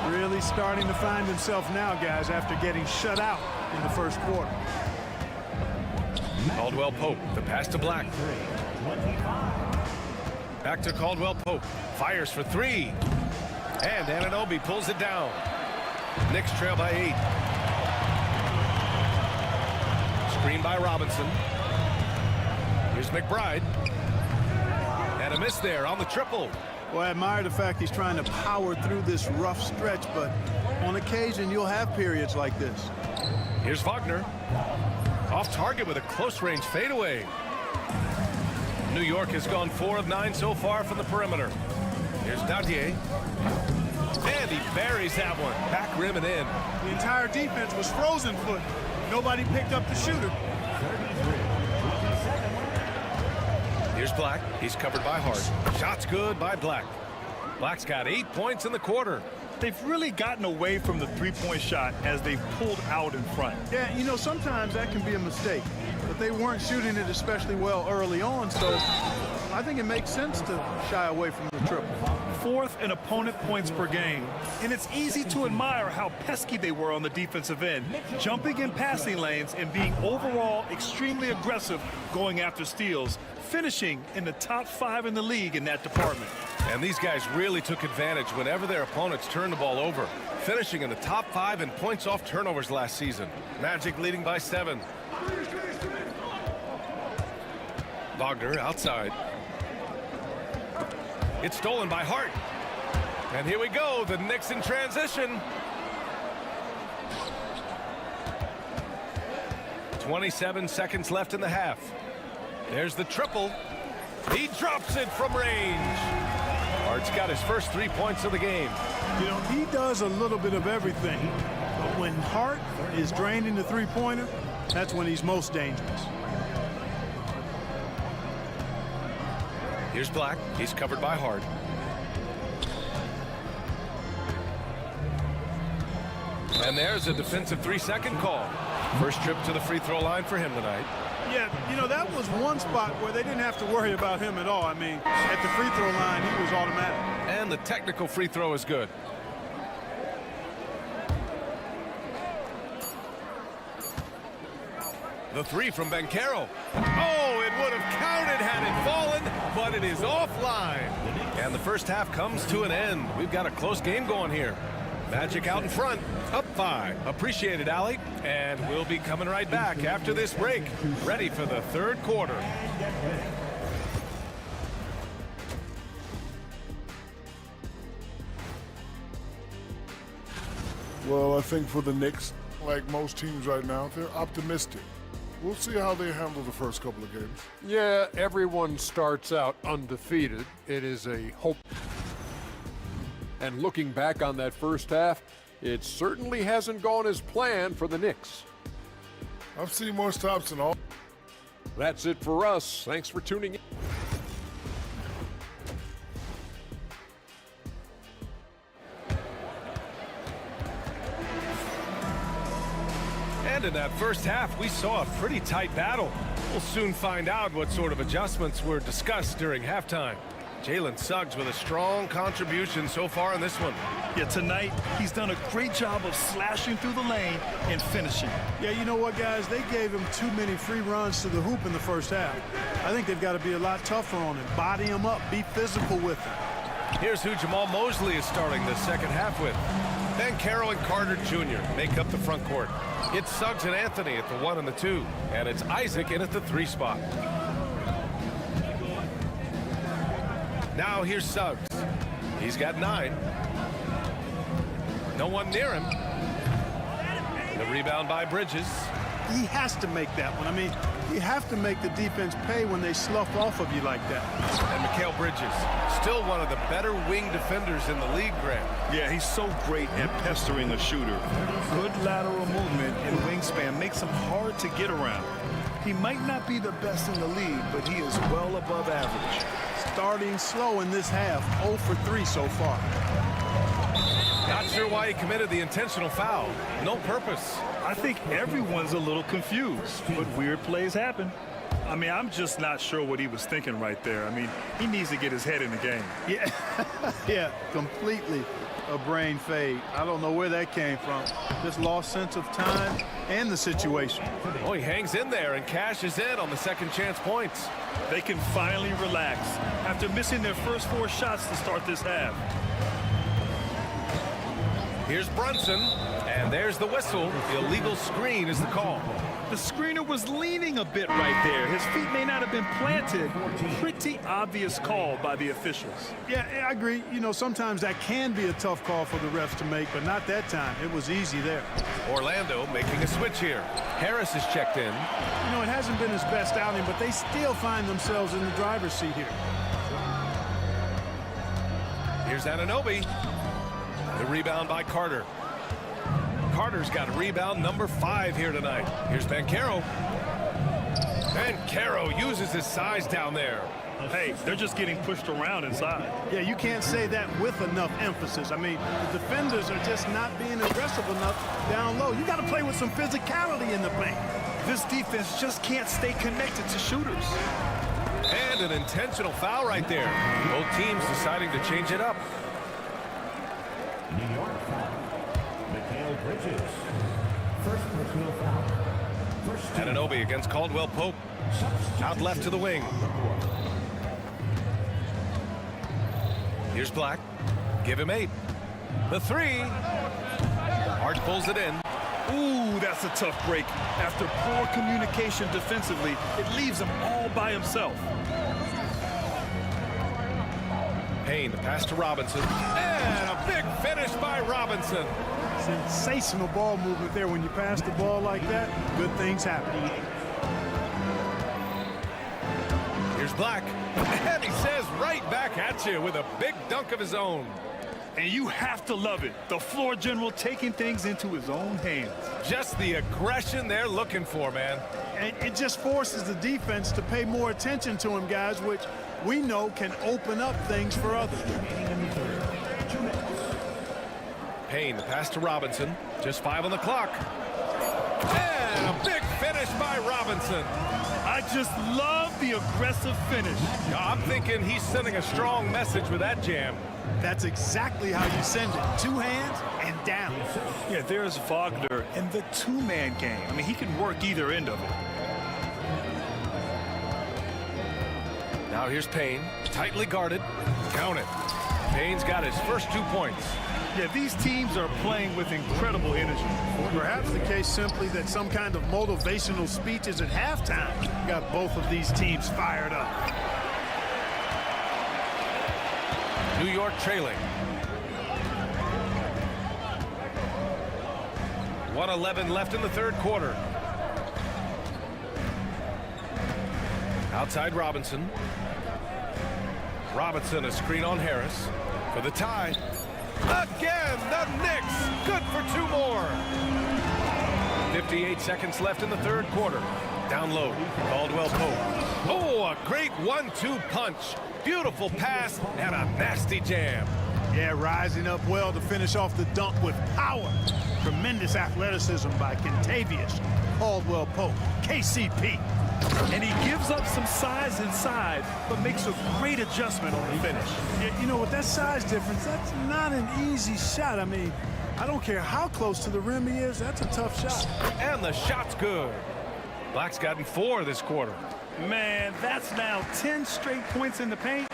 Really starting to find himself now, guys, after getting shut out in the first quarter. Caldwell Pope, the pass to Black. Back to Caldwell Pope. Fires for 3. And Ananobi pulls it down. Knicks trail by 8. Screen by Robinson. Here's McBride. And a miss there on the triple. Well, I admire the fact he's trying to power through this rough stretch, but on occasion you'll have periods like this. Here's Wagner. Off target with a close-range fadeaway. New York has gone 4 of 9 so far from the perimeter. Here's Dadier. And he buries that one. Back rim and in. The entire defense was frozen foot. Nobody picked up the shooter. Here's Black. He's covered by Hart. Shot's good by Black. Black's got 8 points in the quarter. They've really gotten away from the three-point shot as they pulled out in front. Yeah, you know, sometimes that can be a mistake. But they weren't shooting it especially well early on, so I think it makes sense to shy away from the triple. 4th in opponent points per game. And it's easy to admire how pesky they were on the defensive end, jumping in passing lanes and being overall extremely aggressive going after steals, finishing in the top 5 in the league in that department. And these guys really took advantage whenever their opponents turned the ball over, finishing in the top 5 in points off turnovers last season. Magic leading by 7. Wagner outside. It's stolen by Hart. And here we go, the Knicks in transition. 27 seconds left in the half. There's the triple. He drops it from range. Hart's got his first 3 points of the game. You know, he does a little bit of everything. But when Hart is draining the three-pointer, that's when he's most dangerous. Here's Black. He's covered by Hart. And there's a defensive 3-second call. First trip to the free throw line for him tonight. Yeah, you know, that was one spot where they didn't have to worry about him at all. I mean, at the free throw line, he was automatic. And the technical free throw is good. The 3 from Banchero. Oh, it would have counted had it fallen, but it is offline. And the first half comes to an end. We've got a close game going here. Magic out in front, up 5. Appreciate it, Allie. And we'll be coming right back after this break, ready for the third quarter. Well, I think for the Knicks, like most teams right now, they're optimistic. We'll see how they handle the first couple of games. Yeah, everyone starts out undefeated. It is a hope. And looking back on that first half, it certainly hasn't gone as planned for the Knicks. I've seen more stops than all. That's it for us. Thanks for tuning in. And in that first half, we saw a pretty tight battle. We'll soon find out what sort of adjustments were discussed during halftime. Jalen Suggs with a strong contribution so far in this one. Yeah, tonight, he's done a great job of slashing through the lane and finishing. Yeah, you know what, guys? They gave him too many free runs to the hoop in the first half. I think they've got to be a lot tougher on him. Body him up. Be physical with him. Here's who Jamal Mosley is starting the second half with. Banchero and Carter Jr. make up the front court. It's Suggs and Anthony at the 1 and the 2. And it's Isaac in at the 3 spot. Now here's Suggs. He's got 9. No one near him. The rebound by Bridges. He has to make that one. I mean, you have to make the defense pay when they slough off of you like that. And Mikal Bridges, still one of the better wing defenders in the league, Grant. Yeah, he's so great at pestering a shooter. Good lateral movement and wingspan makes him hard to get around. He might not be the best in the league, but he is well above average. Starting slow in this half, 0 for 3 so far. Not sure why he committed the intentional foul. No purpose. I think everyone's a little confused, but weird plays happen. I mean, I'm just not sure what he was thinking right there. I mean, he needs to get his head in the game. Yeah, yeah, completely a brain fade. I don't know where that came from. Just lost sense of time and the situation. Oh, he hangs in there and cashes in on the second chance points. They can finally relax after missing their first 4 shots to start this half. Here's Brunson, and there's the whistle. The illegal screen is the call. The screener was leaning a bit right there. His feet may not have been planted. Pretty obvious call by the officials. Yeah, I agree. You know, sometimes that can be a tough call for the refs to make, but not that time. It was easy there. Orlando making a switch here. Harris is checked in. You know, it hasn't been his best outing, but they still find themselves in the driver's seat here. Here's Anunoby. The rebound by Carter. Carter's got a rebound number 5 here tonight. Here's Banchero. Banchero uses his size down there. Hey, they're just getting pushed around inside. Yeah, you can't say that with enough emphasis. I mean, the defenders are just not being aggressive enough down low. You got to play with some physicality in the paint. This defense just can't stay connected to shooters. And an intentional foul right there. Both teams deciding to change it up. New York foul. Mikal Bridges. First personal foul. Anunoby against Caldwell Pope. Out left to the wing. Here's Black. Give him 8. The 3. Hart pulls it in. Ooh, that's a tough break. After poor communication defensively, it leaves him all by himself. Payne, the pass to Robinson. And a big finish by Robinson. Sensational ball movement there. When you pass the ball like that, good things happen. Here's Black. And he says right back at you with a big dunk of his own. And you have to love it. The floor general taking things into his own hands. Just the aggression they're looking for, man. And it just forces the defense to pay more attention to him, guys, which we know can open up things for others. Payne, the pass to Robinson. Just 5 on the clock. And a big finish by Robinson. I just love the aggressive finish. I'm thinking he's sending a strong message with that jam. That's exactly how you send it. 2 hands and down. Yeah, there's Wagner in the 2-man game. I mean, he can work either end of it. Now here's Payne, tightly guarded. Count it. Payne's got his first 2 points. Yeah, these teams are playing with incredible energy. Perhaps the case simply that some kind of motivational speech is at halftime got both of these teams fired up. New York trailing. 1:11 left in the third quarter. Outside Robinson. Robinson, a screen on Harris for the tie. Again, the Knicks, good for 2 more. 58 seconds left in the third quarter. Down low, Caldwell Pope. Oh, a great 1-2 punch. Beautiful pass and a nasty jam. Yeah, rising up well to finish off the dunk with power. Tremendous athleticism by Kentavious Caldwell Pope, KCP. And he gives up some size inside, but makes a great adjustment on the finish. Yeah, you know, with that size difference, that's not an easy shot. I mean, I don't care how close to the rim he is, that's a tough shot. And the shot's good. Black's gotten 4 this quarter. Man, that's now 10 straight points in the paint.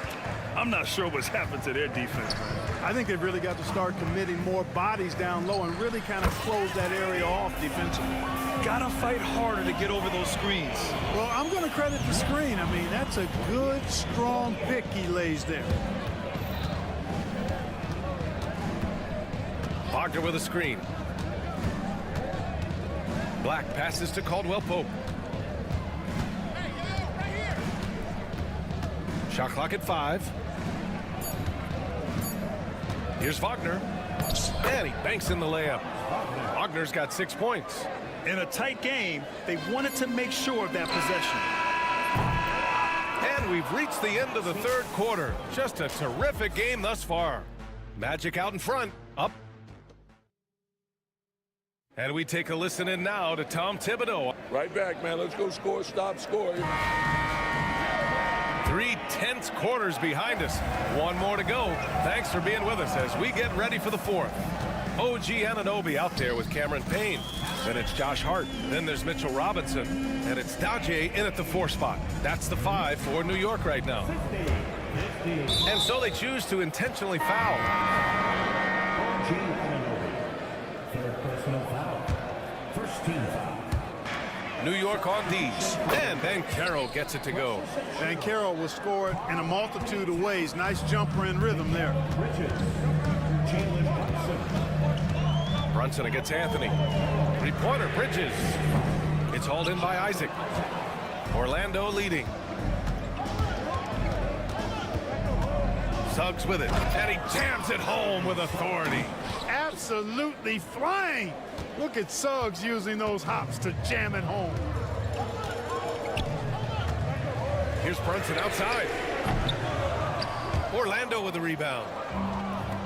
I'm not sure what's happened to their defense, man. I think they've really got to start committing more bodies down low and really kind of close that area off defensively. Gotta fight harder to get over those screens. Well, I'm going to credit the screen. I mean, that's a good, strong pick he lays there. Wagner with a screen. Black passes to Caldwell Pope. Shot clock at 5. Here's Wagner. And he banks in the layup. Wagner's got 6 points. In a tight game, they wanted to make sure of that possession. And we've reached the end of the third quarter. Just a terrific game thus far. Magic out in front. Up. And we take a listen in now to Tom Thibodeau. Right back, man. Let's go score, stop, score. 3/10 quarters behind us. 1 more to go. Thanks for being with us as we get ready for the 4th. OG Anunoby out there with Cameron Payne. Then it's Josh Hart. Then there's Mitchell Robinson. And it's Daje in at the 4 spot. That's the 5 for New York right now. And so they choose to intentionally foul. York on D. And Bankero gets it to go. Bankero will score it in a multitude of ways. Nice jumper in rhythm there. Brunson against Anthony. Three-pointer, Bridges. It's hauled in by Isaac. Orlando leading. Suggs with it, and he jams it home with authority. Absolutely flying. Look at Suggs using those hops to jam it home. Here's Brunson outside. Orlando with the rebound.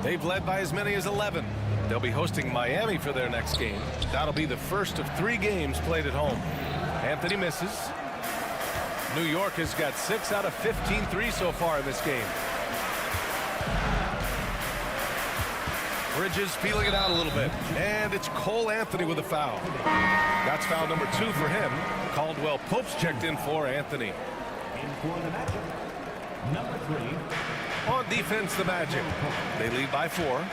They've led by as many as 11. They'll be hosting Miami for their next game. That'll be the first of 3 games played at home. Anthony misses. New York has got 6 out of 15 threes so far in this game. Bridges feeling it out a little bit. And it's Cole Anthony with a foul. That's foul number 2 for him. Caldwell Pope's checked in for Anthony. In for the Magic, number 3. On defense, the Magic. They lead by 4.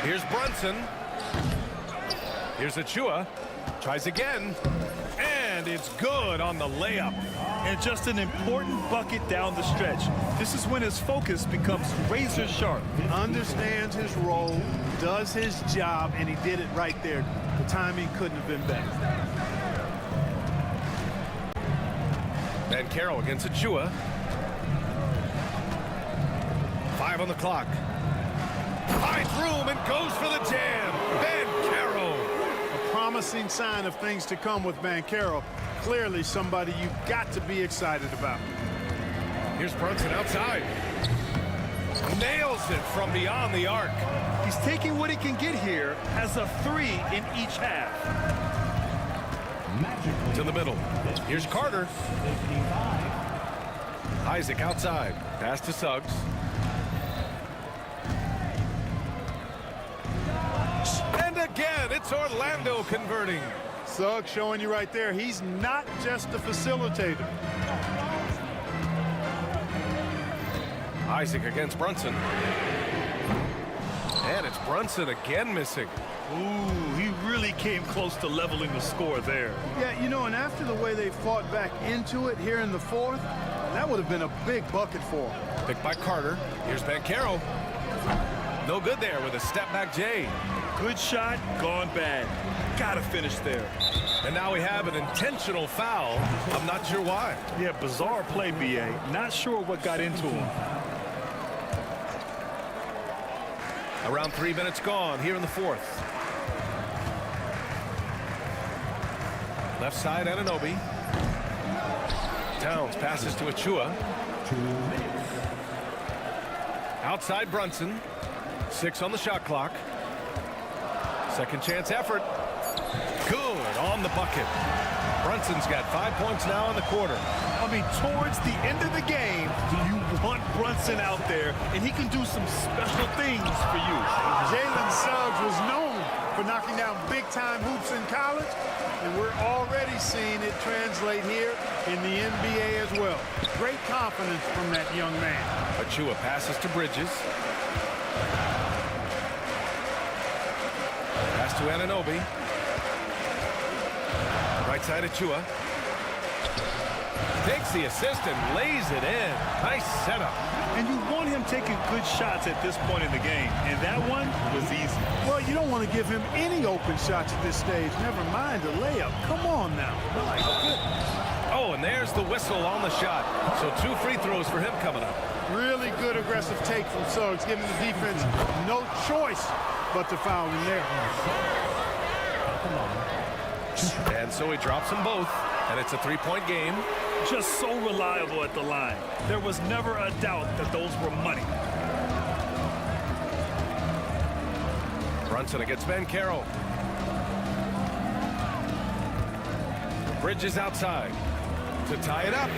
Here's Brunson. Here's Achua. Tries again. And it's good on the layup. And just an important bucket down the stretch. This is when his focus becomes razor sharp. Understands his role, does his job, and he did it right there. The timing couldn't have been better. Bankero against Achua. 5 on the clock. Finds room and goes for the jam. Bankero. A promising sign of things to come with Bankero. Clearly somebody you've got to be excited about. Here's Brunson outside. Nails it from beyond the arc. He's taking what he can get here as a 3 in each half. To the middle. Here's Carter. Isaac outside. Pass to Suggs. And again, it's Orlando converting. Suggs showing you right there, he's not just a facilitator. Isaac against Brunson. And it's Brunson again missing. Ooh, he really came close to leveling the score there. Yeah, you know, and after the way they fought back into it here in the 4th, that would have been a big bucket for him. Picked by Carter. Here's Bankero. No good there with a step-back J. Good shot, gone bad. Gotta finish there. And now we have an intentional foul. I'm not sure why. Yeah, bizarre play, B.A. Not sure what got into him. Around 3 minutes gone here in the 4th. Left side, Anunoby. Towns passes to Achua. Outside Brunson. 6 on the shot clock. Second chance effort. Good on the bucket. Brunson's got 5 points now in the quarter. I mean, towards the end of the game, you want Brunson out there, and he can do some special things for you. Jalen Suggs was known for knocking down big-time hoops in college, and we're already seeing it translate here in the NBA as well. Great confidence from that young man. Achua passes to Bridges. Pass to Anunoby. Right side Achua. Takes the assist and lays it in. Nice setup. And you want him taking good shots at this point in the game. And that one was easy. Well, you don't want to give him any open shots at this stage. Never mind the layup. Come on now. My goodness. Oh, and there's the whistle on the shot. So 2 free throws for him coming up. Really good aggressive take from Suggs, giving the defense no choice but to foul him there. And so he drops them both, and it's a 3-point game. Just so reliable at the line. There was never a doubt that those were money. Brunson against Bankero. Bridges outside to tie it up.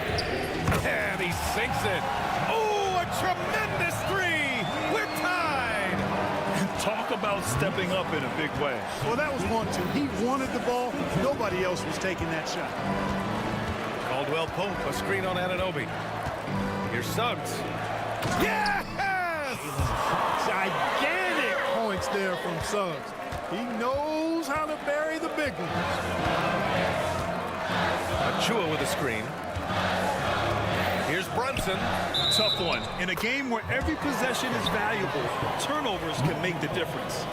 And he sinks it. Oh, a tremendous 3. We're tied. Talk about stepping up in a big way. Well, that was 1-2. He wanted the ball. Nobody else was taking that shot. Caldwell Pope, a screen on Anunoby. Here's Suggs. Yes! Gigantic point defense there from Suggs. He knows how to bury the big one. Achua with a screen. Here's Brunson. Tough one. In a game where every possession is valuable, turnovers can make the difference.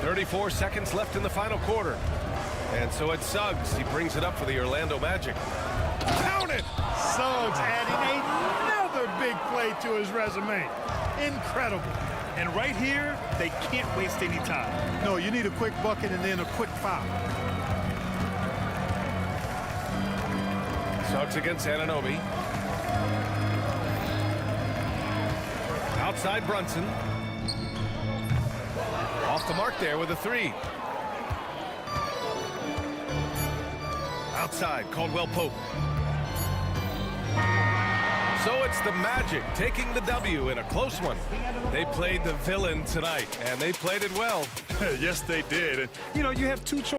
"34 seconds left in the final quarter. And so it's Suggs. He brings it up for the Orlando Magic. Count it! Suggs adding another big play to his resume. Incredible. And right here, they can't waste any time. No, you need a quick bucket and then a quick foul. Suggs against Anunoby. Outside Brunson. Off the mark there with a three. Outside, Caldwell Pope. So it's the Magic taking the W in a close one. They played the villain tonight, and they played it well. Yes, they did. And, you know, you have two choices.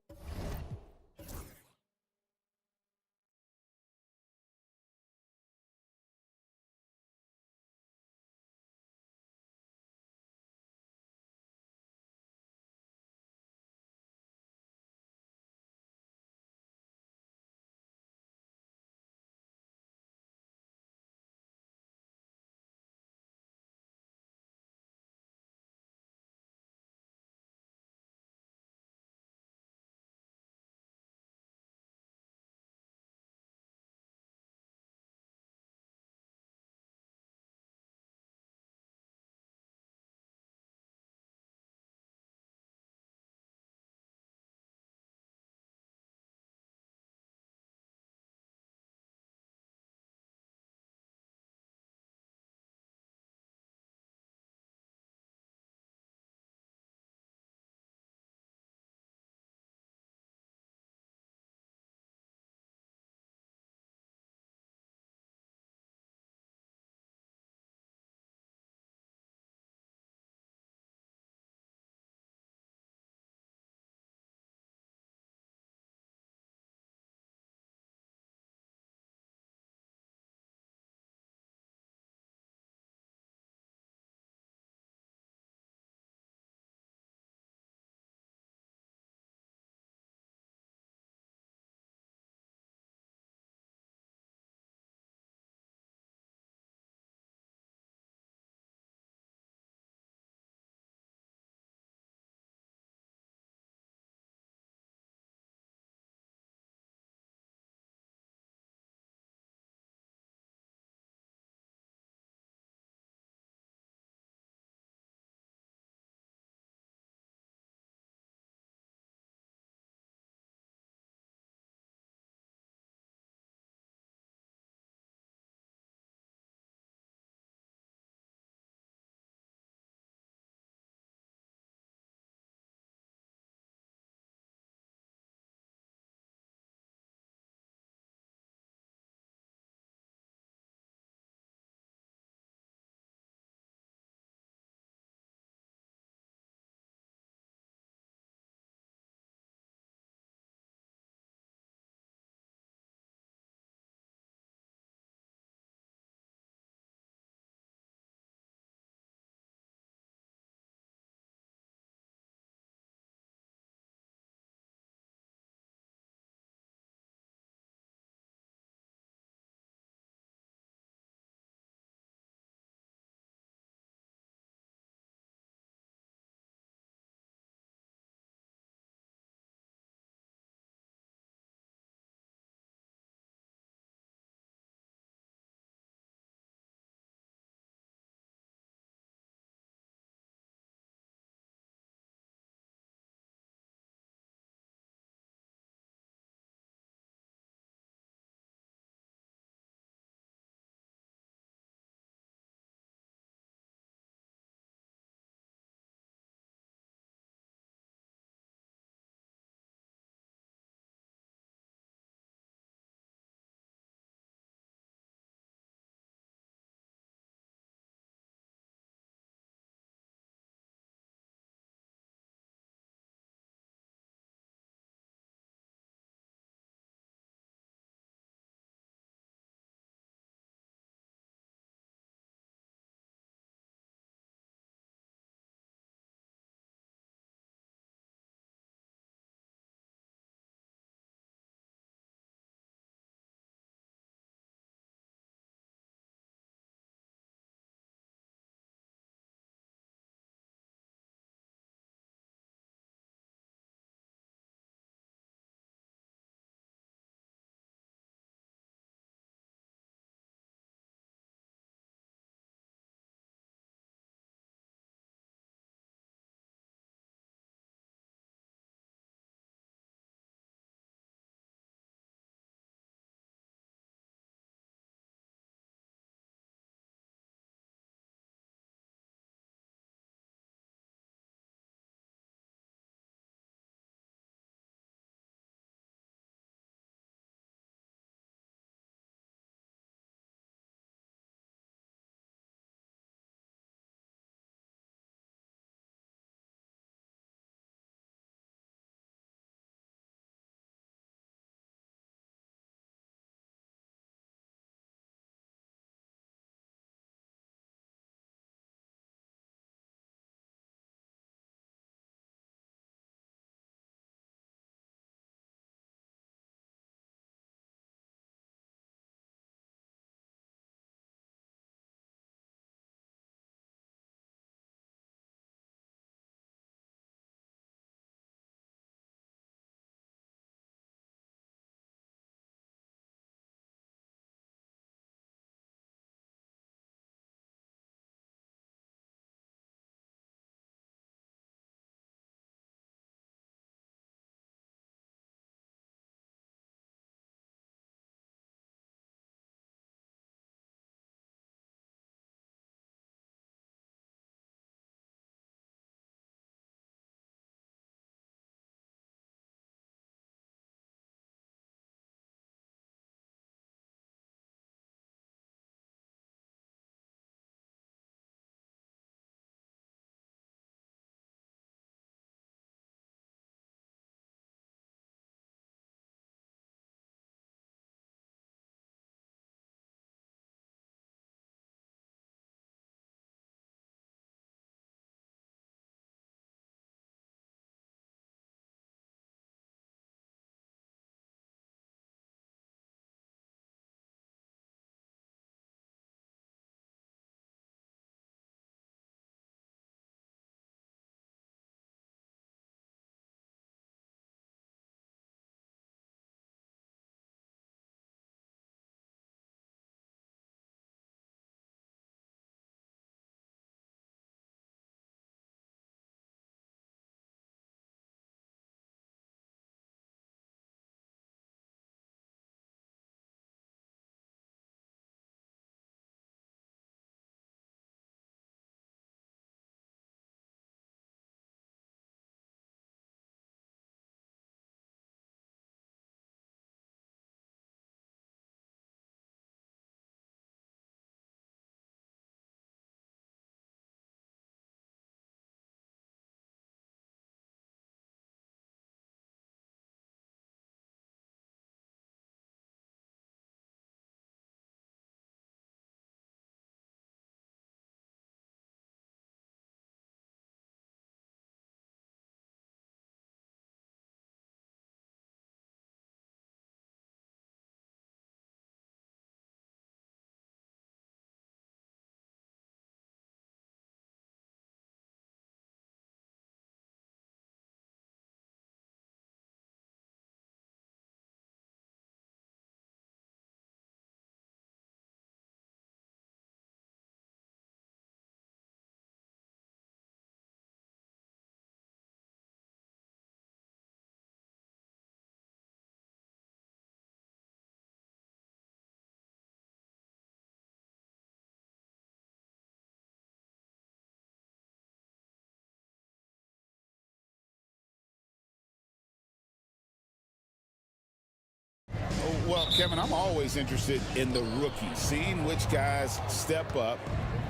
Kevin, I'm always interested in the rookies, seeing which guys step up.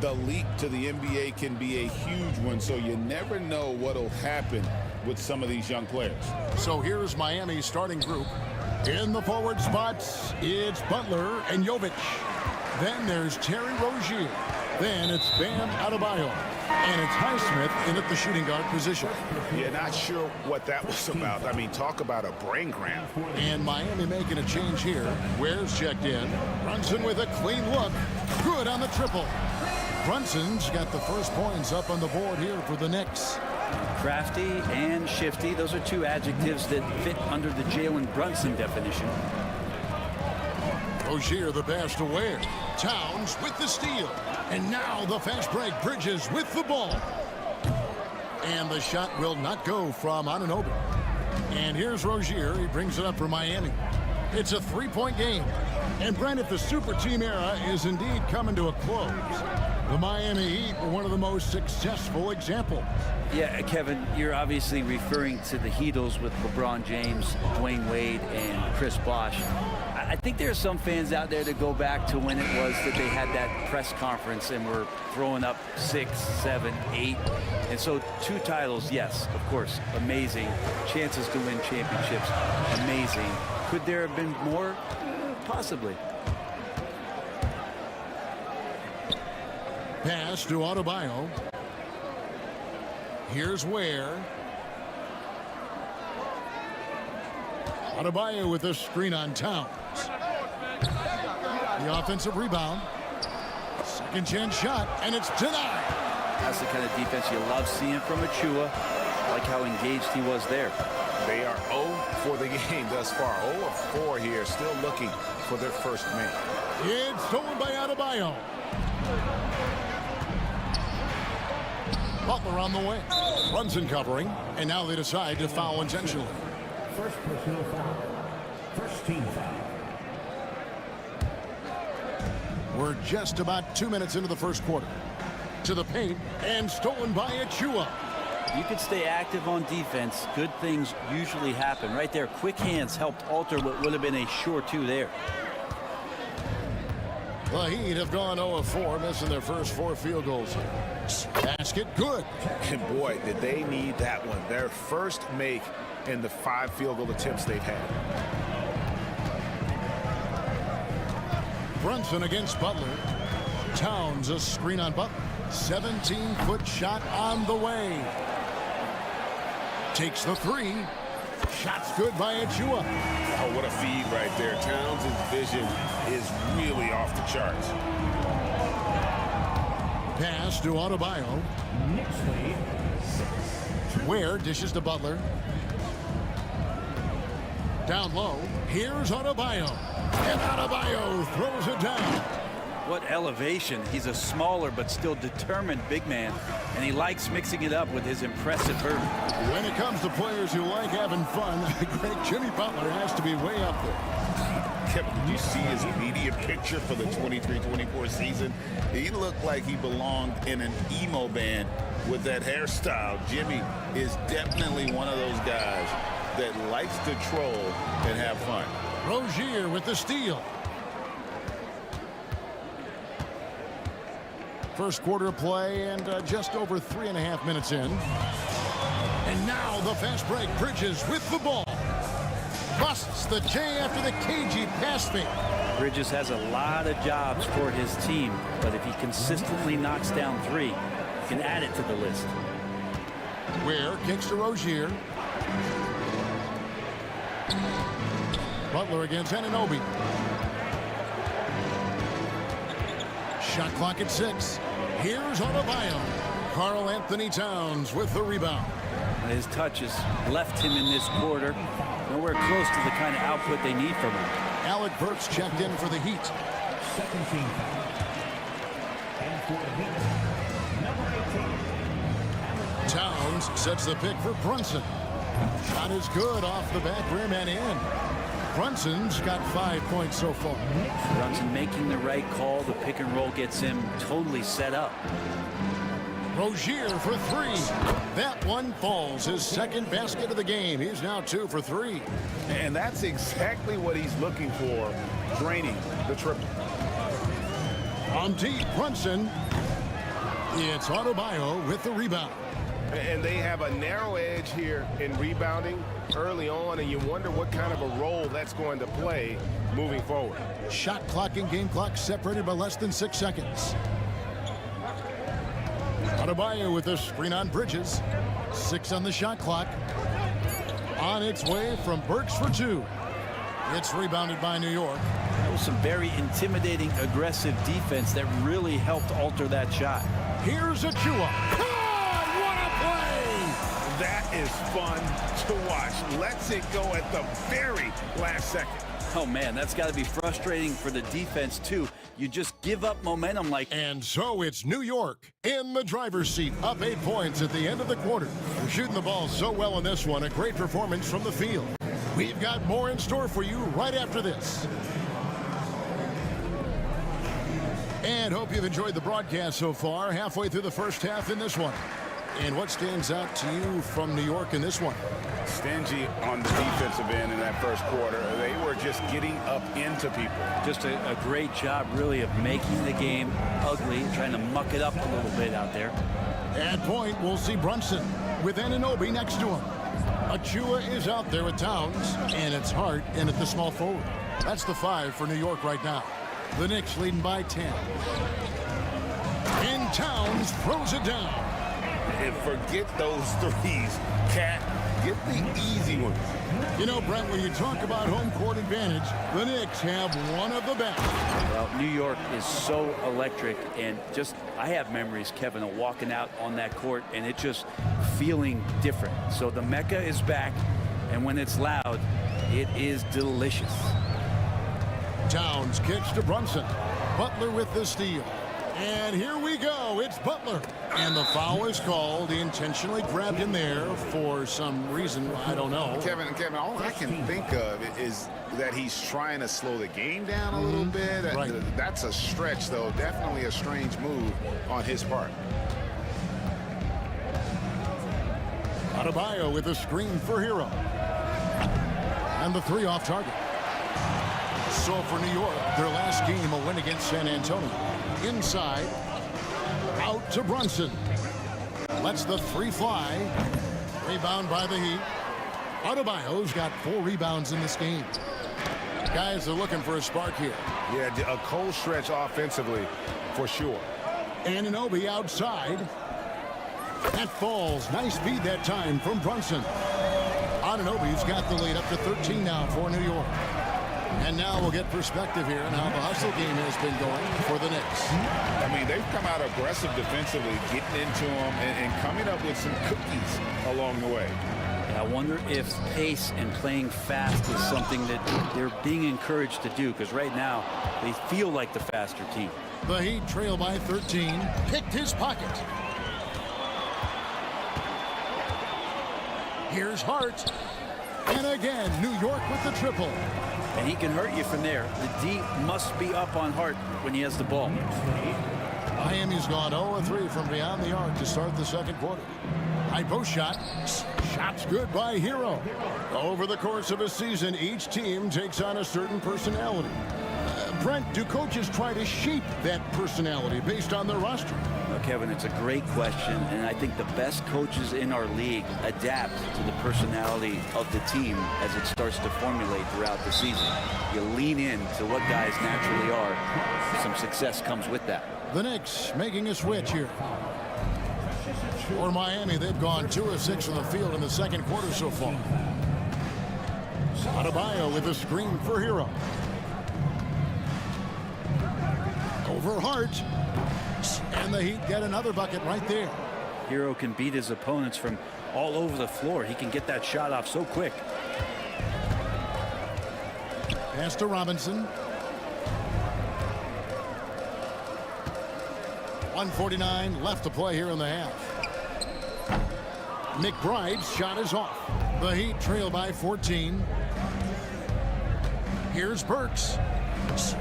The leap to the NBA can be a huge one, so you never know what'll happen with some of these young players. So here's Miami's starting group. In the forward spots, it's Butler and Jovic. Then there's Terry Rozier. Then it's Bam Adebayo. And it's Highsmith in at the shooting guard position. Yeah, not sure what that was about. I mean, talk about a brain cramp. And Miami making a change here. Ware's checked in. Brunson with a clean look. Good on the triple. Brunson's got the first points up on the board here for the Knicks. Crafty and shifty, those are two adjectives that fit under the Jalen Brunson definition. Rozier the pass to Ware. Towns with the steal. And now the fast break. Bridges with the ball. And the shot will not go from Anunoby. And here's Rozier. He brings it up for Miami. It's a three-point game. And Brandon, the super team era is indeed coming to a close. The Miami Heat were one of the most successful examples. Yeah, Kevin, you're obviously referring to the Heatles with LeBron James, Dwayne Wade, and Chris Bosh. I think there are some fans out there that go back to when it was that they had that press conference and were throwing up 6, 7, 8. And so 2 titles, yes, of course, amazing. Chances to win championships, amazing. Could there have been more? Possibly. Pass to Adebayo. Here's Ware. Adebayo with a screen on Towns. The offensive rebound. Second chance shot, and it's denied. That's the kind of defense you love seeing from Achua. Like how engaged he was there. They are 0 for the game thus far. 0 of 4 here, still looking for their first man. It's stolen by Adebayo. Butler on the way. Brunson covering, and now they decide to foul intentionally. First personal foul. First team foul. We're just about 2 minutes into the first quarter. To the paint, and stolen by Achua. You could stay active on defense. Good things usually happen. Right there, quick hands helped alter what would have been a sure 2 there. The Heat have gone 0 of 4, missing their first 4 field goals. Basket good. And boy, did they need that one. Their first make in the 5 field goal attempts they've had. Brunson against Butler. Towns a screen on Butler. 17-foot shot on the way. Takes the 3. Shot's good by Achua. Oh, what a feed right there. Towns' vision is really off the charts. Pass to Adebayo. Ware dishes to Butler. Down low. Here's Adebayo. And Adebayo throws it down. What elevation. He's a smaller but still determined big man, and he likes mixing it up with his impressive vert. When it comes to players who like having fun, the great Jimmy Butler has to be way up there. Kevin, did you see his media picture for the 23-24 season? He looked like he belonged in an emo band with that hairstyle. Jimmy is definitely one of those guys that likes to troll and have fun. Rozier with the steal. First quarter of play and just over 3.5 minutes in. And now the fast break. Bridges with the ball. Busts the J after the cagey pass fake. Bridges has a lot of jobs for his team, but if he consistently knocks down 3, he can add it to the list. Ware kicks to Rozier. Butler against Anunoby. Shot clock at 6. Here's Adebayo. Karl Anthony Towns with the rebound. His touch has left him in this quarter. Nowhere close to the kind of output they need from him. Alec Burks checked in for the Heat. Second team foul. And for the Heat, number 18. Towns sets the pick for Brunson. Shot is good off the back rim and in. Brunson's got 5 points so far. Brunson making the right call. The pick and roll gets him totally set up. Rozier for three. That one falls. His second basket of the game. He's now 2 for 3. And that's exactly what he's looking for, draining the triple. On deep, Brunson. It's Adebayo with the rebound. And they have a narrow edge here in rebounding early on, and you wonder what kind of a role that's going to play moving forward. Shot clock and game clock separated by less than 6 seconds. Adebayo with a screen on Bridges. 6 on the shot clock. On its way from Burks for 2. It's rebounded by New York. That was some very intimidating, aggressive defense that really helped alter that shot. Here's Achua. God, what a play! That is fun to watch. Lets it go at the very last second. Oh, man, that's got to be frustrating for the defense, too. You just give up momentum like... And so it's New York in the driver's seat, up 8 points at the end of the quarter. We're shooting the ball so well in this one. A great performance from the field. We've got more in store for you right after this. And hope you've enjoyed the broadcast so far. Halfway through the first half in this one. And what stands out to you from New York in this one? Stingy on the defensive end in that first quarter. They were just getting up into people. Just a great job, really, of making the game ugly, trying to muck it up a little bit out there. At point, we'll see Brunson with Anunoby next to him. Achua is out there with Towns, and it's Hart in at the small forward. That's the 5 for New York right now. The Knicks leading by 10. And Towns throws it down. And forget those threes, Cat. Get the easy ones. You know, Brent, when you talk about home court advantage, the Knicks have one of the best. Well, New York is so electric, and just, I have memories, Kevin, of walking out on that court, and it just feeling different. So the Mecca is back, and when it's loud, it is delicious. Towns kicks to Brunson. Butler with the steal. And here we go. It's Butler. And the foul is called. He intentionally grabbed him there for some reason. I don't know. Kevin, all I can think of is that he's trying to slow the game down a little bit. Right. That's a stretch, though. Definitely a strange move on his part. Adebayo with a screen for Hero. And the 3 off target. So for New York, their last game a win against San Antonio. Inside, out to Brunson. Lets the 3 fly. Rebound by the Heat. Adebayo's got 4 rebounds in this game. Guys are looking for a spark here. Yeah, a cold stretch offensively for sure. Anunoby outside. That falls. Nice feed that time from Brunson. Anunoby's got the lead up to 13 now for New York. And now we'll get perspective here on how the hustle game has been going for the Knicks. I mean, they've come out aggressive defensively, getting into them and coming up with some cookies along the way. I wonder if pace and playing fast is something that they're being encouraged to do, because right now they feel like the faster team. The Heat trail by 13. Picked his pocket. Here's Hart. And again, New York with the triple. And he can hurt you from there. The D must be up on Hart when he has the ball. Miami's gone 0-3 from beyond the arc to start the second quarter. High post shot. Shot's good by Hero. Over the course of a season, each team takes on a certain personality. Brent, do coaches try to shape that personality based on their roster? Well, Kevin, it's a great question, and I think the best coaches in our league adapt to the personality of the team as it starts to formulate throughout the season. You lean in to what guys naturally are. Some success comes with that. The Knicks making a switch here. For Miami, they've gone 2 of 6 from the field in the second quarter so far. Adebayo with a screen for Hero. Over Hart. And the Heat get another bucket right there. Hero can beat his opponents from all over the floor. He can get that shot off so quick. Pass to Robinson. 1:49 left to play here in the half. McBride's shot is off. The Heat trail by 14. Here's Burks.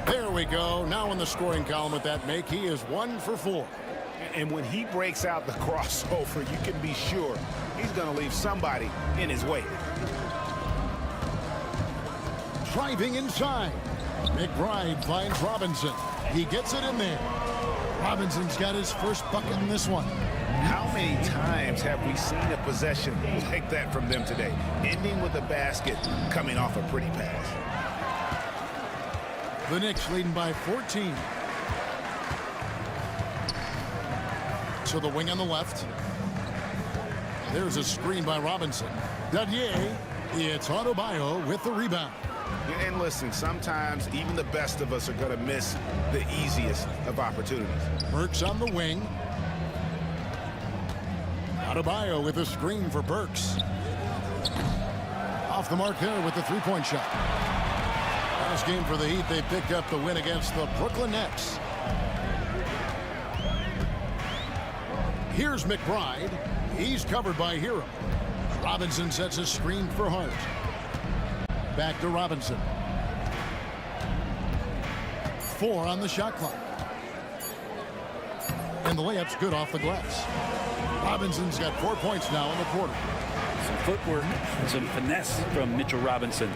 There we go. Now in the scoring column with that make, he is 1 for 4. And when he breaks out the crossover, you can be sure he's going to leave somebody in his way. Driving inside. McBride finds Robinson. He gets it in there. Robinson's got his first bucket in this one. How many times have we seen a possession like that from them today, ending with a basket coming off a pretty pass? The Knicks leading by 14. To the wing on the left. There's a screen by Robinson. Dadier, it's Adebayo with the rebound. And listen, sometimes even the best of us are going to miss the easiest of opportunities. Burks on the wing. Adebayo with a screen for Burks. Off the mark there with the three-point shot. Last game for the Heat, they picked up the win against the Brooklyn Nets. Here's McBride. He's covered by Hero. Robinson sets a screen for Hart. Back to Robinson. 4 on the shot clock. And the layup's good off the glass. Robinson's got 4 points now in the quarter. Some footwork and some finesse from Mitchell Robinson.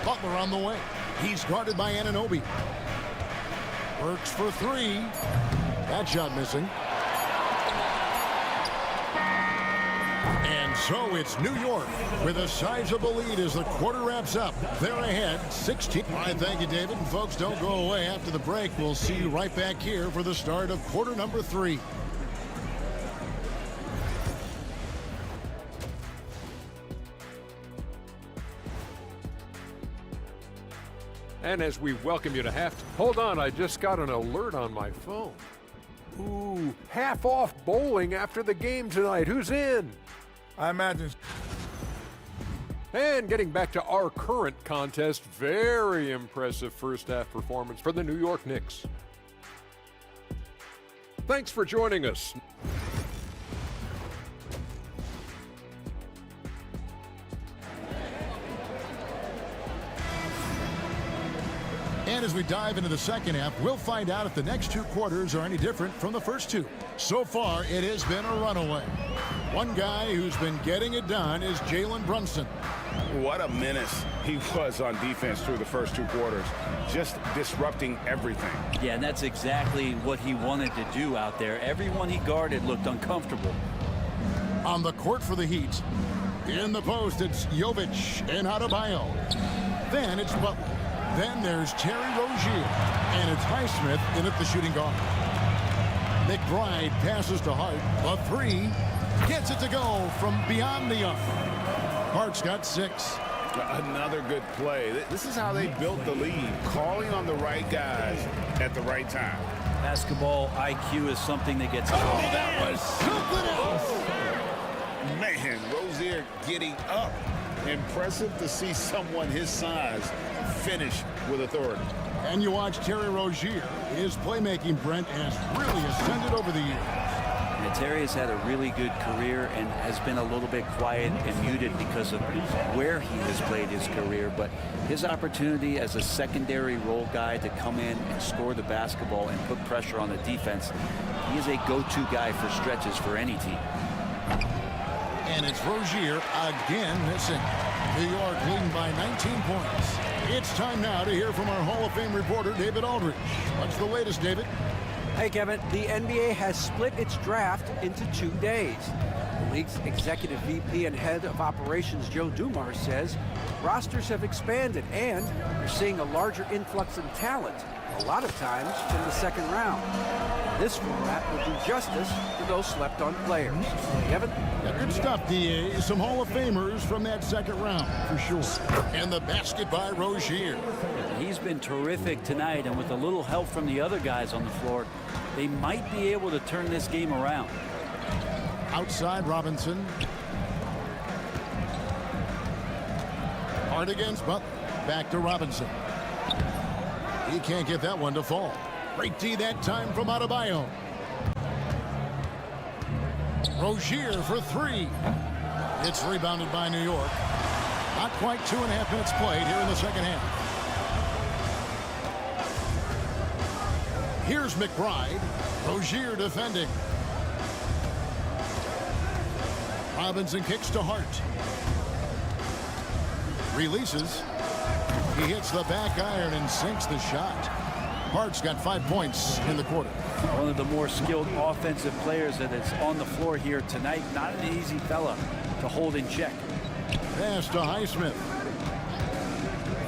Butler on the way. He's guarded by Anunoby. Burks for 3. That shot missing. And so it's New York with a sizable lead as the quarter wraps up. They're ahead 16. All right, thank you, David. And folks, don't go away after the break. We'll see you right back here for the start of quarter number 3. And as we welcome you to halftime, hold on, I just got an alert on my phone. Ooh, half off bowling after the game tonight. Who's in? I imagine. And getting back to our current contest, very impressive first half performance for the New York Knicks. Thanks for joining us. And as we dive into the second half, we'll find out if the next 2 quarters are any different from the first 2. So far, it has been a runaway. One guy who's been getting it done is Jalen Brunson. What a menace he was on defense through the first 2 quarters, just disrupting everything. Yeah, and that's exactly what he wanted to do out there. Everyone he guarded looked uncomfortable. On the court for the Heat. In the post, it's Jovic and Adebayo. Then it's Butler. Then there's Terry Rozier. And it's Highsmith in at the shooting guard. McBride passes to Hart. A 3. Gets it to go from beyond the arc. Hart's got 6. Another good play. This is how they built the lead, calling on the right guys at the right time. Basketball IQ is something that gets... Oh, that was something else. Man, Rozier getting up. Impressive to see someone his size finish with authority. And you watch Terry Rozier. His playmaking, Brent, has really ascended over the years. Yeah, Terry has had a really good career and has been a little bit quiet and muted because of where he has played his career. But his opportunity as a secondary role guy to come in and score the basketball and put pressure on the defense, he is a go-to guy for stretches for any team. And it's Rozier again missing. New York leading by 19 points. It's time now to hear from our Hall of Fame reporter, David Aldridge. What's the latest, David? Hey, Kevin. The NBA has split its draft into 2 days. The league's executive VP and head of operations, Joe Dumars, says rosters have expanded and you're seeing a larger influx in talent, a lot of times from the second round. This format will do justice to those slept-on players. Kevin? Yeah, good stuff, DA. Some Hall of Famers from that second round, for sure. And the basket by Rozier. He's been terrific tonight, and with a little help from the other guys on the floor, they might be able to turn this game around. Outside Robinson. Hard against Butler. Back to Robinson. He can't get that one to fall. Great D that time from Adebayo. Rozier for 3. It's rebounded by New York. Not quite 2.5 minutes played here in the second half. Here's McBride. Rozier defending. Robinson kicks to Hart. Releases. He hits the back iron and sinks the shot. Hart's got 5 points in the quarter. One of the more skilled offensive players that is on the floor here tonight. Not an easy fella to hold in check. Pass to Highsmith.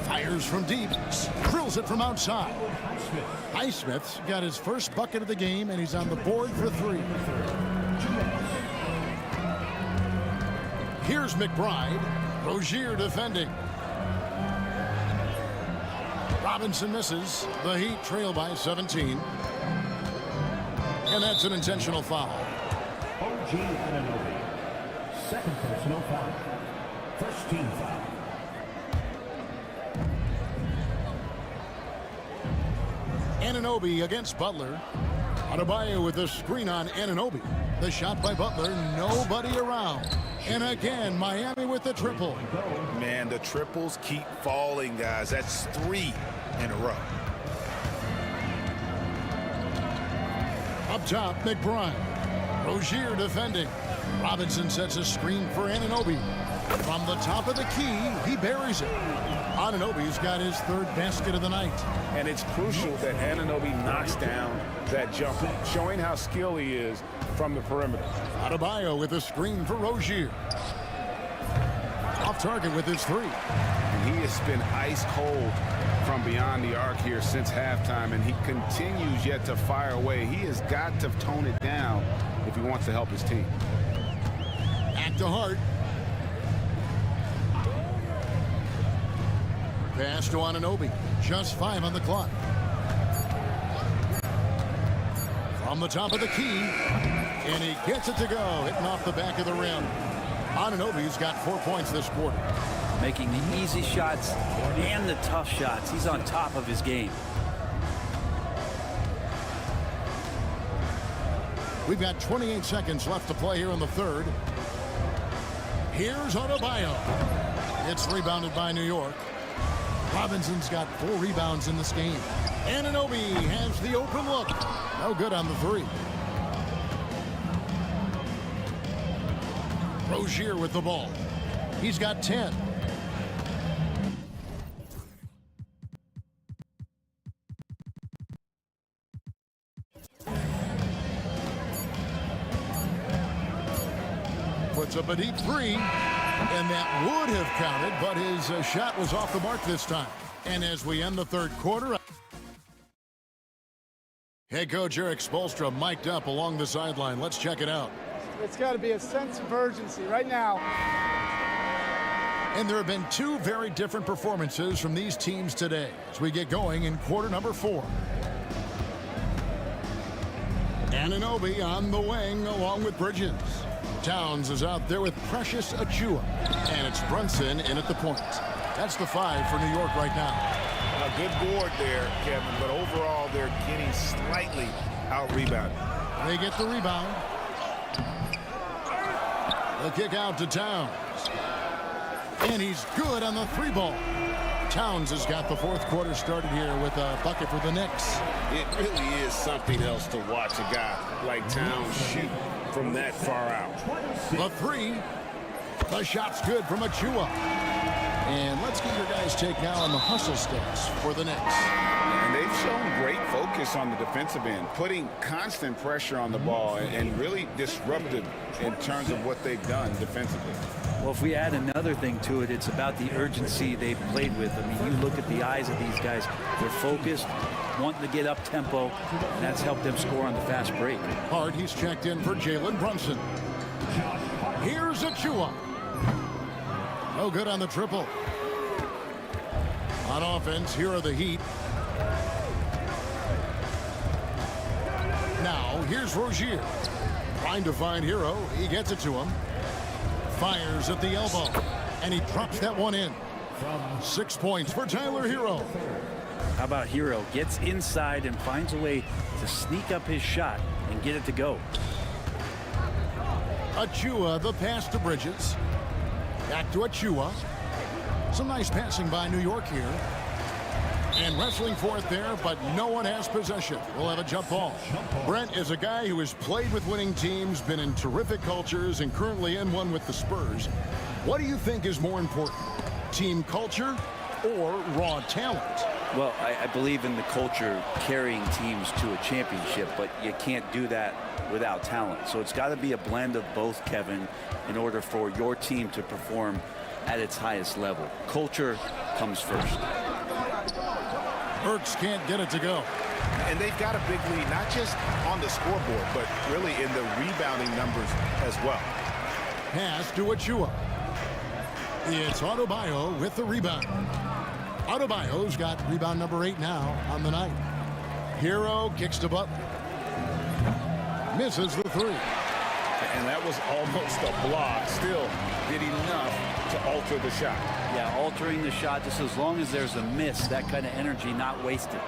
Fires from deep. Drills it from outside. Highsmith's got his first bucket of the game, and he's on the board for 3. Here's McBride. Rozier defending. Robinson misses. The Heat trail by 17. And that's an intentional foul. OG Anunoby. Second personal foul. First team foul. Anunoby against Butler. Adebayo with the screen on Anunoby. The shot by Butler. Nobody around. And again, Miami with the triple. Man, the triples keep falling, guys. That's 3 in a row. Up top, McBride. Rozier defending. Robinson sets a screen for Anunoby. From the top of the key, he buries it. Anunoby's got his 3rd basket of the night. And it's crucial that Anunoby knocks down that jumper, showing how skilled he is from the perimeter. Adebayo with a screen for Rozier. Off target with his 3. And he has been ice cold from beyond the arc here since halftime, and he continues yet to fire away. He has got to tone it down if he wants to help his team. Back to Hart. Pass to Anunoby. Just 5 on the clock. From the top of the key, and he gets it to go, hitting off the back of the rim. Anunoby's got 4 points this quarter. Making the easy shots and the tough shots. He's on top of his game. We've got 28 seconds left to play here in the 3rd. Here's Adebayo. It's rebounded by New York. Robinson's got 4 rebounds in this game. Anunoby has the open look. No good on the 3. Rozier with the ball. He's got 10. Puts up a deep 3. And that would have counted, but his shot was off the mark this time. And as we end the 3rd quarter, head coach Eric Spoelstra mic'd up along the sideline. Let's check it out. It's got to be a sense of urgency right now. And there have been 2 very different performances from these teams today as we get going in quarter number 4. Anunoby on the wing along with Bridges. Towns is out there with Precious Achiuwa. And it's Brunson in at the point. That's the 5 for New York right now. A good board there, Kevin, but overall they're getting slightly out-rebounded. They get the rebound. The kick out to Towns. And he's good on the 3-ball. Towns has got the 4th quarter started here with a bucket for the Knicks. It really is something else to watch a guy like Towns shoot from that far out. The 3. The shot's good from Achiuwa. And let's get your guys' take now on the hustle stats for the Knicks. And they've shown great focus on the defensive end, putting constant pressure on the ball and really disruptive in terms of what they've done defensively. Well, if we add another thing to it, it's about the urgency they've played with. I mean, you look at the eyes of these guys. They're focused, wanting to get up tempo, and that's helped them score on the fast break. Hard, he's checked in for Jalen Brunson. Here's Achiuwa. No good on the triple. On offense, here are the Heat. Now, here's Rozier. Trying to find Hero. He gets it to him. Fires at the elbow. And he drops that one in. 6 points for Tyler Hero. How about Hero? Gets inside and finds a way to sneak up his shot and get it to go. Achiuwa, the pass to Bridges. Back to Achiuwa. Some nice passing by New York here. And wrestling for it there, but no one has possession. We'll have a jump ball. Brent is a guy who has played with winning teams, been in terrific cultures, and currently in one with the Spurs. What do you think is more important, team culture or raw talent? Well, I believe in the culture carrying teams to a championship, but you can't do that without talent. So it's got to be a blend of both, Kevin, in order for your team to perform at its highest level. Culture comes first. Burks can't get it to go. And they've got a big lead, not just on the scoreboard, but really in the rebounding numbers as well. Pass to Achua. It's Adebayo with the rebound. Adebayo's got rebound number 8 now on the night. Hero kicks to Butler. Misses the 3. And that was almost a block. Still did enough to alter the shot. Yeah, altering the shot, just as long as there's a miss, that kind of energy not wasted.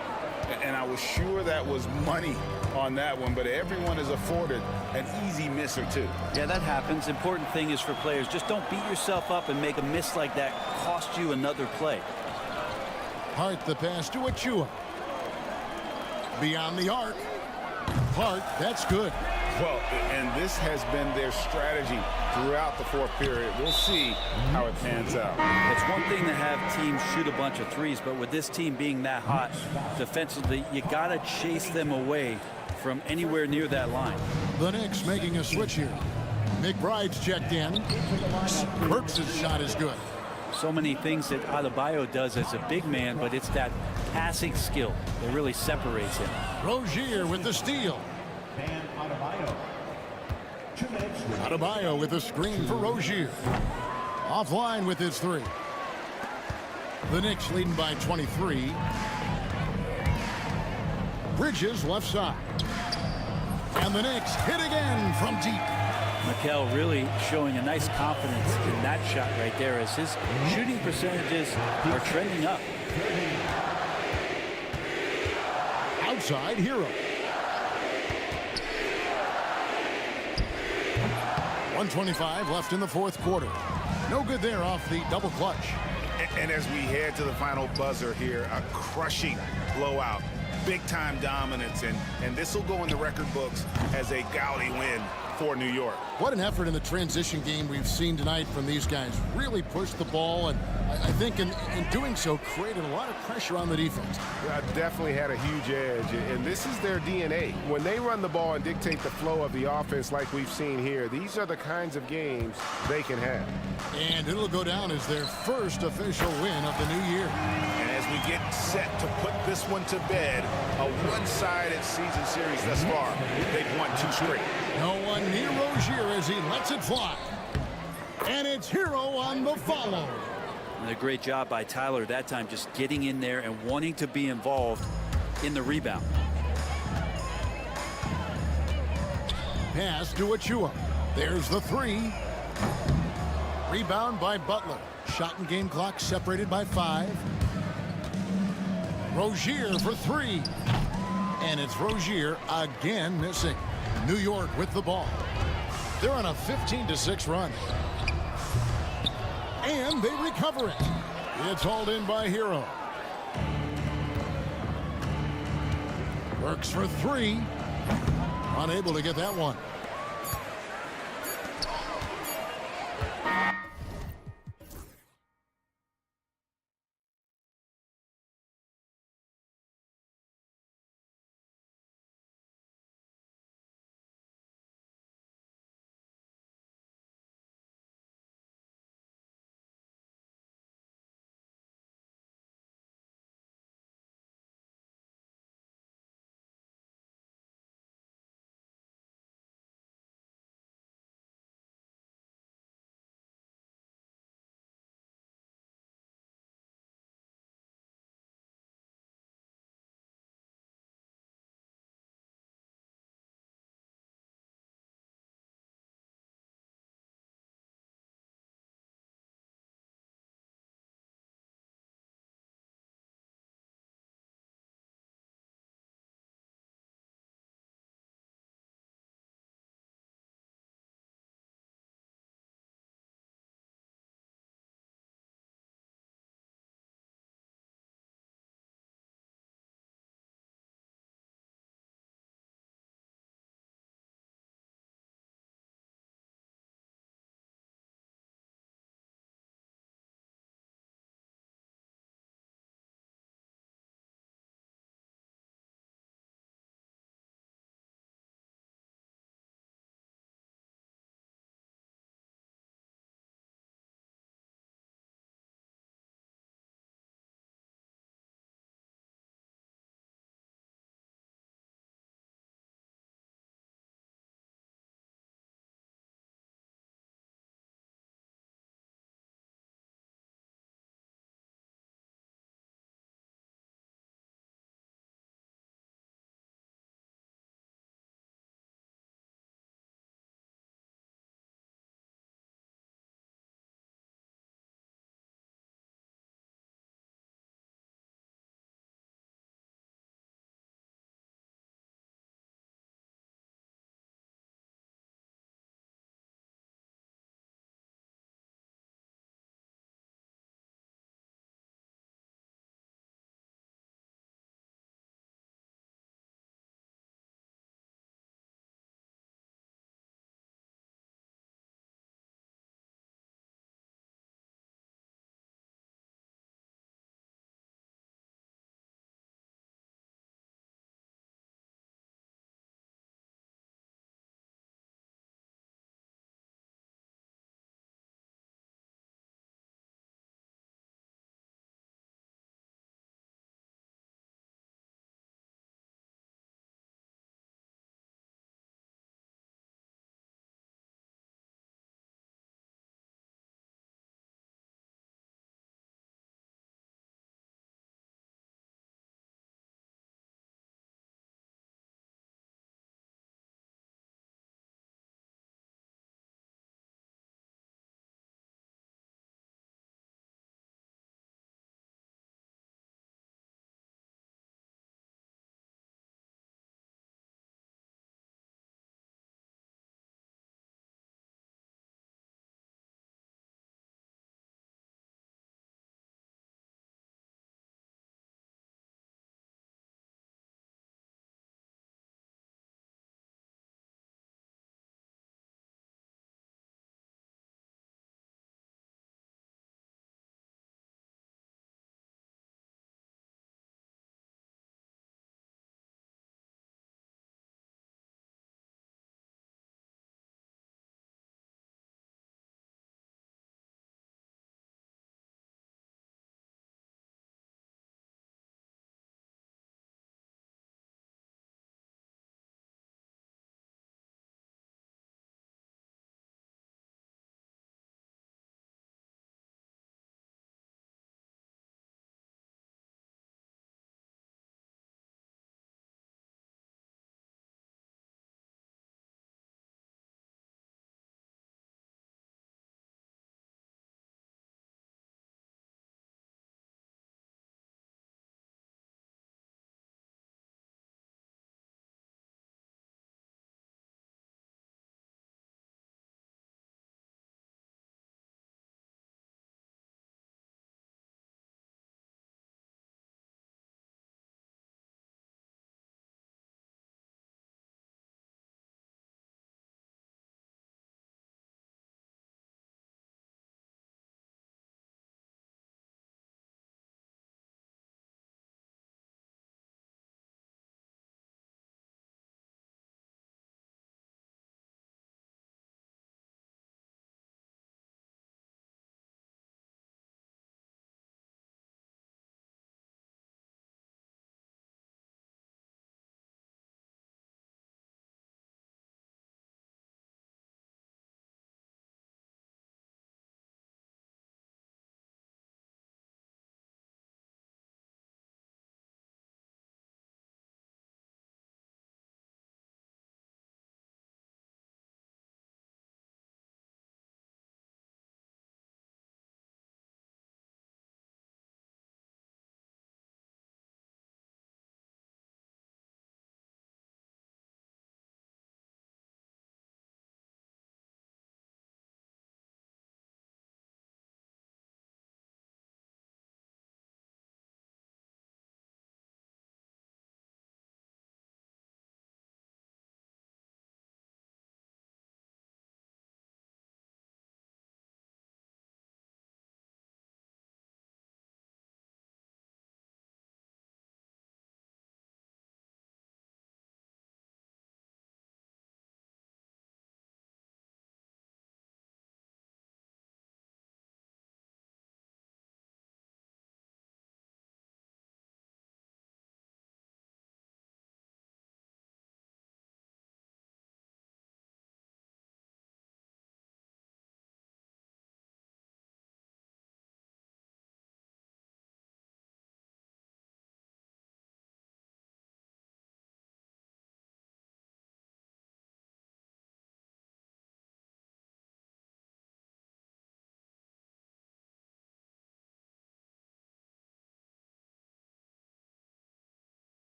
And I was sure that was money on that one, but everyone is afforded an easy miss or two. Yeah, that happens. Important thing is for players, just don't beat yourself up and make a miss like that cost you another play. Hart the pass to Achua. Beyond the arc. Hart, that's good. Well, and this has been their strategy throughout the fourth period. We'll see how it pans out. It's one thing to have teams shoot a bunch of threes, but with this team being that hot defensively, you got to chase them away from anywhere near that line. The Knicks making a switch here. McBride's checked in. Burks' shot is good. So many things that Adebayo does as a big man, but it's that passing skill that really separates him. Rozier with the steal. Adebayo with a screen for Rozier. Offline with his 3. The Knicks leading by 23. Bridges left side. And the Knicks hit again from deep. Mikel really showing a nice confidence in that shot right there as his shooting percentages are trending up. Outside Hero. 1:25 left in the fourth quarter. No good there off the double clutch. And as we head to the final buzzer here, a crushing blowout. Big-time dominance, and this will go in the record books as a gaudy win for New York. What an effort in the transition game we've seen tonight from these guys. Really pushed the ball, and I think in doing so created a lot of pressure on the defense. Definitely had a huge edge, and this is their DNA. When they run the ball and dictate the flow of the offense like we've seen here, these are the kinds of games they can have. And it'll go down as their first official win of the new year. And as we get set to put this one to bed, a one-sided season series thus far. They've won 2 straight. No one near Rozier as he lets it fly. And it's Hero on the follow. And a great job by Tyler that time, just getting in there and wanting to be involved in the rebound. Pass to Achua. There's the 3. Rebound by Butler. Shot and game clock separated by 5. Rozier for 3. And it's Rozier again missing. New York with the ball. They're on a 15-6 run. And they recover it. It's hauled in by Hero. Works for 3. Unable to get that one.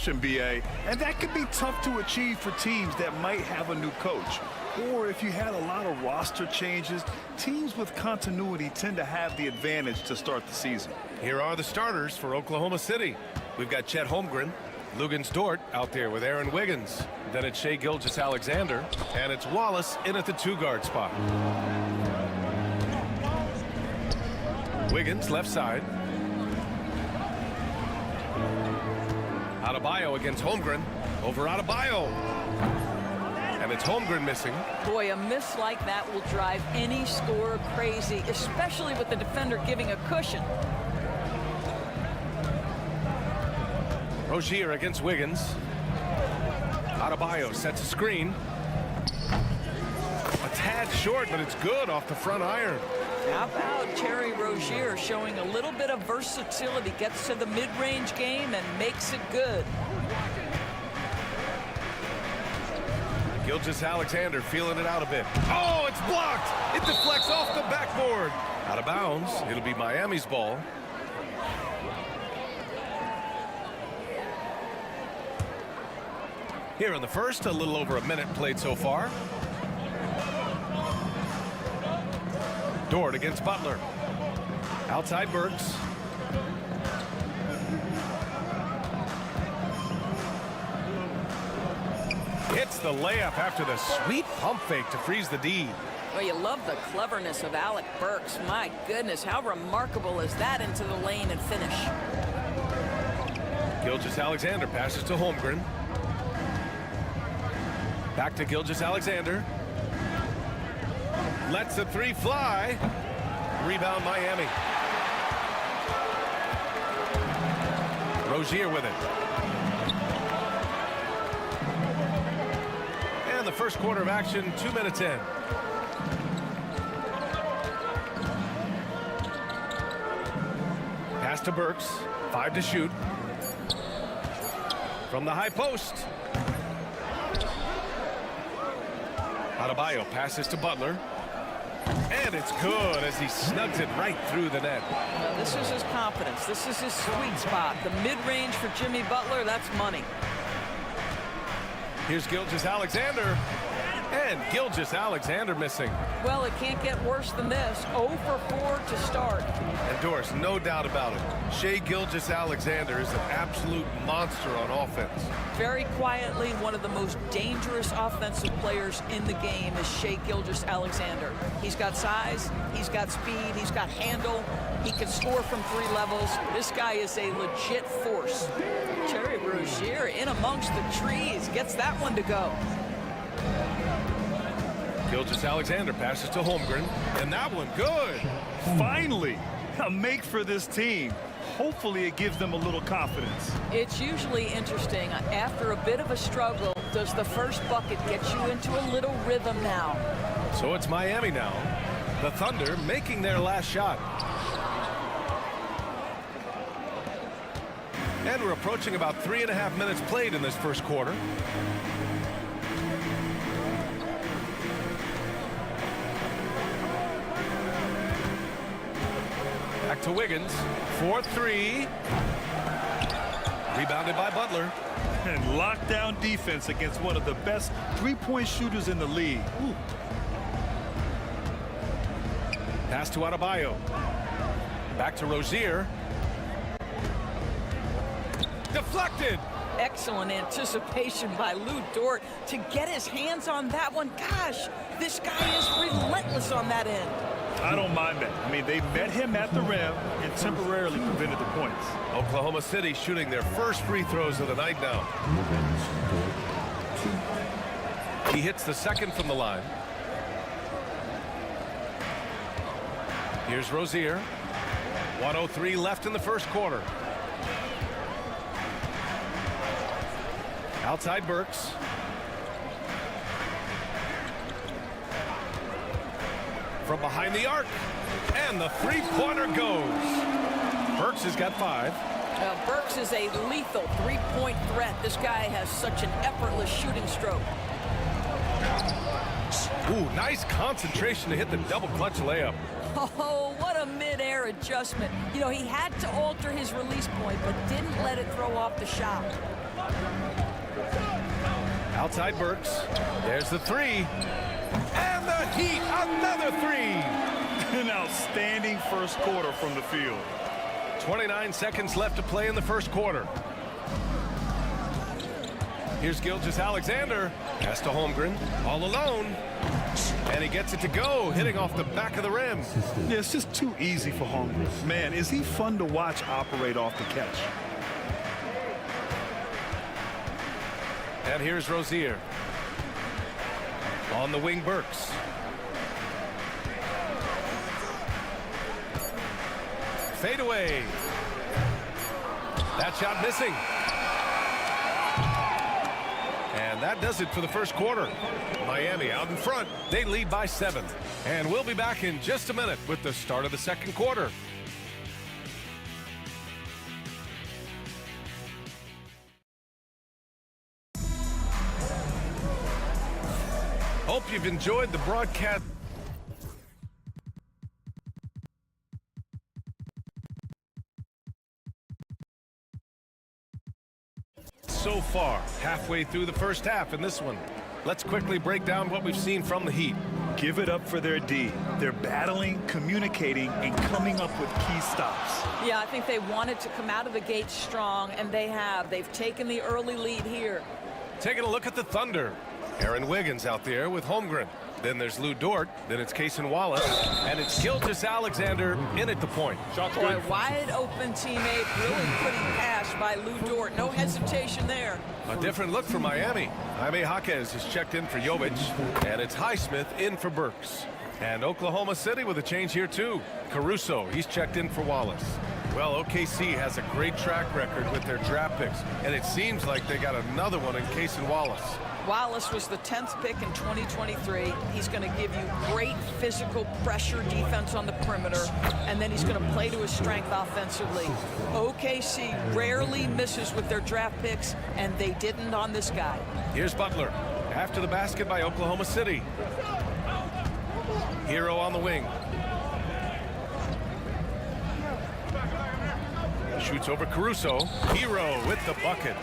progression, B.A., and that could be tough to achieve for teams that might have a new coach. Or if you had a lot of roster changes, teams with continuity tend to have the advantage to start the season. Here are the starters for Oklahoma City. We've got Chet Holmgren, Lugan Stort out there with Aaron Wiggins. Then it's Shai Gilgeous-Alexander, and it's Wallace in at the two-guard spot. Wiggins left side. Adebayo against Holmgren. Over Adebayo. And it's Holmgren missing. Boy, a miss like that will drive any scorer crazy, especially with the defender giving a cushion. Rozier against Wiggins. Adebayo sets a screen. A tad short, but it's good off the front iron. How about Terry Rozier showing a little bit of versatility, gets to the mid-range game and makes it good. Gilgeous-Alexander feeling it out a bit. Oh, it's blocked! It deflects off the backboard. Out of bounds. It'll be Miami's ball. Here in the first, a little over a minute played so far. Dort against Butler. Outside Burks. Hits the layup after the sweet pump fake to freeze the D. Well, you love the cleverness of Alec Burks. My goodness, how remarkable is that into the lane and finish? Gilgeous-Alexander passes to Holmgren. Back to Gilgeous-Alexander. Lets the three fly. Rebound Miami. Rozier with it. And the first quarter of action, 2 minutes in. Pass to Burks. 5 to shoot. From the high post. Adebayo passes to Butler. And it's good as he snugs it right through the net. Now, this is his confidence. This is his sweet spot. The mid-range for Jimmy Butler, that's money. Here's Gilgeous-Alexander. And Gilgeous-Alexander missing. Well, it can't get worse than this. 0 for 4 to start. And Doris, no doubt about it. Shai Gilgeous-Alexander is an absolute monster on offense. Very quietly, one of the most dangerous offensive players in the game is Shai Gilgeous-Alexander. He's got size, he's got speed, he's got handle. He can score from 3 levels. This guy is a legit force. Terry Rozier in amongst the trees gets that one to go. Gilgeous-Alexander passes to Holmgren, and that one good. Finally, a make for this team. Hopefully it gives them a little confidence. It's usually interesting. After a bit of a struggle, does the first bucket get you into a little rhythm now? So it's Miami now. The Thunder making their last shot. And we're approaching about 3.5 minutes played in this first quarter. Back to Wiggins. 4-3. Rebounded by Butler. And lockdown defense against one of the best three-point shooters in the league. Ooh. Pass to Adebayo. Back to Rozier. Deflected. Excellent anticipation by Lou Dort to get his hands on that one. Gosh, this guy is relentless on that end. I don't mind that. I mean, they met him at the rim and temporarily prevented the points. Oklahoma City shooting their first free throws of the night now. He hits the second from the line. Here's Rozier. 1:03 left in the first quarter. Outside Burks. From behind the arc. And the three-pointer goes. Burks has got 5. Burks is a lethal three-point threat. This guy has such an effortless shooting stroke. Ooh, nice concentration to hit the double clutch layup. Oh, what a mid-air adjustment. You know, he had to alter his release point, but didn't let it throw off the shot. Outside Burks. There's the three. And the Heat, another three. An outstanding first quarter from the field. 29 seconds left to play in the first quarter. Here's Gilgeous-Alexander. Pass to Holmgren. All alone. And he gets it to go, hitting off the back of the rim. Yeah, it's just too easy for Holmgren. Man, is he fun to watch operate off the catch. And here's Rozier. On the wing, Burks. Fade away. That shot missing. And that does it for the first quarter. Miami out in front. They lead by 7. And we'll be back in just a minute with the start of the second quarter. Hope you've enjoyed the broadcast. So far, halfway through the first half in this one. Let's quickly break down what we've seen from the Heat. Give it up for their D. They're battling, communicating, and coming up with key stops. Yeah, I think they wanted to come out of the gate strong, and they have. They've taken the early lead here. Taking a look at the Thunder. Aaron Wiggins out there with Holmgren. Then there's Lou Dort. Then it's Cason Wallace. And it's Gilgeous-Alexander in at the point. Shots good. Wide open teammate. Really pretty pass by Lou Dort. No hesitation there. A different look for Miami. Jaime Jaquez is checked in for Jovic. And it's Highsmith in for Burks. And Oklahoma City with a change here too. Caruso, he's checked in for Wallace. Well, OKC has a great track record with their draft picks. And it seems like they got another one in Cason Wallace. Wallace was the 10th pick in 2023. He's going to give you great physical pressure defense on the perimeter, and then he's going to play to his strength offensively. OKC rarely misses with their draft picks, and they didn't on this guy. Here's Butler. After the basket by Oklahoma City. Hero on the wing. Shoots over Caruso. Hero with the bucket.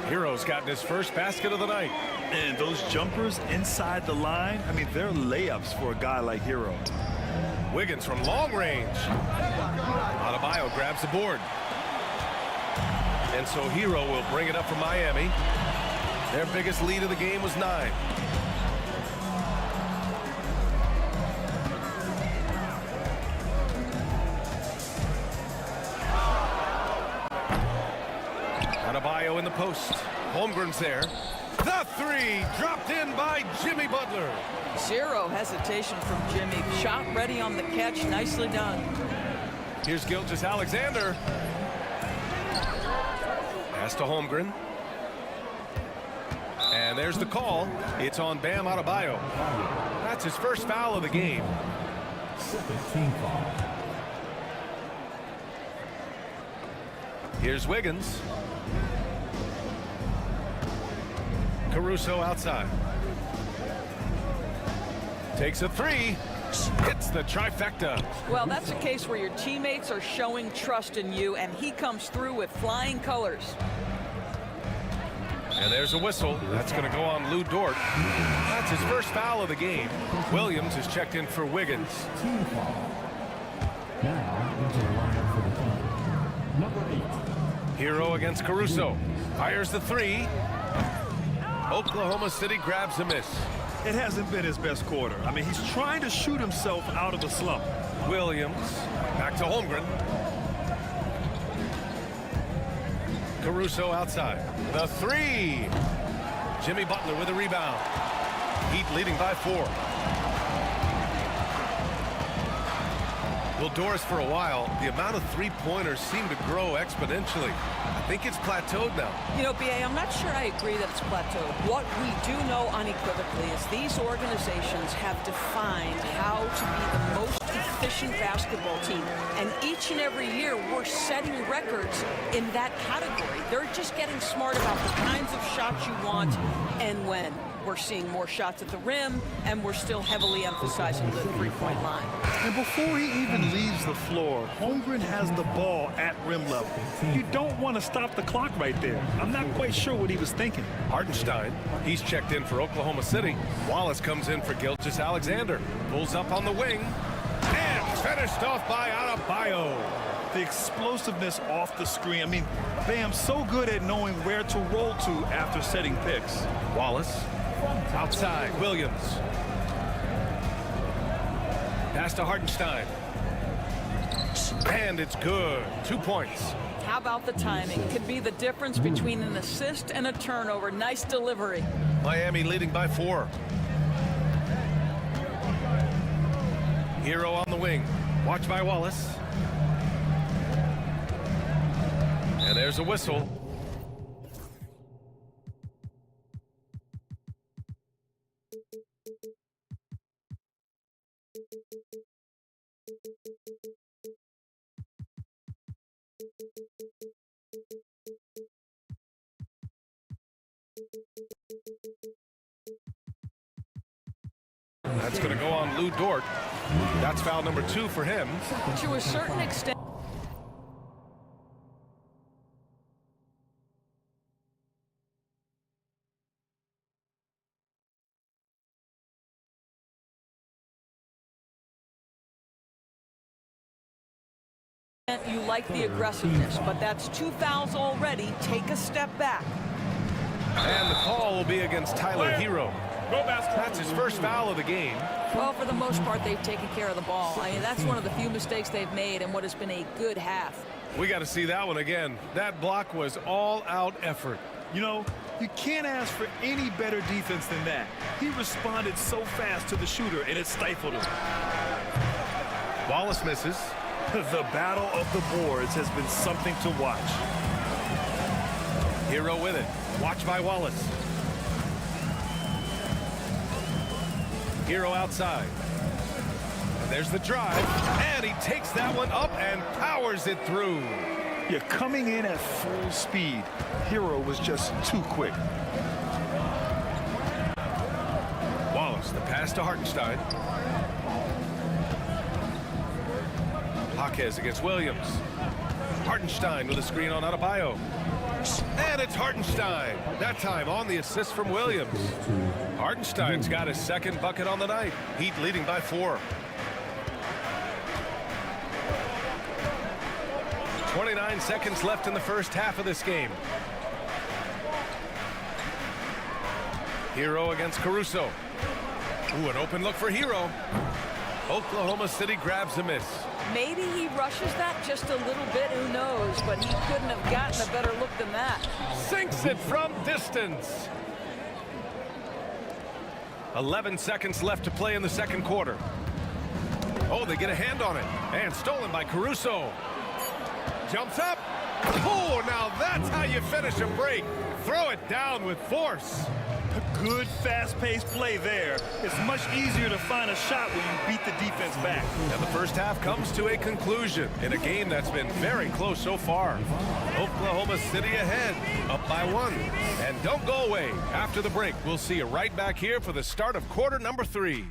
Hero's gotten his first basket of the night. And those jumpers inside the line, I mean, they're layups for a guy like Hero. Wiggins from long range. Adebayo grabs the board. And so Hero will bring it up for Miami. Their biggest lead of the game was 9. Adebayo in the post. Holmgren's there. The three dropped in by Jimmy Butler. Zero hesitation from Jimmy. Shot ready on the catch. Nicely done. Here's Gilgeous-Alexander. Pass to Holmgren. And there's the call. It's on Bam Adebayo. That's his first foul of the game. Here's Wiggins. Caruso outside. Takes a three. Hits the trifecta. Well, that's a case where your teammates are showing trust in you, and he comes through with flying colors. And there's a whistle. That's going to go on Lou Dort. That's his first foul of the game. Williams is checked in for Wiggins. Hero against Caruso. Fires the three. Oklahoma City grabs a miss. It hasn't been his best quarter. I mean, he's trying to shoot himself out of the slump. Williams. Back to Holmgren. Caruso outside. The three. Jimmy Butler with a rebound. Heat leading by 4. Well, Doris, for a while, the amount of three-pointers seemed to grow exponentially. I think it's plateaued now. You know, B.A., I'm not sure I agree that it's plateaued. What we do know unequivocally is these organizations have defined how to be the most efficient basketball team. And each and every year, we're setting records in that category. They're just getting smart about the kinds of shots you want and when. We're seeing more shots at the rim, and we're still heavily emphasizing the three-point line. And before he even leaves the floor, Holmgren has the ball at rim level. You don't want to stop the clock right there. I'm not quite sure what he was thinking. Hartenstein, he's checked in for Oklahoma City. Wallace comes in for Gilgeous-Alexander. Pulls up on the wing. And finished off by Adebayo. The explosiveness off the screen. I mean, Bam's so good at knowing where to roll to after setting picks. Wallace, outside, Williams. Pass to Hartenstein. And it's good. 2 points. How about the timing? Could be the difference between an assist and a turnover. Nice delivery. Miami leading by 4. Hero on the wing. Watch by Wallace. And there's a whistle. That's going to go on Lou Dort. That's foul number 2 for him. To a certain extent. You like the aggressiveness, but that's 2 fouls already. Take a step back. And the call will be against Tyler Hero. That's his first foul of the game. Well, for the most part, they've taken care of the ball. I mean, that's one of the few mistakes they've made in what has been a good half. We got to see that one again. That block was all-out effort. You know, you can't ask for any better defense than that. He responded so fast to the shooter, and it stifled him. Wallace misses. The battle of the boards has been something to watch. Hero with it. Watch by Wallace. Hero outside. And there's the drive. And he takes that one up and powers it through. Yeah, coming in at full speed. Hero was just too quick. Wallace, the pass to Hartenstein. Jaquez against Williams. Hartenstein with a screen on Adebayo. And it's Hartenstein. That time on the assist from Williams. Hartenstein's got his second bucket on the night. Heat leading by 4. 29 seconds left in the first half of this game. Hero against Caruso. Ooh, an open look for Hero. Oklahoma City grabs a miss. Maybe he rushes that just a little bit, who knows, but he couldn't have gotten a better look than that. Sinks it from distance. 11 seconds left to play in the second quarter. Oh, they get a hand on it. And stolen by Caruso. Jumps up. Oh, now that's how you finish a break. Throw it down with force. A good, fast-paced play there. It's much easier to find a shot when you beat the defense back. And the first half comes to a conclusion in a game that's been very close so far. Oklahoma City ahead, up by 1. And don't go away. After the break, we'll see you right back here for the start of quarter number 3.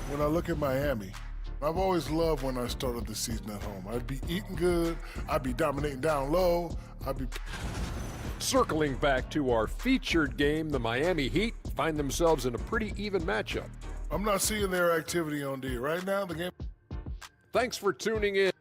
When I look at Miami, I've always loved when I started the season at home. I'd be eating good, I'd be dominating down low, I'd be... Circling back to our featured game, the Miami Heat find themselves in a pretty even matchup. I'm not seeing their activity on D. Right now, the game... Thanks for tuning in.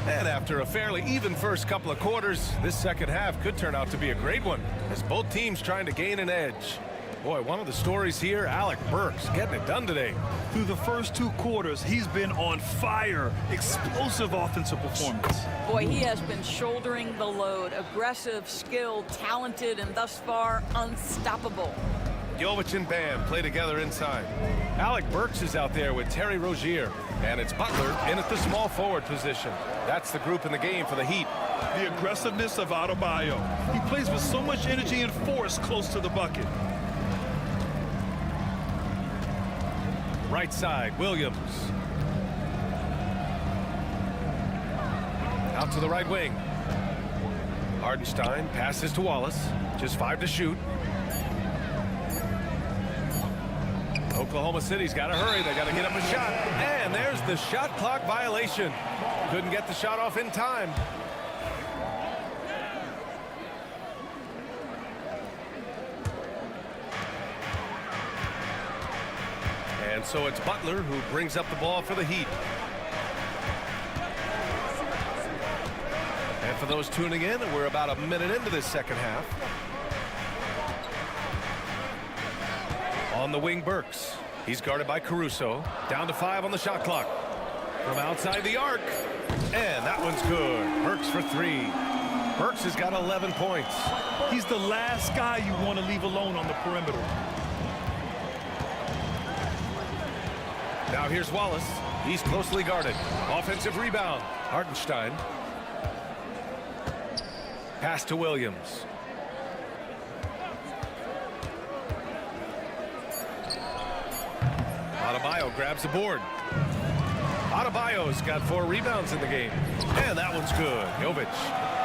And after a fairly even first couple of quarters, this second half could turn out to be a great one, as both teams trying to gain an edge. Boy, one of the stories here, Alec Burks getting it done today. Through the first 2 quarters, he's been on fire. Explosive offensive performance. Boy, he has been shouldering the load. Aggressive, skilled, talented, and thus far, unstoppable. Jovic and Bam play together inside. Alec Burks is out there with Terry Rozier. And it's Butler in at the small forward position. That's the group in the game for the Heat. The aggressiveness of Adebayo. He plays with so much energy and force close to the bucket. Right side, Williams. Out to the right wing. Hardenstein passes to Wallace. Just 5 to shoot. Oklahoma City's got to hurry. They got to get up a shot. And there's the shot clock violation. Couldn't get the shot off in time. And so it's Butler who brings up the ball for the Heat. And for those tuning in, we're about a minute into this second half. On the wing, Burks. He's guarded by Caruso. Down to 5 on the shot clock. From outside the arc. And that one's good. Burks for 3. Burks has got 11 points. He's the last guy you want to leave alone on the perimeter. Now here's Wallace. He's closely guarded. Offensive rebound. Hardenstein. Pass to Williams. Adebayo grabs the board. Adebayo's got 4 rebounds in the game. And that one's good. Jovic.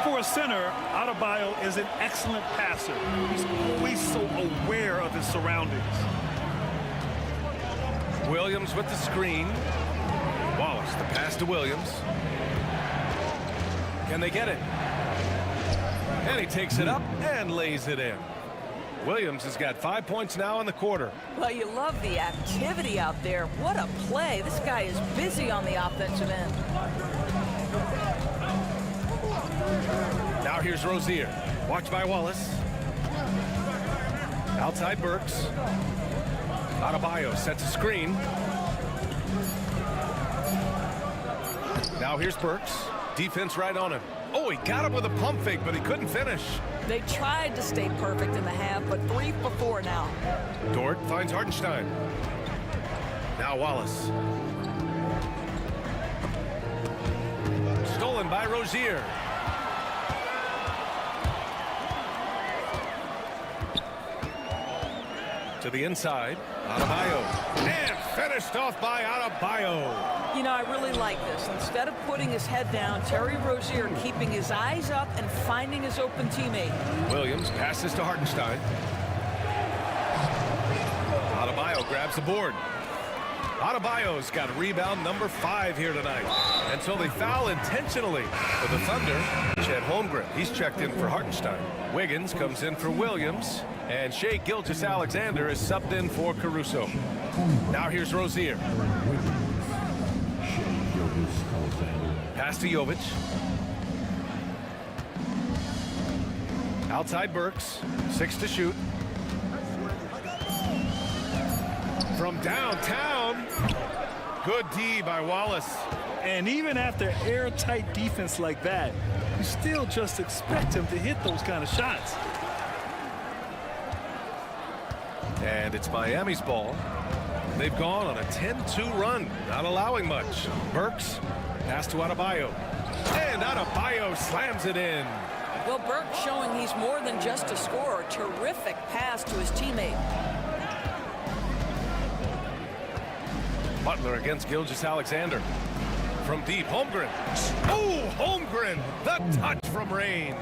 For a center, Adebayo is an excellent passer. He's always so aware of his surroundings. Williams with the screen. Wallace, the pass to Williams. Can they get it? And he takes it up and lays it in. Williams has got 5 points now in the quarter. Well, you love the activity out there. What a play. This guy is busy on the offensive end. Now here's Rozier. Watched by Wallace. Outside Burks. Adebayo sets a screen. Now here's Burks. Defense right on him. Oh, he got him with a pump fake, but he couldn't finish. They tried to stay perfect in the half, but 3 for 4 now. Dort finds Hardenstein. Now Wallace. Stolen by Rozier. To the inside. Adebayo. And finished off by Adebayo. You know, I really like this. Instead of putting his head down, Terry Rozier keeping his eyes up and finding his open teammate. Williams passes to Hardenstein. Adebayo grabs the board. Adebayo's got rebound number 5 here tonight. And so they foul intentionally for the Thunder. Chet Holmgren, he's checked in for Hardenstein. Wiggins comes in for Williams. And Shai Gilgeous-Alexander is subbed in for Caruso. Now here's Rozier. Pass to Jovic. Outside Burks. 6 to shoot. From downtown. Good D by Wallace. And even after airtight defense like that, you still just expect him to hit those kind of shots. And it's Miami's ball. They've gone on a 10-2 run, not allowing much. Burks, pass to Adebayo. And Adebayo slams it in. Well, Burke showing he's more than just a scorer. Terrific pass to his teammate. Butler against Gilgeous-Alexander. From deep, Holmgren. Oh, Holmgren, the touch from range.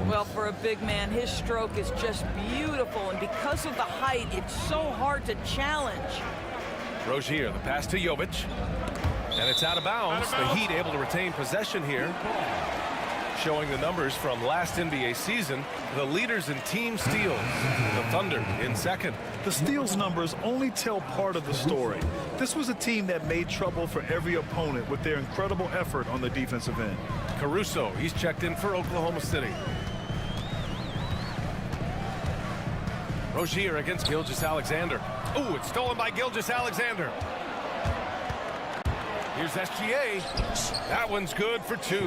Well, for a big man, his stroke is just beautiful, and because of the height, it's so hard to challenge. Rozier, the pass to Jovic. And it's out of bounds. The Heat able to retain possession here. Showing the numbers from last NBA season, the leaders in team steals. The Thunder in second. The steals numbers only tell part of the story. This was a team that made trouble for every opponent with their incredible effort on the defensive end. Caruso, he's checked in for Oklahoma City. Rozier against Gilgeous-Alexander. Oh, it's stolen by Gilgeous-Alexander. Here's SGA. That one's good for 2.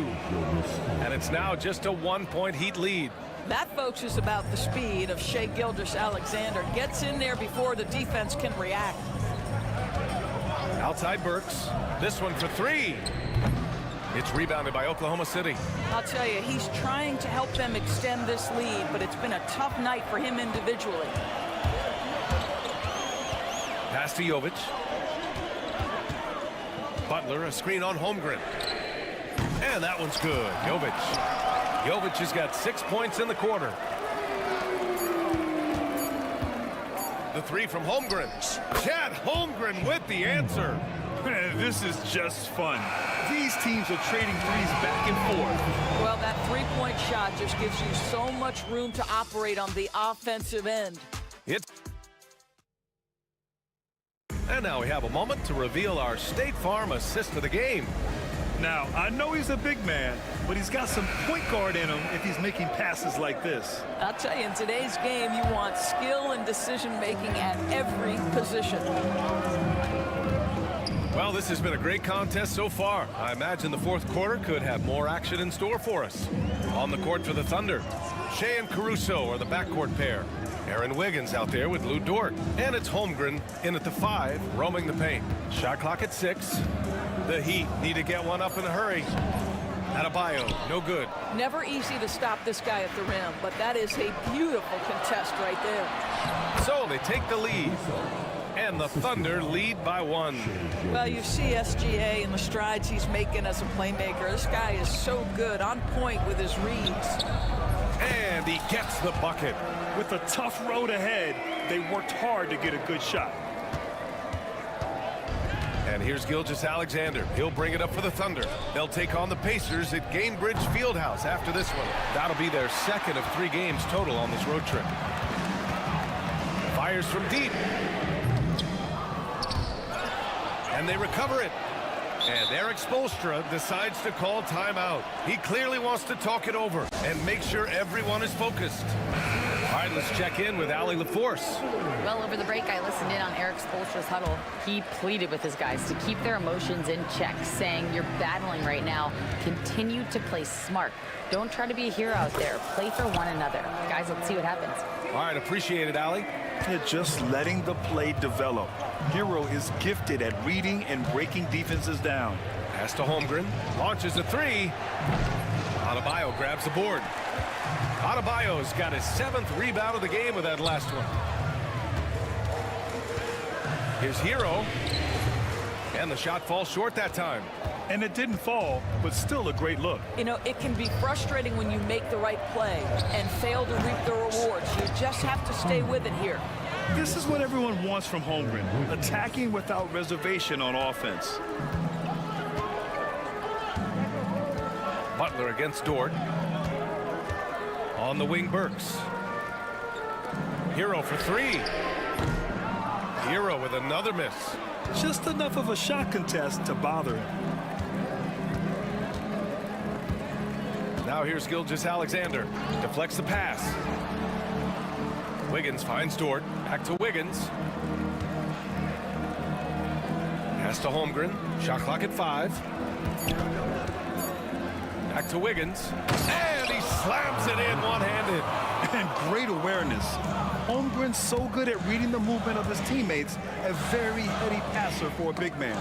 And it's now just a 1-point Heat lead. That, folks, is about the speed of Shai Gilgeous-Alexander. Gets in there before the defense can react. Outside Burks. This one for 3. It's rebounded by Oklahoma City. I'll tell you, he's trying to help them extend this lead, but it's been a tough night for him individually. Pass to Jovic. Butler, a screen on Holmgren. And that one's good. Jovic has got 6 points in the quarter. The three from Holmgren. Chad Holmgren with the answer. This is just fun. These teams are trading threes back and forth. Well, that three-point shot just gives you so much room to operate on the offensive end. And now we have a moment to reveal our State Farm assist of the game. Now, I know he's a big man, but he's got some point guard in him if he's making passes like this. I'll tell you, in today's game, you want skill and decision-making at every position. Well, this has been a great contest so far. I imagine the fourth quarter could have more action in store for us. On the court for the Thunder, Shea and Caruso are the backcourt pair. Aaron Wiggins out there with Lou Dort. And it's Holmgren in at the 5, roaming the paint. Shot clock at 6. The Heat need to get one up in a hurry. Adebayo, no good. Never easy to stop this guy at the rim, but that is a beautiful contest right there. So they take the lead. And the Thunder lead by 1. Well, you see SGA and the strides he's making as a playmaker. This guy is so good, on point with his reads. And he gets the bucket. With a tough road ahead, they worked hard to get a good shot. And here's Gilgeous-Alexander. He'll bring it up for the Thunder. They'll take on the Pacers at Gainbridge Fieldhouse after this one. That'll be their second of 3 games total on this road trip. Fires from deep. And they recover it. And Eric Spoelstra decides to call timeout. He clearly wants to talk it over and make sure everyone is focused. All right, let's check in with Allie LaForce. Well, over the break, I listened in on Eric Spoelstra's huddle. He pleaded with his guys to keep their emotions in check, saying, you're battling right now. Continue to play smart. Don't try to be a hero out there. Play for one another. Guys, let's see what happens. All right, appreciate it, Allie. Just letting the play develop. Hero is gifted at reading and breaking defenses down. Pass to Holmgren. Launches a 3. Adebayo grabs the board. Adebayo's got his 7th rebound of the game with that last one. Here's Hero. And the shot falls short that time. And it didn't fall, but still a great look. You know, it can be frustrating when you make the right play and fail to reap the rewards. You just have to stay with it here. This is what everyone wants from Holmgren, attacking without reservation on offense. Butler against Dort. On the wing, Burks. Hero for 3. Hero with another miss. Just enough of a shot contest to bother him. Now here's Gilgeous-Alexander. Deflects the pass. Wiggins finds Dort. Back to Wiggins. Pass to Holmgren. Shot clock at 5. Back to Wiggins. And he slams it in one-handed. And great awareness. Holmgren's so good at reading the movement of his teammates. A very heady passer for a big man.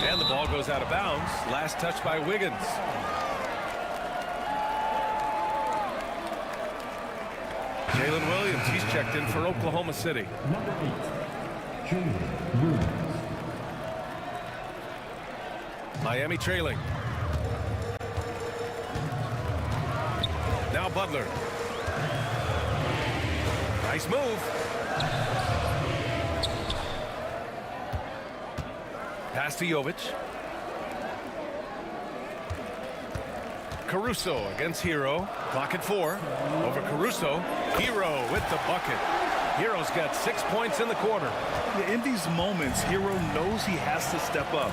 And the ball goes out of bounds. Last touch by Wiggins. Jalen Williams, he's checked in for Oklahoma City. Number 8, Jalen Williams. Miami trailing. Now Butler. Nice move. Pass to Jovic. Caruso against Hero. Clock at 4. Over Caruso. Hero with the bucket. Hero's got 6 points in the quarter. Yeah, in these moments, Hero knows he has to step up,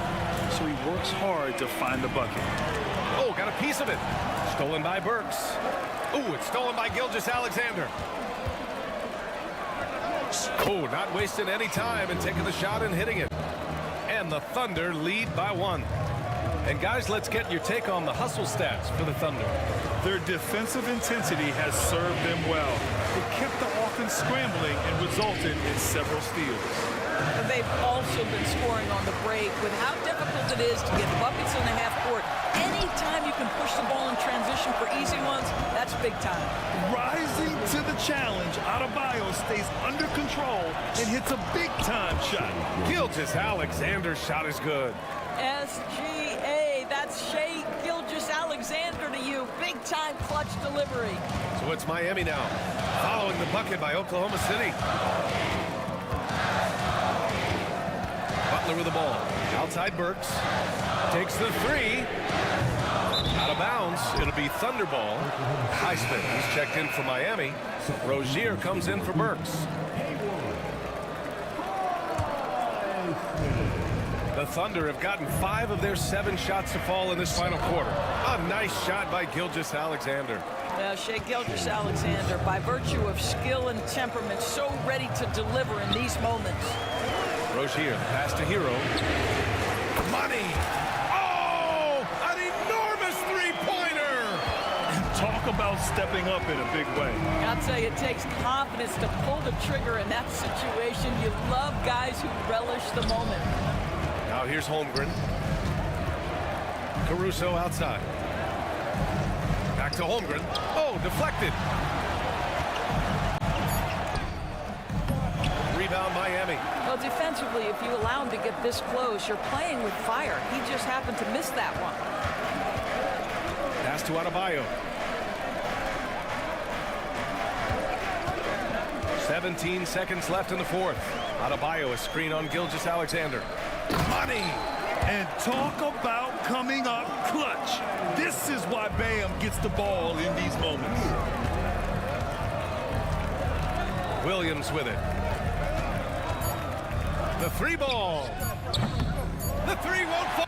so he works hard to find the bucket. Oh, got a piece of it. Stolen by Burks. Oh, it's stolen by Gilgeous-Alexander. Oh, not wasting any time and taking the shot and hitting it. And the Thunder lead by 1. And guys, let's get your take on the hustle stats for the Thunder. Their defensive intensity has served them well. It kept the offense scrambling and resulted in several steals. And they've also been scoring on the break with how difficult it is to get buckets in the half court. Anytime you can push the ball in transition for easy ones, that's big time. Rising to the challenge, Adebayo stays under control and hits a big-time shot. Gilgeous-Alexander's shot is good. SGA, that's Shai Gilgeous-Alexander to you. Big-time clutch delivery. So it's Miami now, following the bucket by Oklahoma City. Butler with the ball. Outside Burks. Takes the three. Out of bounds. It'll be Thunderball. Highsmith, he's checked in for Miami. Rozier comes in for Burks. The Thunder have gotten 5 of their 7 shots to fall in this final quarter. A nice shot by Gilgeous-Alexander. Now, Shai Gilgeous-Alexander, by virtue of skill and temperament, so ready to deliver in these moments. Rozier, the pass to Hero. Money! Oh! An enormous three-pointer! Talk about stepping up in a big way. I'll tell you, it takes confidence to pull the trigger in that situation. You love guys who relish the moment. Now here's Holmgren. Caruso outside. Back to Holmgren. Oh, deflected. Rebound Miami. Well, defensively, if you allow him to get this close, you're playing with fire. He just happened to miss that one. Pass to Adebayo. 17 seconds left in the fourth. Adebayo, a screen on Gilgeous-Alexander. Money! And talk about coming up clutch. This is why Bam gets the ball in these moments. Williams with it. The three ball. The three won't fall.